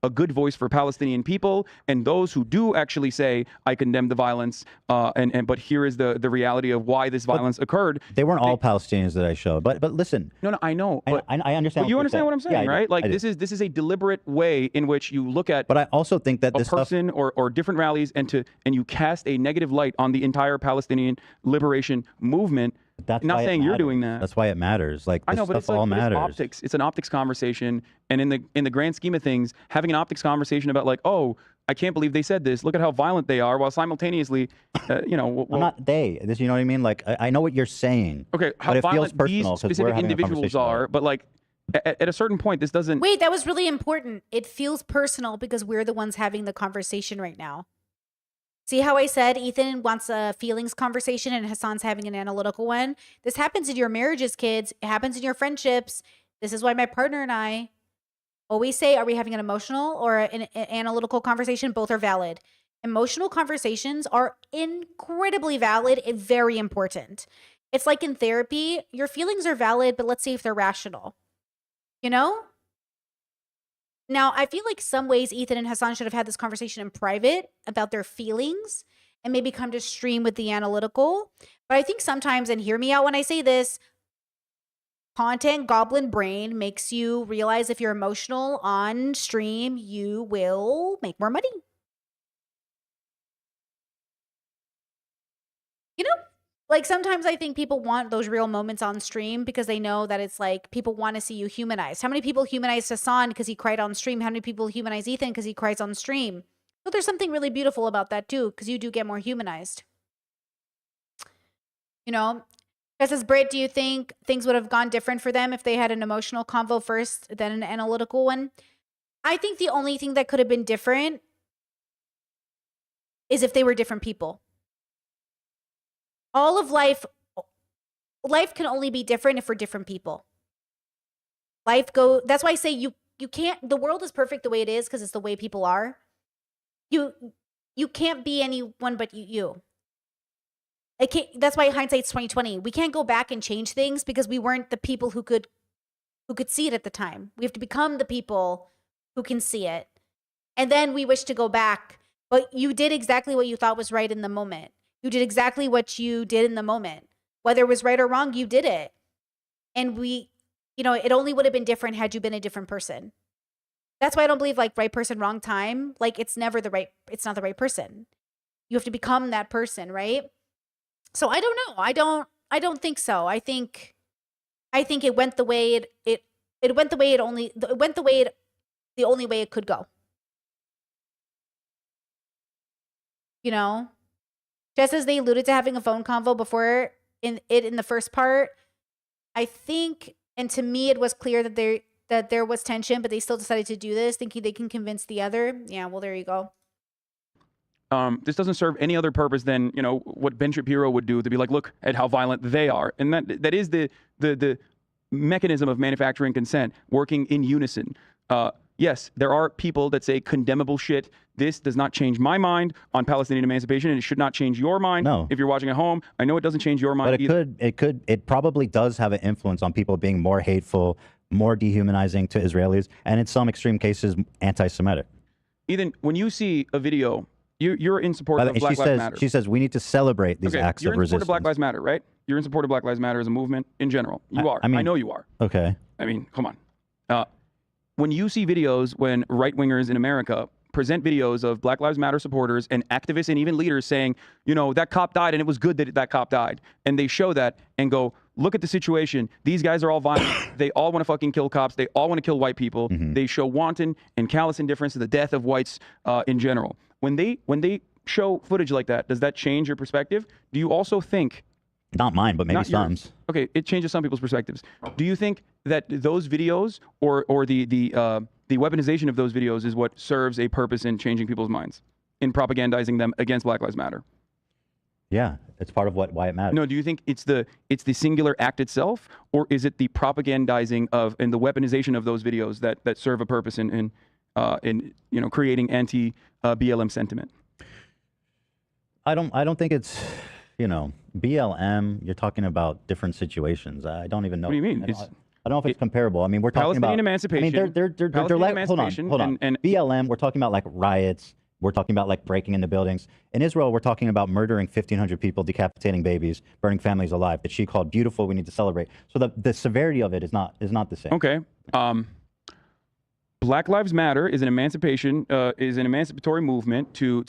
A good voice for Palestinian people and those who do actually say, I condemn the violence, but here is the reality of why this violence occurred. They weren't all Palestinians that I showed, but listen. No, I know. But I understand. But you understand what I'm saying, Yeah, I do. right? Like I do. this is a deliberate way in which you look at. But I also think that a this person or different rallies and you cast a negative light on the entire Palestinian liberation movement. That's not why it saying you're matters. doing that. That's why it matters. Like, I this know, but stuff all it's matters. optics. It's an optics conversation, and in the grand scheme of things, having an optics conversation about like, oh, I can't believe they said this. Look at how violent they are, while simultaneously, you know, I'm not they. This, you know what I mean? Like, I know what you're saying. Okay, how but it feels violent these personal 'cause we're specific having a individuals conversation about are, it. but like at a certain point, this doesn't. Wait, that was really important. It feels personal because we're the ones having the conversation right now. See how I said Ethan wants a feelings conversation and Hassan's having an analytical one? This happens in your marriages, kids. It happens in your friendships. This is why my partner and I always say, are we having an emotional or an analytical conversation? Both are valid. Emotional conversations are incredibly valid and very important. It's like in therapy, your feelings are valid, but let's see if they're rational. You know? Now, I feel like some ways Ethan and Hassan should have had this conversation in private about their feelings and maybe come to stream with the analytical. But I think sometimes, and hear me out when I say this, content goblin brain makes you realize if you're emotional on stream, you will make more money. You know? Like sometimes I think people want those real moments on stream because they know that it's like people want to see you humanized. How many people humanized Hassan because he cried on stream? How many people humanize Ethan because he cries on stream? But there's something really beautiful about that too, because you do get more humanized. You know? Because as Britt, do you think things would have gone different for them if they had an emotional convo first, then an analytical one? I think the only thing that could have been different is if they were different people. All of life can only be different if we're different people. That's why I say you can't, the world is perfect the way it is because it's the way people are. You can't be anyone but you. That's why hindsight's 2020. We can't go back and change things because we weren't the people who could see it at the time. We have to become the people who can see it. And then we wish to go back, but you did exactly what you thought was right in the moment. You did exactly what you did in the moment. Whether it was right or wrong, you did it. And it only would have been different had you been a different person. That's why I don't believe like right person, wrong time. Like it's not the right person. You have to become that person, right? So I don't know. I don't think so. I think it went the way the only way it could go. You know? Just as they alluded to having a phone convo before in the first part, I think, and to me it was clear that there was tension, but they still decided to do this, thinking they can convince the other. Yeah, well, there you go. This doesn't serve any other purpose than what Ben Shapiro would do, to be like, look at how violent they are, and that is the mechanism of manufacturing consent, working in unison. Yes, there are people that say condemnable shit. This does not change my mind on Palestinian emancipation, and it should not change your mind. No. If you're watching at home, I know it doesn't change your mind. But it probably does have an influence on people being more hateful, more dehumanizing to Israelis, and in some extreme cases, anti-Semitic. Ethan, when you see a video, you're in support of Black Lives Matter. She says we need to celebrate these acts you're of in resistance. support of Black Lives Matter, right? You're in support of Black Lives Matter as a movement in general. You are. I know you are. Okay. I mean, come on. When you see videos when right-wingers in America present videos of Black Lives Matter supporters and activists and even leaders saying, that cop died and it was good that that cop died. And they show that and go, look at the situation. These guys are all violent. They all want to fucking kill cops. They all want to kill white people. Mm-hmm. They show wanton and callous indifference to the death of whites in general. When they show footage like that, does that change your perspective? Do you also think... Not mine, but maybe some. Okay, it changes some people's perspectives. Do you think that those videos or the weaponization of those videos is what serves a purpose in changing people's minds, in propagandizing them against Black Lives Matter? Yeah, it's part of why it matters. No, do you think it's the singular act itself, or is it the propagandizing and the weaponization of those videos that serve a purpose in creating anti BLM sentiment? I don't think it's you know, BLM, you're talking about different situations. I don't even know. What do you mean? I don't know if it's comparable. I mean, we're talking Palestinian about emancipation. I mean, they're Palestinian like, emancipation hold on. and BLM, we're talking about like riots. We're talking about like breaking into buildings. In Israel, we're talking about murdering 1,500 people, decapitating babies, burning families alive. That she called beautiful. We need to celebrate. So the severity of it is not the same. Okay. Black Lives Matter is an emancipatory movement to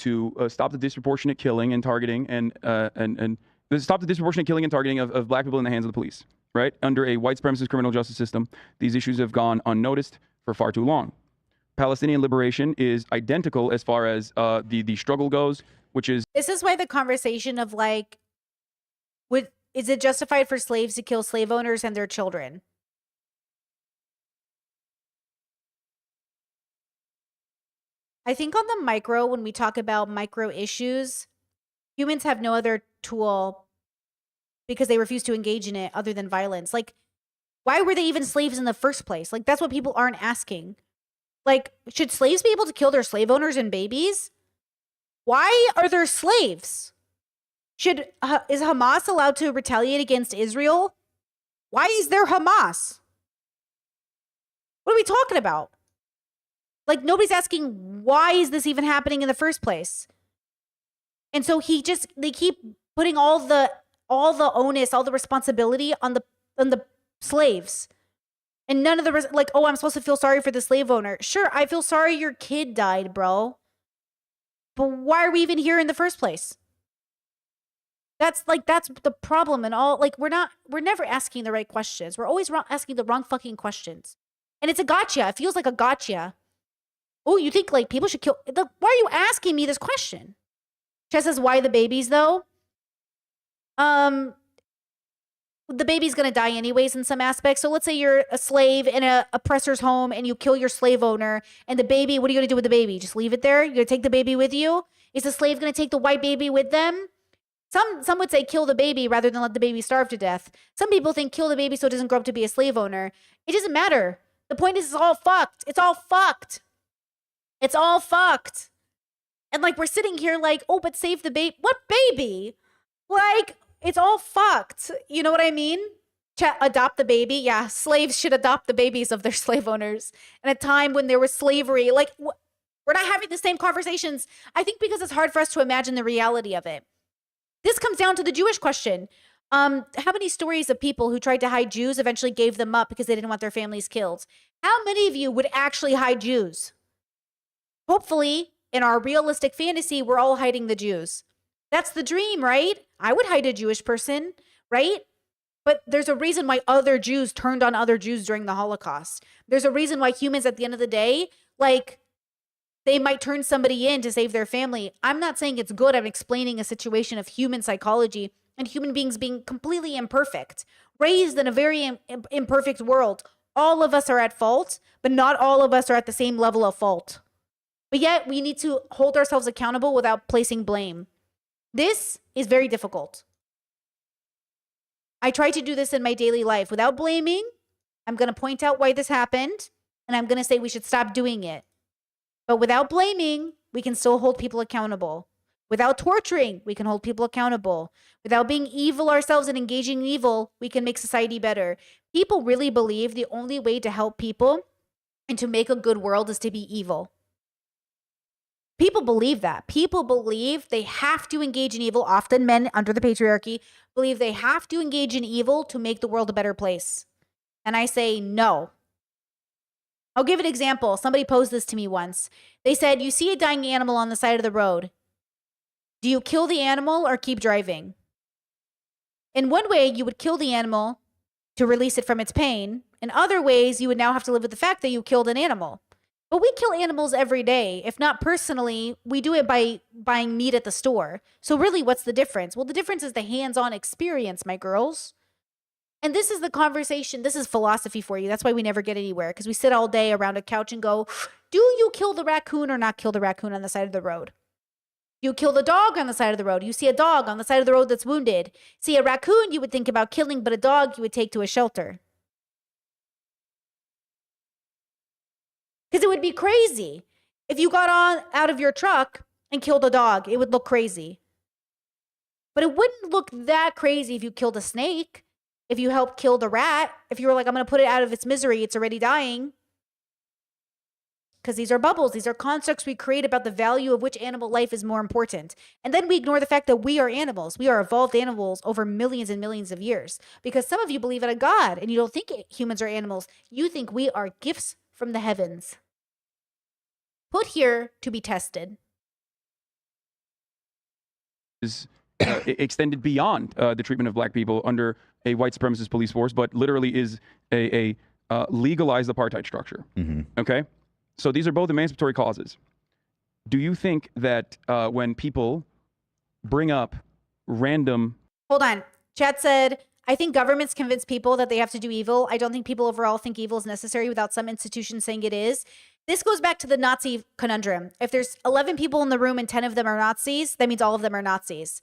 stop the disproportionate killing and targeting and stop the disproportionate killing and targeting of black people in the hands of the police. Right, under a white supremacist criminal justice system, these issues have gone unnoticed for far too long. Palestinian liberation is identical as far as the struggle goes, which is This is why the conversation of like, is it justified for slaves to kill slave owners and their children? I think on the micro, when we talk about micro issues, humans have no other tool because they refuse to engage in it other than violence. Like, why were they even slaves in the first place? Like, that's what people aren't asking. Like, should slaves be able to kill their slave owners and babies? Why are there slaves? Is Hamas allowed to retaliate against Israel? Why is there Hamas? What are we talking about? Like, nobody's asking, why is this even happening in the first place? And so they keep putting all the onus, all the responsibility on the slaves. And none of the, like, oh, I'm supposed to feel sorry for the slave owner. Sure, I feel sorry your kid died, bro. But why are we even here in the first place? That's the problem and all. Like, we're never asking the right questions. We're always asking the wrong fucking questions. And it's a gotcha. It feels like a gotcha. Oh, you think like people should kill? Why are you asking me this question? Chess says, why the babies though? The baby's gonna die anyways in some aspects. So let's say you're a slave in a oppressor's home and you kill your slave owner and the baby, what are you gonna do with the baby? Just leave it there? You're gonna take the baby with you? Is the slave gonna take the white baby with them? Some would say kill the baby rather than let the baby starve to death. Some people think kill the baby so it doesn't grow up to be a slave owner. It doesn't matter. The point is it's all fucked. It's all fucked. It's all fucked. And like we're sitting here like, oh, but save the baby. What baby? Like, it's all fucked. You know what I mean? Adopt the baby. Yeah, slaves should adopt the babies of their slave owners. In a time when there was slavery, like we're not having the same conversations. I think because it's hard for us to imagine the reality of it. This comes down to the Jewish question. How many stories of people who tried to hide Jews eventually gave them up because they didn't want their families killed? How many of you would actually hide Jews? Hopefully, in our realistic fantasy, we're all hiding the Jews. That's the dream, right? I would hide a Jewish person, right? But there's a reason why other Jews turned on other Jews during the Holocaust. There's a reason why humans at the end of the day, like, they might turn somebody in to save their family. I'm not saying it's good. I'm explaining a situation of human psychology and human beings being completely imperfect, raised in a very imperfect world. All of us are at fault, but not all of us are at the same level of fault. But yet we need to hold ourselves accountable without placing blame. This is very difficult. I try to do this in my daily life without blaming. I'm going to point out why this happened, and I'm going to say we should stop doing it. But without blaming, we can still hold people accountable. Without torturing, we can hold people accountable. Without being evil ourselves and engaging in evil, we can make society better. People really believe the only way to help people and to make a good world is to be evil. People believe that. People believe they have to engage in evil. Often men under the patriarchy believe they have to engage in evil to make the world a better place. And I say no. I'll give an example. Somebody posed this to me once. They said, you see a dying animal on the side of the road. Do you kill the animal or keep driving? In one way, you would kill the animal to release it from its pain. In other ways, you would now have to live with the fact that you killed an animal. But we kill animals every day. If not personally, we do it by buying meat at the store. So really, what's the difference? Well, the difference is the hands-on experience, my girls. And this is the conversation. This is philosophy for you. That's why we never get anywhere, because we sit all day around a couch and go, do you kill the raccoon or not kill the raccoon on the side of the road? You kill the dog on the side of the road. You see a dog on the side of the road that's wounded. See a raccoon you would think about killing, but a dog you would take to a shelter. Because it would be crazy. If you got out of your truck and killed a dog, it would look crazy. But it wouldn't look that crazy if you killed a snake, if you helped kill the rat, if you were like, I'm going to put it out of its misery, it's already dying. Because these are bubbles. These are constructs we create about the value of which animal life is more important. And then we ignore the fact that we are animals. We are evolved animals over millions and millions of years. Because some of you believe in a God and you don't think humans are animals. You think we are gifts from the heavens, put here to be tested. Is extended beyond the treatment of black people under a white supremacist police force, but literally is a legalized apartheid structure. Okay? So these are both emancipatory causes. Do you think that when people bring up random... Hold on. Chat said, I think governments convince people that they have to do evil. I don't think people overall think evil is necessary without some institution saying it is. This goes back to the Nazi conundrum. If there's 11 people in the room and 10 of them are Nazis, that means all of them are Nazis.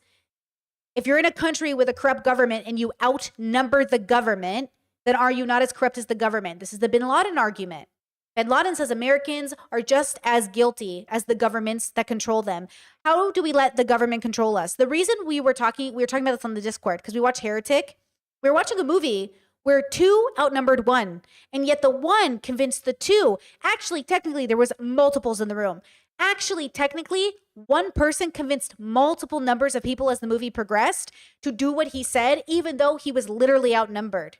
If you're in a country with a corrupt government and you outnumber the government, then are you not as corrupt as the government? This is the Bin Laden argument. Bin Laden says Americans are just as guilty as the governments that control them. How do we let the government control us? The reason we were talking about this on the Discord, because we watched Heretic. We were watching a movie where 2 outnumbered 1, and yet the 1 convinced the 2. Actually, technically, there was multiples in the room. Actually, technically, 1 person convinced multiple numbers of people as the movie progressed to do what he said, even though he was literally outnumbered.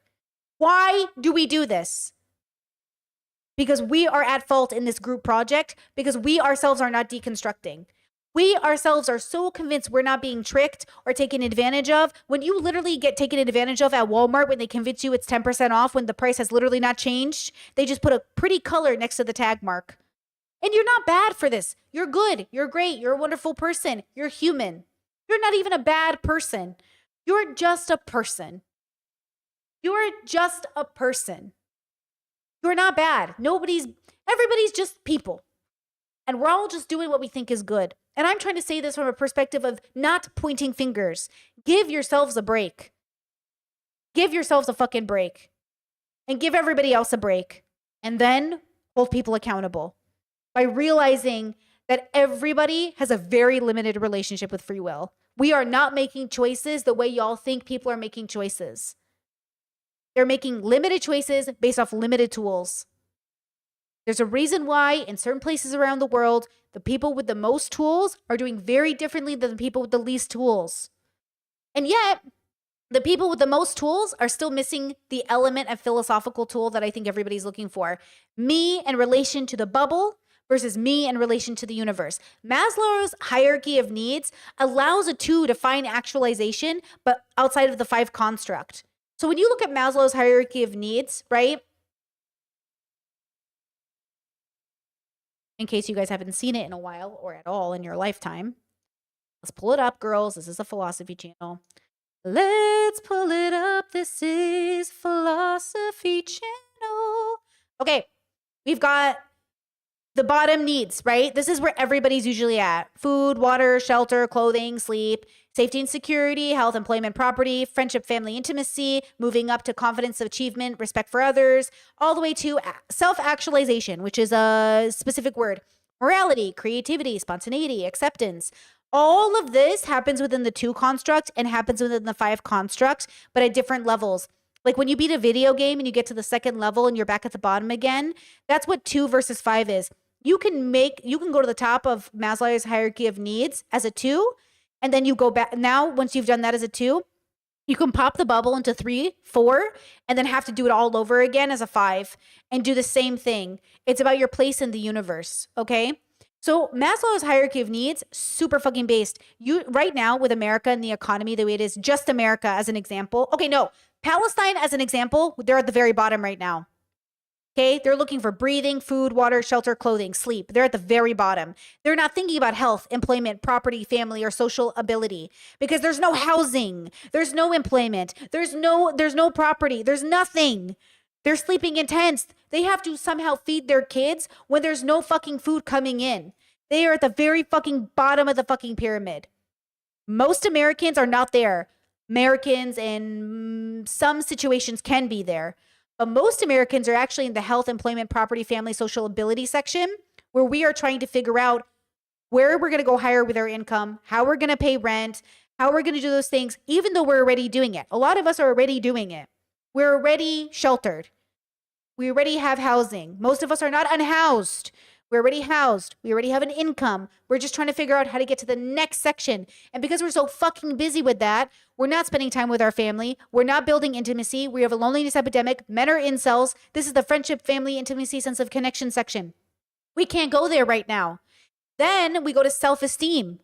Why do we do this? Because we are at fault in this group project, because we ourselves are not deconstructing. We ourselves are so convinced we're not being tricked or taken advantage of. When you literally get taken advantage of at Walmart, when they convince you it's 10% off when the price has literally not changed, they just put a pretty color next to the tag mark. And you're not bad for this. You're good. You're great. You're a wonderful person. You're human. You're not even a bad person. You're just a person. You're just a person. You're not bad. Everybody's just people. And we're all just doing what we think is good. And I'm trying to say this from a perspective of not pointing fingers. Give yourselves a break. Give yourselves a fucking break. And give everybody else a break. And then hold people accountable by realizing that everybody has a very limited relationship with free will. We are not making choices the way y'all think people are making choices. They're making limited choices based off limited tools. There's a reason why in certain places around the world, the people with the most tools are doing very differently than the people with the least tools. And yet, the people with the most tools are still missing the element of philosophical tool that I think everybody's looking for. Me in relation to the bubble versus me in relation to the universe. Maslow's hierarchy of needs allows a 2 to find actualization, but outside of the 5 construct. So when you look at Maslow's hierarchy of needs, right? In case you guys haven't seen it in a while or at all in your lifetime. Let's pull it up, girls. This is a philosophy channel. Let's pull it up. This is philosophy channel. Okay, we've got the bottom needs, right? This is where everybody's usually at. Food, water, shelter, clothing, sleep, safety and security, health, employment, property, friendship, family, intimacy, moving up to confidence, achievement, respect for others, all the way to self-actualization, which is a specific word. Morality, creativity, spontaneity, acceptance. All of this happens within the 2 construct and happens within the 5 construct, but at different levels. Like when you beat a video game and you get to the 2nd level and you're back at the bottom again, that's what 2 versus 5 is. You can go to the top of Maslow's hierarchy of needs as a 2, and then you go back. Now, once you've done that as a 2, you can pop the bubble into 3, 4, and then have to do it all over again as a 5 and do the same thing. It's about your place in the universe, okay? So Maslow's hierarchy of needs, super fucking based. Right now with America and the economy the way it is, just America as an example. Okay, no, Palestine as an example, they're at the very bottom right now. Okay, they're looking for breathing, food, water, shelter, clothing, sleep. They're at the very bottom. They're not thinking about health, employment, property, family, or social ability because there's no housing, there's no employment, there's no property, there's nothing. They're sleeping in tents. They have to somehow feed their kids when there's no fucking food coming in. They are at the very fucking bottom of the fucking pyramid. Most Americans are not there. Americans in some situations can be there. But most Americans are actually in the health, employment, property, family, social ability section, where we are trying to figure out where we're going to go higher with our income, how we're going to pay rent, How are we going to do those things even though we're already doing it? A lot of us are already doing it. We're already sheltered. We already have housing. Most of us are not unhoused. We're already housed. We already have an income. We're just trying to figure out how to get to the next section. And because we're so fucking busy with that, we're not spending time with our family. We're not building intimacy. We have a loneliness epidemic. Men are incels. This is the friendship, family, intimacy, sense of connection section. We can't go there right now. Then we go to self-esteem,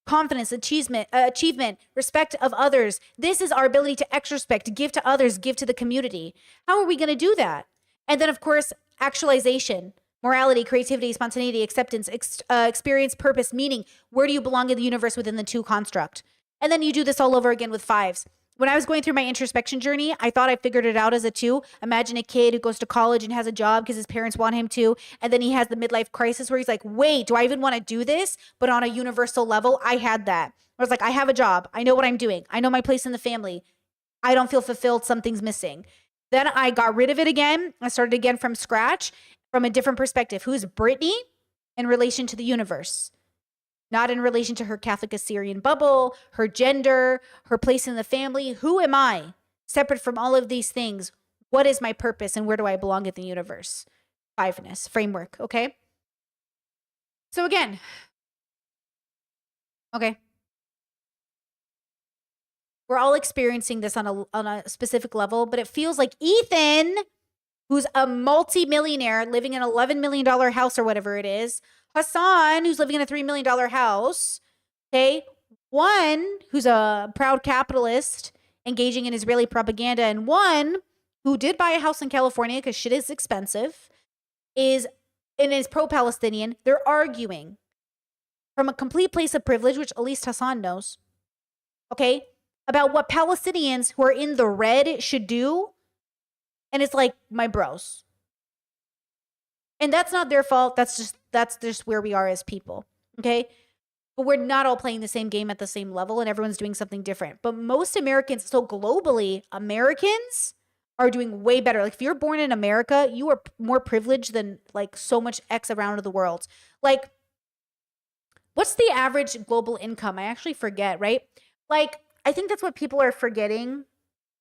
confidence, achievement, respect of others. This is our ability to extrospect, give to others, give to the community. How are we going to do that? And then, of course, actualization, morality, creativity, spontaneity, acceptance, experience, purpose, meaning. Where do you belong in the universe within the 2 construct? And then you do this all over again with 5s. When I was going through my introspection journey, I thought I figured it out as a 2. Imagine a kid who goes to college and has a job because his parents want him to. And then he has the midlife crisis where he's like, wait, do I even want to do this? But on a universal level, I had that. I was like, I have a job. I know what I'm doing. I know my place in the family. I don't feel fulfilled. Something's missing. Then I got rid of it again. I started again from scratch, from a different perspective. Who's Brittany in relation to the universe? Not in relation to her Catholic Assyrian bubble, her gender, her place in the family. Who am I? Separate from all of these things, what is my purpose and where do I belong in the universe? 5ness framework, okay? So again, okay. We're all experiencing this on a specific level, but it feels like Ethan, who's a multi-millionaire living in an $11 million house or whatever it is, Hassan, who's living in a $3 million house, okay? One, who's a proud capitalist engaging in Israeli propaganda, and one who did buy a house in California because shit is expensive, is pro-Palestinian. They're arguing from a complete place of privilege, which at least Hassan knows, okay, about what Palestinians who are in the red should do. And it's like, my bros. And that's not their fault. That's just where we are as people. Okay. But we're not all playing the same game at the same level and everyone's doing something different. But most Americans, so globally, Americans are doing way better. Like if you're born in America, you are more privileged than like so much X around the world. Like, what's the average global income? I actually forget, right? Like, I think that's what people are forgetting.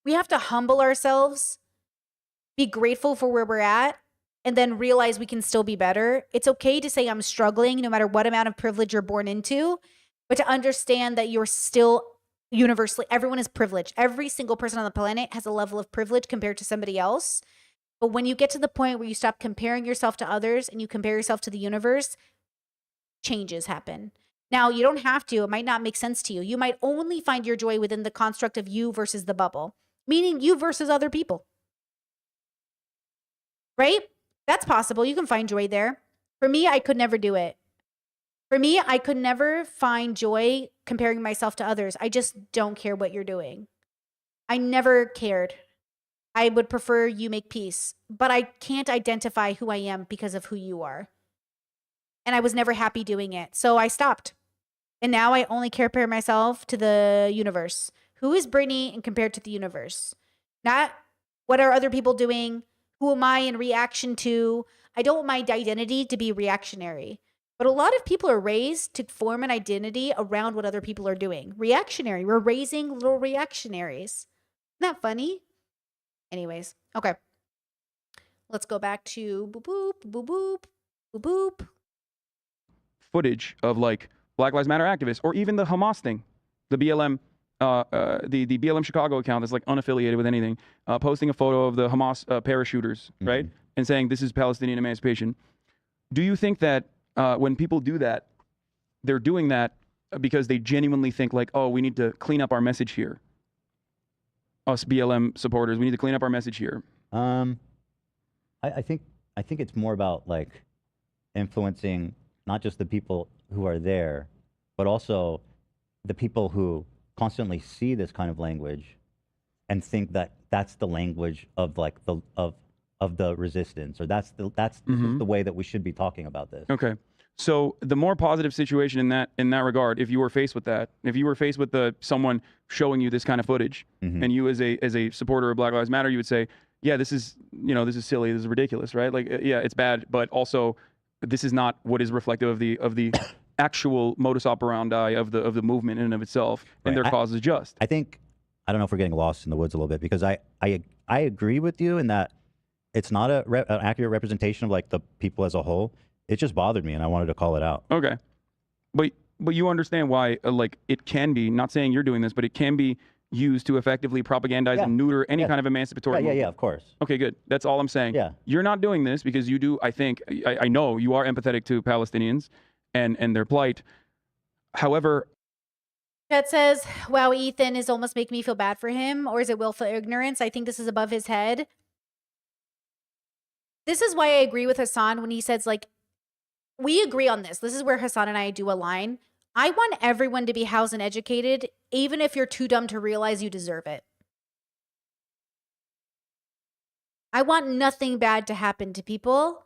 We have to humble ourselves, be grateful for where we're at, and then realize we can still be better. It's okay to say I'm struggling no matter what amount of privilege you're born into, but to understand that you're still universally, everyone is privileged. Every single person on the planet has a level of privilege compared to somebody else. But when you get to the point where you stop comparing yourself to others and you compare yourself to the universe, changes happen. Now, you don't have to. It might not make sense to you. You might only find your joy within the construct of you versus the bubble, meaning you versus other people. Right? That's possible. You can find joy there. For me, I could never do it. For me, I could never find joy comparing myself to others. I just don't care what you're doing. I never cared. I would prefer you make peace, but I can't identify who I am because of who you are. And I was never happy doing it. So I stopped. And now I only compare myself to the universe. Who is Brittany and compared to the universe? Not what are other people doing? Who am I in reaction to? I don't want my identity to be reactionary. But a lot of people are raised to form an identity around what other people are doing. Reactionary. We're raising little reactionaries. Isn't that funny? Anyways, okay. Let's go back to boop, boop, boop, boop, boop, boop. Footage of like Black Lives Matter activists, or even the Hamas thing, the BLM, the BLM Chicago account that's like unaffiliated with anything, posting a photo of the Hamas parachuters, right, and saying this is Palestinian emancipation. Do you think that when people do that, they're doing that because they genuinely think like, oh, we need to clean up our message here? Us BLM supporters, we need to clean up our message here. I think it's more about like influencing not just the people who are there, but also the people who constantly see this kind of language and think that that's the language of like of the resistance, or this is the way that we should be talking about this. Okay. So the more positive situation in that regard, if you were faced with that, if you were faced with someone showing you this kind of footage, and you as a supporter of Black Lives Matter, you would say, yeah, this is silly, this is ridiculous, right? Like, yeah, it's bad, but also this is not what is reflective of the actual modus operandi of the movement in and of itself, and their cause is just. I think, I don't know if we're getting lost in the woods a little bit, because I agree with you in that it's not an accurate representation of like the people as a whole. It just bothered me, and I wanted to call it out. Okay, but you understand why like it can be, not saying you're doing this, but it can be used to effectively propagandize and neuter any kind of emancipatory movement. Yeah, of course. Okay, good. That's all I'm saying. Yeah. You're not doing this because you do, I think, I know you are empathetic to Palestinians and their plight. However, Chet says, wow, Ethan is almost making me feel bad for him, or is it willful ignorance? I think this is above his head. This is why I agree with Hassan when he says, like, we agree on this. This is where Hassan and I do align. I want everyone to be housed and educated, even if you're too dumb to realize you deserve it. I want nothing bad to happen to people,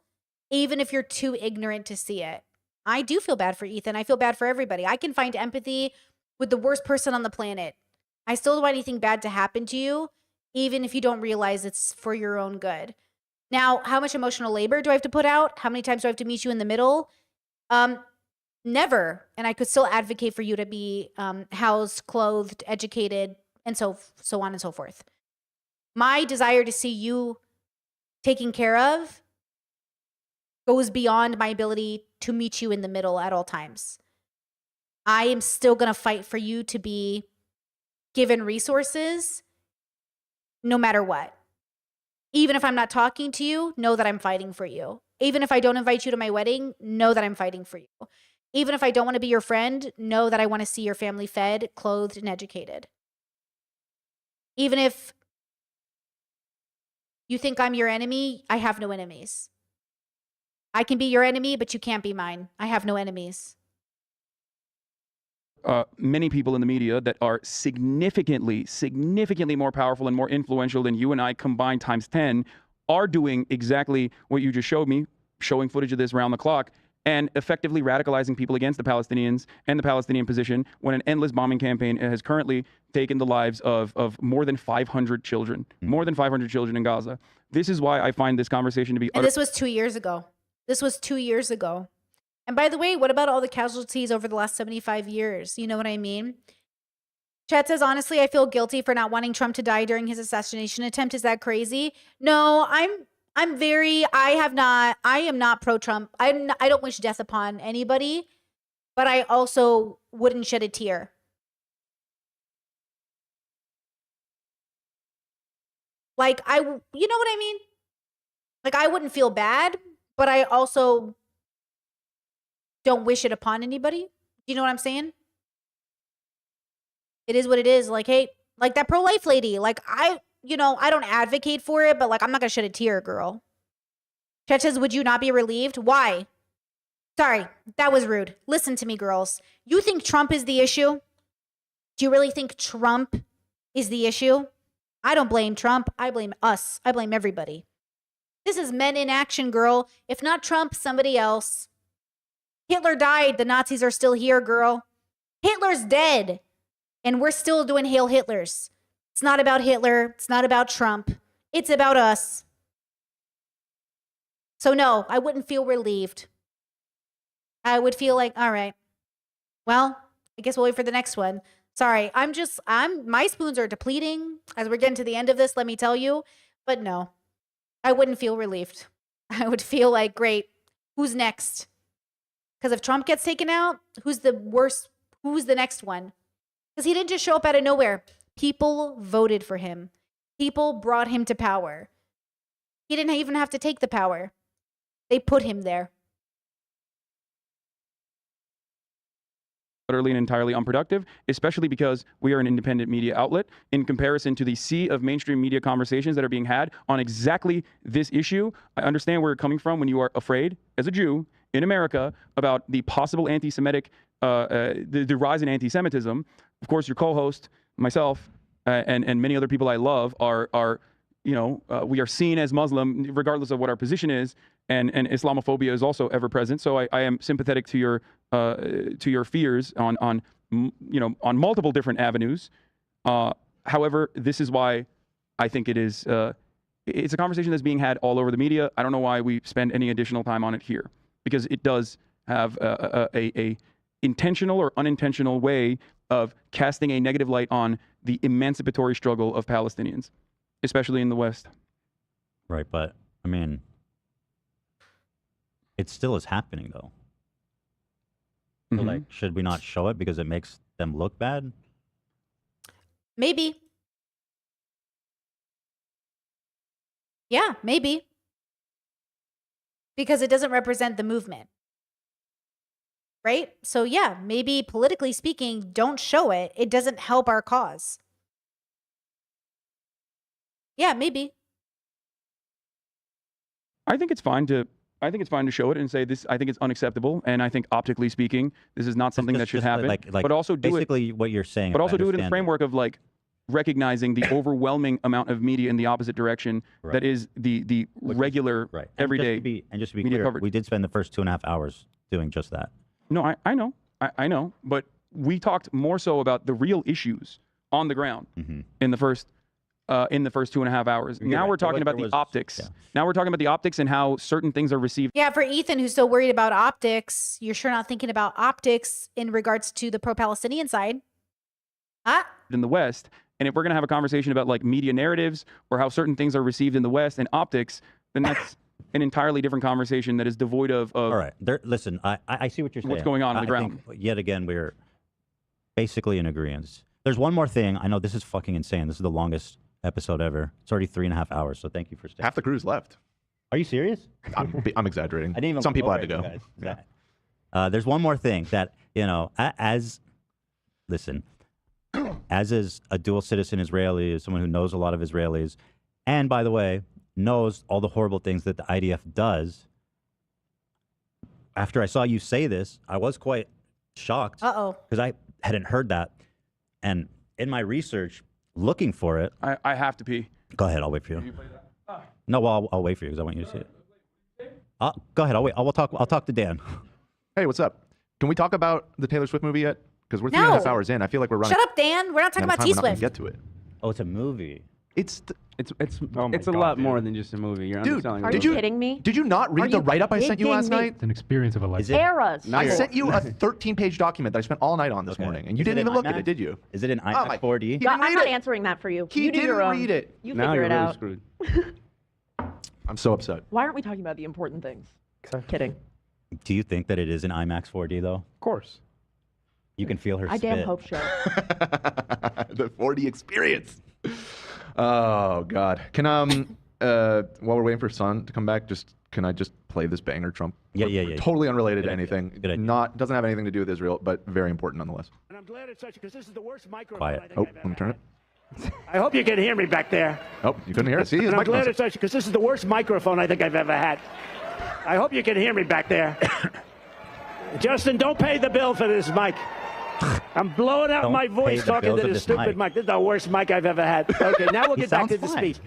even if you're too ignorant to see it. I do feel bad for Ethan. I feel bad for everybody. I can find empathy with the worst person on the planet. I still don't want anything bad to happen to you, even if you don't realize it's for your own good. Now, how much emotional labor do I have to put out? How many times do I have to meet you in the middle? Never. And I could still advocate for you to be housed, clothed, educated, and so on and so forth. My desire to see you taken care of goes beyond my ability to meet you in the middle at all times. I am still going to fight for you to be given resources no matter what. Even if I'm not talking to you, know that I'm fighting for you. Even if I don't invite you to my wedding, know that I'm fighting for you. Even if I don't want to be your friend, know that I want to see your family fed, clothed, and educated. Even if you think I'm your enemy, I have no enemies. I can be your enemy, but you can't be mine. I have no enemies. Many people in the media that are significantly more powerful and more influential than you and I combined times 10 are doing exactly what you just showed me, showing footage of this round the clock, and effectively radicalizing people against the Palestinians and the Palestinian position when an endless bombing campaign has currently taken the lives of more than 500 children, more than 500 children in Gaza. This is why I find this conversation to be... And this was 2 years ago. This was 2 years ago. And by the way, what about all the casualties over the last 75 years? You know what I mean? Chat says, honestly, I feel guilty for not wanting Trump to die during his assassination attempt. Is that crazy? No, I am not pro-Trump. I don't wish death upon anybody, but I also wouldn't shed a tear. Like, you know what I mean? Like, I wouldn't feel bad, but I also don't wish it upon anybody. You know what I'm saying? It is what it is. Like, hey, like that pro-life lady, like I don't advocate for it, but like, I'm not going to shed a tear, girl. Chet says, would you not be relieved? Why? Sorry, that was rude. Listen to me, girls. You think Trump is the issue? Do you really think Trump is the issue? I don't blame Trump. I blame us. I blame everybody. This is men in action, girl. If not Trump, somebody else. Hitler died. The Nazis are still here, girl. Hitler's dead. And we're still doing Hail Hitlers. It's not about Hitler. It's not about Trump. It's about us. So no, I wouldn't feel relieved. I would feel like, all right, well, I guess we'll wait for the next one. Sorry, my spoons are depleting as we're getting to the end of this, let me tell you. But no, I wouldn't feel relieved. I would feel like, great, who's next? Because if Trump gets taken out, who's the worst? Who's the next one? Because he didn't just show up out of nowhere. People voted for him. People brought him to power. He didn't even have to take the power. They put him there. Utterly and entirely unproductive, especially because we are an independent media outlet in comparison to the sea of mainstream media conversations that are being had on exactly this issue. I understand where you're coming from when you are afraid, as a Jew in America, about the possible anti-Semitic, the rise in anti-Semitism. Of course, your co-host, myself, and many other people I love are we are seen as Muslim regardless of what our position is, and Islamophobia is also ever present. So I am sympathetic to your fears on multiple different avenues. However, this is why I think it's a conversation that's being had all over the media. I don't know why we spend any additional time on it here, because it does have intentional or unintentional way of casting a negative light on the emancipatory struggle of Palestinians, especially in the West. Right, but I mean, it still is happening though. So, Mhm. like, should we not show it because it makes them look bad? Maybe. Yeah, maybe. Because it doesn't represent the movement. Right? So, yeah, maybe politically speaking, don't show it. It doesn't help our cause. Yeah, maybe. I think it's fine to show it and say this. I think it's unacceptable, and I think optically speaking, this is not something that should happen. But also do it. Basically, what you're saying. But if I also do it in the understand framework of like recognizing the overwhelming amount of media in the opposite direction Right. that is the And regular just to everyday be media clear, coverage. we did spend the first 2.5 hours doing just that. No, I know, I know, but we talked more so about the real issues on the ground in the first 2.5 hours. You're Now right. we're Feel talking like about there the was- optics. yeah. Now we're talking about the optics and how certain things are received Yeah, for Ethan, who's so worried about optics, you're sure not thinking about optics in regards to the pro-Palestinian side. Huh? in the West. And if we're going to have a conversation about like media narratives or how certain things are received in the West and optics, then that's an entirely different conversation that is devoid of All right. Listen, I see what you're saying. What's going on the I ground. think, yet again, we're basically in agreement. There's one more thing. I know this is fucking insane. This is the longest episode ever. It's already 3.5 hours, so thank you for staying. Half the crew's left. Are you serious? I'm exaggerating. I didn't even Some people look had to over go. at you guys. There's one more thing that, listen, as is a dual citizen Israeli, as someone who knows a lot of Israelis, and by the way, knows all the horrible things that the IDF does, after I saw you say this, I was quite shocked. Uh-oh. Because I hadn't heard that. And in my research, looking for it. I have to pee. Go ahead, I'll wait for you. No, well, I'll wait for you because I want you to see it. Go ahead, I'll wait. I'll talk to Dan. Hey, what's up? Can we talk about the Taylor Swift movie yet? Because we're 3.5 No. hours in. I feel like we're running. Shut up, Dan. We're not talking out of about time. We're not gonna T-Swift. get to it. Oh, it's a movie. It's a lot more than just a movie. You're Dude, underselling did it. you kidding me? Did you not Are read the you write-up I sent you kidding last me? night? It's an experience of a lifetime. Eras. I sent you a 13-page document that I spent all night on this morning, and you Is it didn't in even look at IMAX? it, did you? Is it in Oh IMAX my- 4D? He No, didn't I'm read not it. answering that for you. He you do your didn't own. read it. You Now figure you're it really out. screwed. I'm so upset. Why aren't we talking about the important things? Kidding. Do you think that it is in IMAX 4D though? Of course. You can feel her I spit. damn hope so. The 4D experience. Oh God. Can while we're waiting for Son to come back, can I just play this banger, Trump? Yeah. Totally unrelated Good to idea. anything. Good idea. Doesn't have anything to do with Israel, but very important nonetheless. And I'm glad it's such because this is the worst microphone Quiet. I think Oh, I've let me ever turn it. had. I hope you can hear me back there. Oh, you couldn't hear it. See, his And I'm glad microphone's- it's such because this is the worst microphone I think I've ever had. I hope you can hear me back there. Justin, don't pay the bill for this mic. I'm blowing out Don't my pay voice the talking bills to of this this stupid mic. mic. This is the worst mic I've ever had. Okay, now we'll He get back to sounds the fine. speech.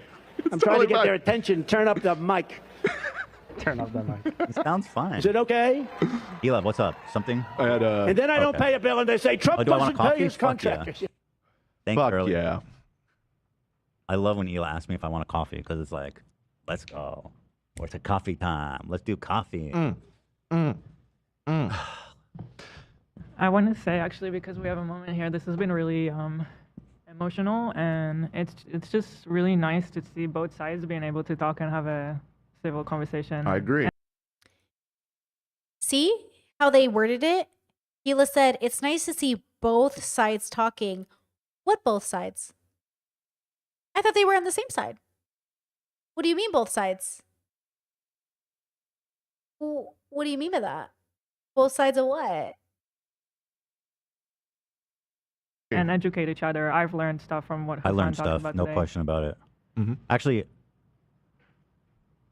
I'm trying totally to get fine. their attention. Turn up the mic. Turn off that mic. It sounds fine. Is it okay? Eli, what's up? Something? I had And then I don't Okay. pay a bill and they say Trump Oh, do I want doesn't a pay coffee? his Fuck yeah. contractors. Thank you, Fuck earlier. yeah. I love when Eli asks me if I want a coffee because it's like, let's go. Or it's a coffee time. Let's do coffee. I want to say actually because we have a moment here, this has been really emotional, and it's just really nice to see both sides being able to talk and have a civil conversation. I agree. See how they worded it? Hila said, it's nice to see both sides talking. What both sides? I thought they were on the same side. What do you mean both sides? What do you mean by that? Both sides of what? And educate each other. I've learned stuff from what I Hassan learned talked stuff. about No today. question about it. Mm-hmm. Actually,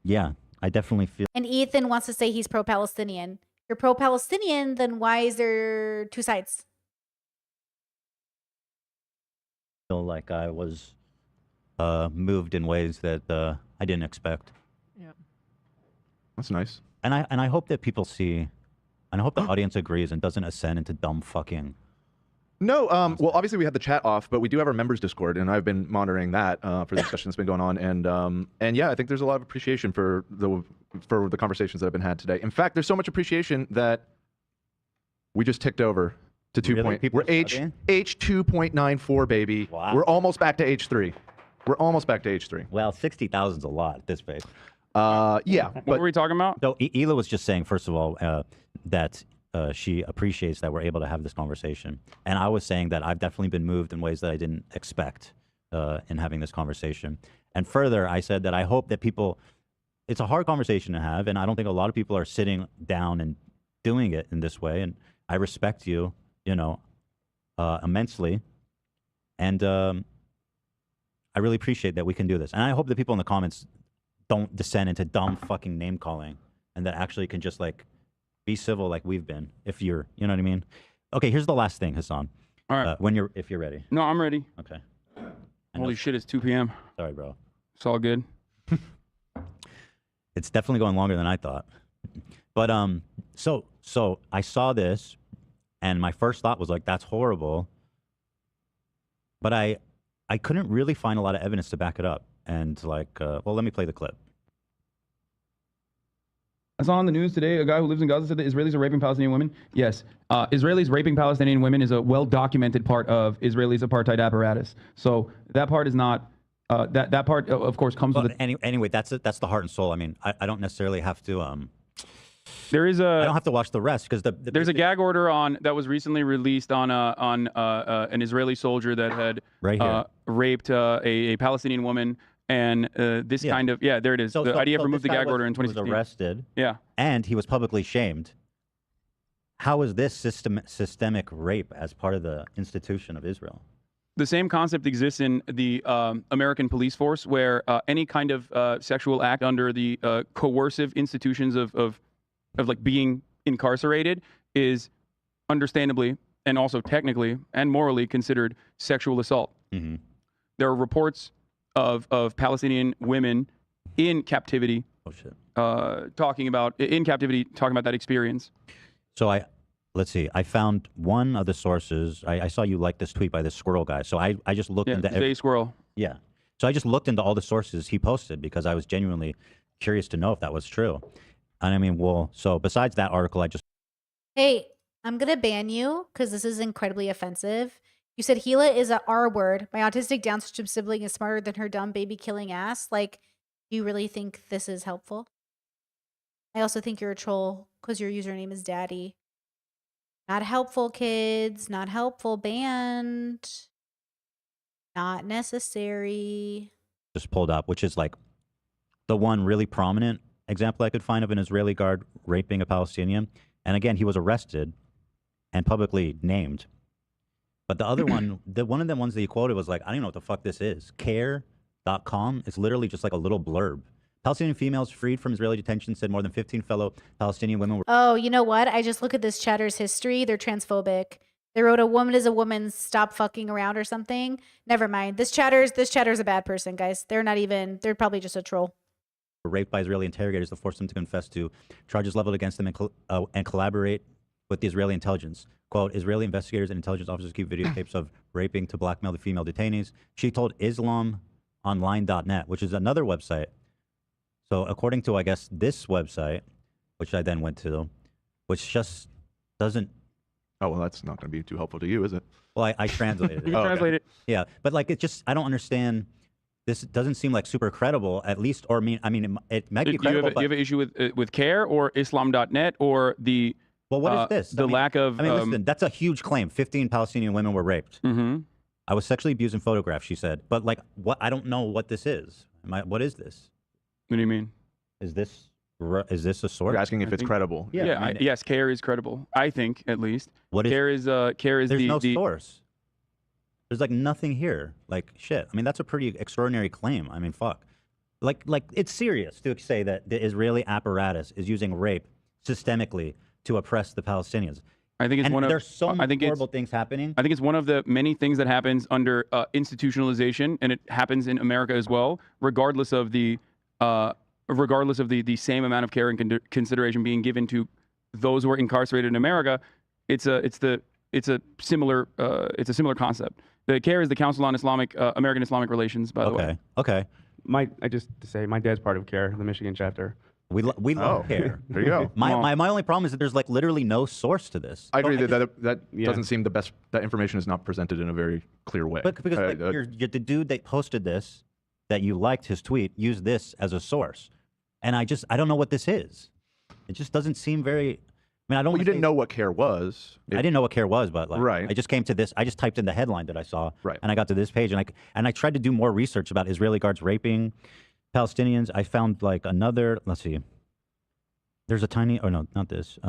yeah, I definitely feel And Ethan wants to say he's pro-Palestinian. You're pro-Palestinian, then why is there two sides? like I was moved in ways that I didn't expect. Yeah. That's nice. And I hope that people see, and I hope the audience agrees and doesn't ascend into dumb fucking. No, well, obviously we had the chat off, but we do have our members Discord, and I've been monitoring that for the discussion that's been going on, and yeah, I think there's a lot of appreciation for the conversations that have been had today. In fact, there's so much appreciation that We just ticked over to 2. Really? People We're are studying? H 2.94, baby. Wow. We're almost back to H3. We're almost back to H3. Well, 60,000 is a lot at this pace. Yeah. What were we talking about? So Hila was just saying, first of all, that she appreciates that we're able to have this conversation. And I was saying that I've definitely been moved in ways that I didn't expect in having this conversation. And further, I said that I hope that people, it's a hard conversation to have, and I don't think a lot of people are sitting down and doing it in this way. And I respect you, immensely. And I really appreciate that we can do this. And I hope that people in the comments don't descend into dumb fucking name calling and that actually can just like be civil like we've been, if you're, you know what I mean? Okay, here's the last thing, Hassan. All right. If you're ready. No, I'm ready. Okay. Holy shit, it's 2 p.m. Sorry, bro. It's all good. It's definitely going longer than I thought. But so I saw this and my first thought was like, that's horrible. But I couldn't really find a lot of evidence to back it up. And like, well, let me play the clip. I saw on the news today a guy who lives in Gaza said that Israelis are raping Palestinian women. Yes, Israelis raping Palestinian women is a well-documented part of Israelis' apartheid apparatus. So that part is not. That part, of course, comes with. Anyway, that's the heart and soul. I mean, I don't necessarily have to. There is I don't have to watch the rest because there's a gag order that was recently released on an Israeli soldier that had raped a Palestinian woman. And there it is. The IDF removed the gag order in 2016. Was arrested. Yeah. And he was publicly shamed. How is this systemic rape as part of the institution of Israel? The same concept exists in the American police force, where any kind of sexual act under the coercive institutions of like being incarcerated is understandably and also technically and morally considered sexual assault. Mm-hmm. There are reports of Palestinian women in captivity. Oh shit. Talking about that experience. So let's see. I found one of the sources. I saw you like this tweet by this squirrel guy. So I just looked into Zay Squirrel. Yeah. So I just looked into all the sources he posted because I was genuinely curious to know if that was true. And I mean, well, so besides that article, Hey, I'm going to ban you because this is incredibly offensive. You said Hila is a R word. My autistic Down syndrome sibling is smarter than her dumb baby killing ass. Like, do you really think this is helpful? I also think you're a troll because your username is daddy. Not helpful, kids. Not helpful. Banned. Not necessary. just pulled up, which is like the one really prominent example I could find of an Israeli guard raping a Palestinian. And again, he was arrested and publicly named. But the other one, one of the ones that you quoted was like, I don't even know what the fuck this is. Care.com. It's literally just like a little blurb. Palestinian females freed from Israeli detention said more than 15 fellow Palestinian women were... Oh, you know what? I just look at this chatter's history. They're transphobic. They wrote a woman is a woman, stop fucking around or something. Never mind. This chatter's a bad person, guys. They're probably just a troll. Raped by Israeli interrogators to force them to confess to charges leveled against them and collaborate with the Israeli intelligence. Quote, Israeli investigators and intelligence officers keep videotapes of raping to blackmail the female detainees. She told IslamOnline.net, which is another website. So according to, I guess, this website, which I then went to, which just doesn't... Oh, well, that's not going to be too helpful to you, is it? Well, I translated it. You translate it. Yeah, but like it just, I don't understand. This doesn't seem like super credible, at least, or I mean, it might be credible. Do you have an issue with CARE or Islam.net or the... Well, what is this? The lack of... I mean, listen, that's a huge claim. 15 Palestinian women were raped. Mm-hmm. I was sexually abused and photographed, she said. But like, what? I don't know what this is. What is this? What do you mean? Is this a source? You're asking if it's credible. Yeah, I mean, yes, CARE is credible. I think, at least. What is CARE is There's the... no source. There's like nothing here. Like shit. I mean, that's a pretty extraordinary claim. I mean, fuck. Like it's serious to say that the Israeli apparatus is using rape systemically to oppress the Palestinians. I think it's one of... There's so many horrible things happening. I think it's one of the many things that happens under institutionalization, and it happens in America as well, regardless of the same amount of care and consideration being given to those who are incarcerated in America. It's a similar concept. The CARE is the Council on American Islamic Relations, by the way. Okay. I just to say my dad's part of CARE, the Michigan chapter. We love care. There you go. My only problem is that there's like literally no source to this. I agree that doesn't seem the best. That information is not presented in a very clear way. But because like, you're the dude that posted this, that you liked his tweet, used this as a source, and I don't know what this is. It just doesn't seem very. I mean, I don't. Well, you didn't know what CARE was. I didn't know what CARE was, but like, right. I just came to this. I just typed in the headline that I saw, right. And I got to this page, and I tried to do more research about Israeli guards raping Palestinians. I found like another. Let's see. There's a tiny. Oh no, not this.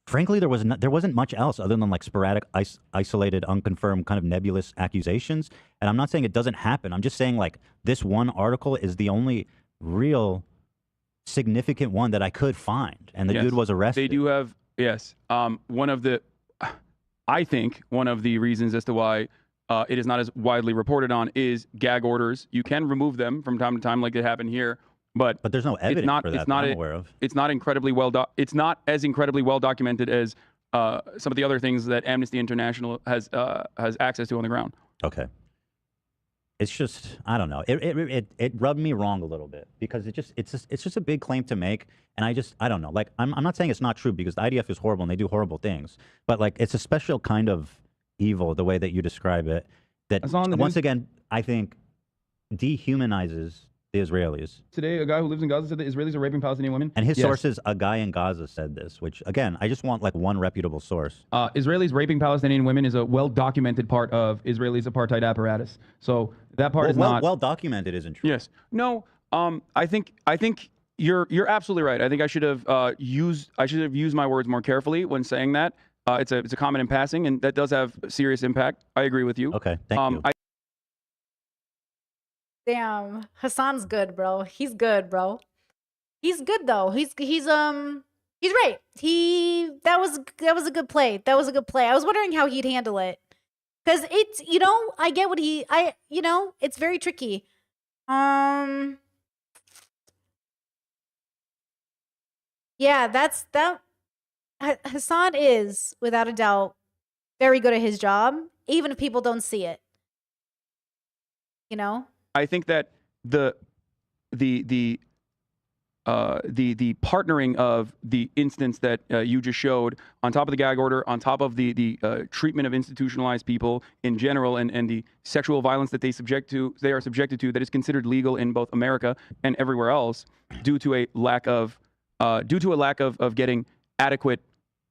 Frankly, there wasn't much else other than like sporadic, isolated, unconfirmed, kind of nebulous accusations. And I'm not saying it doesn't happen. I'm just saying like this one article is the only real significant one that I could find, and the dude was arrested. They do have I think one of the reasons as to why it is not as widely reported on is gag orders. You can remove them from time to time, like it happened here, but there's no evidence for that I'm aware of. It's not incredibly it's not as incredibly well documented as some of the other things that Amnesty International has access to on the ground. Okay. It's just, I don't know. It rubbed me wrong a little bit because it's just a big claim to make, and I don't know. Like I'm not saying it's not true because the IDF is horrible and they do horrible things, but like it's a special kind of evil the way that you describe it that once again I think dehumanizes the Israelis. Today, a guy who lives in Gaza said that Israelis are raping Palestinian women. And his sources, a guy in Gaza said this, which again, I just want like one reputable source. Israelis raping Palestinian women is a well-documented part of Israel's apartheid apparatus. So that part is not well documented, isn't true. Yes. No. I think you're absolutely right. I think I should have used my words more carefully when saying that. It's a comment in passing, and that does have serious impact. I agree with you. Okay. Thank you. Damn, Hassan's good, bro. He's good, bro. He's good though. He's right. That was a good play. That was a good play. I was wondering how he'd handle it. Cuz it's, I get what it's very tricky. Yeah, Hassan is without a doubt very good at his job, even if people don't see it. I think that the partnering of the instance that you just showed, on top of the gag order, on top of the treatment of institutionalized people in general, and the sexual violence that they are subjected to, that is considered legal in both America and everywhere else, due to a lack of getting adequate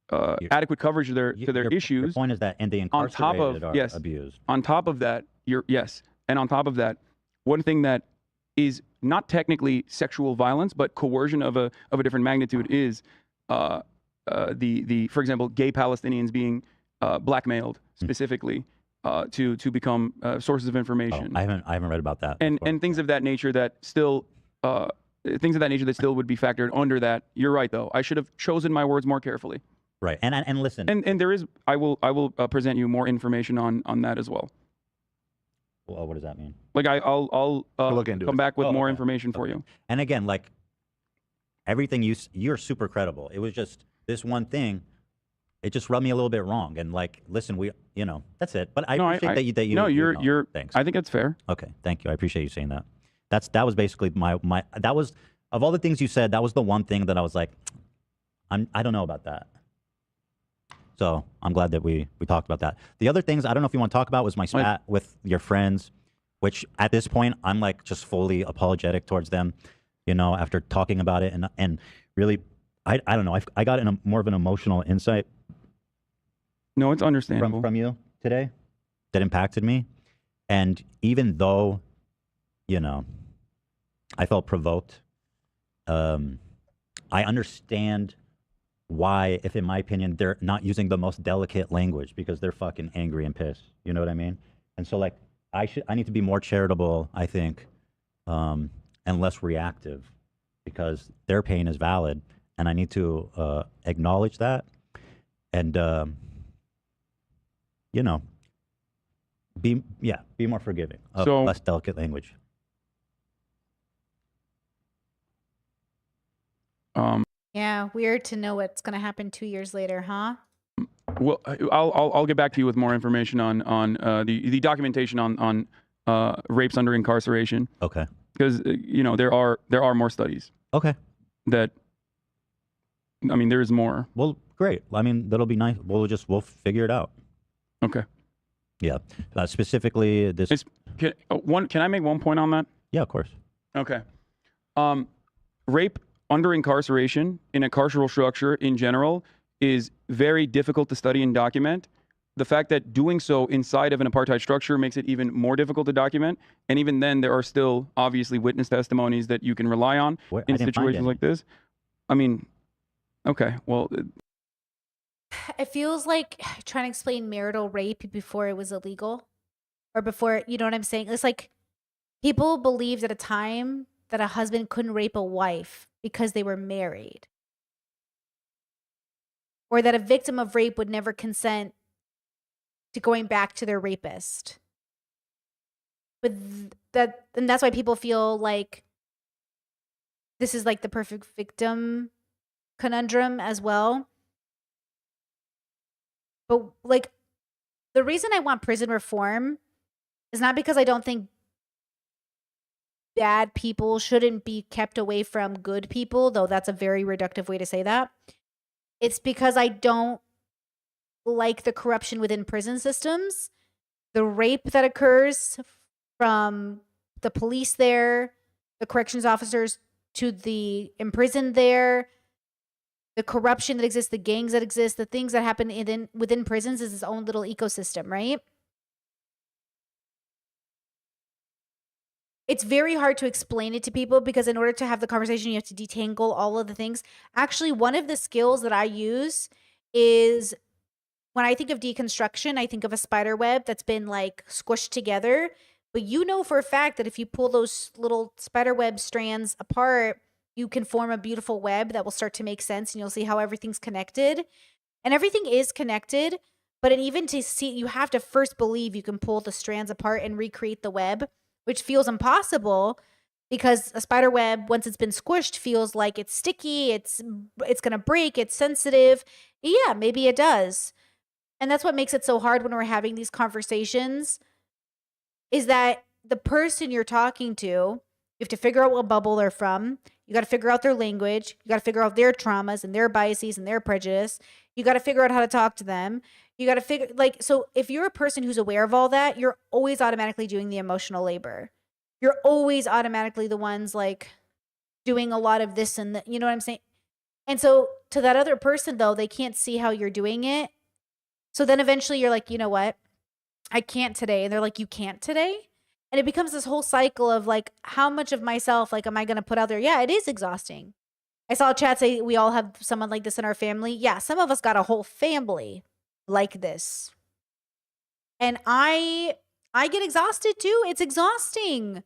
coverage to their issues. Your point is that, and the incarcerated are abused. On top of that, and on top of that, one thing that is not technically sexual violence, but coercion of a different magnitude is for example, gay Palestinians being blackmailed specifically to become sources of information. I haven't read about that. And things of that nature that still would be factored under that. You're right though. I should have chosen my words more carefully. Right. And listen. And there is I will present you more information on that as well. Well, what does that mean? Like I'll look into come back with more information for you. And again, like everything you're super credible. It was just this one thing. It just rubbed me a little bit wrong. And like, listen, that's it. But I appreciate that you. No, you're. Thanks. I think that's fair. Okay, thank you. I appreciate you saying that. That was basically that was, of all the things you said, that was the one thing that I was like, I don't know about that. So I'm glad that we talked about that. The other things I don't know if you want to talk about was my spat with your friends, which at this point I'm like just fully apologetic towards them, after talking about it and really I don't know, I got more of an emotional insight. No, it's understandable from you today that impacted me, and even though I felt provoked, I understand why, if in my opinion, they're not using the most delicate language because they're fucking angry and pissed. You know what I mean? And so like, I need to be more charitable, I think, and less reactive, because their pain is valid, and I need to acknowledge that, and be more forgiving of less delicate language. Yeah, weird to know what's going to happen 2 years later, huh? Well, I'll get back to you with more information on the documentation on rapes under incarceration. Okay. because there are more studies. Okay. That. I mean, there is more. Well, great. I mean, that'll be nice. We'll figure it out. Okay. Yeah. Specifically, this. Can I make one point on that? Yeah, of course. Okay. Rape under incarceration in a carceral structure in general is very difficult to study and document. The fact that doing so inside of an apartheid structure makes it even more difficult to document. And even then, there are still obviously witness testimonies that you can rely on in situations like this. I mean, okay, well. It feels like trying to explain marital rape before it was illegal, or before, you know what I'm saying? It's like people believed at a time that a husband couldn't rape a wife because they were married, or that a victim of rape would never consent to going back to their rapist. But and that's why people feel like this is like the perfect victim conundrum as well. But like, the reason I want prison reform is not because I don't think bad people shouldn't be kept away from good people, though that's a very reductive way to say that. It's because I don't like the corruption within prison systems, the rape that occurs from the police there, the corrections officers to the imprisoned there, the corruption that exists, the gangs that exist, the things that happen within prisons is its own little ecosystem, right? It's very hard to explain it to people because in order to have the conversation, you have to detangle all of the things. Actually, one of the skills that I use is when I think of deconstruction, I think of a spider web that's been like squished together. But you know for a fact that if you pull those little spider web strands apart, you can form a beautiful web that will start to make sense, and you'll see how everything's connected. And everything is connected, but even to see, you have to first believe you can pull the strands apart and recreate the web, which feels impossible because a spider web, once it's been squished, feels like it's sticky, it's going to break, it's sensitive. Yeah, maybe it does. And that's what makes it so hard when we're having these conversations, is that the person you're talking to, you have to figure out what bubble they're from. You got to figure out their language. You got to figure out their traumas and their biases and their prejudice. You got to figure out how to talk to them. You got to figure, like, so if you're a person who's aware of all that, you're always automatically doing the emotional labor. You're always automatically the ones like doing a lot of this and that, you know what I'm saying? And so to that other person though, they can't see how you're doing it. So then eventually you're like, you know what? I can't today. And they're like, you can't today? And it becomes this whole cycle of like, how much of myself, like, am I going to put out there? Yeah, it is exhausting. I saw a chat say we all have someone like this in our family. Yeah, some of us got a whole family like this. And I get exhausted too. It's exhausting.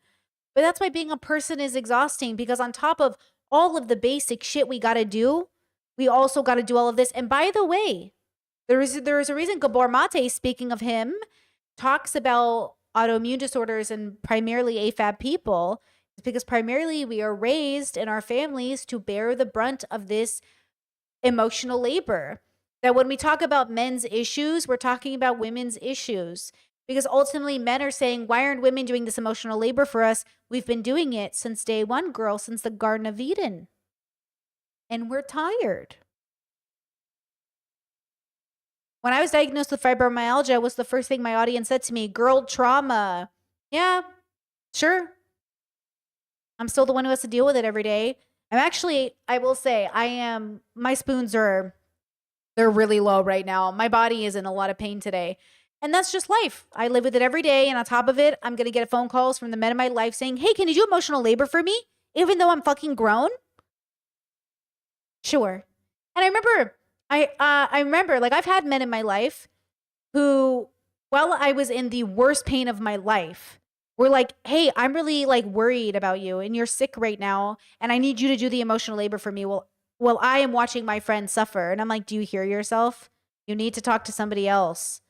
But that's why being a person is exhausting, because on top of all of the basic shit we got to do, we also got to do all of this. And by the way, there is a reason Gabor Mate, speaking of him, talks about autoimmune disorders and primarily AFAB people. It's because primarily we are raised in our families to bear the brunt of this emotional labor. That when we talk about men's issues, we're talking about women's issues. Because ultimately men are saying, why aren't women doing this emotional labor for us? We've been doing it since day one, girl, since the Garden of Eden. And we're tired. When I was diagnosed with fibromyalgia, was the first thing my audience said to me, girl trauma. Yeah, sure. I'm still the one who has to deal with it every day. I'm actually, I will say, my spoons they're really low right now. My body is in a lot of pain today. And that's just life. I live with it every day. And on top of it, I'm going to get phone calls from the men in my life saying, hey, can you do emotional labor for me? Even though I'm fucking grown? Sure. And I remember, like, I've had men in my life who, while I was in the worst pain of my life, were like, hey, I'm really like worried about you and you're sick right now. And I need you to do the emotional labor for me. Well, I am watching my friend suffer. And I'm like, do you hear yourself? You need to talk to somebody else.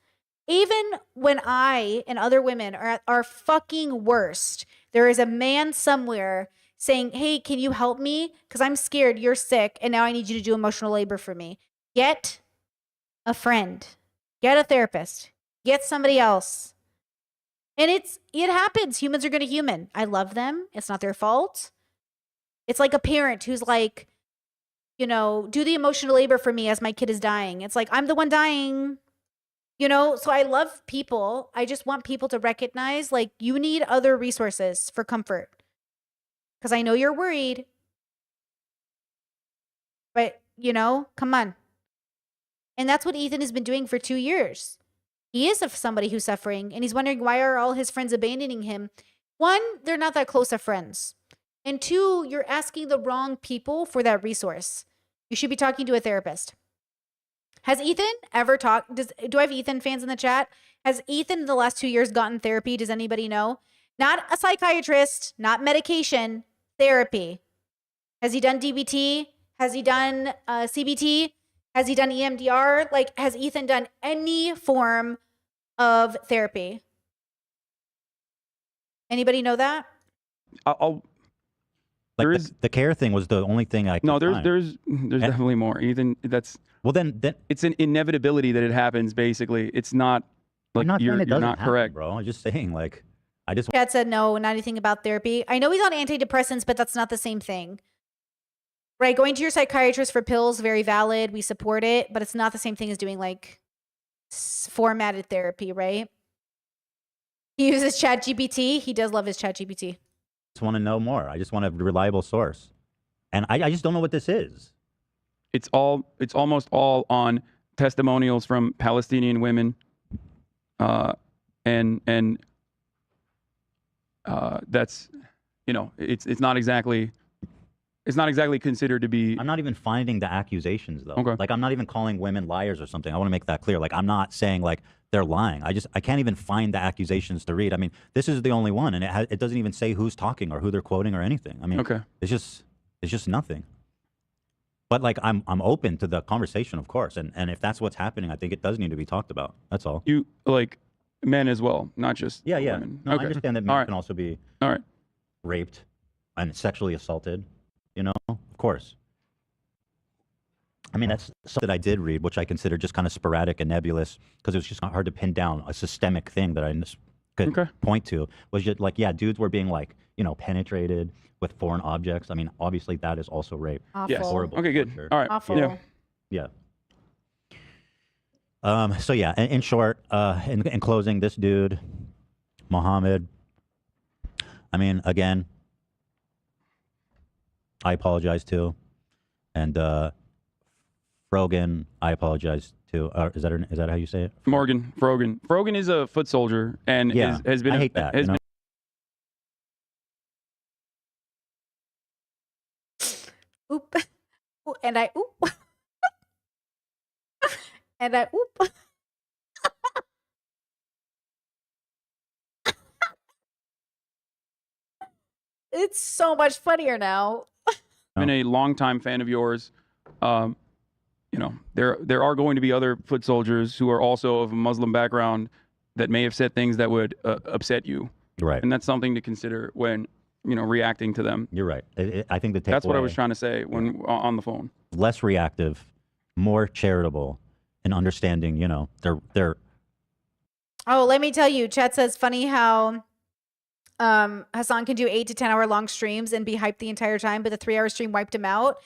Even when I and other women are at our fucking worst, there is a man somewhere saying, hey, can you help me? Because I'm scared, you're sick, and now I need you to do emotional labor for me. Get a friend. Get a therapist. Get somebody else. And it happens. Humans are going to human. I love them. It's not their fault. It's like a parent who's like, you know, do the emotional labor for me as my kid is dying. It's like, I'm the one dying. You know, so I love people. I just want people to recognize, like, you need other resources for comfort. Because I know you're worried. But, you know, come on. And that's what Ethan has been doing for 2 years. He is somebody who's suffering, and he's wondering why are all his friends abandoning him. One, they're not that close of friends. And two, you're asking the wrong people for that resource. You should be talking to a therapist. Has Ethan ever talked? Do I have Ethan fans in the chat? Has Ethan in the last 2 years gotten therapy? Does anybody know? Not a psychiatrist, not medication, therapy. Has he done DBT? Has he done CBT? Has he done EMDR? Like, has Ethan done any form of therapy? Anybody know that? I'll Like the care thing was the only thing I could find. there's definitely more. Ethan, that's well then it's an inevitability that it happens. Basically, it's not like I'm not you're saying it doesn't not happen, correct, bro. I'm just saying, like, I just Chad said no, not anything about therapy. I know he's on antidepressants, but that's not the same thing. Right, going to your psychiatrist for pills, very valid. We support it, but it's not the same thing as doing like formatted therapy, right? He uses ChatGPT. He does love his ChatGPT. want to know more. I just want a reliable source, and I just don't know what this is. It's almost all on testimonials from Palestinian women, and that's, you know, it's not exactly considered to be. I'm not even finding the accusations though. Okay. Like I'm not even calling women liars or something. I want to make that clear. Like I'm not saying like they're lying. I can't even find the accusations to read. I mean, this is the only one, and it doesn't even say who's talking or who they're quoting or anything. I mean, Okay. it's just nothing. But like I'm open to the conversation, of course, and if that's what's happening, I think it does need to be talked about. That's all. You like men as well, not just women. No, Okay. I understand that All men right. can also be All right. raped and sexually assaulted. You know, of course. I mean, that's something that I did read, which I consider just kind of sporadic and nebulous because it was just hard to pin down a systemic thing that I just could point to. Was just like, yeah, dudes were being like, you know, penetrated with foreign objects. I mean, obviously that is also rape. Yes. Horrible. Okay, good. torture. All right. Awful. Yeah. So yeah, in short, in closing, this dude, Mohammed, I mean, again, I apologize too, and Frogan, I apologize too. Is that how you say it? Morgan Frogan. Frogan is a foot soldier and Yeah, has been. I hate that, Has you know? Oop. Ooh, and I oop. And I oop. It's so much funnier now. been a longtime fan of yours. You know, there are going to be other foot soldiers who are also of a Muslim background that may have said things that would upset you. Right. And that's something to consider when, you know, reacting to them. You're right. I think the That's what I takeaway- was trying to say when on the phone. less reactive, more charitable, and understanding. You know, they're Oh, let me tell you, chat says funny how Hassan can do 8 to 10 hour long streams and be hyped the entire time, but the 3-hour stream wiped him out.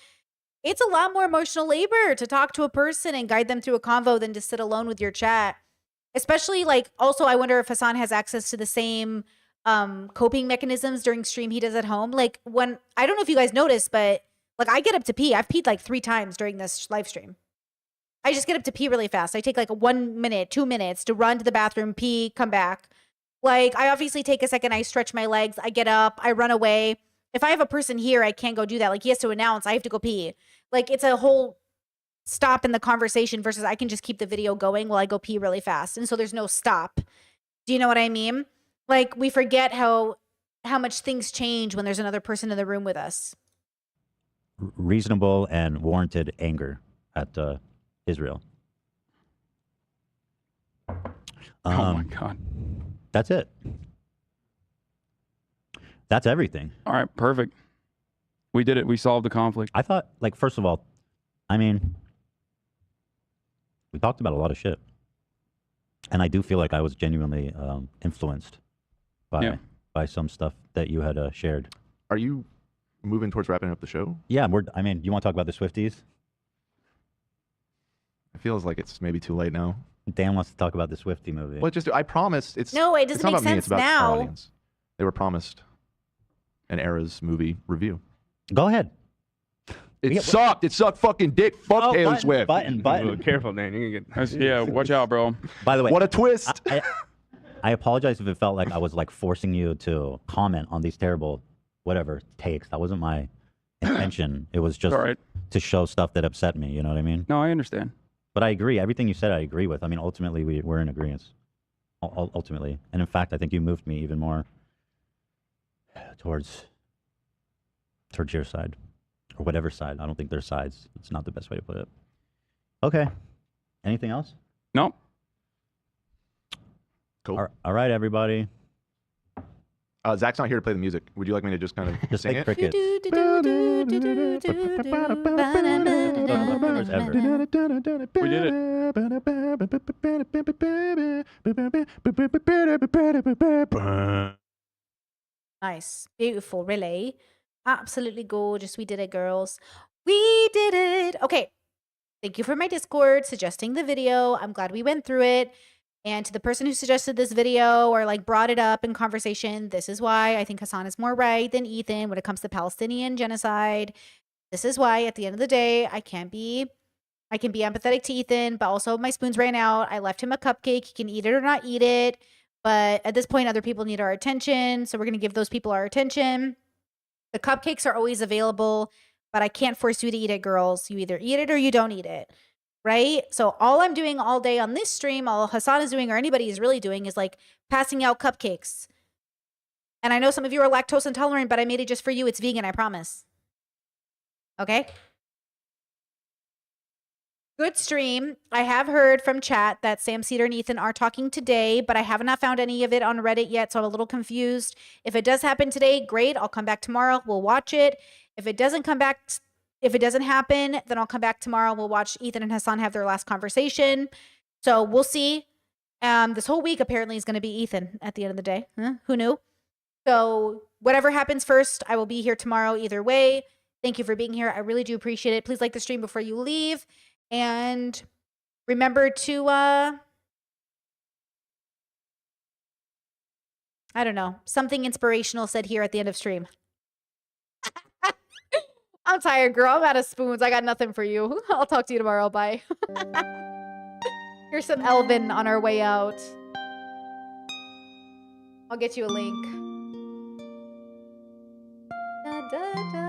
It's a lot more emotional labor to talk to a person and guide them through a convo than to sit alone with your chat. Especially like, also, I wonder if Hassan has access to the same coping mechanisms during stream he does at home. Like when, I don't know if you guys noticed, but like I get up to pee. I've peed like 3 times during this live stream. I just get up to pee really fast. I take like 1 minute, 2 minutes to run to the bathroom, pee, come back. Like I obviously take a second, I stretch my legs, I get up, I run away. If I have a person here, I can't go do that. Like he has to announce, I have to go pee. Like it's a whole stop in the conversation versus I can just keep the video going while I go pee really fast. And so there's no stop. Do you know what I mean? Like we forget how much things change when there's another person in the room with us. reasonable and warranted anger at Israel. Oh my God. That's it. That's everything. All right, perfect. We did it. We solved the conflict. I thought, like, first of all, I mean, we talked about a lot of shit. And I do feel like I was genuinely influenced by some stuff that you had shared. Are you moving towards wrapping up the show? Yeah, I mean, you want to talk about the Swifties? It feels like it's maybe too late now. Dan wants to talk about the Swiftie movie. Well, I promised. It's No, it it's doesn't not make about me. It's sense about our now. audience. They were promised an Era's movie review. Go ahead. It sucked. It sucked fucking dick. Fuck Taylor Swift. Button. Careful, man. You're gonna get. Yeah, watch out, bro. By the way, what a twist. I apologize if it felt like I was like forcing you to comment on these terrible, whatever takes. That wasn't my intention. It was just to show stuff that upset me. You know what I mean? No, I understand. But I agree. Everything you said, I agree with. I mean, ultimately, we're in agreement. Ultimately, and in fact, I think you moved me even more towards your side, or whatever side. I don't think there's sides. It's not the best way to put it. Okay. Anything else? No. Cool. All right, everybody. Zach's not here to play the music. Would you like me to just kind of Just sing like it? crickets. We did it. Nice. Beautiful, really. Absolutely gorgeous. We did it, girls. We did it. Okay. Thank you for my Discord suggesting the video. I'm glad we went through it. And to the person who suggested this video or like brought it up in conversation, this is why I think Hassan is more right than Ethan when it comes to Palestinian genocide. This is why at the end of the day, I can be empathetic to Ethan, but also my spoons ran out. I left him a cupcake. He can eat it or not eat it. But at this point, other people need our attention. So we're going to give those people our attention. The cupcakes are always available, but I can't force you to eat it, girls. You either eat it or you don't eat it. Right? So all I'm doing all day on this stream, all Hassan is doing or anybody is really doing is like passing out cupcakes. And I know some of you are lactose intolerant, but I made it just for you. It's vegan, I promise. Okay? Good stream. I have heard from chat that Sam Cedar and Ethan are talking today, but I have not found any of it on Reddit yet, so I'm a little confused. If it does happen today, great. I'll come back tomorrow. We'll watch it. If it doesn't happen, then I'll come back tomorrow. We'll watch Ethan and Hassan have their last conversation. So we'll see. This whole week apparently is going to be Ethan at the end of the day. Huh? Who knew? So whatever happens first, I will be here tomorrow either way. Thank you for being here. I really do appreciate it. Please like the stream before you leave. And remember to, I don't know, something inspirational said here at the end of stream. I'm tired, girl. I'm out of spoons. I got nothing for you. I'll talk to you tomorrow. Bye. Here's some Elvin on our way out. I'll get you a link. Da, da, da.